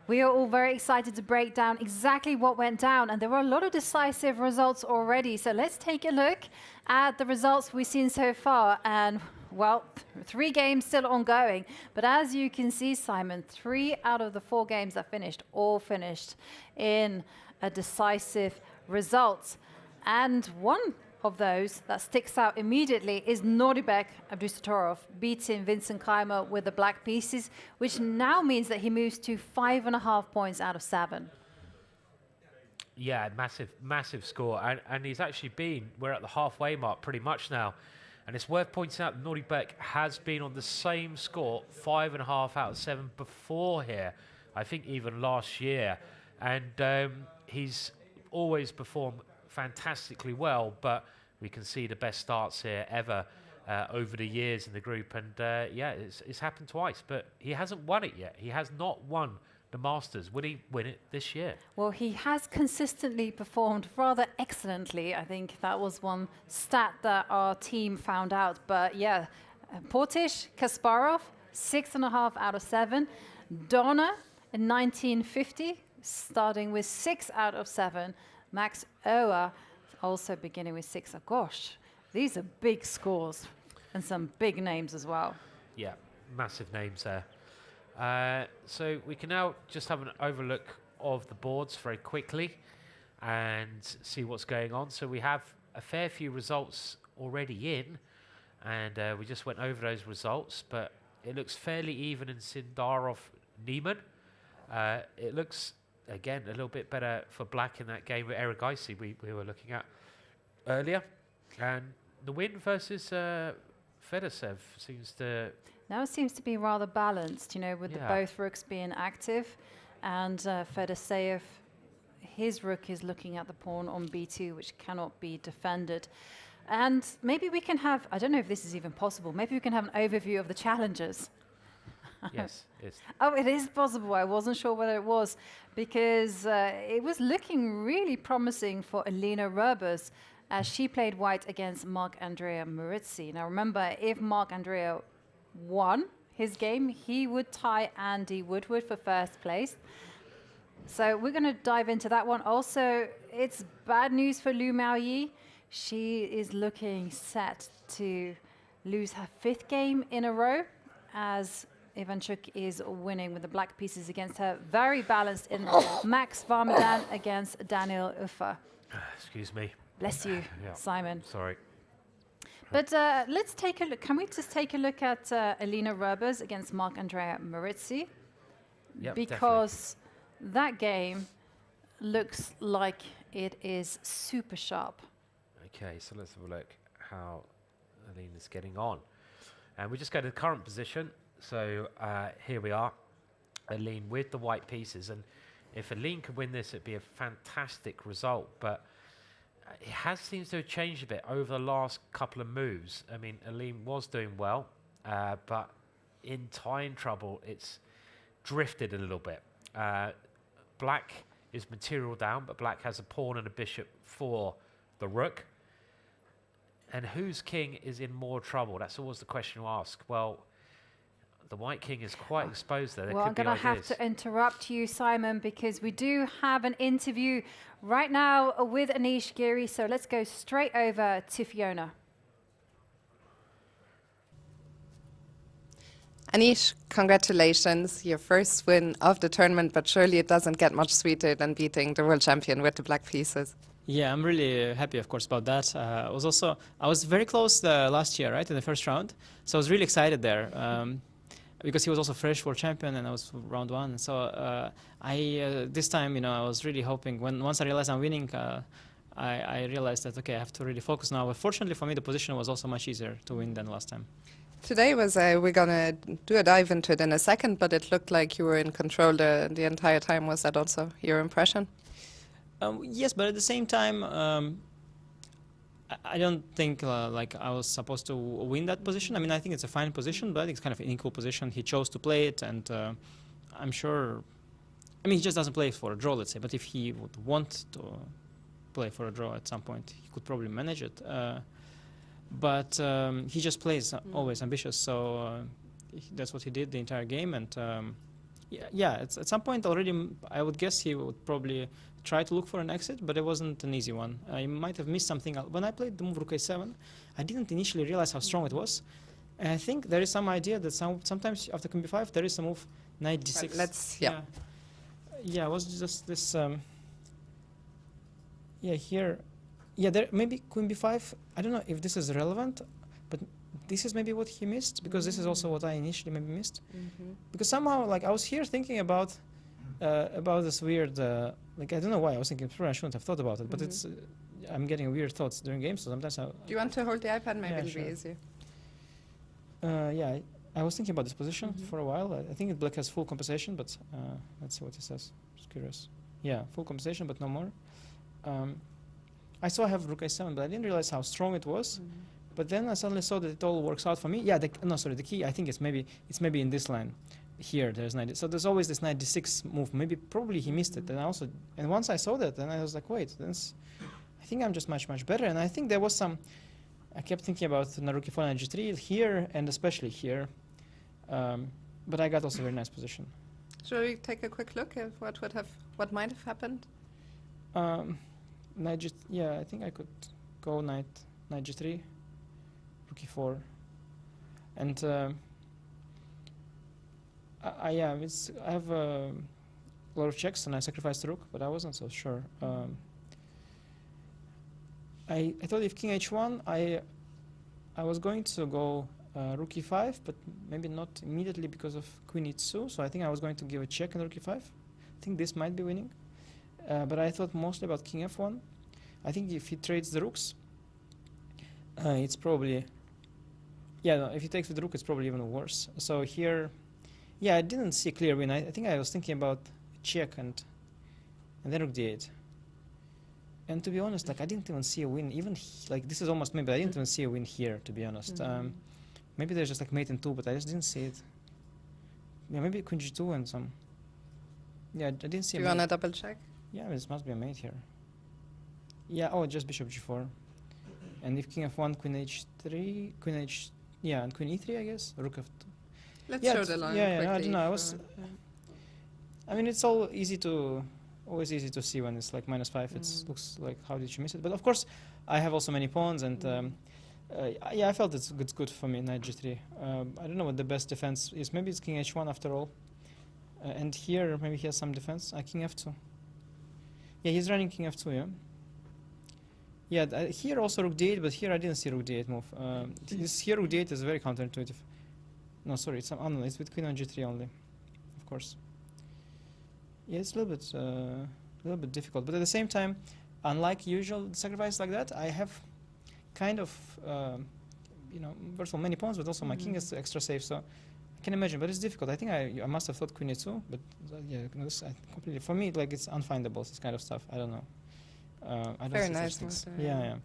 We are all very excited to break down exactly what went down, and there were a lot of decisive results already. So let's take a look at the results we've seen so far. And well, 3 games still ongoing, but as you can see, Simon, 3 out of the 4 games that finished all finished in a decisive result. And one of those that sticks out immediately is Nodirbek Abdusattorov beating Vincent Keymer with the black pieces, which now means that he moves to 5.5 points out of 7. Yeah, massive score. And he's actually we're at the halfway mark pretty much now. And it's worth pointing out that Nodirbek has been on the same score, 5.5 out of 7 before here, I think even last year. And he's always performed fantastically well, but we can see the best starts here ever over the years in the group. And yeah, it's happened twice, but he hasn't won it yet. He has not won the Masters. Will he win it this year? Well, he has consistently performed rather excellently. I think that was one stat that our team found out. But yeah, Portish, Kasparov, 6.5 out of 7. Donna in 1950, starting with 6 out of 7. Max Ower also beginning with 6. Oh, gosh, these are big scores and some big names as well. Yeah, massive names there. So we can now just have an overlook of the boards very quickly and see what's going on. So we have a fair few results already in, and we just went over those results, but it looks fairly even in Sindarov Niemann. It looks, again, a little bit better for black in that game with Erigaisi we were looking at earlier. And the win versus Fedosev seems to... Now it seems to be rather balanced, you know, with the both rooks being active. And Fedosev, his rook is looking at the pawn on b2, which cannot be defended. And maybe we can have, I don't know if this is even possible, maybe we can have an overview of the challengers. Yes, it's... Oh, it is possible. I wasn't sure whether it was, because it was looking really promising for Elina Roebers as she played white against Marc-Andrea Maurizzi. Now remember, if Marc-Andrea won his game, he would tie Andy Woodward for first place. So we're going to dive into that one. Also, it's bad news for Liu Maoyi. She is looking set to lose her 5th game in a row, as Ivanchuk is winning with the black pieces against her. Very balanced in Max Varmadan against Daniel Uffa. Excuse me. Bless you, Simon. Sorry. But let's take a look. Can we just take a look at Elina Roebers against Marc-Andrea Maurizzi? Yep, because that game looks like it is super sharp. Okay, so let's have a look how Elina's getting on. And we just go to the current position. So here we are, Aline with the white pieces. And if Aline could win this, it'd be a fantastic result. But it seems to have changed a bit over the last couple of moves. I mean, Aline was doing well, but in tying trouble, it's drifted a little bit. Black his material down, but black has a pawn and a bishop for the rook. And whose king is in more trouble? That's always the question you ask. Well, the white king is quite exposed there. Well, I'm going to have to interrupt you, Simon, because we do have an interview right now with Anish Giri. So let's go straight over to Fiona. Anish, congratulations, your first win of the tournament, but surely it doesn't get much sweeter than beating the world champion with the black pieces. Yeah, I'm really happy, of course, about that. I was very close last year, right, in the first round. So I was really excited there because he was also fresh world champion, and I was round one. So this time, I was really hoping. Once I realized I'm winning, I realized that okay, I have to really focus now. But fortunately for me, the position was also much easier to win than last time. Today was we're gonna do a dive into it in a second, but it looked like you were in control the entire time. Was that also your impression? Yes, but at the same time, I don't think like I was supposed to win that position. I mean, I think it's a fine position, but I think it's kind of an equal position. He chose to play it, and I'm sure. I mean, he just doesn't play for a draw, let's say. But if he would want to play for a draw at some point, he could probably manage it. But he just plays always ambitious, so that's what he did the entire game. And yeah, at some point already, I would guess he would probably try to look for an exit, but it wasn't an easy one. I might have missed something. When I played the move Rook A7, I didn't initially realize how strong it was. And I think there is some idea that sometimes after Queen B5, there is a move Knight D6. Let's, Yeah, it was just this, here. Yeah, there maybe Queen B5. I don't know if this is relevant, but this is maybe what he missed, because this is also what I initially maybe missed. Because somehow, like, I was here thinking about this weird, like, I don't know why I was thinking. Probably I shouldn't have thought about it, but it's I'm getting weird thoughts during games. So sometimes Do you want to hold the iPad? Maybe it'll be easier. Yeah, I was thinking about this position for a while. I think black has full compensation, but let's see what he says. Just curious. Yeah, full compensation, but no more. I saw I have Rook A7, but I didn't realize how strong it was. But then I suddenly saw that it all works out for me. Yeah, the key, I think it's maybe in this line. Here, there's Knight. So there's always this Knight D6 move. Probably he missed it. And once I saw that, then I was like, wait, I think I'm just much better. And I think there was some. I kept thinking about Rook E4 and G3 here, and especially here. But I got also a very nice position. Shall we take a quick look at what might have happened? Knight G. Yeah, I think I could go Knight G3, Rook E4, and I have a lot of checks, and I sacrificed the Rook, but I wasn't so sure. I thought if King H1, I was going to go Rook E5, but maybe not immediately because of Queen E2. So I think I was going to give a check on Rook E5. I think this might be winning. But I thought mostly about King F1. I think if he trades the rooks, it's probably... Yeah, no, if he takes with the rook, it's probably even worse. So here, yeah, I didn't see a clear win. I think I was thinking about check and then Rook D8. And to be honest, like, I didn't even see a win. Even like, this is almost maybe I didn't even see a win here, to be honest. Maybe there's just like mate and 2, but I just didn't see it. Yeah, maybe Queen G2 and some. Yeah, I didn't see. Do you want to double check? Yeah, this must be a mate here. Yeah, oh, just Bishop G4. And if King F1, Queen H3, Queen H, yeah, and Queen E3, I guess. Rook F2. Let's show the line. Yeah, I don't know. I mean, it's always easy to see when it's like -5. It looks like, how did you miss it? But of course, I have also many pawns, and yeah, I felt it's good for me, Knight G3. I don't know what the best defense is. Maybe it's King H1 after all. And here, maybe he has some defense. King F2. Yeah, he's running King F2, yeah. Yeah, here also Rook D8, but here I didn't see Rook D8 move. This here Rook D8 is very counterintuitive. No, sorry, it's it's with Queen on G3 only, of course. Yeah, it's a little bit difficult, but at the same time, unlike usual sacrifice like that, I have kind of, first of all, many pawns, but also my king is extra safe, so I can imagine. But it's difficult. I think I must have thought Queen E2, but yeah, completely. For me, like, it's unfindable. This kind of stuff. I don't know. I don't Very see nice. such things. Yeah.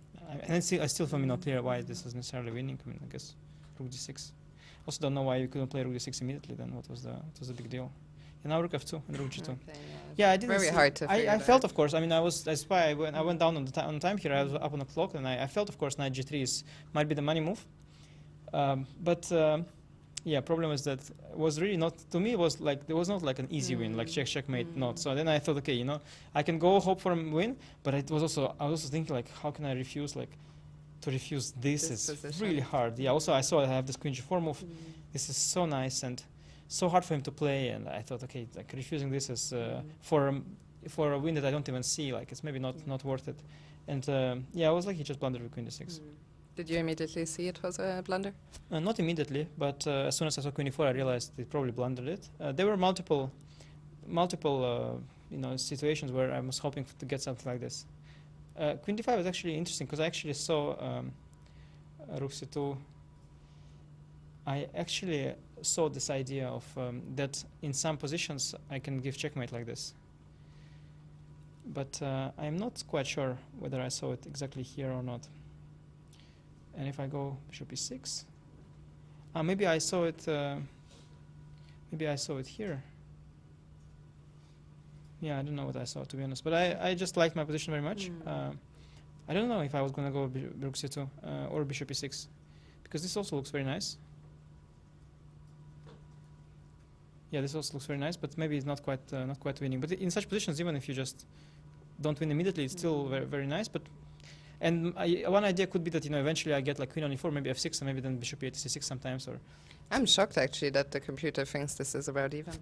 And I still for me not clear why this is necessarily winning. I mean, I guess Rook D6. Also don't know why you couldn't play Rook D6 immediately. Then what was the big deal? And now rook f2 and rook g2. Okay, Yeah, I didn't. Very see- hard to figure I it felt, out. of course. I mean, I was. That's why I went down on time here. I was up on the clock, and I felt, of course, knight g3 might be the money move. But yeah, problem is that it was really not. To me, it was like there was not like an easy win, like checkmate, not. So then I thought, okay, I can go hope for a win, but I was also thinking like, how can I refuse to refuse this? This Is position. really hard. Yeah. Also, I saw I have this queen g4 move. This is so nice and so hard for him to play, and I thought, okay, like refusing this is for a win that I don't even see. Like it's maybe not worth it. And yeah, I was like he just blundered with queen d6. Did you immediately see it was a blunder? Not immediately, but as soon as I saw queen e4, I realized they probably blundered it. There were multiple situations where I was hoping to get something like this. Queen d5 was actually interesting because I actually saw rook c2. I actually saw this idea of that in some positions I can give checkmate like this. But I'm not quite sure whether I saw it exactly here or not. And if I go bishop e6, maybe I saw it. Maybe I saw it here. Yeah, I don't know what I saw, to be honest. But I just liked my position very much. I don't know if I was going to go rook c2 or bishop e6, because this also looks very nice. Yeah, this also looks very nice, but maybe it's not quite winning. But in such positions, even if you just don't win immediately, it's still very, very nice. But and one idea could be that eventually I get like queen on e4, maybe f6, and maybe then bishop e8 c6 sometimes. Or I'm shocked actually that the computer thinks this is about even.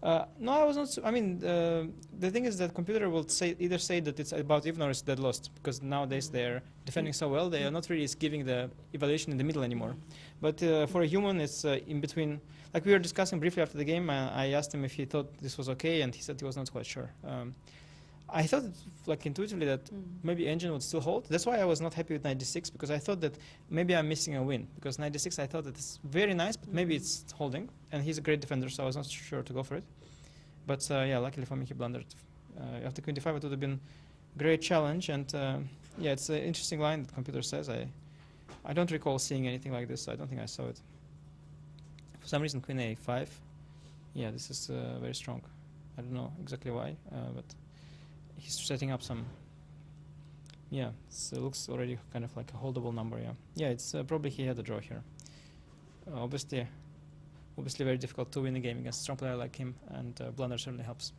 no, I was not. I mean, the thing is that computer will either say that it's about even or it's dead lost, because nowadays they're defending so well, they are not really giving the evaluation in the middle anymore. But for a human, it's in between. Like we were discussing briefly after the game, I asked him if he thought this was okay, and he said he was not quite sure. I thought, like intuitively, that maybe engine would still hold. That's why I was not happy with knight d6, because I thought that maybe I'm missing a win. Because knight d6, I thought that it's very nice, but maybe it's holding. And he's a great defender, so I was not sure to go for it. But yeah, luckily for me, he blundered. After queen d5, it would have been a great challenge. And yeah, it's an interesting line that computer says. I don't recall seeing anything like this, so I don't think I saw it. For some reason, queen a5. Yeah, this is very strong. I don't know exactly why, but he's setting up some. Yeah, it looks already kind of like a holdable number. Yeah, yeah, it's probably he had a draw here. Obviously very difficult to win a game against a strong player like him, and blunder certainly helps.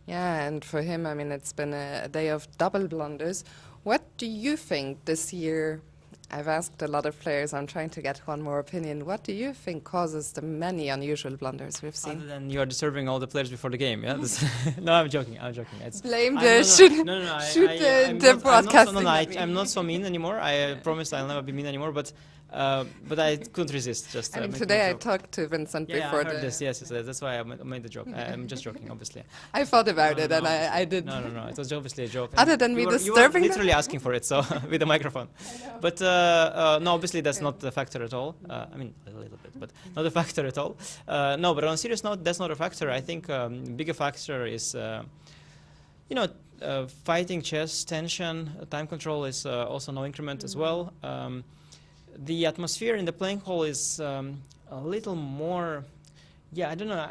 Yeah, and for him, I mean, it's been a day of double blunders. What do you think this year? I've asked a lot of players. I'm trying to get one more opinion. What do you think causes the many unusual blunders we've seen? Other than you are disturbing all the players before the game, yeah? No, I'm joking. It's Blame I'm the not- shoot, no, no, shoot the broadcasting. I'm not so mean anymore. I promise I'll never be mean anymore. But I couldn't resist. Just I mean, making a today I joke. talked to Vincent Yeah, before I heard the. this. Yes, that's why I made the joke. I'm just joking, obviously. I thought about No, it, no, and obviously. I did. No. It was obviously a joke. Other And than me you were disturbing them? literally asking for it, so with the microphone. But no, obviously that's not the factor at all. I mean, a little bit, but not a factor at all. No, but on a serious note, that's not a factor. I think bigger factor is, fighting chess, tension, time control is also no increment as well. The atmosphere in the playing hall is a little more. Yeah, I don't know.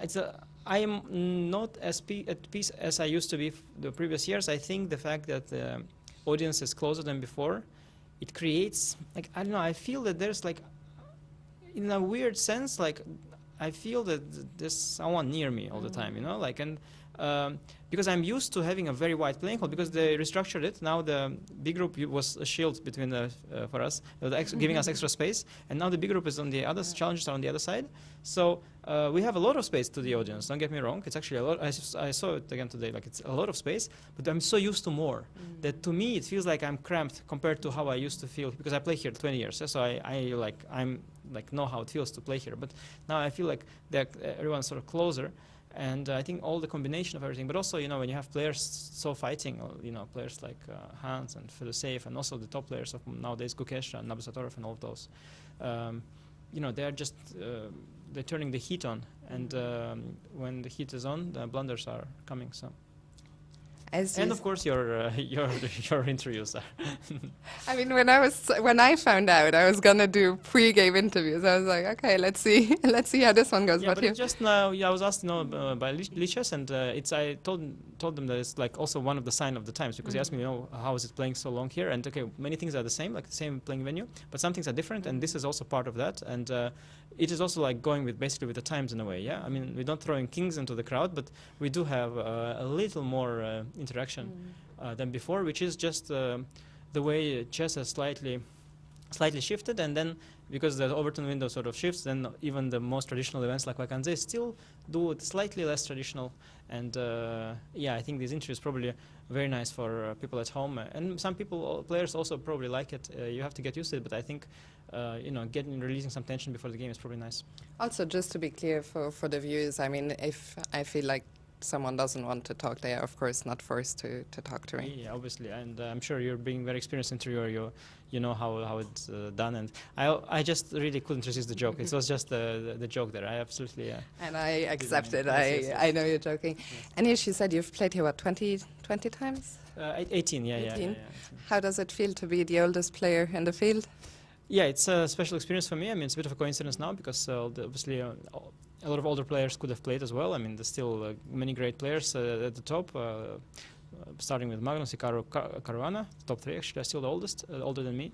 I am not as at peace as I used to be the previous years. I think the fact that the audience is closer than before, it creates, like, I don't know, I feel that there's like, in a weird sense, like, I feel that there's someone near me all the time, like, and because I'm used to having a very wide playing hall, because they restructured it. Now the big group was a shield between for us, giving us extra space, and now the big group is on the other, challenges are on the other side. So we have a lot of space to the audience, don't get me wrong. It's actually a lot. I saw it again today, like it's a lot of space, but I'm so used to more that to me it feels like I'm cramped compared to how I used to feel, because I play here 20 years, so I'm know how it feels to play here. But now I feel like everyone's sort of closer. And I think all the combination of everything, but also, when you have players so fighting, players like Hans and Fedoseev, and also the top players of nowadays, Gukesh and Abdusattorov and all of those, they're just, they're turning the heat on. And when the heat is on, the blunders are coming. So. As And you of course your interviews are. I mean, when I found out I was gonna do pre-game interviews, I was like, okay, let's see, let's see how this one goes. Yeah, but it's just now. Yeah, I was asked, by Lichess, and I told them that it's like also one of the sign of the times, because they asked me, how is it playing so long here? And okay, many things are the same, like the same playing venue, but some things are different, and this is also part of that. And it is also like going with basically with the times in a way. Yeah, I mean, we don't throw in kings into the crowd, but we do have a little more interaction than before, which is just the way chess has slightly shifted, and then because the Overton window sort of shifts, then even the most traditional events like Wijk still do it slightly less traditional. And yeah, I think this interview is probably very nice for people at home, and some players also probably like it. You have to get used to it, but I think releasing some tension before the game is probably nice. Also, just to be clear for the viewers, I mean, if I feel like someone doesn't want to talk, they are of course not forced to talk to me. Yeah, obviously, and I'm sure you're being very experienced interviewer. You know how it's done, and I just really couldn't resist the joke. It was just the joke there. I absolutely. And I accept it. I know you're joking. Yes. And as you said, you've played here what 20 times? 18. Yeah, 18. Yeah. How does it feel to be the oldest player in the field? Yeah, it's a special experience for me. I mean, it's a bit of a coincidence now because obviously a lot of older players could have played as well. I mean, there's still many great players at the top, starting with Magnus, Hikaru, Caruana. Top 3 actually are still the oldest, older than me.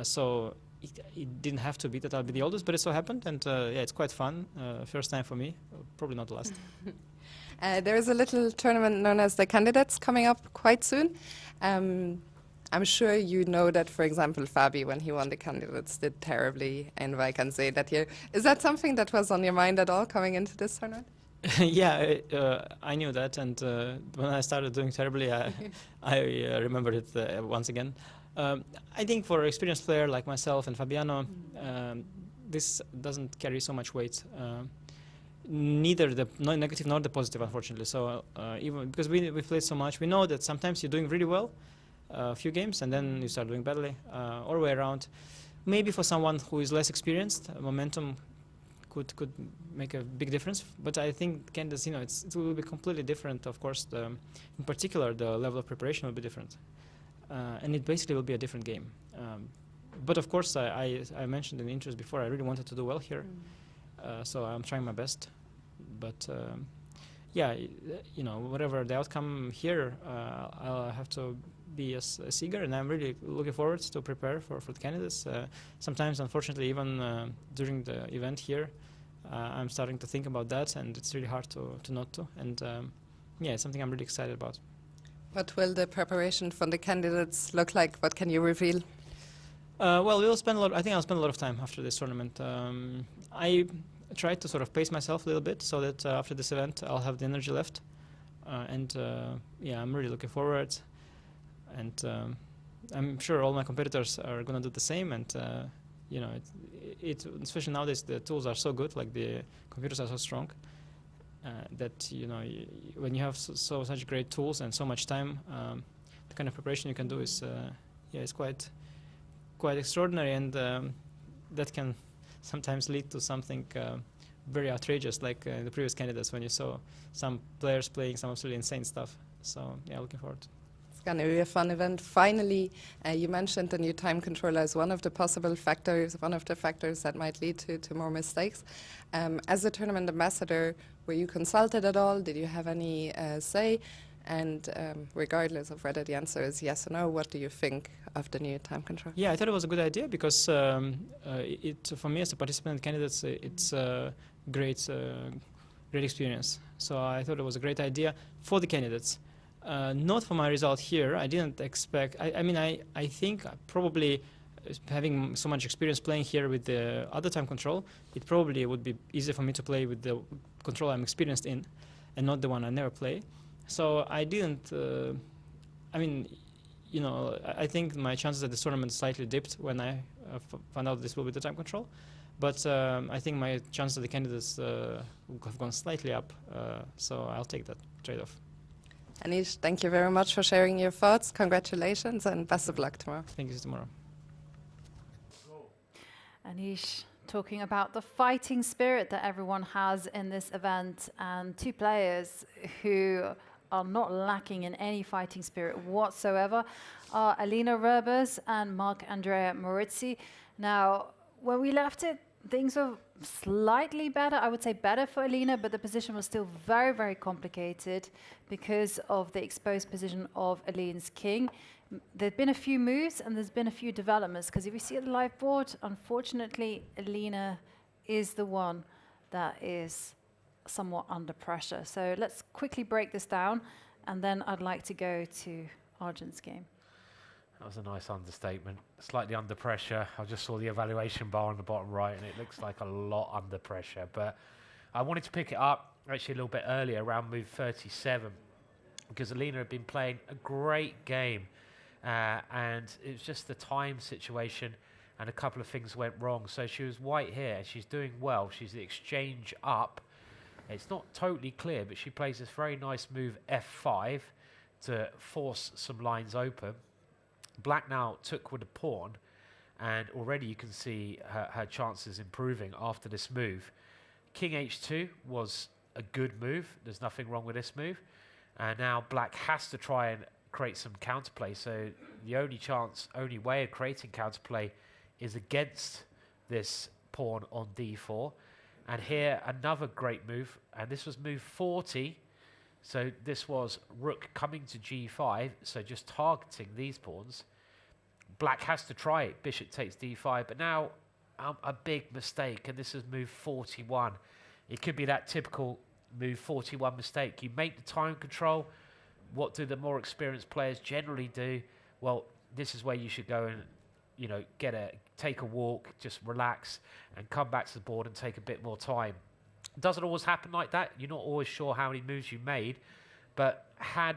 So it didn't have to be that I'll be the oldest, but it so happened. And yeah, it's quite fun. First time for me, probably not the last. There is a little tournament known as the Candidates coming up quite soon. I'm sure you know that, for example, Fabi, when he won the Candidates, did terribly in Wijk that year. Is that something that was on your mind at all coming into this tournament? Yeah, I knew that, and when I started doing terribly, I remembered it once again. I think for an experienced player like myself and Fabiano, this doesn't carry so much weight. Neither the negative nor the positive, unfortunately. So even because we've played so much, we know that sometimes you're doing really well a few games and then you start doing badly, or way around. Maybe for someone who is less experienced, momentum could make a big difference. But I think candidates, it will be completely different. Of course, in particular, the level of preparation will be different, and it basically will be a different game. But of course, I mentioned in the interviews before, I really wanted to do well here, so I'm trying my best. But yeah, whatever the outcome here, I'll have to be as eager, and I'm really looking forward to prepare for the candidates. Sometimes, unfortunately, even during the event here, I'm starting to think about that, and it's really hard to not to. And yeah, it's something I'm really excited about. What will the preparation for the candidates look like? What can you reveal? Well, we'll spend I think I'll spend a lot of time after this tournament. I tried to sort of pace myself a little bit so that after this event I'll have the energy left. And yeah, I'm really looking forward. And I'm sure all my competitors are going to do the same. And especially nowadays, the tools are so good, like the computers are so strong, that when you have such great tools and so much time, the kind of preparation you can do is it's quite extraordinary, and that can sometimes lead to something very outrageous, like the previous candidates when you saw some players playing some absolutely insane stuff. So yeah, looking forward. It's going to be a fun event. Finally, you mentioned the new time controller as one of the possible factors, one of the factors that might lead to more mistakes. As a tournament ambassador, were you consulted at all? Did you have any say? And regardless of whether the answer is yes or no, what do you think of the new time control? Yeah, I thought it was a good idea because for me as a participant and candidates, it's a great experience. So I thought it was a great idea for the candidates. Not for my result here. I didn't expect. I think probably having so much experience playing here with the other time control, it probably would be easier for me to play with the control I'm experienced in, and not the one I never play. So I didn't. I think my chances at this tournament slightly dipped when I found out this will be the time control. But I think my chances at the candidates have gone slightly up. So I'll take that trade-off. Anish, thank you very much for sharing your thoughts. Congratulations and best of luck tomorrow. Thank you, tomorrow. Anish talking about the fighting spirit that everyone has in this event, and two players who are not lacking in any fighting spirit whatsoever are Alina Roebers and Marc-Andrea Maurizzi. Now, when we left it, things were slightly better. I would say better for Alina, but the position was still very, very complicated because of the exposed position of Alina's king. There've been a few moves and there's been a few developments, because if you see the live board, unfortunately, Alina is the one that is somewhat under pressure. So let's quickly break this down, and then I'd like to go to Arjun's game. That was a nice understatement. Slightly under pressure. I just saw the evaluation bar on the bottom right, and it looks like a lot under pressure. But I wanted to pick it up actually a little bit earlier, around move 37, because Alina had been playing a great game, and it was just the time situation, and a couple of things went wrong. So she was white here. She's doing well. She's the exchange up. It's not totally clear, but she plays this very nice move F5 to force some lines open. Black now took with a pawn, and already you can see her chances improving after this move. King H2 was a good move. There's nothing wrong with this move. And now Black has to try and create some counterplay. So the only way of creating counterplay is against this pawn on D4. And here another great move, and this was move 40. So this was rook coming to G5, so just targeting these pawns. Black has to try it. Bishop takes D5, but now a big mistake, and this is move 41. It could be that typical move 41 mistake. You make the time control. What do the more experienced players generally do? Well, this is where you should go and, you know, take a walk, just relax, and come back to the board and take a bit more time. It doesn't always happen like that. You're not always sure how many moves you made, but had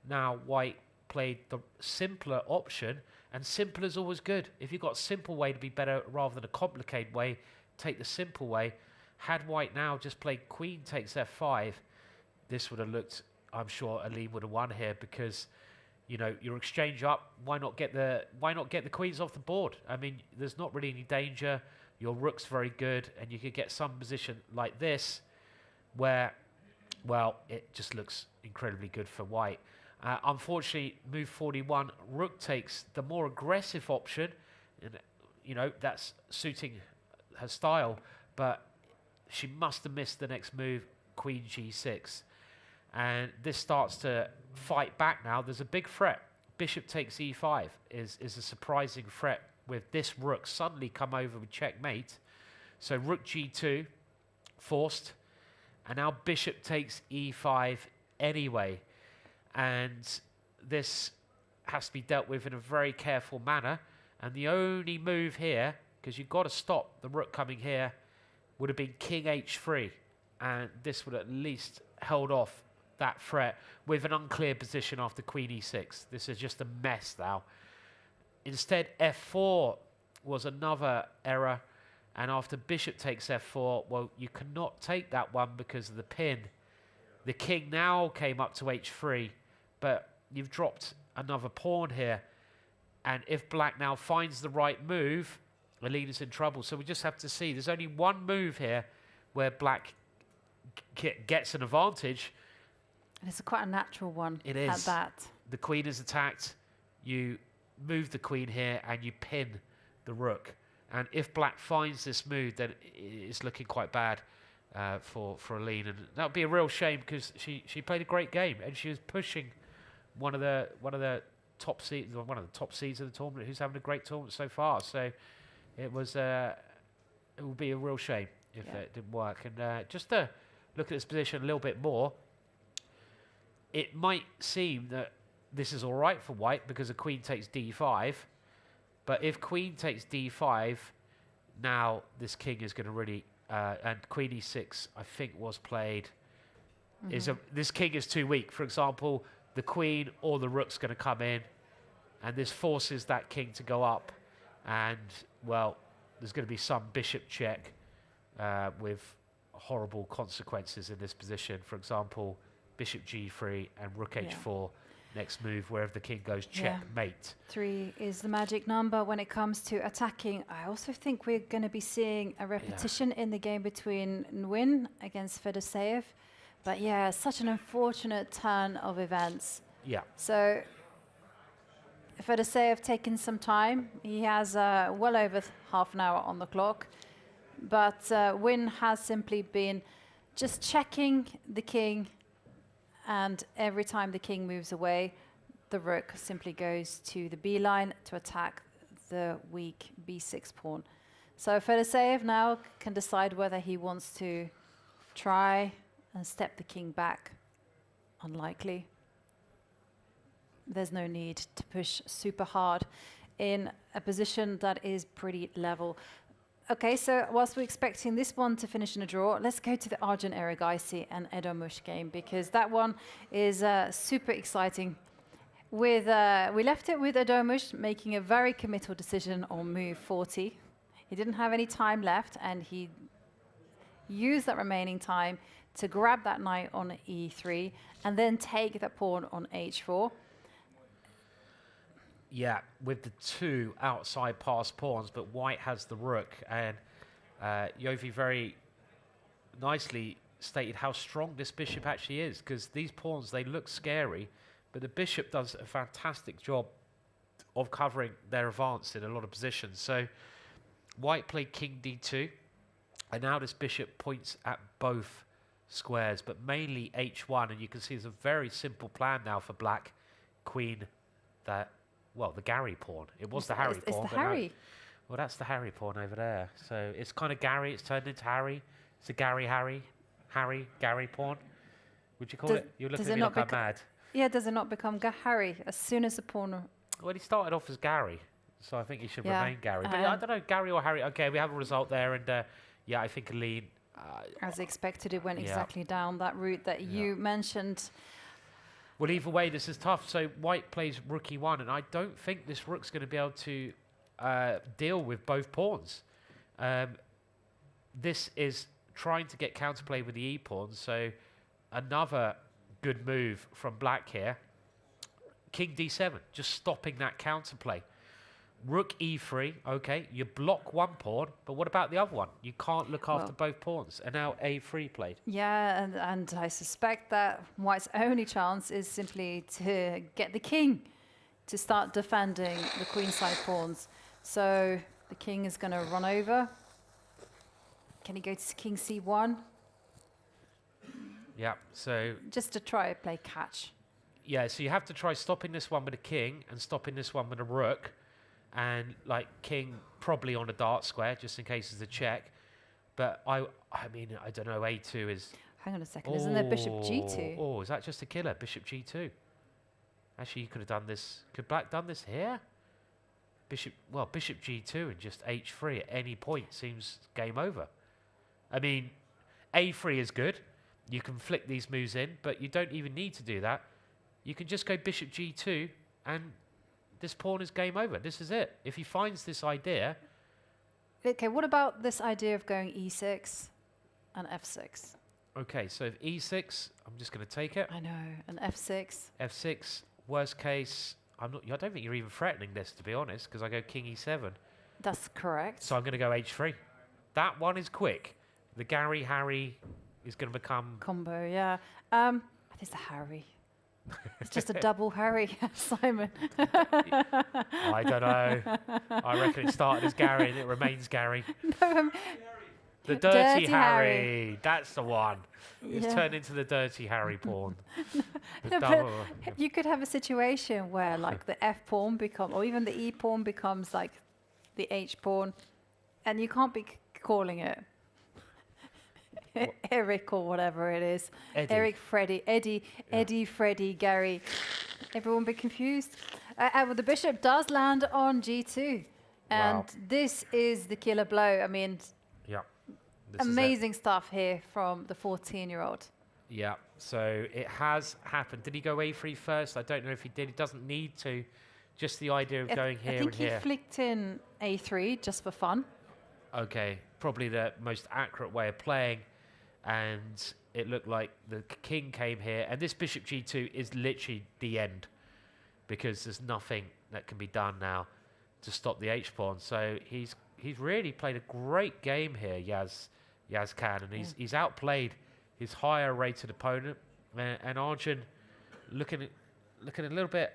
now White played the simpler option, and simple is always good. If you've got a simple way to be better rather than a complicated way, take the simple way. Had White now just played queen takes F5, this would have looked, I'm sure Alina would have won here, because, you know, your exchange up, why not get the queens off the board? I mean, there's not really any danger. Your rook's very good, and you could get some position like this where, well, it just looks incredibly good for White. Unfortunately, move 41, rook takes the more aggressive option, and, you know, that's suiting her style, but she must have missed the next move, queen G6. And this starts to fight back now. There's a big threat. Bishop takes E5 is a surprising threat, with this rook suddenly come over with checkmate. So rook G2, forced. And now bishop takes E5 anyway. And this has to be dealt with in a very careful manner. And the only move here, because you've got to stop the rook coming here, would have been king H3. And this would at least held off that threat with an unclear position after queen E6. This is just a mess now. Instead, F4 was another error. And after bishop takes F4, well, you cannot take that one because of the pin. The king now came up to H3, but you've dropped another pawn here. And if Black now finds the right move, Alina's in trouble. So we just have to see. There's only one move here where Black gets an advantage. And it's quite a natural one. It is. At that. The queen is attacked. You move the queen here and you pin the rook. And if Black finds this move, then it's looking quite bad for Alina. And that would be a real shame, because she played a great game, and she was pushing one of the top seeds of the tournament, who's having a great tournament so far. So it was it would be a real shame if it didn't work. And just to look at this position a little bit more, it might seem that this is all right for White because the queen takes D5. But if queen takes D5, now this king is going to really... and queen E6, I think, was played... This king is too weak. For example, the queen or the rook's going to come in, and this forces that king to go up. And, well, there's going to be some bishop check with horrible consequences in this position. For example, bishop G3 and rook H4. Next move, wherever the king goes, checkmate. 3 is the magic number when it comes to attacking. I also think we're going to be seeing a repetition in the game between Nguyen against Fedoseev, But yeah, such an unfortunate turn of events. Yeah. So Fedoseev taken some time. He has well over half an hour on the clock. But Win has simply been just checking the king, and every time the king moves away, the rook simply goes to the b line to attack the weak b6 pawn. So Fedoseev now can decide whether he wants to try and step the king back. Unlikely. There's no need to push super hard in a position that is pretty level. Okay, so whilst we're expecting this one to finish in a draw, let's go to the Arjun Erigaisi and Edogmus game, because that one is super exciting. We left it with Edogmus making a very committal decision on move 40. He didn't have any time left, and he used that remaining time to grab that knight on e3 and then take that pawn on h4. Yeah, with the two outside pass pawns, but white has the rook, and Yovi very nicely stated how strong this bishop actually is, because these pawns, they look scary, but the bishop does a fantastic job of covering their advance in a lot of positions. So white played king d2, and now this bishop points at both squares, but mainly h1, and you can see there's a very simple plan now for black. Queen, that, well, the Gary pawn. It was the Harry pawn. It's the Harry. Well, that's the Harry pawn over there. So it's kind of Gary, it's turned into Harry. It's a Gary pawn. Would you call it? You're looking at me like I'm mad. Yeah, does it not become Harry as soon as the pawn... Well, he started off as Gary, so I think he should remain Gary. But I don't know, Gary or Harry. Okay, we have a result there, and yeah, I think Aline... as expected, it went exactly down that route that you mentioned. Well, either way, this is tough. So white plays rook e1, and I don't think this rook's going to be able to deal with both pawns. This is trying to get counterplay with the e-pawn, so another good move from black here. King d7, just stopping that counterplay. Rook e3, okay, you block one pawn, but what about the other one? You can't look after both pawns, and now a3 played. Yeah, and I suspect that white's only chance is simply to get the king to start defending the queenside pawns. So the king is going to run over. Can he go to king c1? Yeah, so... just to try to play catch. Yeah, so you have to try stopping this one with a king and stopping this one with a rook. And like king probably on a dart square, just in case it's a check. But I mean, I don't know, a2 is... Hang on a second, isn't there bishop g2? Oh, is that just a killer? Bishop g2. Actually, you could have done this. Could black done this here? Bishop g2 and just h3 at any point seems game over. I mean, a3 is good. You can flick these moves in, but you don't even need to do that. You can just go bishop g2 and this pawn is game over. This is it. If he finds this idea... Okay, what about this idea of going e6 and f6? Okay, so if e6, I'm just going to take it. I know, and f6. f6, worst case, I don't think you're even threatening this, to be honest, because I go king e7. That's correct. So I'm going to go h3. That one is quick. The Gary Harry is going to become... combo, yeah. It's the Harry. It's just a double Harry, Simon. I don't know. I reckon it started as Gary and it remains Gary. No, the dirty Harry. That's the one. It's turned into the dirty Harry pawn. But you could have a situation where like the f pawn becomes, or even the e pawn becomes like the h pawn, and you can't be calling it Eric or whatever it is. Eddie. Eric, Freddie, Eddie, Eddie, Freddie, Gary. Everyone be confused. Well, the bishop does land on g2. And this is the killer blow. I mean, amazing stuff here from the 14-year-old. Yeah, so it has happened. Did he go a3 first? I don't know if he did. He doesn't need to. Just the idea of going here and here. I think he flicked in a3 just for fun. Okay, probably the most accurate way of playing. And it looked like the king came here. And this bishop g2 is literally the end, because there's nothing that can be done now to stop the h-pawn. So he's really played a great game here, Yaz Khan, and he's outplayed his higher rated opponent, and Arjun looking a little bit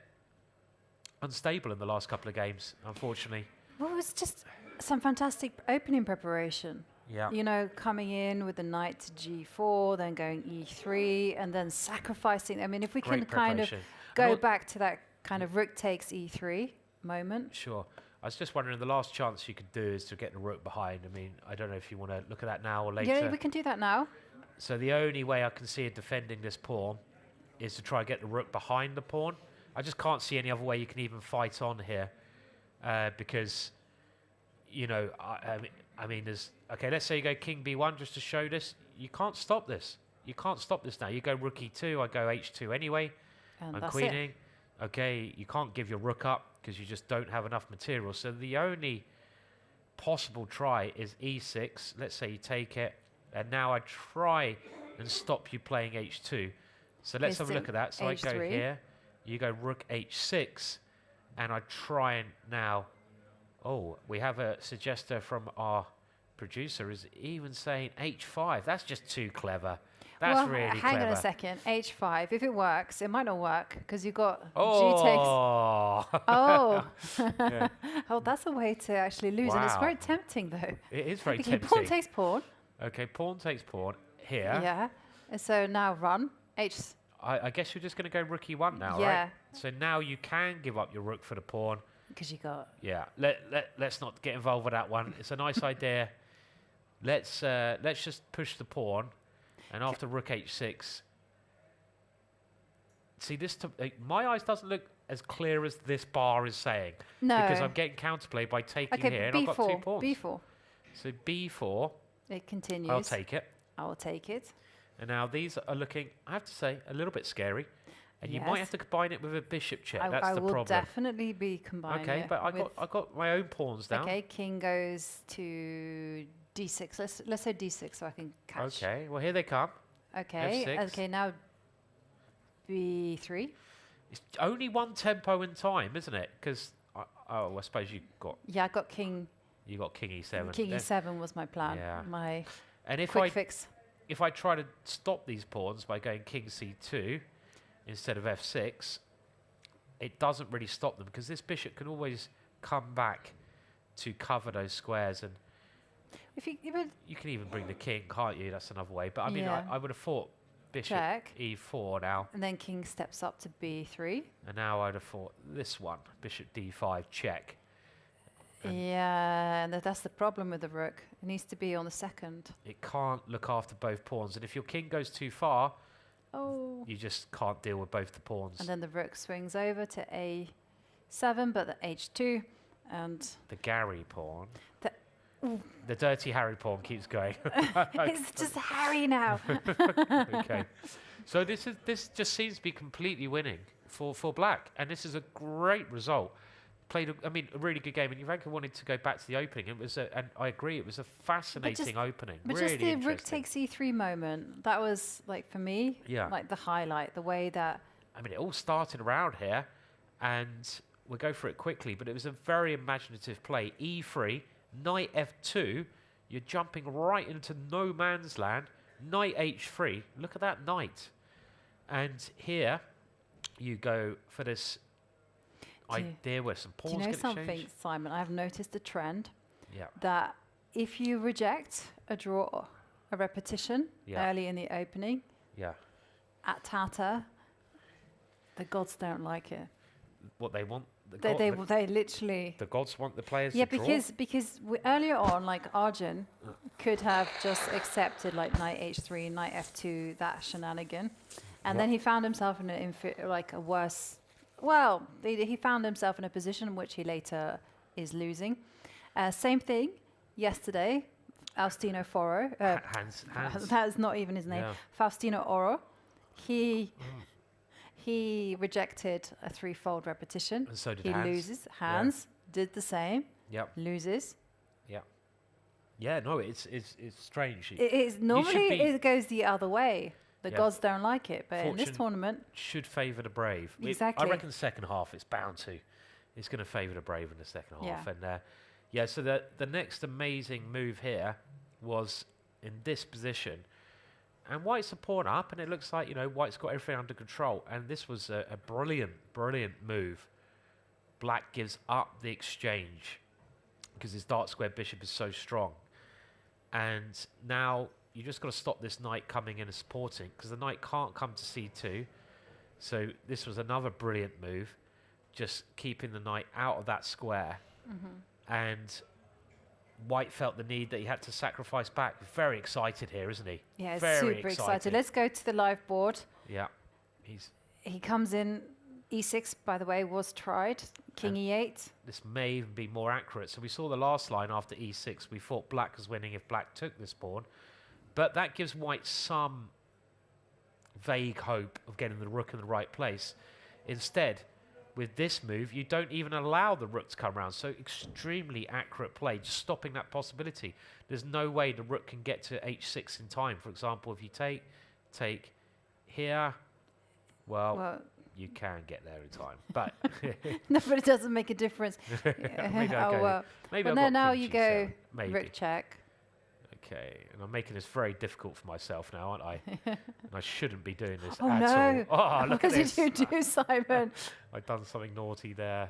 unstable in the last couple of games, unfortunately. Well, it was just some fantastic opening preparation. Yeah. You know, coming in with the knight to g4, then going e3, and then sacrificing. I mean, if we Great can kind of preparation. go back to that kind of rook takes e3 moment. Sure. I was just wondering, the last chance you could do is to get the rook behind. I mean, I don't know if you want to look at that now or later. Yeah, we can do that now. So the only way I can see it defending this pawn is to try and get the rook behind the pawn. I just can't see any other way you can even fight on here, because, you know, I mean, there's... Okay, let's say you go king b1 just to show this. You can't stop this. You can't stop this now. You go rook e2, I go h2 anyway. And I'm that's queening. it. Okay, you can't give your rook up because you just don't have enough material. So the only possible try is e6. Let's say you take it, and now I try and stop you playing h2. So let's have a look at that. So I go h3. here, you go rook h6, and I try and now... Oh, we have a suggester from our producer is even saying h5. That's just too clever. That's well, really hang clever. on a second. h5. If it works, it might not work because you've got g takes. Oh. Oh. Yeah. Oh, that's a way to actually lose, and it's Wow. very tempting though. It is very Okay, tempting. pawn takes pawn. Okay, pawn takes pawn here. Yeah. And so now run h. I guess you're just going to go rook e1 now, Yeah. right? So now you can give up your rook for the pawn. Because you got. Yeah. Let's not get involved with that one. It's a nice idea. Let's just push the pawn, and after rook h6. See, this my eyes doesn't look as clear as this bar is saying. No. Because I'm getting counterplay by taking Okay, here, and b4. I've got 2 pawns. b4. So b4. It continues. I'll take it. I will take it. And now these are looking, I have to say, a little bit scary. And you might Yes. have to combine it with a bishop check. That's I the will problem. definitely be combining Okay, it but with- I got my own pawns down. Okay, king goes to d6. Let's say d6 so I can catch. Okay, well here they come. Okay. F6. Okay, now b3. It's only one tempo in time, isn't it? Because I suppose you got Yeah, I got king. you got king e7. King Then- e7 was my plan. Yeah. My And if quick fix. if I try to stop these pawns by going king c2 instead of f6, it doesn't really stop them because this bishop can always come back to cover those squares, and If you would you can even bring the king, can't you? That's another way. But I mean, Yeah. I would have thought bishop Check. e4 now, and then king steps up to b3. and now I'd have thought this one, bishop d5 check. Yeah, and that's the problem with the rook. It needs to be on the second. It can't look after both pawns, and if your king goes too far, Oh. you just can't deal with both the pawns. And then the rook swings over to a7, but the h2, and The Gary pawn. the, ooh, The dirty Harry pawn keeps going. it's just Harry now. Okay. So this just seems to be completely winning for black, and this is a great result. Played, a really good game, and Ivanka wanted to go back to the opening. It was, and I agree, it was a fascinating opening. But really just the rook interesting. takes e3 moment, that was like for me, Yeah. like the highlight, the way that. I mean, it all started around here, and we'll go for it quickly, but it was a very imaginative play. E3, knight f2, you're jumping right into no man's land. Knight h3, look at that knight. And here, you go for this idea where some Do pawns you know get something, exchanged. Simon? I've noticed a trend Yeah. that if you reject a draw, a repetition Yeah. early in the opening, Yeah. at Tata, the gods don't like it. What they want, They literally. the gods want the players Yeah, to draw. because earlier on, like Arjun could have just accepted like knight h3, knight f2, that shenanigan, and then he found himself in a worse. Well, he found himself in a position in which he later is losing. Same thing yesterday. Faustino Foro. Hans. That is not even his name. Yeah. Faustino Oro. He rejected a threefold repetition. And so did he Hans. loses. Yeah. Hans did the same. Yep. Loses. Yeah. Yeah, no, it's strange. It is normally it goes the other way. The Yeah. gods don't like it, but in this Fortune tournament, should favour the brave. Exactly. I reckon second half it's bound to. It's going to favour the brave in the second half. Yeah. And so the next amazing move here was in this position. And White's a pawn up, and it looks like, White's got everything under control. And this was a brilliant, brilliant move. Black gives up the exchange because his dark square bishop is so strong. And now you just got to stop this knight coming in and supporting, because the knight can't come to c2. So this was another brilliant move, just keeping the knight out of that square. And White felt the need that he had to sacrifice back. Very excited here, isn't he? Yeah, very super excited. Let's go to the live board. Yeah, he comes in. E6, by the way, was tried. King E8. This may even be more accurate. So we saw the last line after E6. We thought Black was winning if Black took this pawn. But that gives White some vague hope of getting the rook in the right place. Instead, with this move, you don't even allow the rook to come around. So extremely accurate play, just stopping that possibility. There's no way the rook can get to H6 in time. For example, if you take here, well you can get there in time, but no, but it doesn't make a difference. Maybe now you go rook check. Okay, and I'm making this very difficult for myself now, aren't I? And I shouldn't be doing this Oh at no! all. Oh, look at this! What did you do, Simon? I've done something naughty there.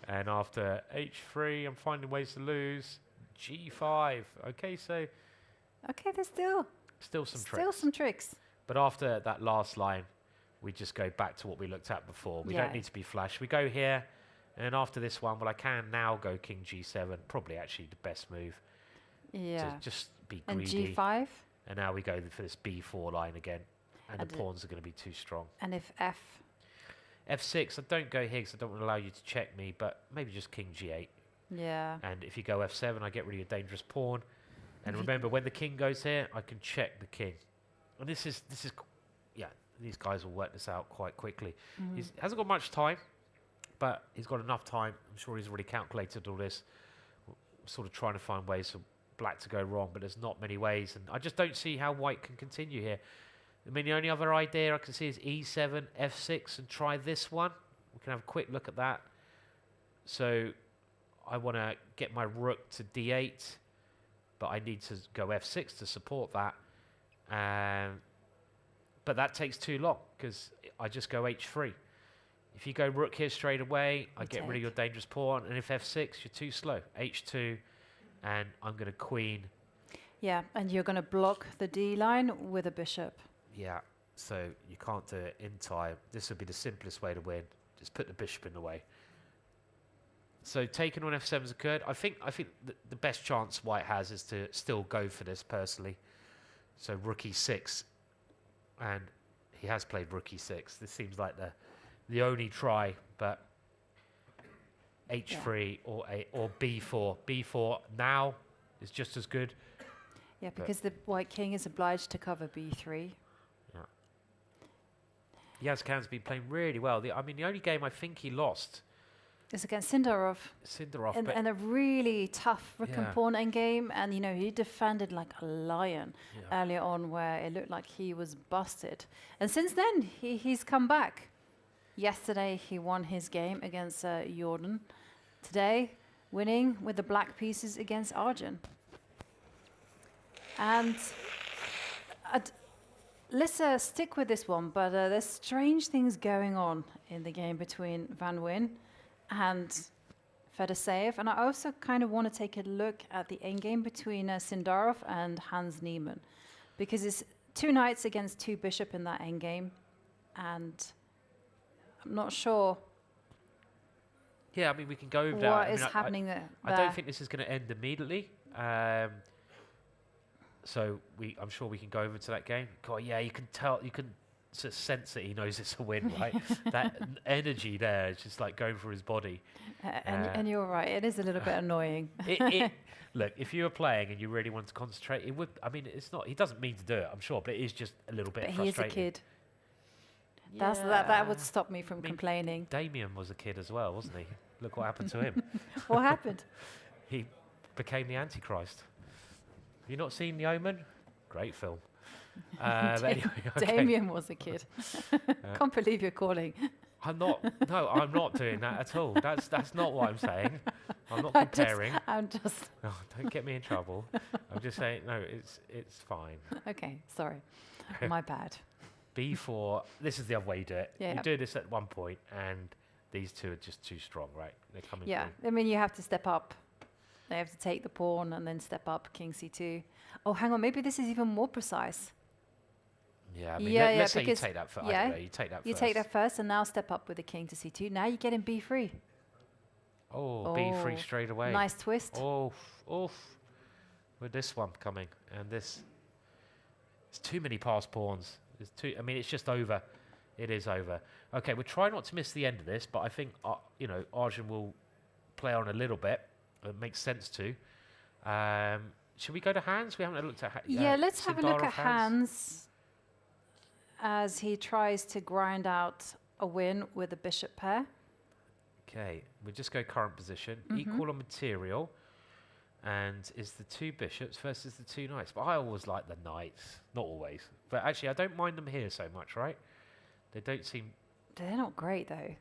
And after H3, I'm finding ways to lose. G5. Okay, so okay, there's still some tricks. But after that last line, we just go back to what we looked at before. We don't need to be flash. We go here, and after this one, well, I can now go King G7. Probably actually the best move. Yeah. To just be greedy. And G5. And now we go for this B4 line again, and the pawns are going to be too strong. And if F. F6, I don't go here because I don't want to allow you to check me, but maybe just King G8. Yeah. And if you go F7, I get rid of your dangerous pawn. And remember, when the king goes here, I can check the king. And this is, yeah, these guys will work this out quite quickly. He hasn't got much time, but he's got enough time. I'm sure he's already calculated all this. Sort of trying to find ways for Black to go wrong, but there's not many ways. And I just don't see how White can continue here. I mean, the only other idea I can see is E7, F6, and try this one. We can have a quick look at that. So I want to get my rook to D8, but I need to go F6 to support that. But that takes too long because I just go H3. If you go rook here straight away, I get rid of your dangerous pawn. And if F6, you're too slow. H2, and I'm going to queen. Yeah, and you're going to block the D line with a bishop. Yeah, so you can't do it in time. This would be the simplest way to win. Just put the bishop in the way. So taking on F7 has occurred. I think the best chance White has is to still go for this personally. So rook E6, and he has played rook E6. This seems like the only try, but H3 or B4. B4 now is just as good. Yeah, because the White king is obliged to cover B3. Yeah. Yazkan's been playing really well. The only game I think he lost is against Sindarov. And a really tough rook and pawn endgame. And, he defended like a lion earlier on where it looked like he was busted. And since then, he's come back. Yesterday, he won his game against Jordan. Today, winning with the black pieces against Arjun. And let's stick with this one, but there's strange things going on in the game between Van Wyn and Fedoseev. And I also kind of want to take a look at the endgame between Sindarov and Hans Niemann, because it's 2 knights against 2 bishop in that endgame. And I'm not sure. Yeah, we can go over that. What is happening there? I don't think this is going to end immediately. So I'm sure we can go over to that game. God, yeah, you can tell, you can just sense that he knows it's a win, right? That energy there is just like going through his body. And you're right, it is a little bit annoying. Look, if you were playing and you really wanted to concentrate, it would. It's not. He doesn't mean to do it, I'm sure, but it is just a little bit frustrating. He is a kid. That would stop me from complaining. Damien was a kid as well, wasn't he? Look what happened to him. What happened? He became the Antichrist. Have you not seen The Omen? Great film. Anyway, okay. Damien was a kid. Can't believe you're calling. I'm not. No, I'm not doing that at all. That's not what I'm saying. I'm not comparing. I'm just. Oh, don't get me in trouble. I'm just saying, no, it's fine. Okay, sorry. My bad. B4, this is the other way you do it. Yeah. You do this at one point, and these two are just too strong, right? They're coming Yeah, through. I mean, you have to step up. They have to take the pawn and then step up, king c2. Oh, hang on, maybe this is even more precise. Yeah, I mean, Yeah, let's say you because- take that first. yeah, You take that first. You take that first and now step up with the king to c2. Now you get in b3. Oh, B3 straight away. Nice twist. Oof. With this one coming, and this. It's too many passed pawns. It's too. I mean, it's just over. It is over. Okay, we'll try not to miss the end of this, but I think, Arjun will play on a little bit. It makes sense to. Should we go to hands? We haven't looked at Yeah, let's have a look Sindarov at hands as he tries to grind out a win with a bishop pair. Okay, we just go current position. Mhm. Equal on material. And is the two bishops versus the two knights. But I always like the knights. Not always. But actually, I don't mind them here so much, right? They don't seem... They're not great, though. I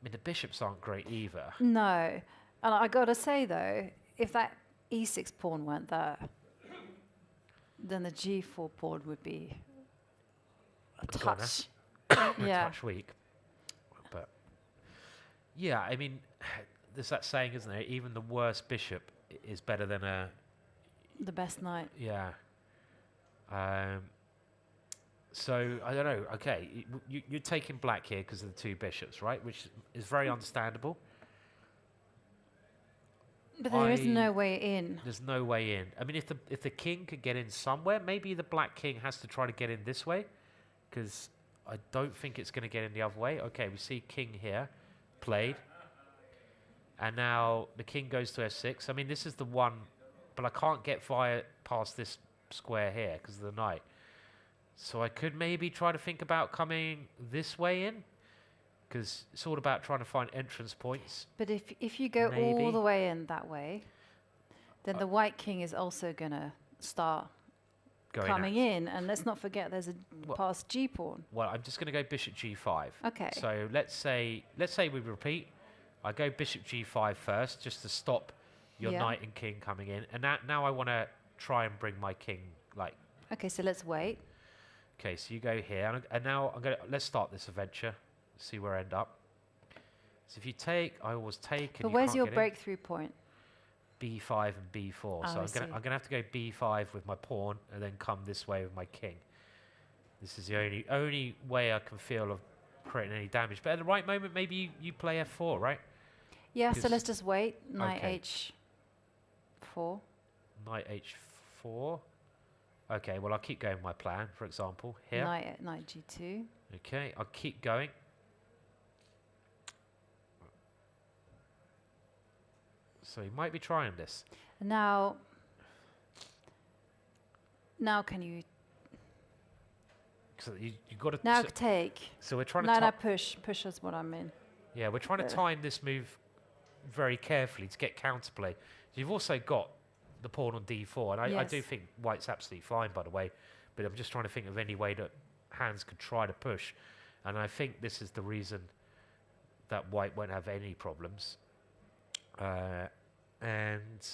mean, the bishops aren't great either. No. And I got to say, though, if that e6 pawn weren't there, then the g4 pawn would be a Corner. touch. A Yeah. touch weak. But, yeah, I mean, there's that saying, isn't there? Even the worst bishop is better than a... The best knight. Yeah. So, I don't know. Okay, you're taking black here because of the two bishops, right? Which is very understandable. But there is no way in. There's no way in. I mean, if the king could get in somewhere, maybe the black king has to try to get in this way, because I don't think it's going to get in the other way. Okay, we see king here, played. And now the king goes to f6. I mean, this is the one, but I can't get past this square here because of the knight. So I could maybe try to think about coming this way in, because it's all about trying to find entrance points. But if you go Maybe. all the way in that way, then the white king is also going to start Going coming out. in. And let's not forget there's a past g pawn. Well, I'm just going to go bishop g5. Okay. So let's say we repeat. I go bishop g5 first, just to stop your Yeah. knight and king coming in. And now I want to try and bring my king, like... Okay, so let's wait. Okay, so you go here. And now let's start this adventure. See where I end up. So if you take, I always take. And But you where's can't your get in. breakthrough point? B5 and B4. Oh, So I I'm see. gonna have to go B5 with my pawn and then come this way with my king. This is the only way I can feel of creating any damage. But at the right moment, maybe you play F4, right? Yeah, so 'Cause- let's just wait. Knight okay. h4. Knight H4. Okay, well I'll keep going with my plan. For example, here. Knight g2. Okay, I'll keep going. So you might be trying this. Now can you... So you got to... Now take. So we're trying No, to... push. Push is what I mean. Yeah, we're trying to time this move very carefully to get counterplay. You've also got the pawn on d4, and I do Yes. think white's absolutely fine, by the way, but I'm just trying to think of any way that hands could try to push, and I think this is the reason that white won't have any problems. And,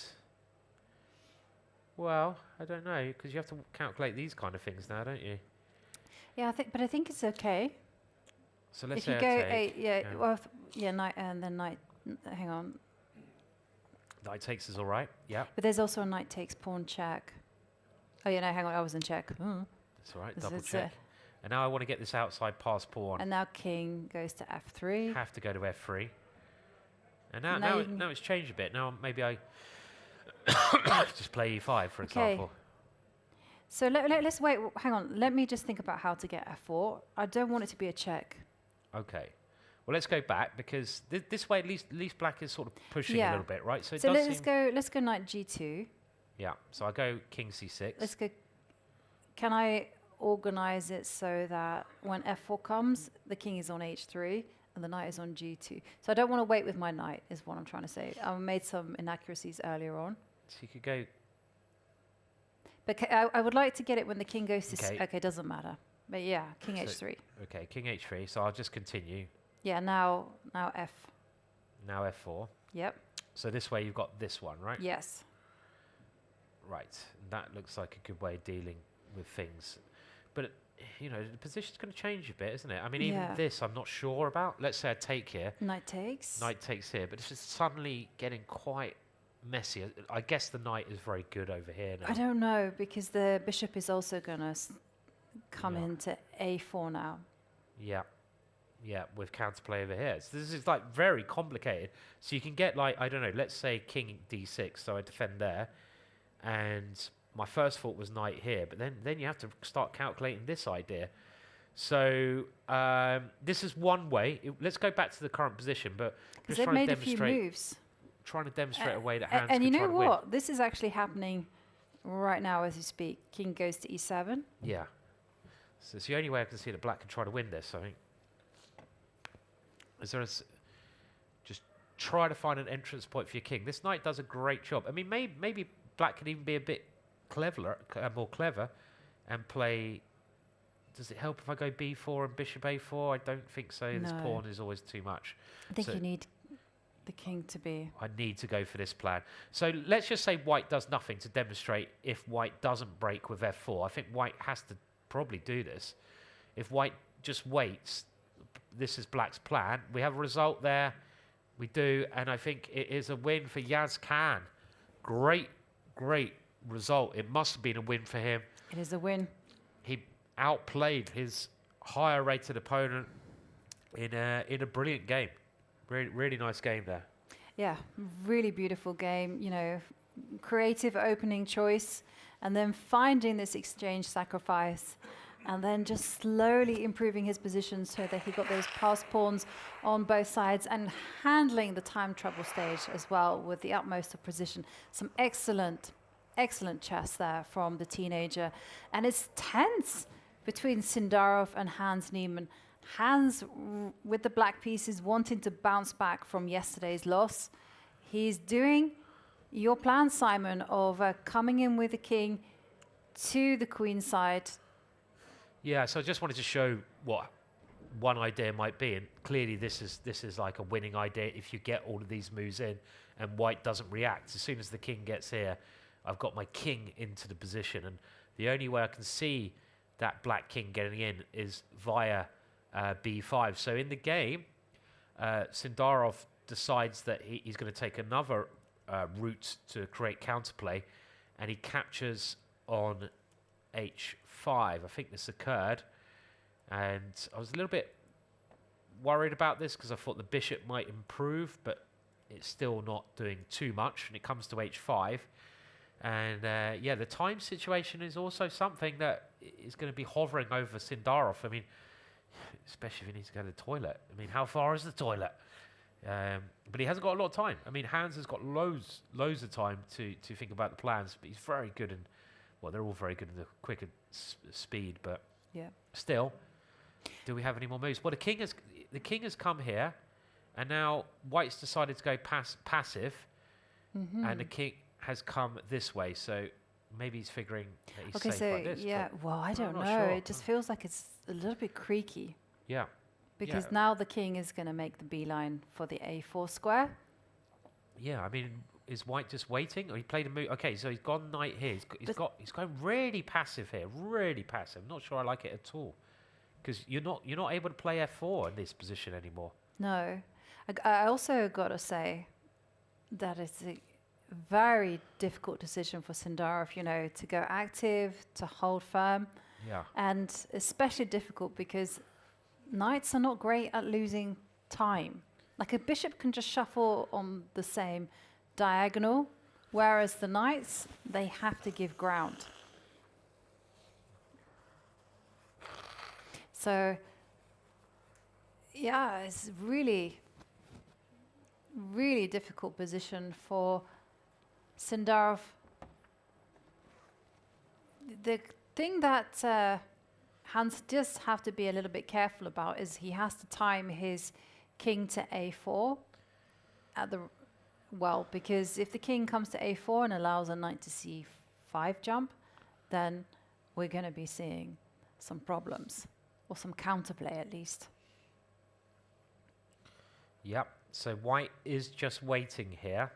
well, I don't know, because you have to calculate these kind of things now, don't you? Yeah, I think it's okay. So let's If say you I go take, knight and then knight. Hang on. Knight takes is all right, yeah. But there's also a knight takes pawn check. Oh yeah, no, hang on, I was in check. That's all right, This double is, check. And now I want to get this outside pass pawn. And now king goes to f3. Have to go to f3. And now, Now now, you can- now it's changed a bit. Now maybe I just play e5, for Okay. example. So let's wait. Hang on. Let me just think about how to get f4. I don't want it to be a check. Okay. Well, let's go back, because this way at least black is sort of pushing a Yeah. little bit, right? So it So does let's seem... go knight g2. Yeah. So I go king c6. Let's go. Can I organize it so that when f4 comes, the king is on h3 and the knight is on g2? So I don't want to wait with my knight, is what I'm trying to say. I made some inaccuracies earlier on. So you could go... But I would like to get it when the king goes to... Okay. Okay, doesn't matter. But yeah, king So- h3. Okay, king h3. So I'll just continue. Yeah, now f. Now f4. Yep. So this way you've got this one, right? Yes. Right, that looks like a good way of dealing with things. But, you know, the position's going to change a bit, isn't it? I mean, even Yeah. this I'm not sure about. Let's say I take here. Knight takes. Knight takes here, but it's just suddenly getting quite messy. I guess the knight is very good over here now. I don't know, because the bishop is also going to come into a4 now. Yeah. Yeah, with counterplay over here. So this is like very complicated. So you can get like, I don't know, let's say king d6, so I defend there. And my first thought was knight here, but then you have to start calculating this idea. So this is one way. Let's go back to the current position, but Because just they've trying to made a few demonstrate, moves. trying to demonstrate a way that And hands you can know try to win. what? This is actually happening right now as you speak. King goes to e7. Yeah. So it's the only way I can see that black can try to win this, I think. Is there just try to find an entrance point for your king. This knight does a great job. I mean, maybe black could even be a bit more clever and play. Does it help if I go b4 and bishop a4? I don't think so. This No. pawn is always too much. I think So you need the king to be. I need to go for this plan. So let's just say white does nothing to demonstrate if white doesn't break with f4. I think white has to probably do this. If white just waits, this is black's plan. We have a result there. We do, and I think it is a win for Yaz Khan. Great result. It must have been a win for him. It is a win. He outplayed his higher rated opponent in a brilliant game. Really nice game there. Yeah, really beautiful game. You know, creative opening choice, and then finding this exchange sacrifice, and then just slowly improving his position so that he got those pass pawns on both sides, and handling the time trouble stage as well with the utmost of precision. Some excellent chess there from the teenager. And it's tense between Sindarov and Hans Niemann. Hans, with the black pieces, wanting to bounce back from yesterday's loss. He's doing your plan, Simon, of coming in with the king to the queen side. Yeah, so I just wanted to show what one idea might be, and clearly this is like a winning idea if you get all of these moves in and white doesn't react. As soon as the king gets here, I've got my king into the position, and the only way I can see that black king getting in is via b5. So in the game, Sindarov decides that he's going to take another route to create counterplay, and he captures on h5. I think this occurred, and I was a little bit worried about this because I thought the bishop might improve, but it's still not doing too much, and it comes to h5. And yeah, the time situation is also something that is going to be hovering over Sindarov. I mean, especially if he needs to go to the toilet. I mean, how far is the toilet? But he hasn't got a lot of time. I mean, Hans has got loads of time to think about the plans, but he's very good in, well, they're all very good in the quicker speed, but yeah, still, do we have any more moves? Well, the king has come here, and now white's decided to go passive, and the king has come this way, so maybe he's figuring that he's Okay, safe so like this. yeah, but well, I I'm don't not know. sure. It just feels like it's a little bit creaky. Yeah. Because Yeah. now the king is going to make the beeline for the a4 square. Yeah, I mean, is white just waiting, or he played a move? Okay, so he's gone knight here. He's going really passive here, really passive. Not sure I like it at all, because you're not able to play f4 in this position anymore. No, I also got to say that it's a very difficult decision for Sindarov, you know, to go active, to hold firm. Yeah. And especially difficult because knights are not great at losing time. Like a bishop can just shuffle on the same diagonal, whereas the knights, they have to give ground. So, yeah, it's really difficult position for Sindarov. The thing that Hans just have to be a little bit careful about is he has to time his king to a4 at the, well, because if the king comes to a4 and allows a knight to c5 jump, then we're going to be seeing some problems, or some counterplay at least. Yep. So white is just waiting here,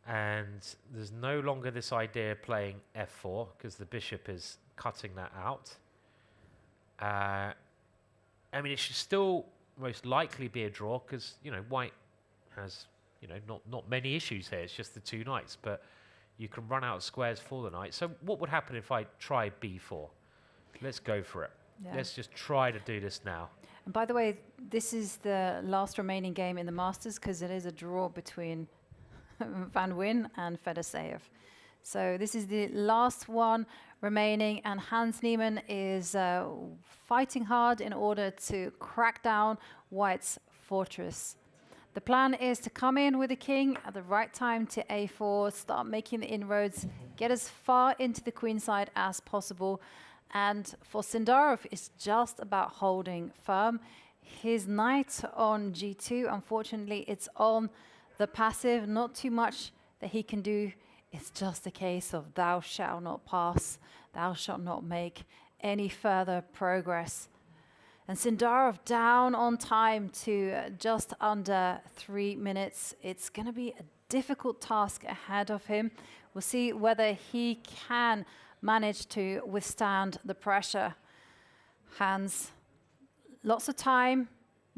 And there's no longer this idea of playing f4 because the bishop is cutting that out. I mean, it should still most likely be a draw because, you know, white has, you know, not many issues here. It's just the two knights, but you can run out of squares for the knight. So what would happen if I try b4? Let's go for it. Yeah. Let's just try to do this now. And by the way, this is the last remaining game in the Masters because it is a draw between Van Wyn and Fedoseev. So this is the last one remaining, and Hans Niemann is fighting hard in order to crack down White's fortress. The plan is to come in with the king at the right time to a4, start making the inroads, get as far into the queen side as possible. And for Sindarov, it's just about holding firm. His knight on g2, unfortunately, it's on the passive, not too much that he can do. It's just a case of thou shalt not pass, thou shalt not make any further progress. And Sindarov down on time to just under 3 minutes. It's going to be a difficult task ahead of him. We'll see whether he can manage to withstand the pressure. Hans, lots of time,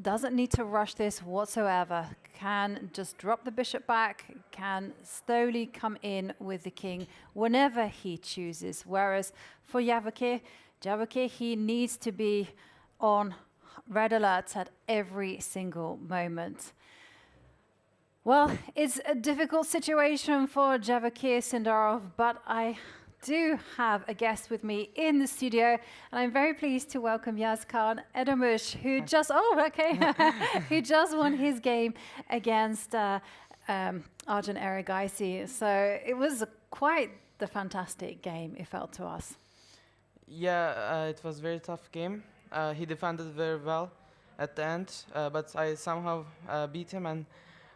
doesn't need to rush this whatsoever. Can just drop the bishop back, can slowly come in with the king whenever he chooses. Whereas for Vachier, he needs to be on red alert at every single moment. Well, it's a difficult situation for Vachier Sindarov, but I do have a guest with me in the studio, and I'm very pleased to welcome Yazkan Edogmus, who just who just won his game against Arjun Erigaisi. So it was quite the fantastic game, it felt to us. Yeah, it was a very tough game. He defended very well at the end, but I somehow beat him, and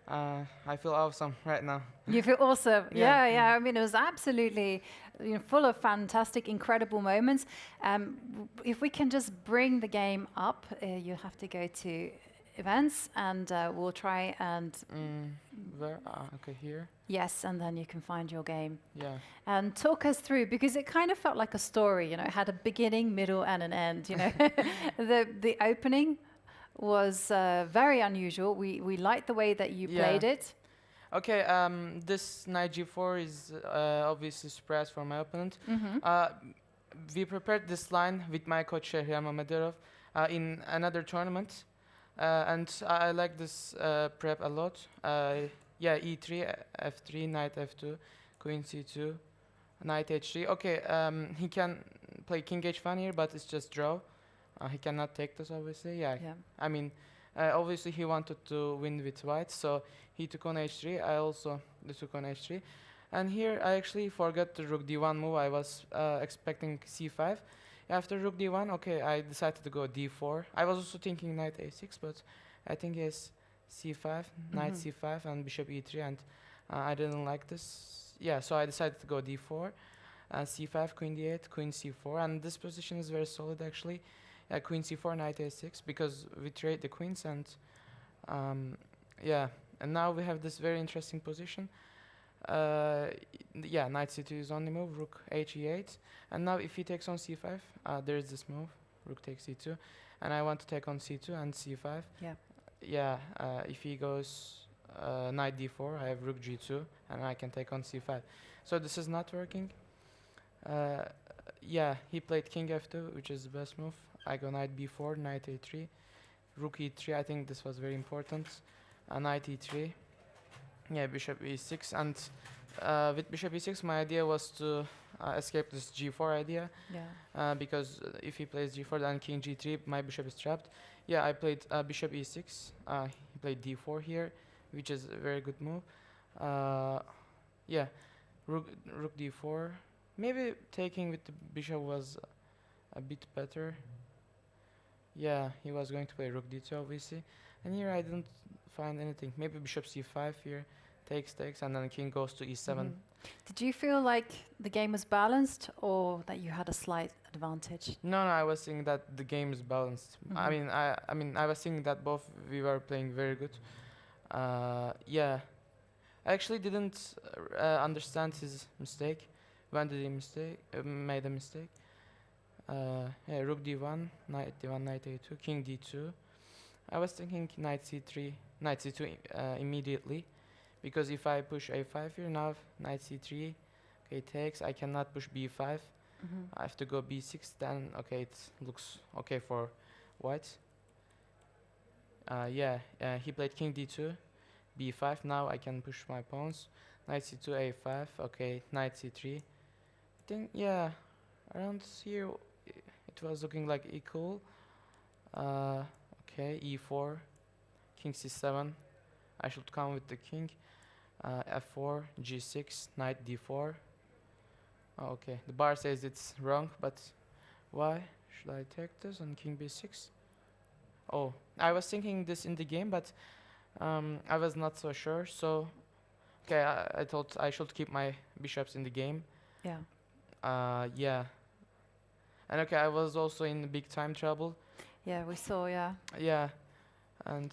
I feel awesome right now. You feel awesome. Yeah. Yeah. I mean, it was absolutely full of fantastic, incredible moments. If we can just bring the game up, you have to go to events, and we'll try and... Where? Okay, here. Yes, and then you can find your game. Yeah. And talk us through, because it kind of felt like a story, you know, it had a beginning, middle, and an end, you know. The opening was very unusual. We liked the way that you played it. Okay, this knight g4 is obviously surprise for my opponent. We prepared this line with my coach Nodirbek in another tournament, and I like this prep a lot. Yeah, e3, f3, knight f2, queen c2, knight h3. Okay, he can play king h1 here, but it's just draw. He cannot take this, obviously. Yeah. I mean, obviously he wanted to win with white, so he took on h3. I also took on h3. And here I actually forgot the rook d1 move. I was expecting c5. After rook d1, okay, I decided to go d4. I was also thinking knight a6, but I think yes, c5, knight c5, and bishop e3, and I didn't like this. Yeah, so I decided to go d4, c5, queen d8, queen c4, and this position is very solid actually. Queen c4, knight a6, because we trade the queens, and yeah, and now we have this very interesting position. Yeah, knight c2 is on the move, rook h e8, and now if he takes on c5, there is this move, rook takes c2, and I want to take on c2 and c5. Yeah, if he goes knight d4, I have rook g2, and I can take on c5. So this is not working. Yeah, he played king f2, which is the best move. I go knight b4, knight a3, rook e3. I think this was very important. Knight e3. Yeah, bishop e6. And with bishop e6, my idea was to escape this g4 idea. Because if he plays g4, then king g3, my bishop is trapped. Yeah, I played bishop e6. He played d4 here, which is a very good move. Yeah, rook d4. Maybe taking with the bishop was a bit better. Yeah, he was going to play rook d2, obviously. And here I didn't find anything. Maybe bishop c5 here, takes, and then king goes to e7. Did you feel like the game was balanced, or that you had a slight advantage? No, I was seeing that the game is balanced. I mean, I was seeing that both we were playing very good. Yeah, I actually didn't understand his mistake. When did he made a mistake? Yeah, rook d1, knight d1, knight a2, king d2. I was thinking knight c3, knight c2 immediately, because if I push a5 here now, knight c3, okay, takes. I cannot push b5. I have to go b6. Then okay, it looks okay for white. Yeah, he played king d2, b5. Now I can push my pawns. Knight c2, a5. Okay, knight c3. I think yeah, around here it was looking like equal. Okay, e4, king c7. I should come with the king. F4, g6, knight d4. Oh, okay, the bar says it's wrong, but why should I take this on king b6? Oh, I was thinking this in the game, but I was not so sure. So, okay, I thought I should keep my bishops in the game. Yeah. Yeah. And okay, I was also in big time trouble. Yeah, we saw, yeah. Yeah, and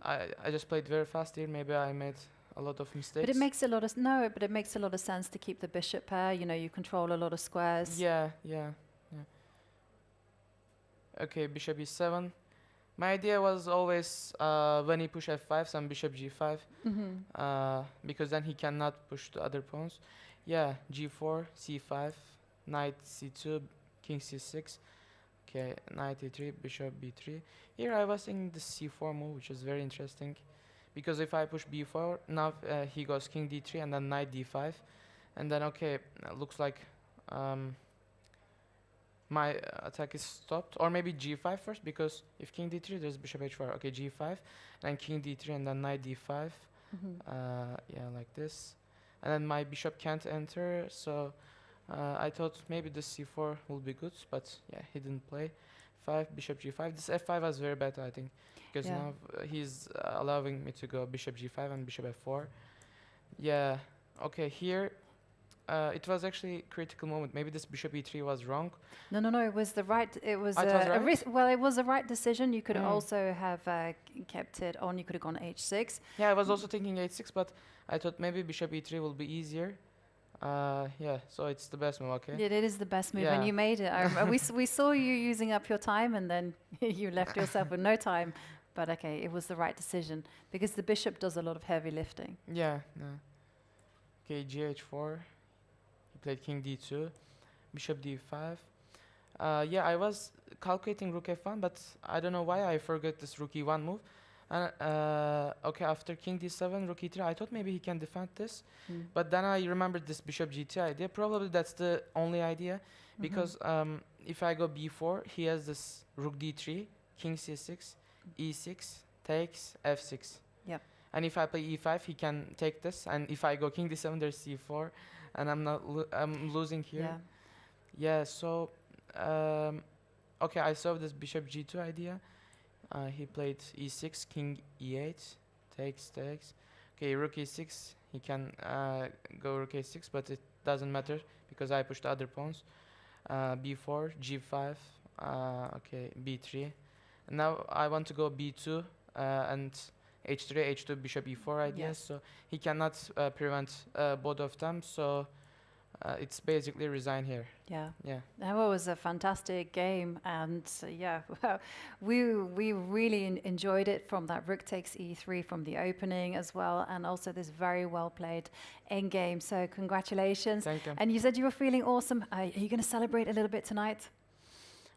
I just played very fast here. Maybe I made a lot of mistakes. But it makes a lot of but it makes a lot of sense to keep the bishop pair. You know, you control a lot of squares. Yeah. Okay, bishop e7. My idea was always when he push f5, some bishop g5, because then he cannot push the other pawns. Yeah, g4, c5, knight c2, king c6. Okay, knight e3, bishop b3. Here I was thinking the c4 move, which is very interesting, because if I push b4, now he goes king d3 and then knight d5, and then okay, looks like my attack is stopped. Or maybe g5 first, because if king d3, there's bishop h4. Okay, g5, then king d3 and then knight d5. Yeah, like this. And then my bishop can't enter, so I thought maybe this c4 will be good, but yeah, he didn't play. 5, bishop g5. This f5 was very bad, I think, because now he's allowing me to go bishop g5 and bishop f4. Yeah, okay, here it was actually critical moment. Maybe this bishop e3 was wrong. No, it was the right. It was right? well, it was the right decision. You could also have kept it on. You could have gone h6. Yeah, I was also thinking h6, but I thought maybe bishop e3 will be easier. Yeah, so it's the best move, okay? It is the best move, and you made it. We saw you using up your time, and then you left yourself with no time. But okay, it was the right decision, because the bishop does a lot of heavy lifting. Yeah. Okay, gh4. He played king d2, bishop d5. Yeah, I was calculating rook f1, but I don't know why I forgot this rook e1 move. And okay, after king d7, rook e3, I thought maybe he can defend this, but then I remembered this bishop g2 idea. Probably that's the only idea, because if I go b4, he has this rook d3, king c6, e6, takes, f6. Yeah. And if I play e5, he can take this, and if I go king d7, there's c4, and I'm losing here. Yeah. So okay, I saw this bishop g2 idea. He played e6, king e8, takes. Okay, rook e6. He can go rook a6, but it doesn't matter because I pushed the other pawns. B4, g5. Okay, b3. And now I want to go b2 and h3, h2, bishop e4 ideas. So he cannot prevent both of them. So it's basically resign here. Yeah. That was a fantastic game, and we really enjoyed it, from that rook takes e3 from the opening as well, and also this very well played endgame. So congratulations. Thank you. And you said you were feeling awesome. Are you going to celebrate a little bit tonight?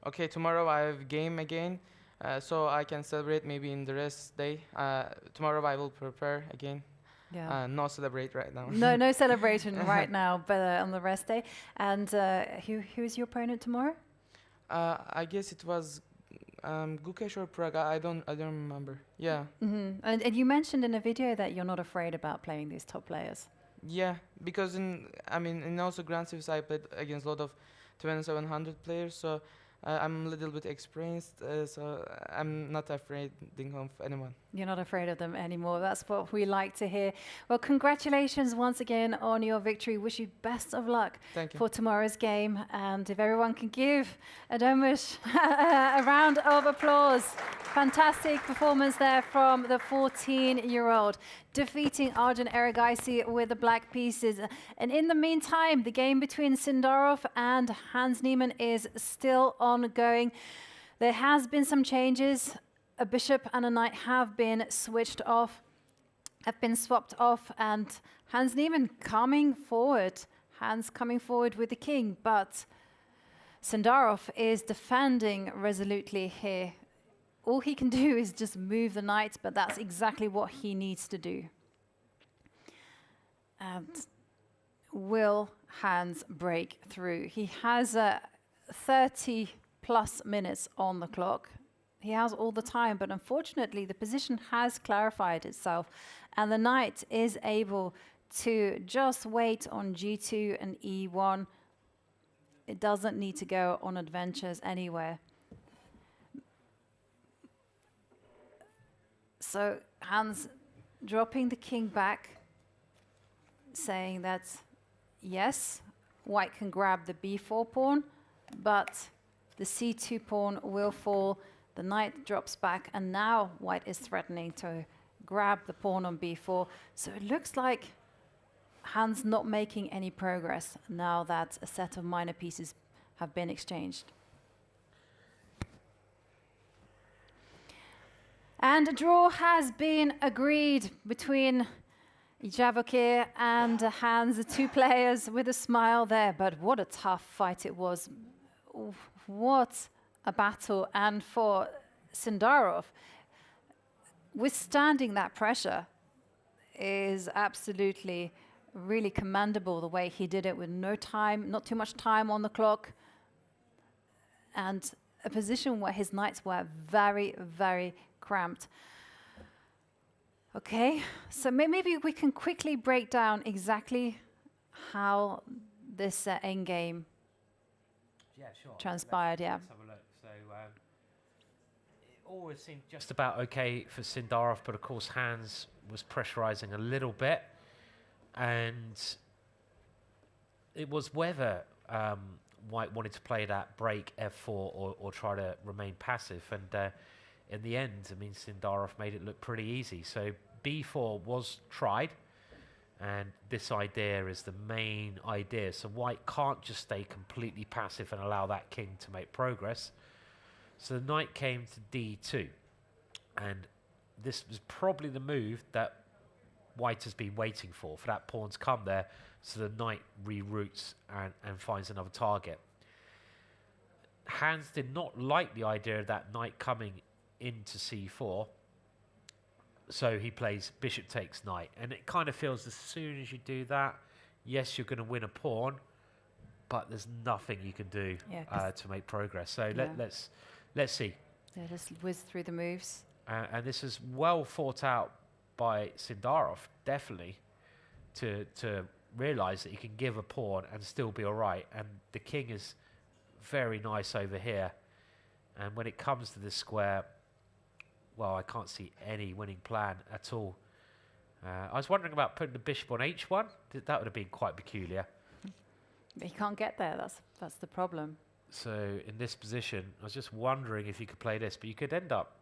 Okay, tomorrow I have game again, so I can celebrate maybe in the rest day. Tomorrow I will prepare again. Yeah. No celebrate right now. No celebration right now, but on the rest day. And who's your opponent tomorrow? I guess it was Gukesh or Praga. I don't remember. Yeah. And you mentioned in a video that you're not afraid about playing these top players. Yeah, because in also Grand Series I played against a lot of 2700 players, so I'm a little bit experienced, so I'm not afraid of anyone. You're not afraid of them anymore. That's what we like to hear. Well, congratulations once again on your victory. Wish you best of luck for tomorrow's game. And if everyone can give Edogmus a round of applause. Fantastic performance there from the 14-year-old, defeating Arjun Erigaisi with the black pieces. And in the meantime, the game between Sindarov and Hans Niemann is still ongoing. There has been some changes. A bishop and a knight have been switched off, have been swapped off, and Hans Niemann coming forward. Hans coming forward with the king, but Sindarov is defending resolutely here. All he can do is just move the knight, but that's exactly what he needs to do. And will Hans break through? He has 30 plus minutes on the clock. He has all the time, but unfortunately the position has clarified itself, and the knight is able to just wait on g2 and e1. It doesn't need to go on adventures anywhere. So Hans dropping the king back, saying that yes, white can grab the b4 pawn, but the c2 pawn will fall. The knight drops back, and now white is threatening to grab the pawn on b4. So it looks like Hans not making any progress now that a set of minor pieces have been exchanged. And a draw has been agreed between Vachier and Hans, the two players with a smile there. But what a tough fight it was. What a battle. And for Sindarov, withstanding that pressure is absolutely really commendable, the way he did it with no time, not too much time on the clock, and a position where his knights were very, very cramped. Okay, so maybe we can quickly break down exactly how this endgame transpired. Yeah. Let's have a look. So it always seemed just about okay for Sindarov, but of course Hans was pressurizing a little bit, and it was whether white wanted to play that break f4 or try to remain passive, and in the end, I mean, Sindarov made it look pretty easy. So b4 was tried, and this idea is the main idea. So white can't just stay completely passive and allow that king to make progress. So the knight came to d2, and this was probably the move that white has been waiting for that pawn to come there, so the knight reroutes and finds another target. Hans did not like the idea of that knight coming into c4, so he plays bishop takes knight, and it kind of feels as soon as you do that, yes, you're going to win a pawn, but there's nothing you can do to make progress. So let's see. Yeah, just whiz through the moves. And this is well thought out by Sindarov, definitely, to realize that he can give a pawn and still be all right, and the king is very nice over here, and when it comes to this square, well, I can't see any winning plan at all. I was wondering about putting the bishop on h1. That would have been quite peculiar. But he can't get there. That's the problem. So in this position, I was just wondering if you could play this, but you could end up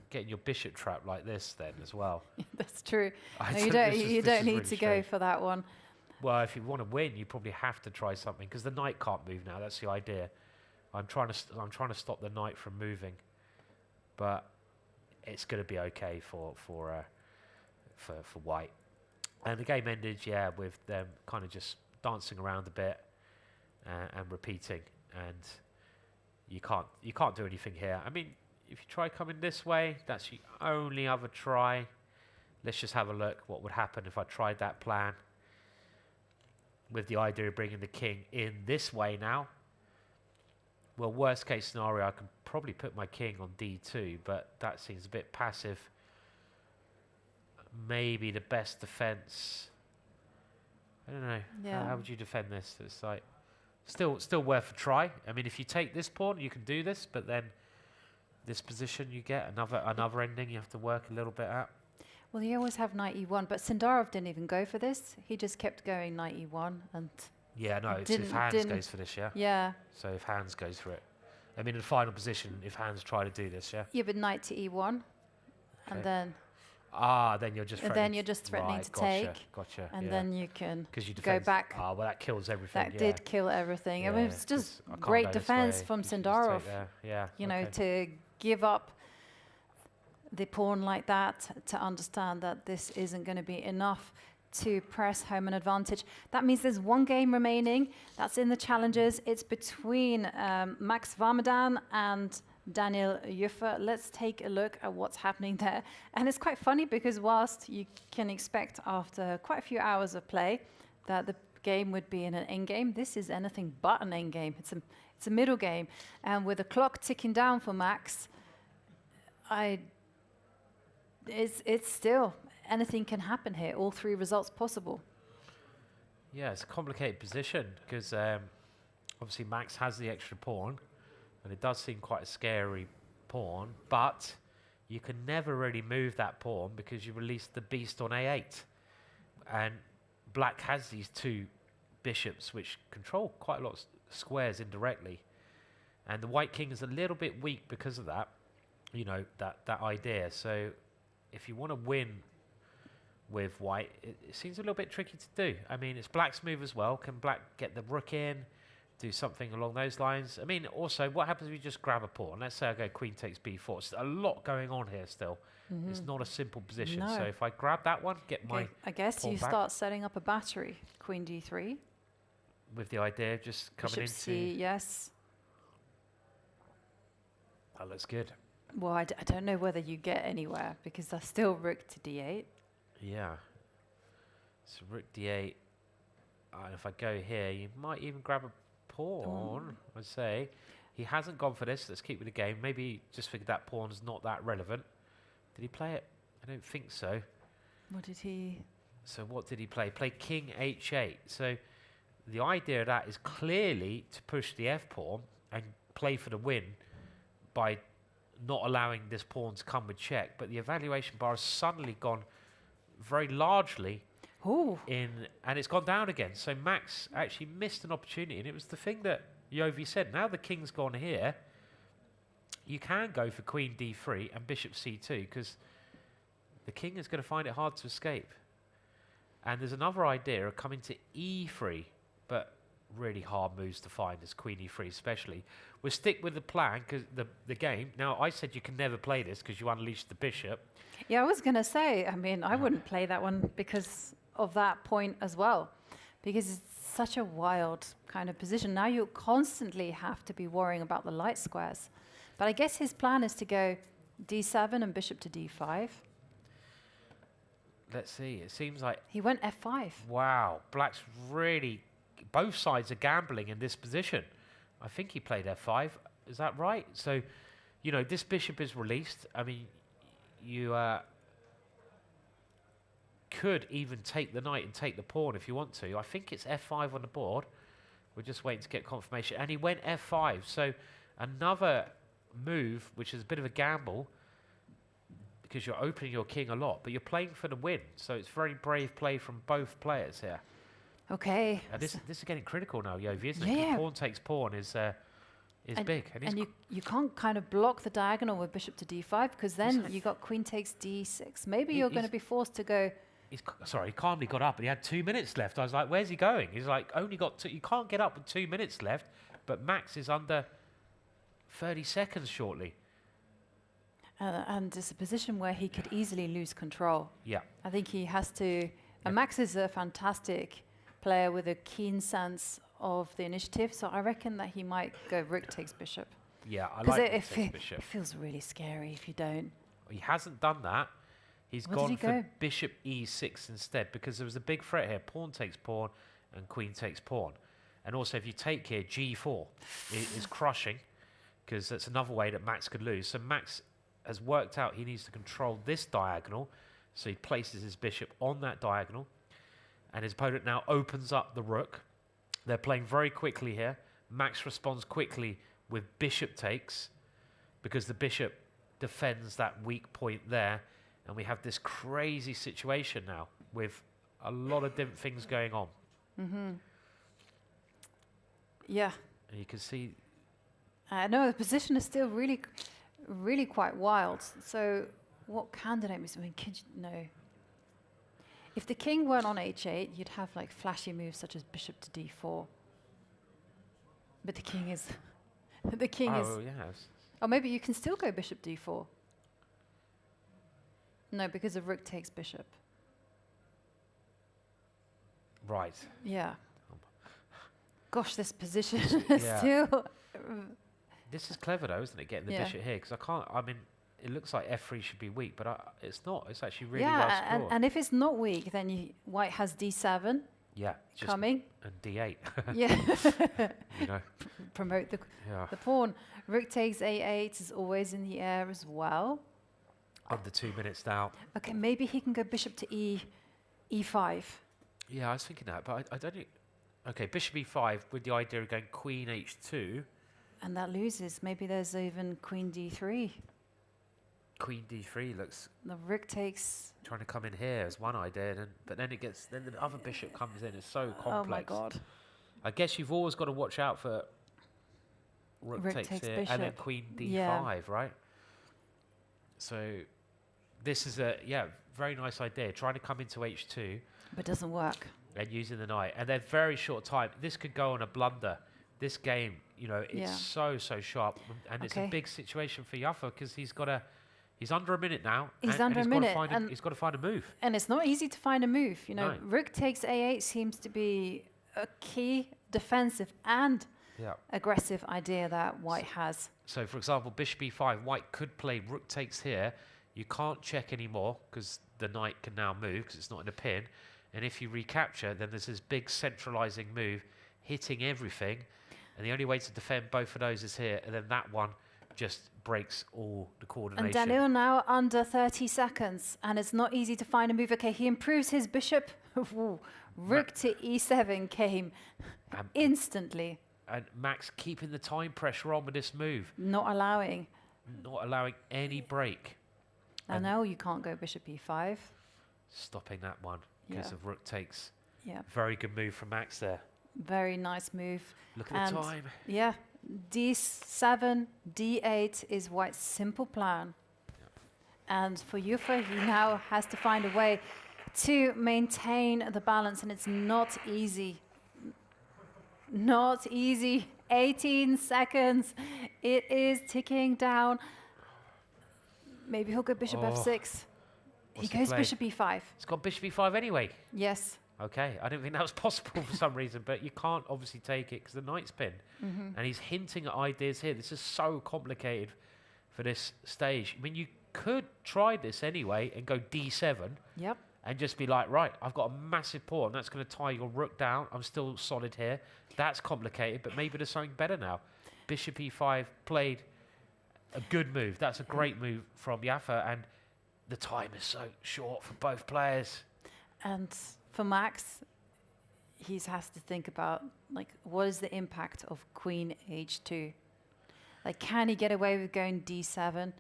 getting your bishop trapped like this then as well. That's true. No, you don't need to go for that one. Well, if you want to win, you probably have to try something, because the knight can't move now. That's the idea. I'm trying to stop the knight from moving, but it's going to be okay for white. And the game ended, with them kind of just dancing around a bit and repeating. And you can't do anything here. I mean, if you try coming this way, that's the only other try. Let's just have a look what would happen if I tried that plan, with the idea of bringing the king in this way now. Well, worst case scenario, I can probably put my king on d2, but that seems a bit passive. Maybe the best defense, I don't know. Yeah. How would you defend this? It's like still worth a try. I mean, if you take this pawn, you can do this, but then this position you get? Another ending you have to work a little bit at? Well, you always have knight e1, but Sindarov didn't even go for this. He just kept going knight e1 and Yeah, no, it's if Hans goes for this, yeah? Yeah. So if Hans goes for it. I mean, in the final position, if Hans try to do this, yeah? Yeah, but knight to e1, and then Then you're just threatening right, to gotcha, take, Gotcha. and yeah. then you can you go defend- back. Well, that kills everything. That yeah. did kill everything. I mean, Yeah, it's just 'cause I can't great go this defense way, from 'cause you just Sindarov. take there. Yeah. You know, okay. to give up the pawn like that, to understand that this isn't going to be enough to press home an advantage. That means there's one game remaining. That's in the challenges. It's between Max Warmerdam and Daniel Juffer. Let's take a look at what's happening there. And it's quite funny because whilst you can expect after quite a few hours of play that the game would be in an endgame, this is anything but an endgame. It's a middle game. And with the clock ticking down for Max, it's still, anything can happen here. All three results possible. Yeah, it's a complicated position because obviously Max has the extra pawn, and it does seem quite a scary pawn, but you can never really move that pawn because you release the beast on a8. And black has these two bishops which control quite a lot of squares indirectly. And the white king is a little bit weak because of that, you know, that idea. So if you want to win with white, it seems a little bit tricky to do. I mean, it's black's move as well. Can black get the rook in, do something along those lines? I mean, also, what happens if you just grab a pawn? Let's say I go queen takes b4. It's a lot going on here still. It's not a simple position. No. So if I grab that one, get my I guess pawn you back start setting up a battery. Queen d3. with the idea of just coming Bishop into... c, yes. That looks good. Well, I don't know whether you get anywhere because there's still rook to d8. Yeah. So rook d8. And if I go here, you might even grab a pawn, I'd say. He hasn't gone for this. Let's keep with the game. Maybe he just figured that pawn's not that relevant. Did he play it? I don't think so. What did he... So what did he play? Play king h8. So the idea of that is clearly to push the f-pawn and play for the win by not allowing this pawn to come with check. But the evaluation bar has suddenly gone very largely in, and it's gone down again. So Max actually missed an opportunity, and it was the thing that Jovi said. Now the king's gone here, you can go for queen d3 and bishop c2 because the king is going to find it hard to escape. And there's another idea of coming to e3, but really hard moves to find as queen e3 especially. We'll stick with the plan because the game. Now, I said you can never play this because you unleashed the bishop. Yeah, I was going to say, I mean, I wouldn't play that one because of that point as well, because it's such a wild kind of position. Now you constantly have to be worrying about the light squares. But I guess his plan is to go d7 and bishop to d5. Let's see. It seems like... He went f5. Wow. Black's really... Both sides are gambling in this position. I think he played f5. Is that right? So, you know, this bishop is released. I mean, you could even take the knight and take the pawn if you want to. I think it's f5 on the board. We're just waiting to get confirmation. And he went f5. So another move, which is a bit of a gamble, because you're opening your king a lot, but you're playing for the win. So it's very brave play from both players here. Okay. This is getting critical now, Jovi, isn't Yeah. it? 'Cause pawn takes pawn is big. And you can't kind of block the diagonal with bishop to d5 because then you got queen takes d6. Maybe you're going to be forced to go... Sorry, he calmly got up and he had 2 minutes left. I was like, where's he going? He's like, only got two. You can't get up with 2 minutes left, but Max is under 30 seconds shortly. And it's a position where he could easily lose control. Yeah. I think he has to... And Max is a fantastic player with a keen sense of the initiative, so I reckon that he might go rook takes bishop. Yeah, I like Because rook takes bishop. it feels really scary if you don't. He hasn't done that. He's Where gone did he for go? bishop e6 instead because there was a big threat here. Pawn takes pawn and queen takes pawn. And also if you take here, g4 is crushing because that's another way that Max could lose. So Max has worked out he needs to control this diagonal. So he places his bishop on that diagonal. And his opponent now opens up the rook. They're playing very quickly here. Max responds quickly with bishop takes. because the bishop defends that weak point there, and we have this crazy situation now with a lot of different things going on. Yeah. And you can see... No, the position is still really quite wild. So what candidate was... I mean, could you know... If the king weren't on h8, you'd have like flashy moves such as bishop to d4. But the king is... the king is... Oh, yes. Or maybe you can still go bishop d4. No, because the rook takes bishop. Right. Yeah. Gosh, this position is still... This is clever though, isn't it, getting the bishop here? Because I can't... I mean, it looks like f3 should be weak, but it's not. It's actually really well scored. and if it's not weak, then white has d7. Yeah. Coming. And d8. Yeah. You know. Promote the pawn. Rook takes a8 is always in the air as well. Under 2 minutes now. Okay, maybe he can go bishop to e5. Yeah, I was thinking that, but I don't think... Okay, bishop e5 with the idea of going queen h2. And that loses. Maybe there's even queen d3. Queen d3 looks... The rook takes... Trying to come in here is one idea, but then it gets... Then the other bishop comes in. It's so complex. Oh my god. I guess you've always got to watch out for rook takes here, bishop. and then queen d5, right? So this is a very nice idea. Trying to come into h2, but doesn't work. And using the knight, and then very short time. This could go on a blunder. This game, you know, it's so sharp, and it's a big situation for Jaffa because he's under a minute now. He's under a minute, and he's got to find a move. And it's not easy to find a move. You know, rook takes a8 seems to be a key defensive and aggressive idea that white has. So, for example, bishop e5, white could play rook takes here. You can't check anymore because the knight can now move because it's not in a pin. And if you recapture, then there's this big centralizing move hitting everything. And the only way to defend both of those is here. And then that one just breaks all the coordination. And Daniel now under 30 seconds. And it's not easy to find a move. Okay, he improves his bishop. Rook to e7 came instantly. And Max keeping the time pressure on with this move. Not allowing any break. And now you can't go bishop e5. Stopping that one because of rook takes. Yeah. Very good move from Max there. Very nice move. Look at the time. Yeah. d7, d8 is white's simple plan. And for Juffa, he now has to find a way to maintain the balance, and it's not easy. Not easy. 18 seconds. It is ticking down. Maybe he'll go bishop f6. He goes bishop e5. It's got bishop e5 anyway. Yes. Okay, I didn't think that was possible for some reason, but you can't obviously take it because the knight's pinned. And he's hinting at ideas here. This is so complicated for this stage. I mean, you could try this anyway and go d7. Yep. And just be like, right, I've got a massive pawn. That's going to tie your rook down. I'm still solid here. That's complicated, but maybe there's something better now. Bishop e5 played a good move. That's a great move from Jaffa, and the time is so short for both players. And for Max, he has to think about, like, what is the impact of queen h2? Like, can he get away with going d7?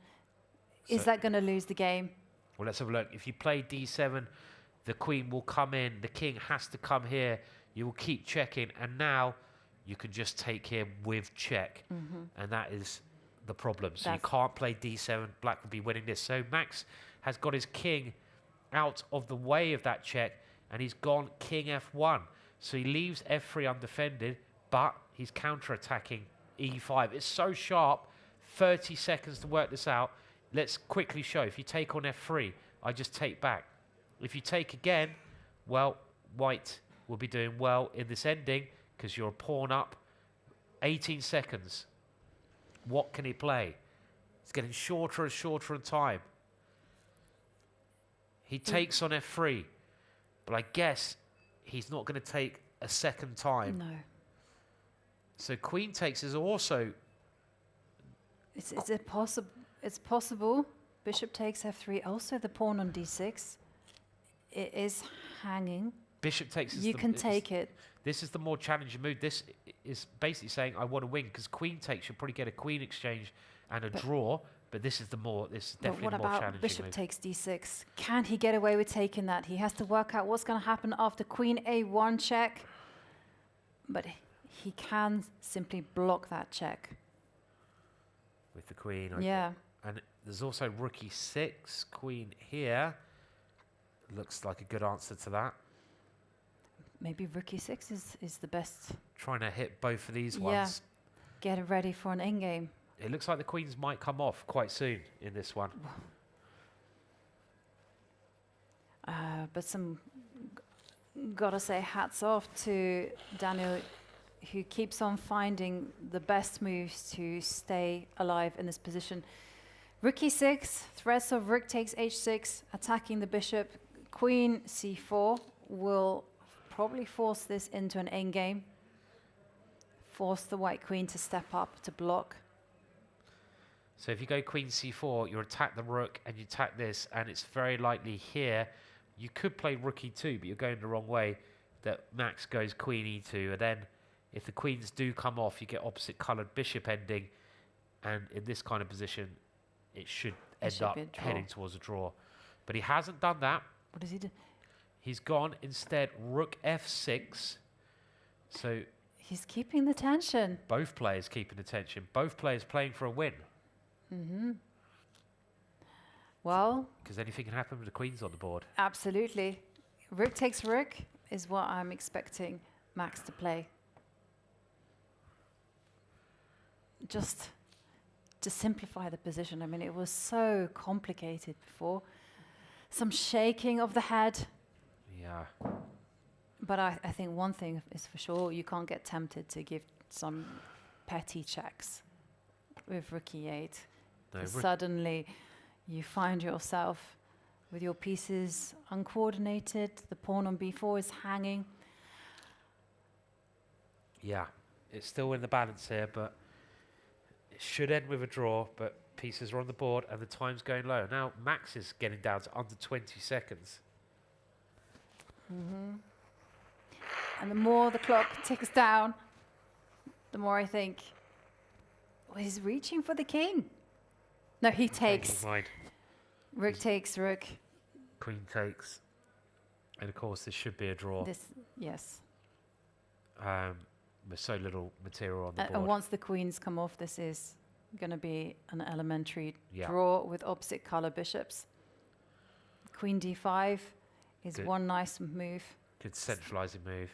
Is that going to lose the game? Well, let's have a look. If you play d7, the queen will come in. The king has to come here. You will keep checking. And now you can just take here with check. And that is the problem. So you can't play d7. Black will be winning this. So Max has got his king out of the way of that check. And he's gone king f1. So he leaves f3 undefended. But he's counter-attacking e5. It's so sharp. 30 seconds to work this out. Let's quickly show. If you take on f3, I just take back. If you take again, well, white will be doing well in this ending because you're a pawn up. 18 seconds. What can he play? It's getting shorter and shorter in time. He takes on f3, but I guess he's not going to take a second time. No. So queen takes is also... It's possible. Bishop takes f3. Also, the pawn on d6. It is hanging. Bishop takes. You can take it. This is the more challenging move. This is basically saying I want to win because queen takes. You'll probably get a queen exchange, and a draw. But this is this is But definitely what the more about challenging bishop move. takes d6? Can he get away with taking that? He has to work out what's going to happen after queen a1 check. But he can simply block that check. With the queen. Yeah. And there's also rook e6, queen here. Looks like a good answer to that. Maybe rook e6 is the best. Trying to hit both of these Yeah. ones. Get it ready for an endgame. It looks like the queens might come off quite soon in this one. But gotta say hats off to Daniel, who keeps on finding the best moves to stay alive in this position. Rook e6, threats of rook takes h6, attacking the bishop. Queen c4 will probably force this into an endgame. Force the white queen to step up to block. So if you go queen c4, you attack the rook and you attack this, and it's very likely here you could play rook e2, but you're going the wrong way, that Max goes queen e2, and then if the queens do come off, you get opposite coloured bishop ending, and in this kind of position, it should end up heading towards a draw. But he hasn't done that. What does he do? He's gone instead rook f6. So he's keeping the tension. Both players keeping the tension. Both players playing for a win. Mm-hmm. Well, because anything can happen with the queens on the board. Absolutely. Rook takes rook is what I'm expecting Max to play. Just to simplify the position. I mean, it was so complicated before. Some shaking of the head. Yeah. But I think one thing is for sure, you can't get tempted to give some petty checks with rook e8. No, Suddenly, you find yourself with your pieces uncoordinated. The pawn on b4 is hanging. Yeah, it's still in the balance here, but it should end with a draw, but pieces are on the board and the time's going low. Now Max is getting down to under 20 seconds. Mm-hmm. And the more the clock ticks down, the more I think, well, he's reaching for the king. No, he takes. Rook takes rook. Queen takes. And of course, this should be a draw. Yes. With so little material on the board. And once the queens come off, this is going to be an elementary Yeah. draw with opposite color bishops. Queen d5 is Good. one nice move. Good centralizing move.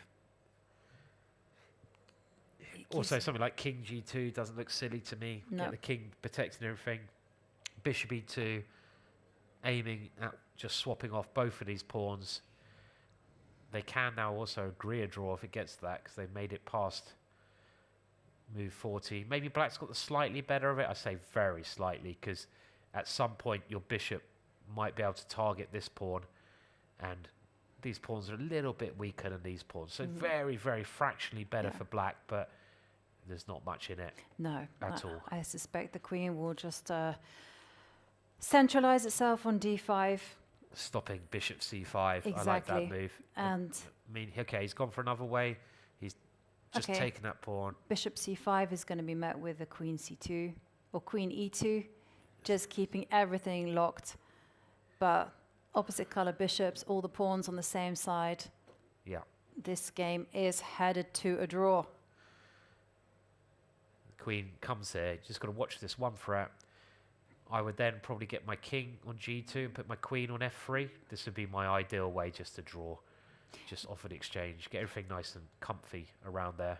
Also, something like king g2 doesn't look silly to me. No. Get the king protecting everything. Bishop e2, aiming at just swapping off both of these pawns. They can now also agree a draw if it gets to that, because they've made it past move 40. Maybe black's got the slightly better of it. I say very slightly, because at some point your bishop might be able to target this pawn, and these pawns are a little bit weaker than these pawns. So very, very fractionally better for black, but there's not much in it. No, at all. I suspect the queen will just centralize itself on d5. Stopping bishop c5. Exactly. I like that move. And I mean, okay, he's gone for another way. He's just taken that pawn. Bishop c5 is going to be met with a queen c2 or queen e2, just keeping everything locked. But opposite color bishops, all the pawns on the same side. Yeah. This game is headed to a draw. The queen comes here. Just got to watch this one threat. I would then probably get my king on g2 and put my queen on f3. This would be my ideal way just to draw. Just offer the exchange. Get everything nice and comfy around there.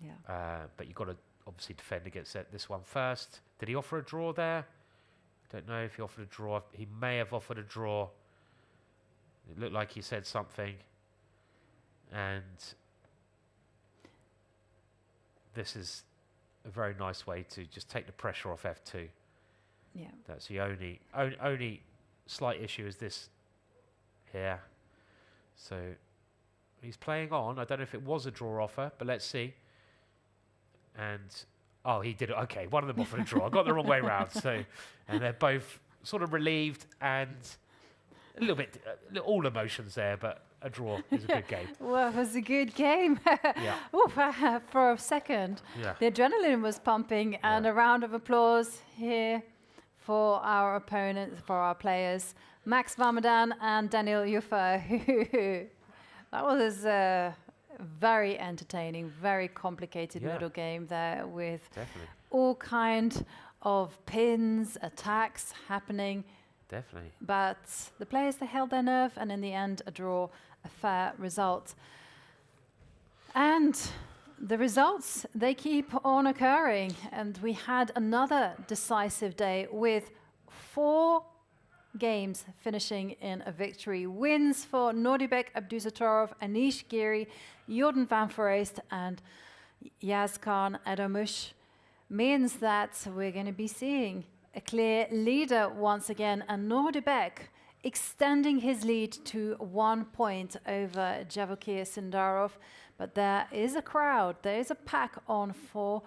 Yeah. But you've got to obviously defend against this one first. Did he offer a draw there? Don't know if he offered a draw. He may have offered a draw. It looked like he said something. And this is a very nice way to just take the pressure off f2. Yeah. That's the only slight issue is this here. So he's playing on. I don't know if it was a draw offer, but let's see. And oh, he did it. Okay, one of them offered a draw. I got the wrong way round. So, and they're both sort of relieved, and a little bit, all emotions there, but a draw is a good game. Well, it was a good game. Yeah. Oof, for a second, Yeah. the adrenaline was pumping, and a round of applause here for our opponents, for our players, Max Ramadan and Daniel Yufa. That was very entertaining, very complicated middle game there with all kind of pins, attacks happening. Definitely. But the players, they held their nerve, and in the end, a draw, a fair result. And the results, they keep on occurring. And we had another decisive day with 4 games finishing in a victory. Wins for Nodirbek, Abdusattorov, Anish Giri, Jordan van Foreest, and Yazkan Edogmus. Means that we're going to be seeing a clear leader once again, and Nodirbek extending his lead to 1 point over Vachier Sindarov. But there is a crowd, there is a pack on 4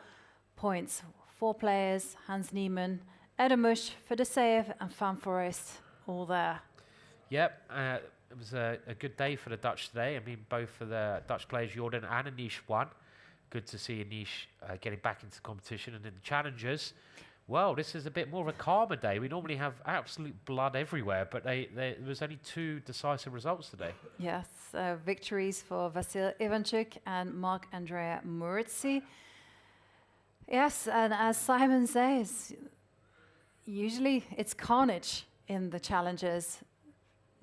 points. 4 players, Hans Niemann, Edogmus, Fedoseev and Van Foreest, all there. Yep, it was a good day for the Dutch today. I mean, both for the Dutch players, Jordan and Anish won. Good to see Anish getting back into competition. And in the challengers, well, this is a bit more of a calmer day. We normally have absolute blood everywhere, but there was only 2 decisive results today. Yes, victories for Vasil Ivanchuk and Marc-Andrea Maurizzi. Yes, and as Simon says, usually it's carnage in the challenges.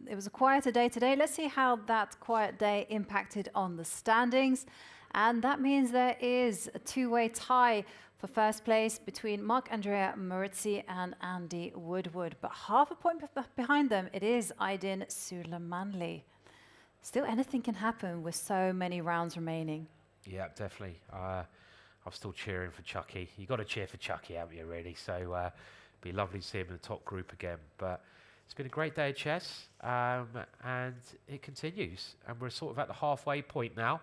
It was a quieter day today. Let's see how that quiet day impacted on the standings. And that means there is a 2-way tie for first place between Marc-Andrea Maurizzi and Andy Woodward. But half a point behind them, it is Aydin Suleimanli. Still, anything can happen with so many rounds remaining. Yeah, definitely. I'm still cheering for Chucky. You got to cheer for Chucky, haven't you, really? So it'd be lovely to see him in the top group again. But it's been a great day of chess, and it continues. And we're sort of at the halfway point now.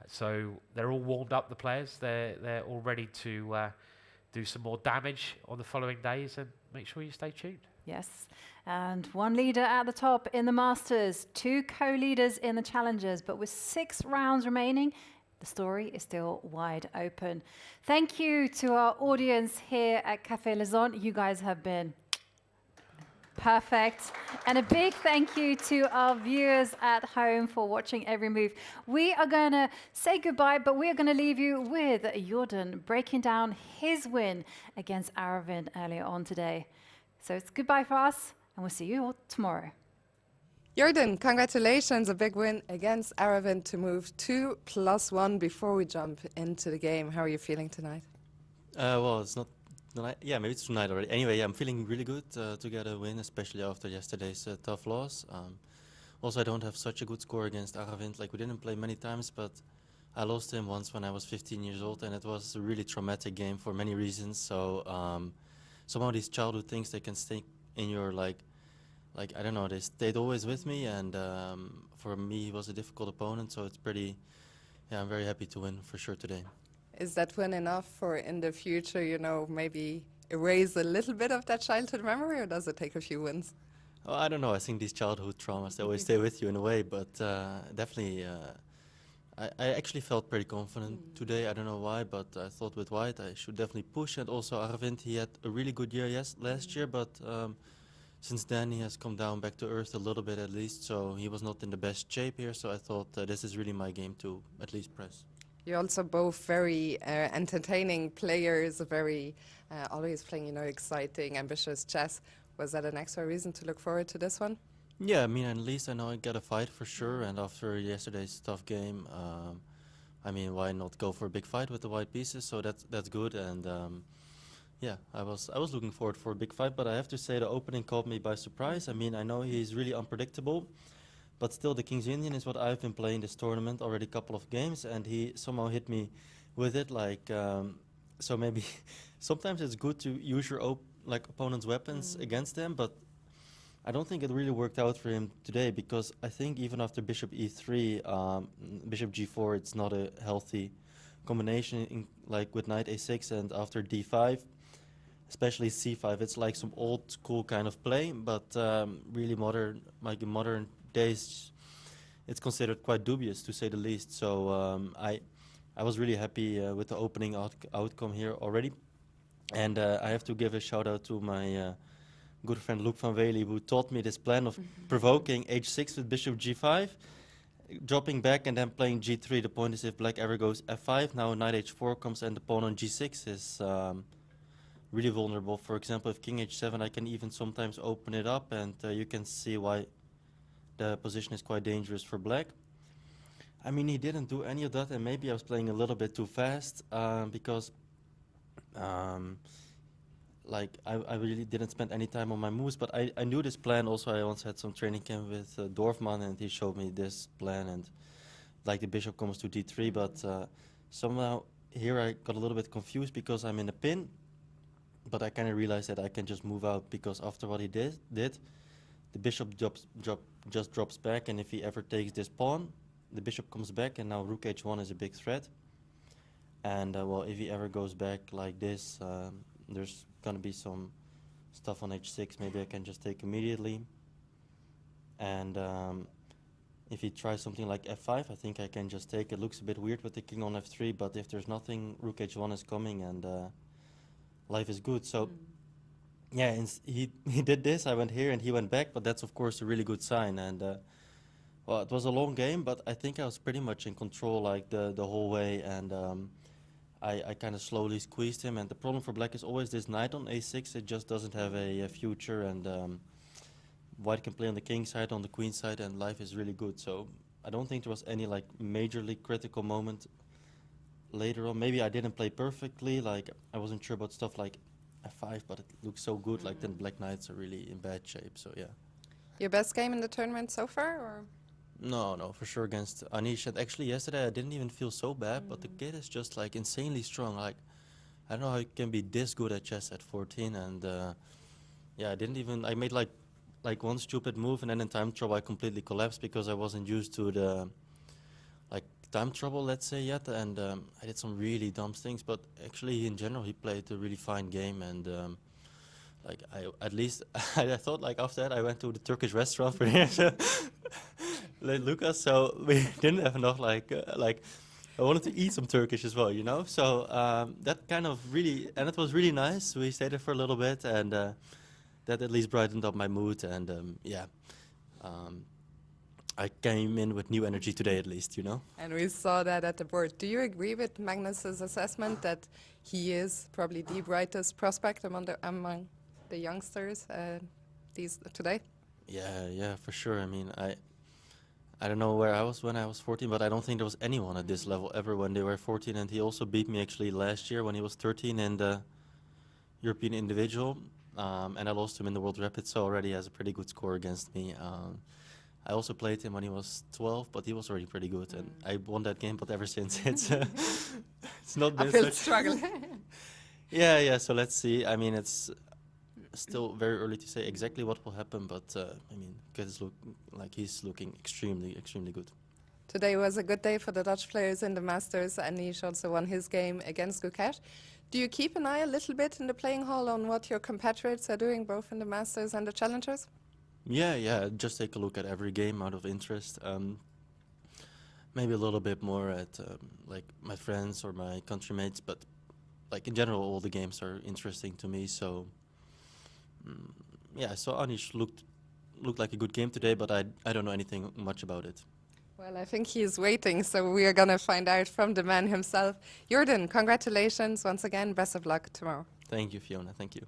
So they're all warmed up, the players. They're all ready to do some more damage on the following days, and make sure you stay tuned. Yes, and 1 leader at the top in the Masters, 2 co-leaders in the Challengers, but with 6 rounds remaining, the story is still wide open. Thank you to our audience here at Café Lezon. You guys have been perfect. And a big thank you to our viewers at home for watching every move. We are going to say goodbye, but we are going to leave you with Jordan breaking down his win against Aravind earlier on today. So it's goodbye for us, and we'll see you all tomorrow. Jordan, congratulations, a big win against Aravind to move 2+1 before we jump into the game. How are you feeling tonight? Well, it's not tonight. Yeah, maybe it's tonight already. Anyway, yeah, I'm feeling really good to get a win, especially after yesterday's tough loss. Also, I don't have such a good score against Aravind. Like, we didn't play many times, but I lost him once when I was 15 years old, and it was a really traumatic game for many reasons. So some of these childhood things, they can stay in your, like I don't know, they stayed always with me, and for me, he was a difficult opponent, so it's pretty, yeah, I'm very happy to win for sure today. Is that win enough for in the future, you know, maybe erase a little bit of that childhood memory, or does it take a few wins? Oh, I don't know. I think these childhood traumas, they always stay with you in a way, but definitely, I actually felt pretty confident today. I don't know why, but I thought with White I should definitely push. And also Aravind, he had a really good year last year, but since then he has come down back to earth a little bit at least, so he was not in the best shape here, so I thought this is really my game to at least press. You're also both very entertaining players, very always playing, you know, exciting, ambitious chess. Was that an extra reason to look forward to this one? Yeah, I mean, at least I know I get a fight for sure, and after yesterday's tough game, I mean, why not go for a big fight with the white pieces? So that's good, and yeah, I was looking forward for a big fight, but I have to say the opening caught me by surprise. I mean, I know he's really unpredictable, but still the King's Indian is what I've been playing this tournament already a couple of games, and he somehow hit me with it, like, so maybe sometimes it's good to use your opponent's weapons against them, but I don't think it really worked out for him today, because I think even after bishop e3, bishop g4, it's not a healthy combination, like with knight a6, and after d5, especially c5. It's like some old school kind of play, but really modern, like in modern days, it's considered quite dubious to say the least. So I was really happy with the opening outcome here already. And I have to give a shout out to my good friend Luc van Wely, who taught me this plan of provoking h6 with bishop g5, dropping back and then playing g3. The point is if black ever goes f5, now knight h4 comes and the pawn on g6 is really vulnerable. For example, if king h7, I can even sometimes open it up, and you can see why the position is quite dangerous for black. I mean, he didn't do any of that, and maybe I was playing a little bit too fast because like I really didn't spend any time on my moves, but I knew this plan. Also, I once had some training camp with Dorfman, and he showed me this plan, and like the bishop comes to d3, but somehow here I got a little bit confused because I'm in a pin, but I kind of realized that I can just move out, because after what he did the bishop just drops back, and if he ever takes this pawn, the bishop comes back, and now rook h1 is a big threat. And well, if he ever goes back like this, there's gonna be some stuff on h6. Maybe I can just take immediately. And if he tries something like f5, I think I can just take. It looks a bit weird with the king on f3, but if there's nothing, rook h1 is coming, and life is good. So yeah, and he did this. I went here and he went back, but that's of course a really good sign. And well, it was a long game, but I think I was pretty much in control like the whole way, and I kind of slowly squeezed him. And the problem for black is always this knight on a6. It just doesn't have a future, and white can play on the king side, on the queen side, and life is really good. So I don't think there was any like majorly critical moment later on. Maybe I didn't play perfectly, like I wasn't sure about stuff like f5, but it looks so good. Like then black knights are really in bad shape. So yeah. Your best game in the tournament so far, or? No, for sure against Anish. And actually yesterday I didn't even feel so bad, but the kid is just like insanely strong. Like I don't know how he can be this good at chess at 14. And yeah, I made like one stupid move, and then in time trouble I completely collapsed because I wasn't used to the like time trouble, let's say, yet. And I did some really dumb things, but actually in general he played a really fine game. And like I thought like after that I went to the Turkish restaurant for him. Lucas, so we didn't have enough like I wanted to eat some Turkish as well, you know. So that kind of really, and it was really nice. We stayed there for a little bit, and that at least brightened up my mood. And yeah, I came in with new energy today, at least, you know. And we saw that at the board. Do you agree with Magnus's assessment that he is probably the brightest prospect among the youngsters today? Yeah, for sure. I mean, I don't know where I was when I was 14, but I don't think there was anyone at this level ever when they were 14. And he also beat me actually last year when he was 13 in the European individual. And I lost him in the World Rapid, so already has a pretty good score against me. I also played him when he was 12, but he was already pretty good. And I won that game, but ever since it's not been I feel struggling. Yeah, so let's see. I mean, it's still very early to say exactly what will happen, but I mean, he's looking extremely good. Today was a good day for the Dutch players in the Masters, and Anish also won his game against Gukesh. Do you keep an eye a little bit in the playing hall on what your compatriots are doing, both in the Masters and the Challengers? Yeah, just take a look at every game out of interest. Maybe a little bit more at like my friends or my countrymates, but like in general, all the games are interesting to me. So yeah, so Anish looked like a good game today, but I don't know anything much about it. Well, I think he's waiting, so we are going to find out from the man himself. Jordan, congratulations once again. Best of luck tomorrow. Thank you, Fiona. Thank you.